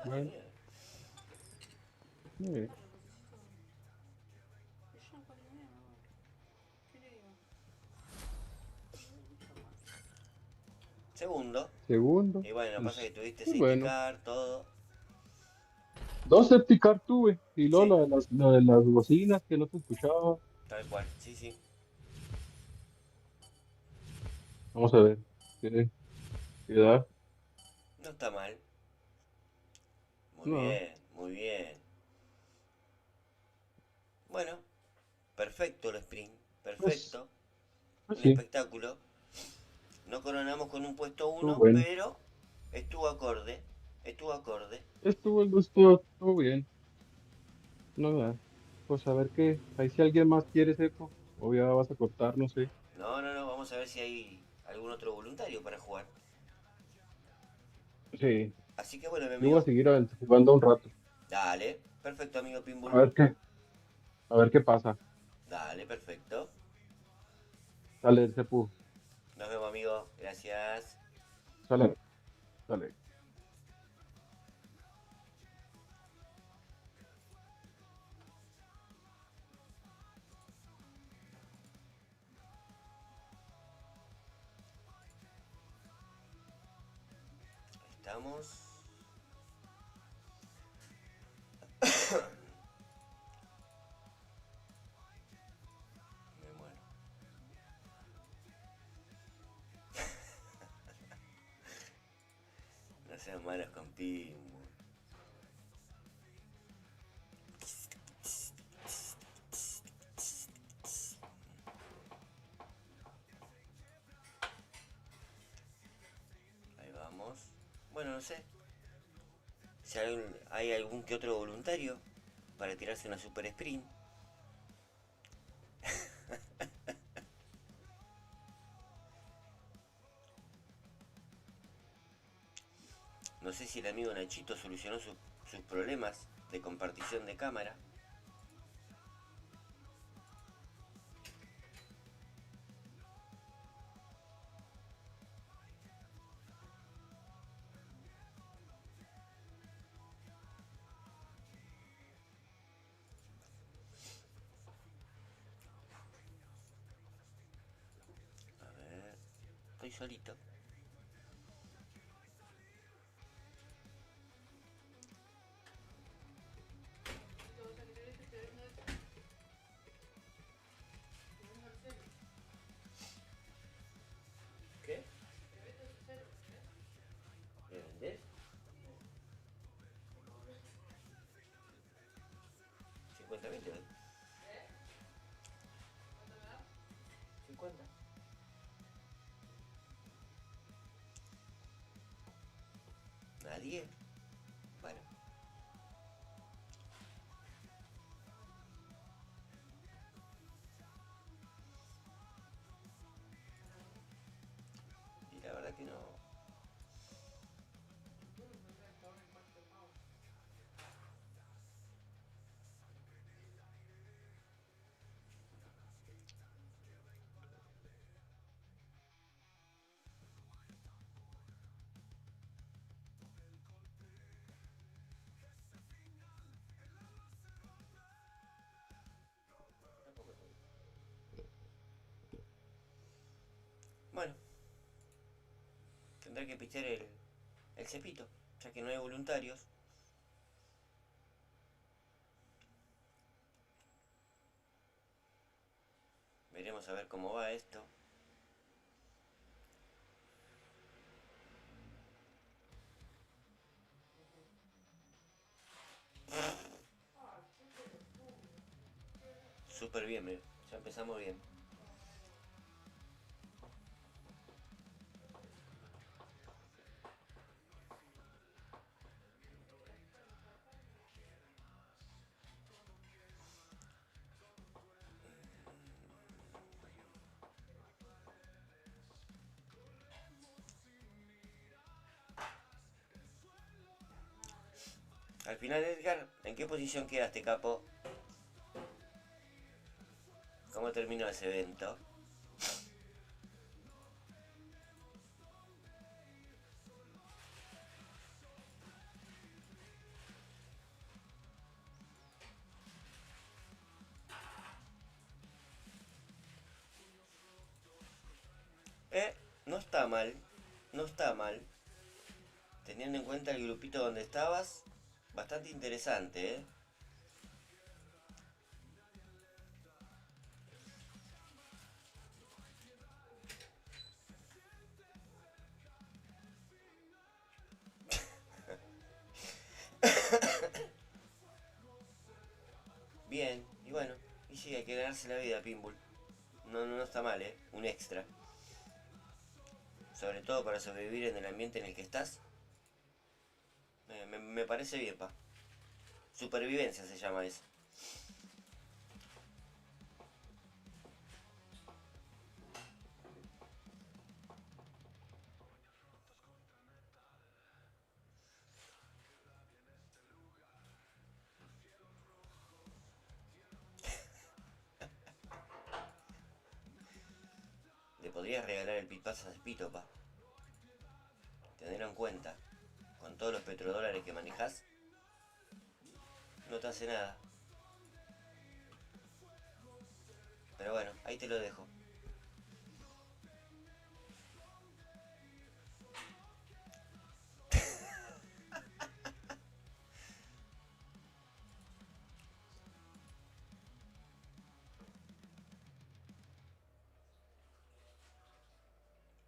Speaker 9: Bueno, muy bien.
Speaker 3: Segundo.
Speaker 9: Segundo,
Speaker 3: Y bueno, pasa que
Speaker 9: pues,
Speaker 3: tuviste
Speaker 9: pues
Speaker 3: safety
Speaker 9: bueno.
Speaker 3: car, todo.
Speaker 9: Dos safety car tuve, y luego
Speaker 3: Sí,
Speaker 9: lo de las bocinas que no se escuchaba.
Speaker 3: tal cual. Sí, sí.
Speaker 9: Vamos a ver qué da.
Speaker 3: No está mal. Muy
Speaker 9: No,
Speaker 3: bien, muy bien. Bueno, perfecto el sprint.
Speaker 9: pues,
Speaker 3: Perfecto.
Speaker 9: pues
Speaker 3: Un
Speaker 9: sí,
Speaker 3: espectáculo. No coronamos con un puesto
Speaker 9: estuvo
Speaker 3: uno,
Speaker 9: bueno.
Speaker 3: pero estuvo acorde. Estuvo acorde.
Speaker 9: Estuvo bien. No, nada. Pues a ver qué. Ahí si alguien más quiere seco, o ya vas a cortar, no sé.
Speaker 3: No, no, no. Vamos a ver si hay algún otro voluntario para jugar.
Speaker 9: Sí,
Speaker 3: Así que bueno, mi
Speaker 9: yo voy a
Speaker 3: amigo.
Speaker 9: seguir jugando un rato.
Speaker 3: Dale. Perfecto, amigo
Speaker 9: A
Speaker 3: Pinbull.
Speaker 9: ver a ver qué pasa.
Speaker 3: Dale, perfecto.
Speaker 9: Sale el Cepu.
Speaker 3: Nos vemos, amigo. Gracias.
Speaker 9: Sale, sale.
Speaker 3: Estamos. Me muero. No sean malos con Pinbull. Ahí vamos. Bueno, no sé. Si hay algún que otro voluntario para tirarse una super sprint. No sé si el amigo Nachito solucionó sus problemas de compartición de cámara. A ver. Estoy solito. ¿Qué? ¿Me vendés? 50.000 te doy. 50. ¿Nadie? Bueno. Y la verdad que no. Bueno, tendré que pistear el cepito, ya que no hay voluntarios. Veremos a ver cómo va esto. Súper bien, ya empezamos bien. Al final, Edgar, ¿en qué posición quedaste, capo? ¿Cómo terminó ese evento? No está mal, no está mal. Teniendo en cuenta el grupito donde estabas, bastante interesante, ¿eh? Bien, y bueno, y sí, hay que ganarse la vida, Pinball. No está mal, ¿eh? Un extra. Sobre todo para sobrevivir en el ambiente en el que estás. Me parece bien, pa. Supervivencia se llama eso. Le podrías regalar el Pit Pass a Pito, pa. Tenerlo en cuenta. Con todos los petrodólares que manejas, no te hace nada. Pero bueno, ahí te lo dejo.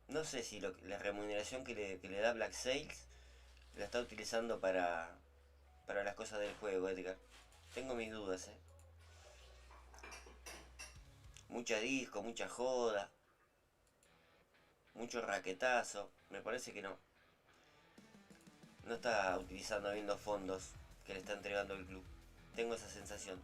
Speaker 3: No sé si la remuneración que le da Black Sails la está utilizando para las cosas del juego, Edgar. Tengo mis dudas, eh. Mucha disco, mucha joda, mucho raquetazo. Me parece que no. No está utilizando bien los fondos que le está entregando el club. Tengo esa sensación.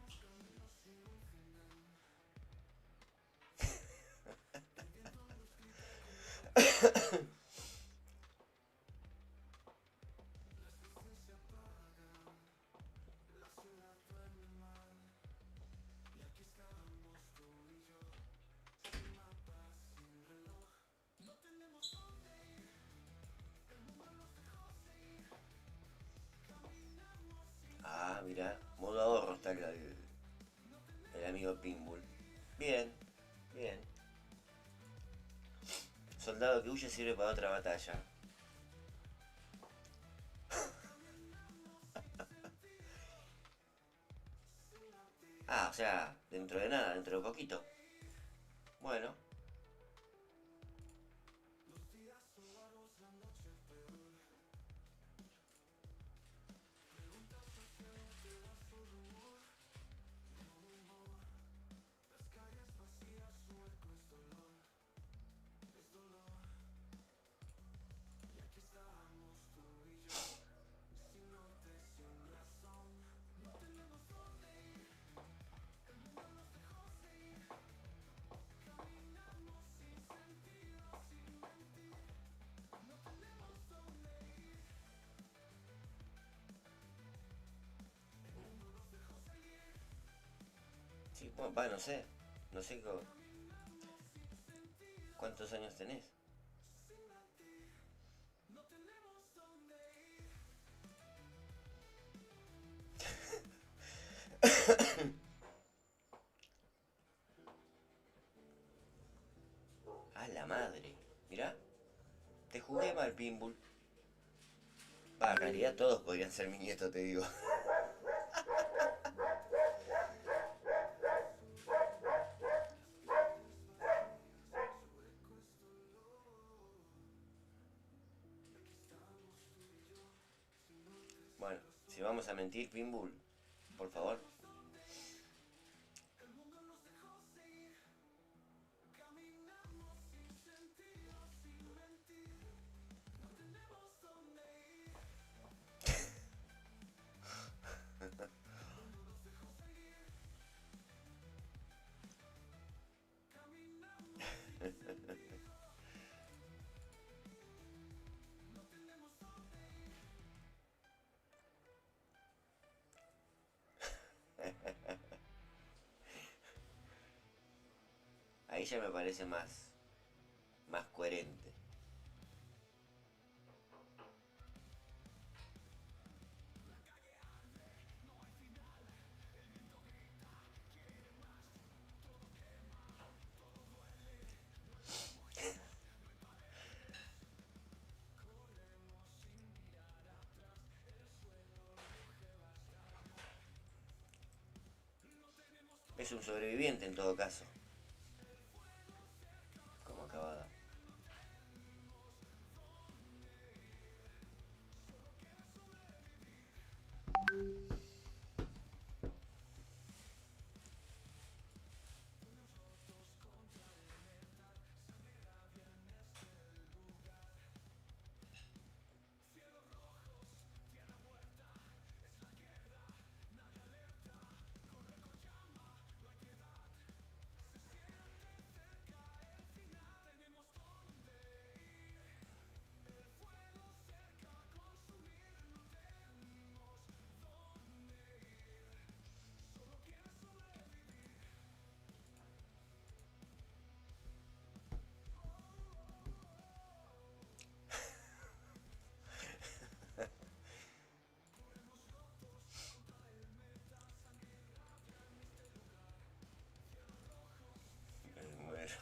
Speaker 3: Ah, mira, modo ahorro está el amigo Pinball. Bien, bien. Soldado que huye sirve para otra batalla. Ah, o sea, dentro de nada, dentro de poquito. Bueno. Sí, bueno, va, no sé. No sé cuántos años tenés. A la madre. Mirá. Te jugué mal, Pinball. Va, en realidad todos podrían ser mi nieto, te digo. Bueno, si vamos a mentir, Pinball, por favor. Ahí ya me parece más coherente. Es un sobreviviente en todo caso. Como acabada. Me muero.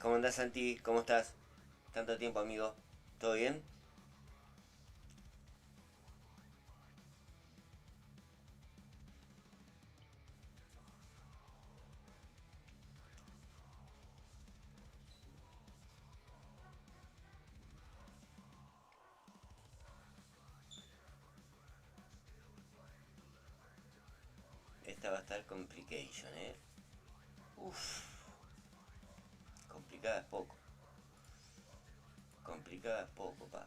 Speaker 3: ¿Cómo andás, Santi? ¿Cómo estás? Tanto tiempo, amigo. ¿Todo bien? Esta va a estar complication, Uff. Complicada es poco. Complicada es poco, pa.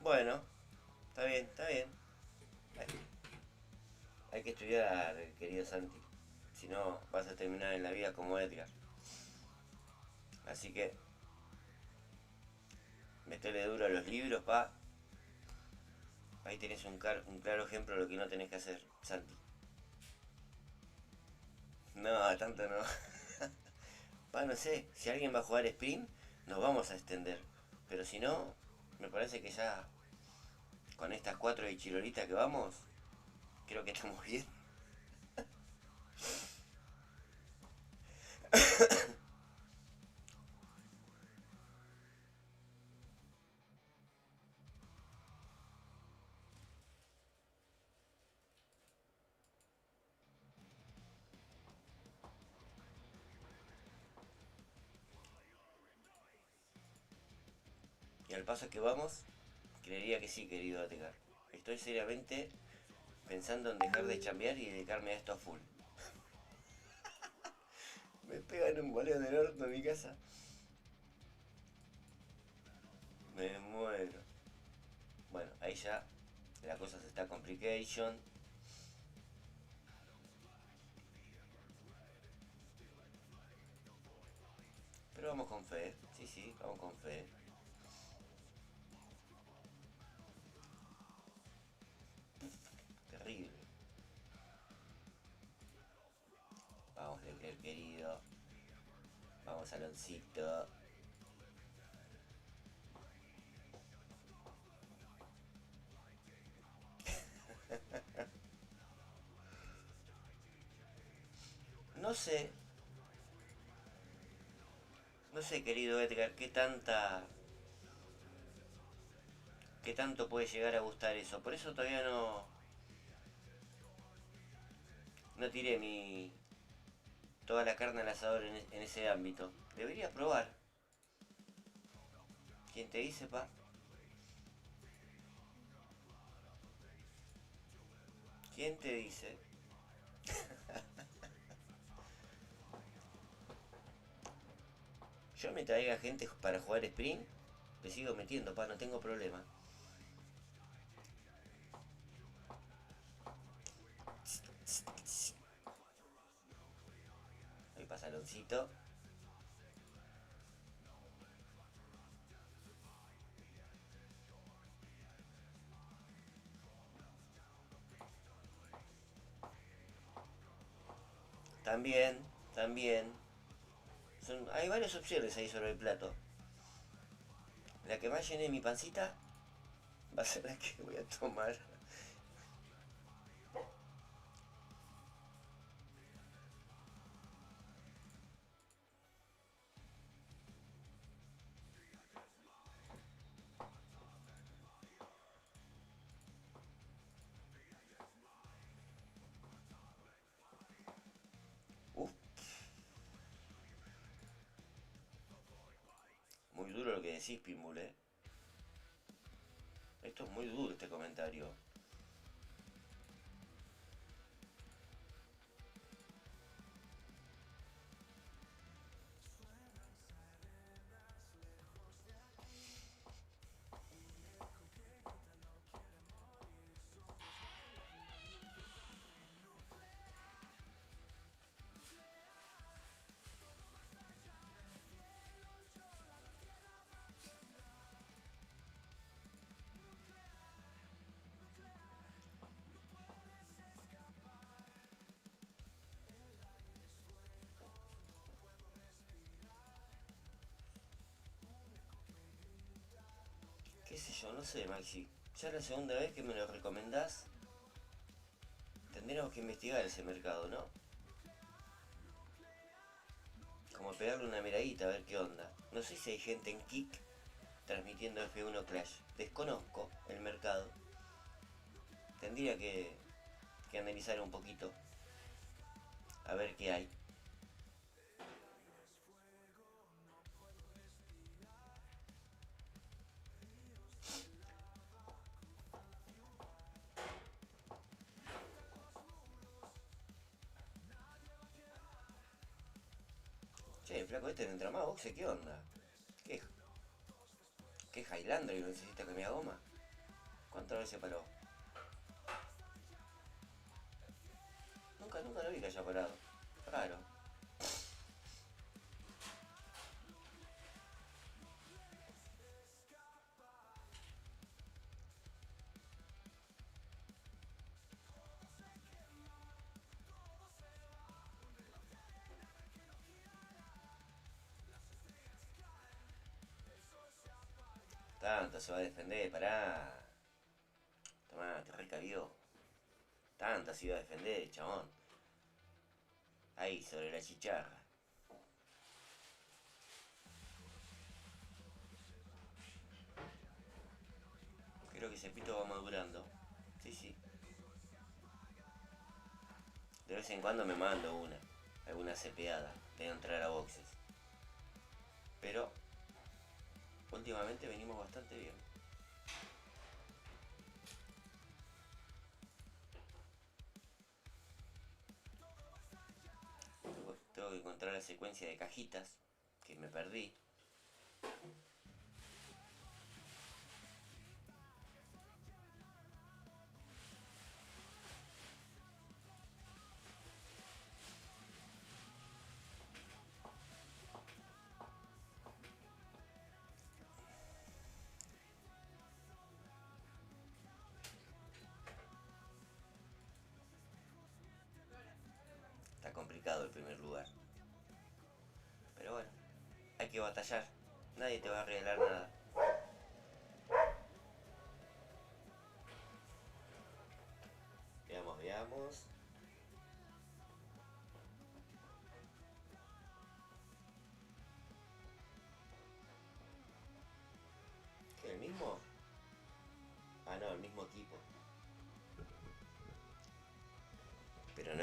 Speaker 3: Bueno, está bien, está bien. Hay que estudiar, querido Santi. Si no, vas a terminar en la vida como Edgar. Así que, metele duro a los libros, pa. Ahí tenés un claro ejemplo de lo que no tenés que hacer, Santi. No, tanto no. Pa, no sé, si alguien va a jugar sprint, nos vamos a extender. Pero si no, me parece que ya con estas 4 de chirolita que vamos, creo que estamos bien. Y al paso que vamos, creería que sí, querido Edgar. Estoy seriamente pensando en dejar de chambear y dedicarme a esto a full. Me pegan un boleo del orto en mi casa. Me muero. Bueno, ahí ya la cosa se está complication. Pero vamos con fe. Sí, sí, vamos con fe. Terrible. Vamos, Leclerc querido. Vamos, Aloncito. No sé. No sé, querido Edgar, qué tanto puede llegar a gustar eso. Por eso todavía no tiré toda la carne al asador en ese ámbito. Debería probar. ¿Quién te dice, pa? ¿Quién te dice? Yo me traiga gente para jugar sprint, le sigo metiendo, pa, no tengo problema. Ahí pasa Aloncito. También, también. Hay varias opciones ahí sobre el plato. La que más llene mi pancita va a ser la que voy a tomar. Uf, muy duro lo que decís, Pitbull, Esto es muy duro, este comentario. Qué sé yo, no sé, Maxi. Ya es la segunda vez que me lo recomendás. Tendríamos que investigar ese mercado, ¿no? Como pegarle una miradita a ver qué onda. No sé si hay gente en Kick transmitiendo F1 Clash. Desconozco el mercado. Tendría que analizar un poquito. A ver qué hay. Che, el flaco este de entramado boxe, ¿qué onda? ¿Qué, qué Highlander y lo necesita que me haga goma? ¿Cuántas veces paró? Nunca lo vi que haya parado. Raro. Tanto se va a defender, pará. Tomá, te recabió. Tanto se iba a defender, chabón. Ahí, sobre la chicharra. Creo que ese pito va madurando. Sí, sí. De vez en cuando me mando alguna cepeada de entrar a boxes. Pero últimamente venimos bastante bien. Tengo que encontrar la secuencia de cajitas que me perdí. Está complicado el primer lugar. Pero bueno, hay que batallar. Nadie te va a regalar nada. Veamos.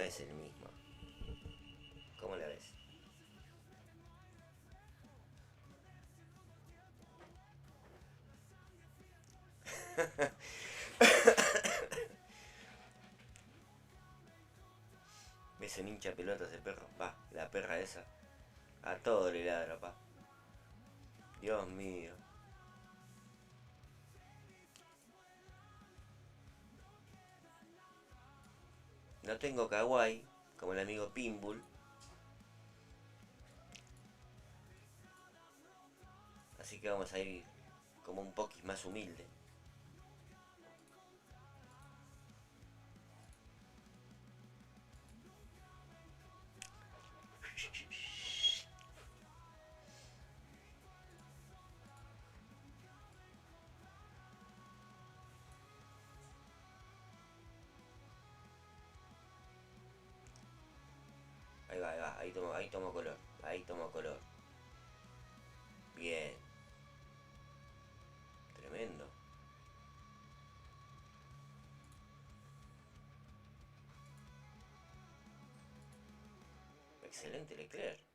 Speaker 3: es el mismo. ¿Cómo la ves? ¿Ves un hincha pelota ese perro? Va, la perra esa. A todo le ladra, pa. Dios mío. No tengo kawaii, como el amigo Pinbull. Así que vamos a ir como un poquis más humilde. Ahí va, ahí tomo color, ahí tomo color. Bien. Tremendo. Excelente Leclerc.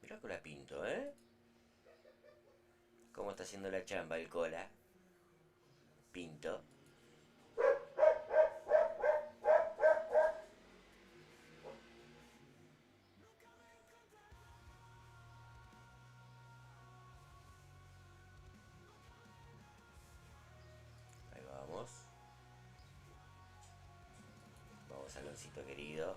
Speaker 3: Mirá con la Pinto, ¿eh? ¿Cómo está haciendo la chamba el cola? Pinto. Ahí vamos. Vamos, Aloncito querido.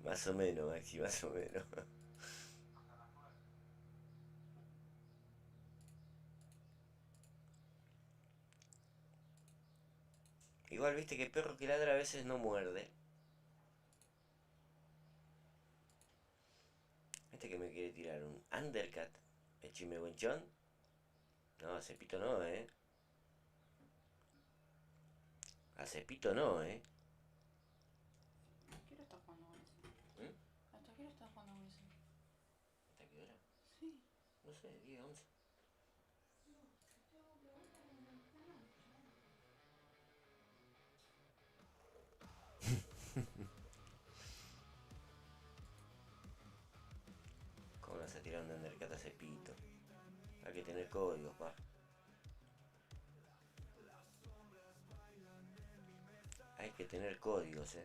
Speaker 3: Más o menos, Maxi, más o menos. Igual viste que el perro que ladra a veces no muerde. Este que me quiere tirar un undercut. El chimehuenchón. No, a Cepito no, A Cepito no,
Speaker 11: ¿A qué hora estás jugando con eso? ¿Hasta qué hora estás jugando con eso?
Speaker 3: ¿Hasta qué hora?
Speaker 11: Sí.
Speaker 3: No sé, 10, 11. ¿Cómo vas a tirar un undercut a Cepito? Hay que tener códigos, pa. Hay que tener códigos,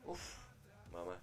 Speaker 3: Uf, mamá.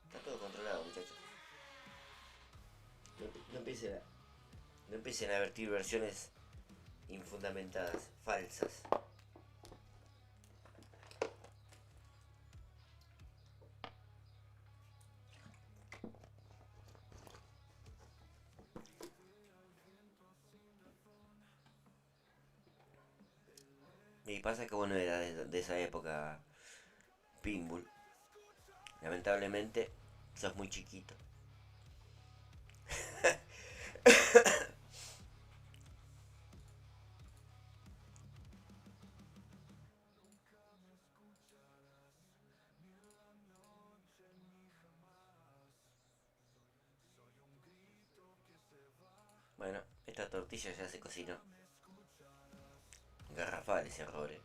Speaker 3: Está todo controlado, muchachos. No empiecen a vertir versiones infundamentadas, falsas. Y pasa que vos no eras de esa época, Pinbull. Lamentablemente, Sos muy chiquito. Bueno, esta tortilla ya se cocinó. Garrafales errores.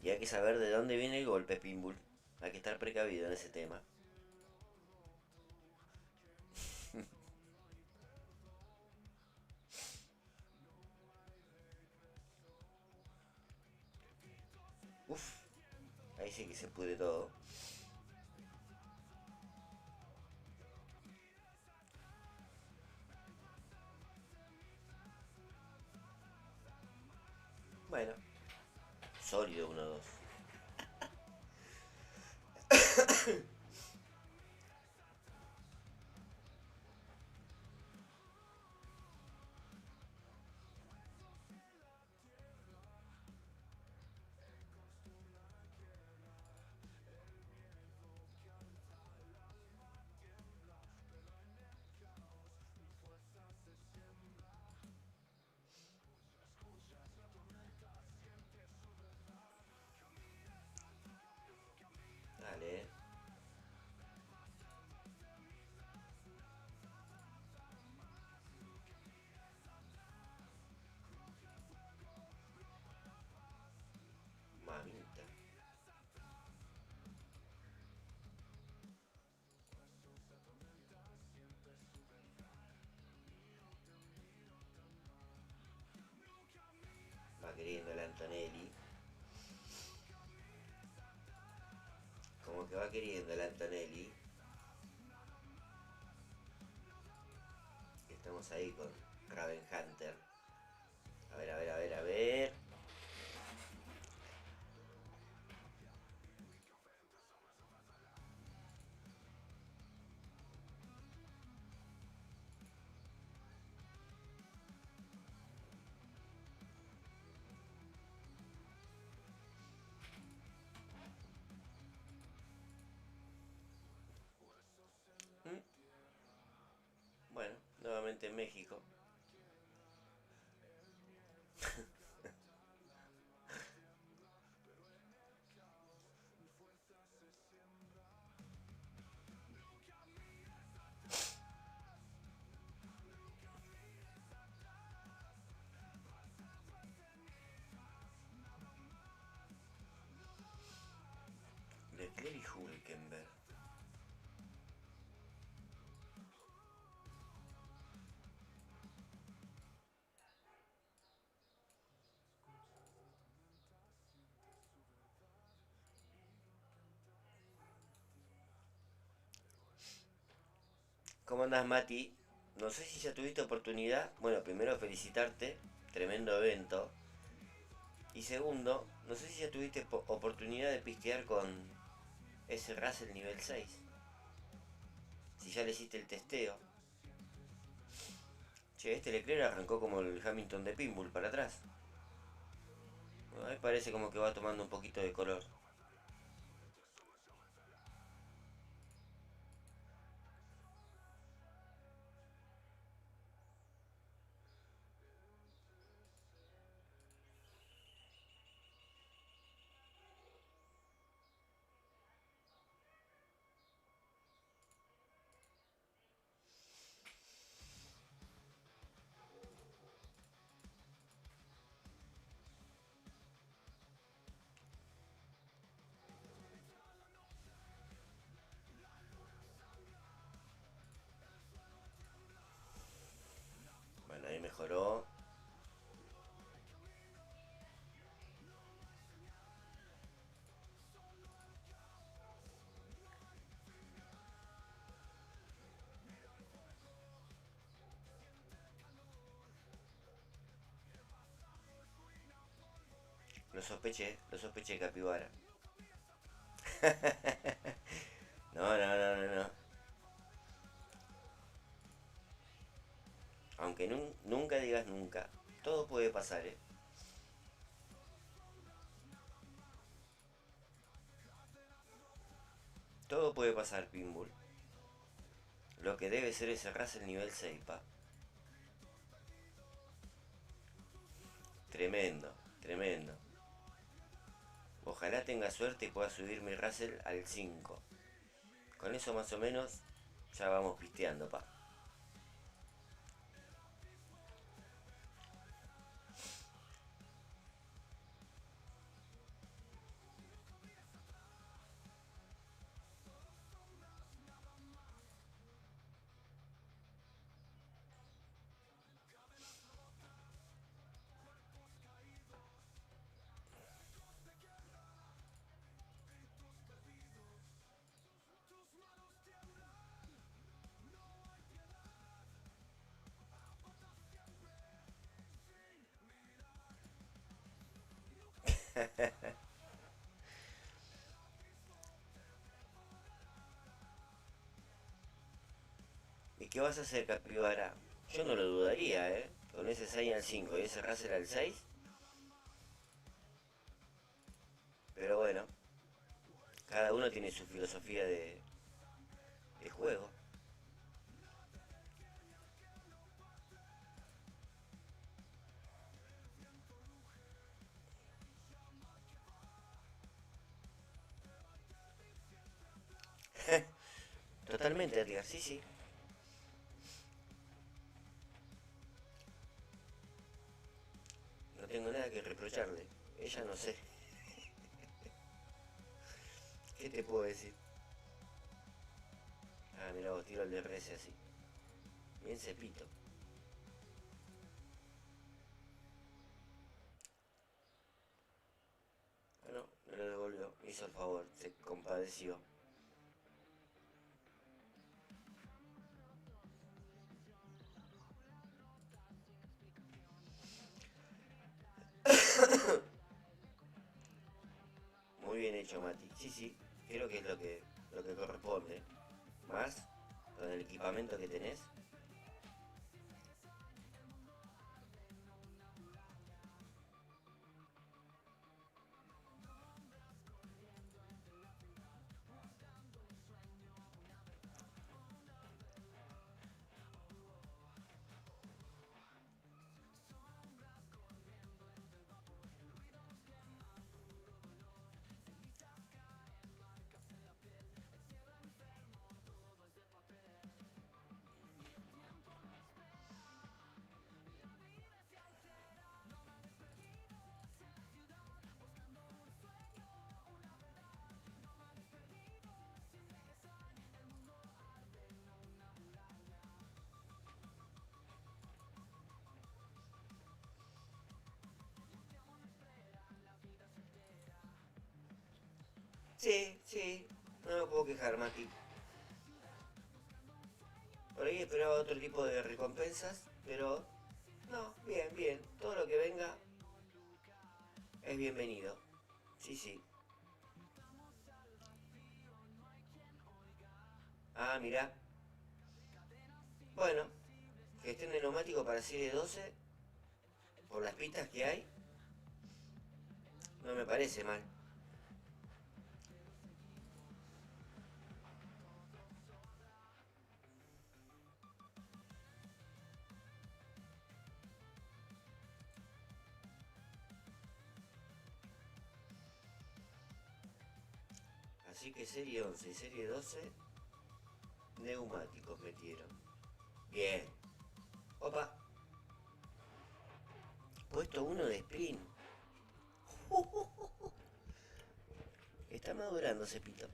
Speaker 3: Y hay que saber de dónde viene el golpe, Pinbull. Hay que estar precavido en ese tema. Uf, ahí sí que se pudre todo. Bueno, sólido 1-2. Dale. Mamita. Va queriendo el Antonelli. Como que va queriendo el Antonelli. Estamos ahí con Raven Hunter. A ver, a ver, a ver, a ver. ¿Mm? Bueno, nuevamente en México. Leclerc y Hülkenberg. ¿Cómo andás, Mati? No sé si ya tuviste oportunidad. Bueno, primero felicitarte. Tremendo evento. Y segundo, no sé si ya tuviste oportunidad de pistear con ese Russell nivel 6. Si ya le hiciste el testeo. Che, este Leclerc arrancó como el Hamilton de Pinbull para atrás. Bueno, ahí parece como que va tomando un poquito de color. Lo sospeché, capibara. No. Aunque nunca digas nunca. Todo puede pasar, ¿eh? Todo puede pasar, Pinbull. Lo que debe ser ese Russell nivel 6, pa. Tremendo, tremendo. Ojalá tenga suerte y pueda subir mi Russell al 5. Con eso más o menos ya vamos pisteando, pa. ¿Y qué vas a hacer, capibara? Yo no lo dudaría, ¿eh? Con ese Zayn al 5 y ese Russell al 6. Pero bueno, cada uno tiene su filosofía de juego. Totalmente, Edgar, sí, sí. No tengo nada que reprocharle. Ella no sé. ¿Qué te puedo decir? Ah, mira, vos tiro el DRS así. Bien cepito. Ah, no, me lo devolvió. Hizo el favor, se compadeció. Muy bien hecho, Mati. Sí, sí, creo que es lo que corresponde. Más con el equipamiento que tenés. Sí, sí, no me puedo quejar, Mati. Por ahí esperaba otro tipo de recompensas, pero no, bien, bien. Todo lo que venga es bienvenido. Sí, sí. Ah, mirá. Bueno, gestión de neumático para serie 12, por las pistas que hay, no me parece mal. Así que serie 11 y serie 12, neumáticos metieron. Bien. Opa. Puesto 1 de sprint. Está madurando Cepito.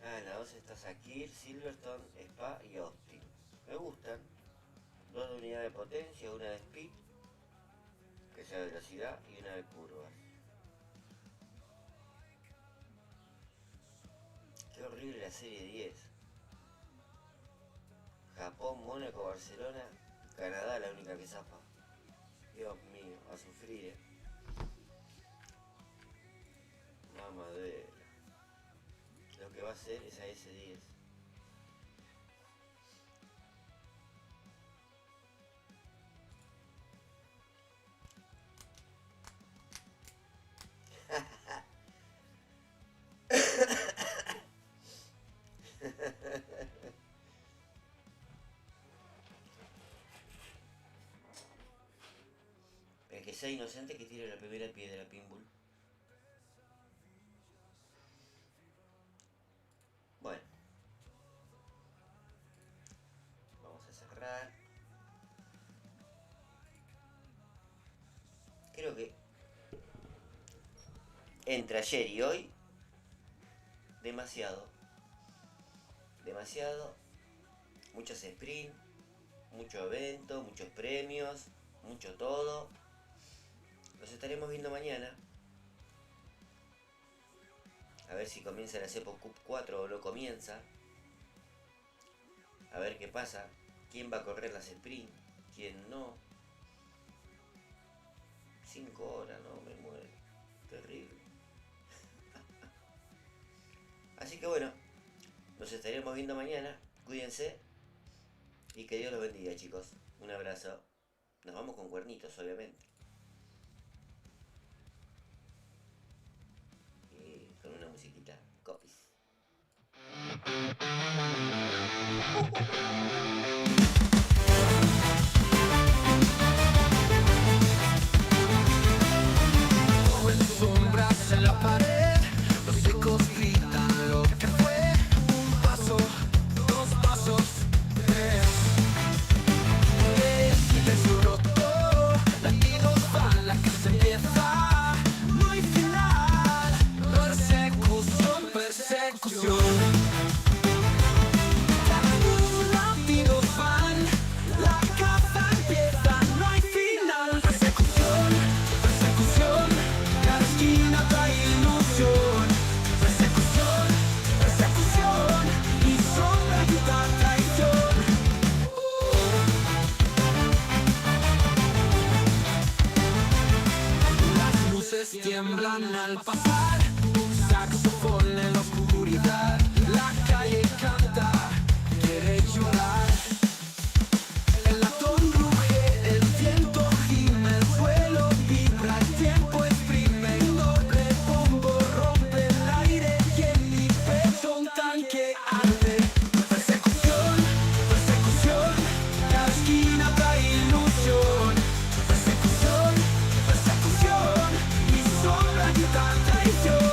Speaker 3: Ah, en la 12 está Sakir, Silverstone, Spa y Austin. Me gustan. 2 de unidad de potencia, una de speed, que sea velocidad, y una de curvas. Qué horrible la serie 10. Japón, Mónaco, Barcelona, Canadá la única que zafa. Dios mío, a sufrir, Mamadera. Lo que va a hacer esa S10. El que sea inocente que tire la primera piedra, Pinball. Bueno. Vamos a cerrar. Creo que entre ayer y hoy demasiado, muchos sprint, mucho evento, muchos premios, mucho todo. Los estaremos viendo mañana, a ver si comienza la Cepo Cup 4 o no comienza, a ver qué pasa, quién va a correr las sprint, quién no. 5 horas, no, me muero, terrible. Así que bueno, nos estaremos viendo mañana. Cuídense y que Dios los bendiga, chicos. Un abrazo. Nos vamos con cuernitos, obviamente. Y con una musiquita. Copies.
Speaker 1: Todo en sombras en la pared, los ecos gritan lo que fue. Un paso, 2 pasos, 3. Desnudo todo, latidos van, la que se empieza. No hay final, persecución, persecución. Latidos van, la caza empieza, no hay final. Persecución, persecución, cada esquina trae ilusión. Persecución, persecución, y sombra grita traición. Las luces tiemblan al pasar, un saxofón en la oscuridad. La calle canta, quiere llorar. El latón ruge, el viento gime, el suelo vibra, el tiempo exprime, el doble bombo rompe el aire y en mi pecho un tanque arde. Persecución, persecución, cada esquina trae ilusión. Persecución, persecución, mi sombra grita traición.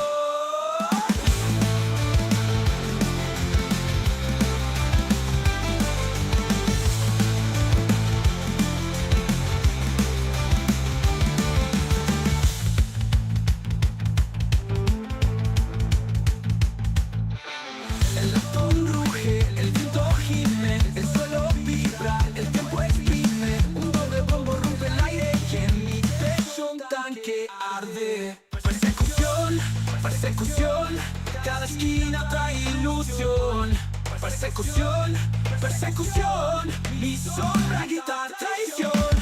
Speaker 1: El latón ruge, el viento gime, el suelo vibra, el tiempo exprime, un doble bombo rompe el aire y en mi pecho un tanque arde. Persecución, persecución, cada esquina trae ilusión. Persecución, persecución, mi sombra grita traición.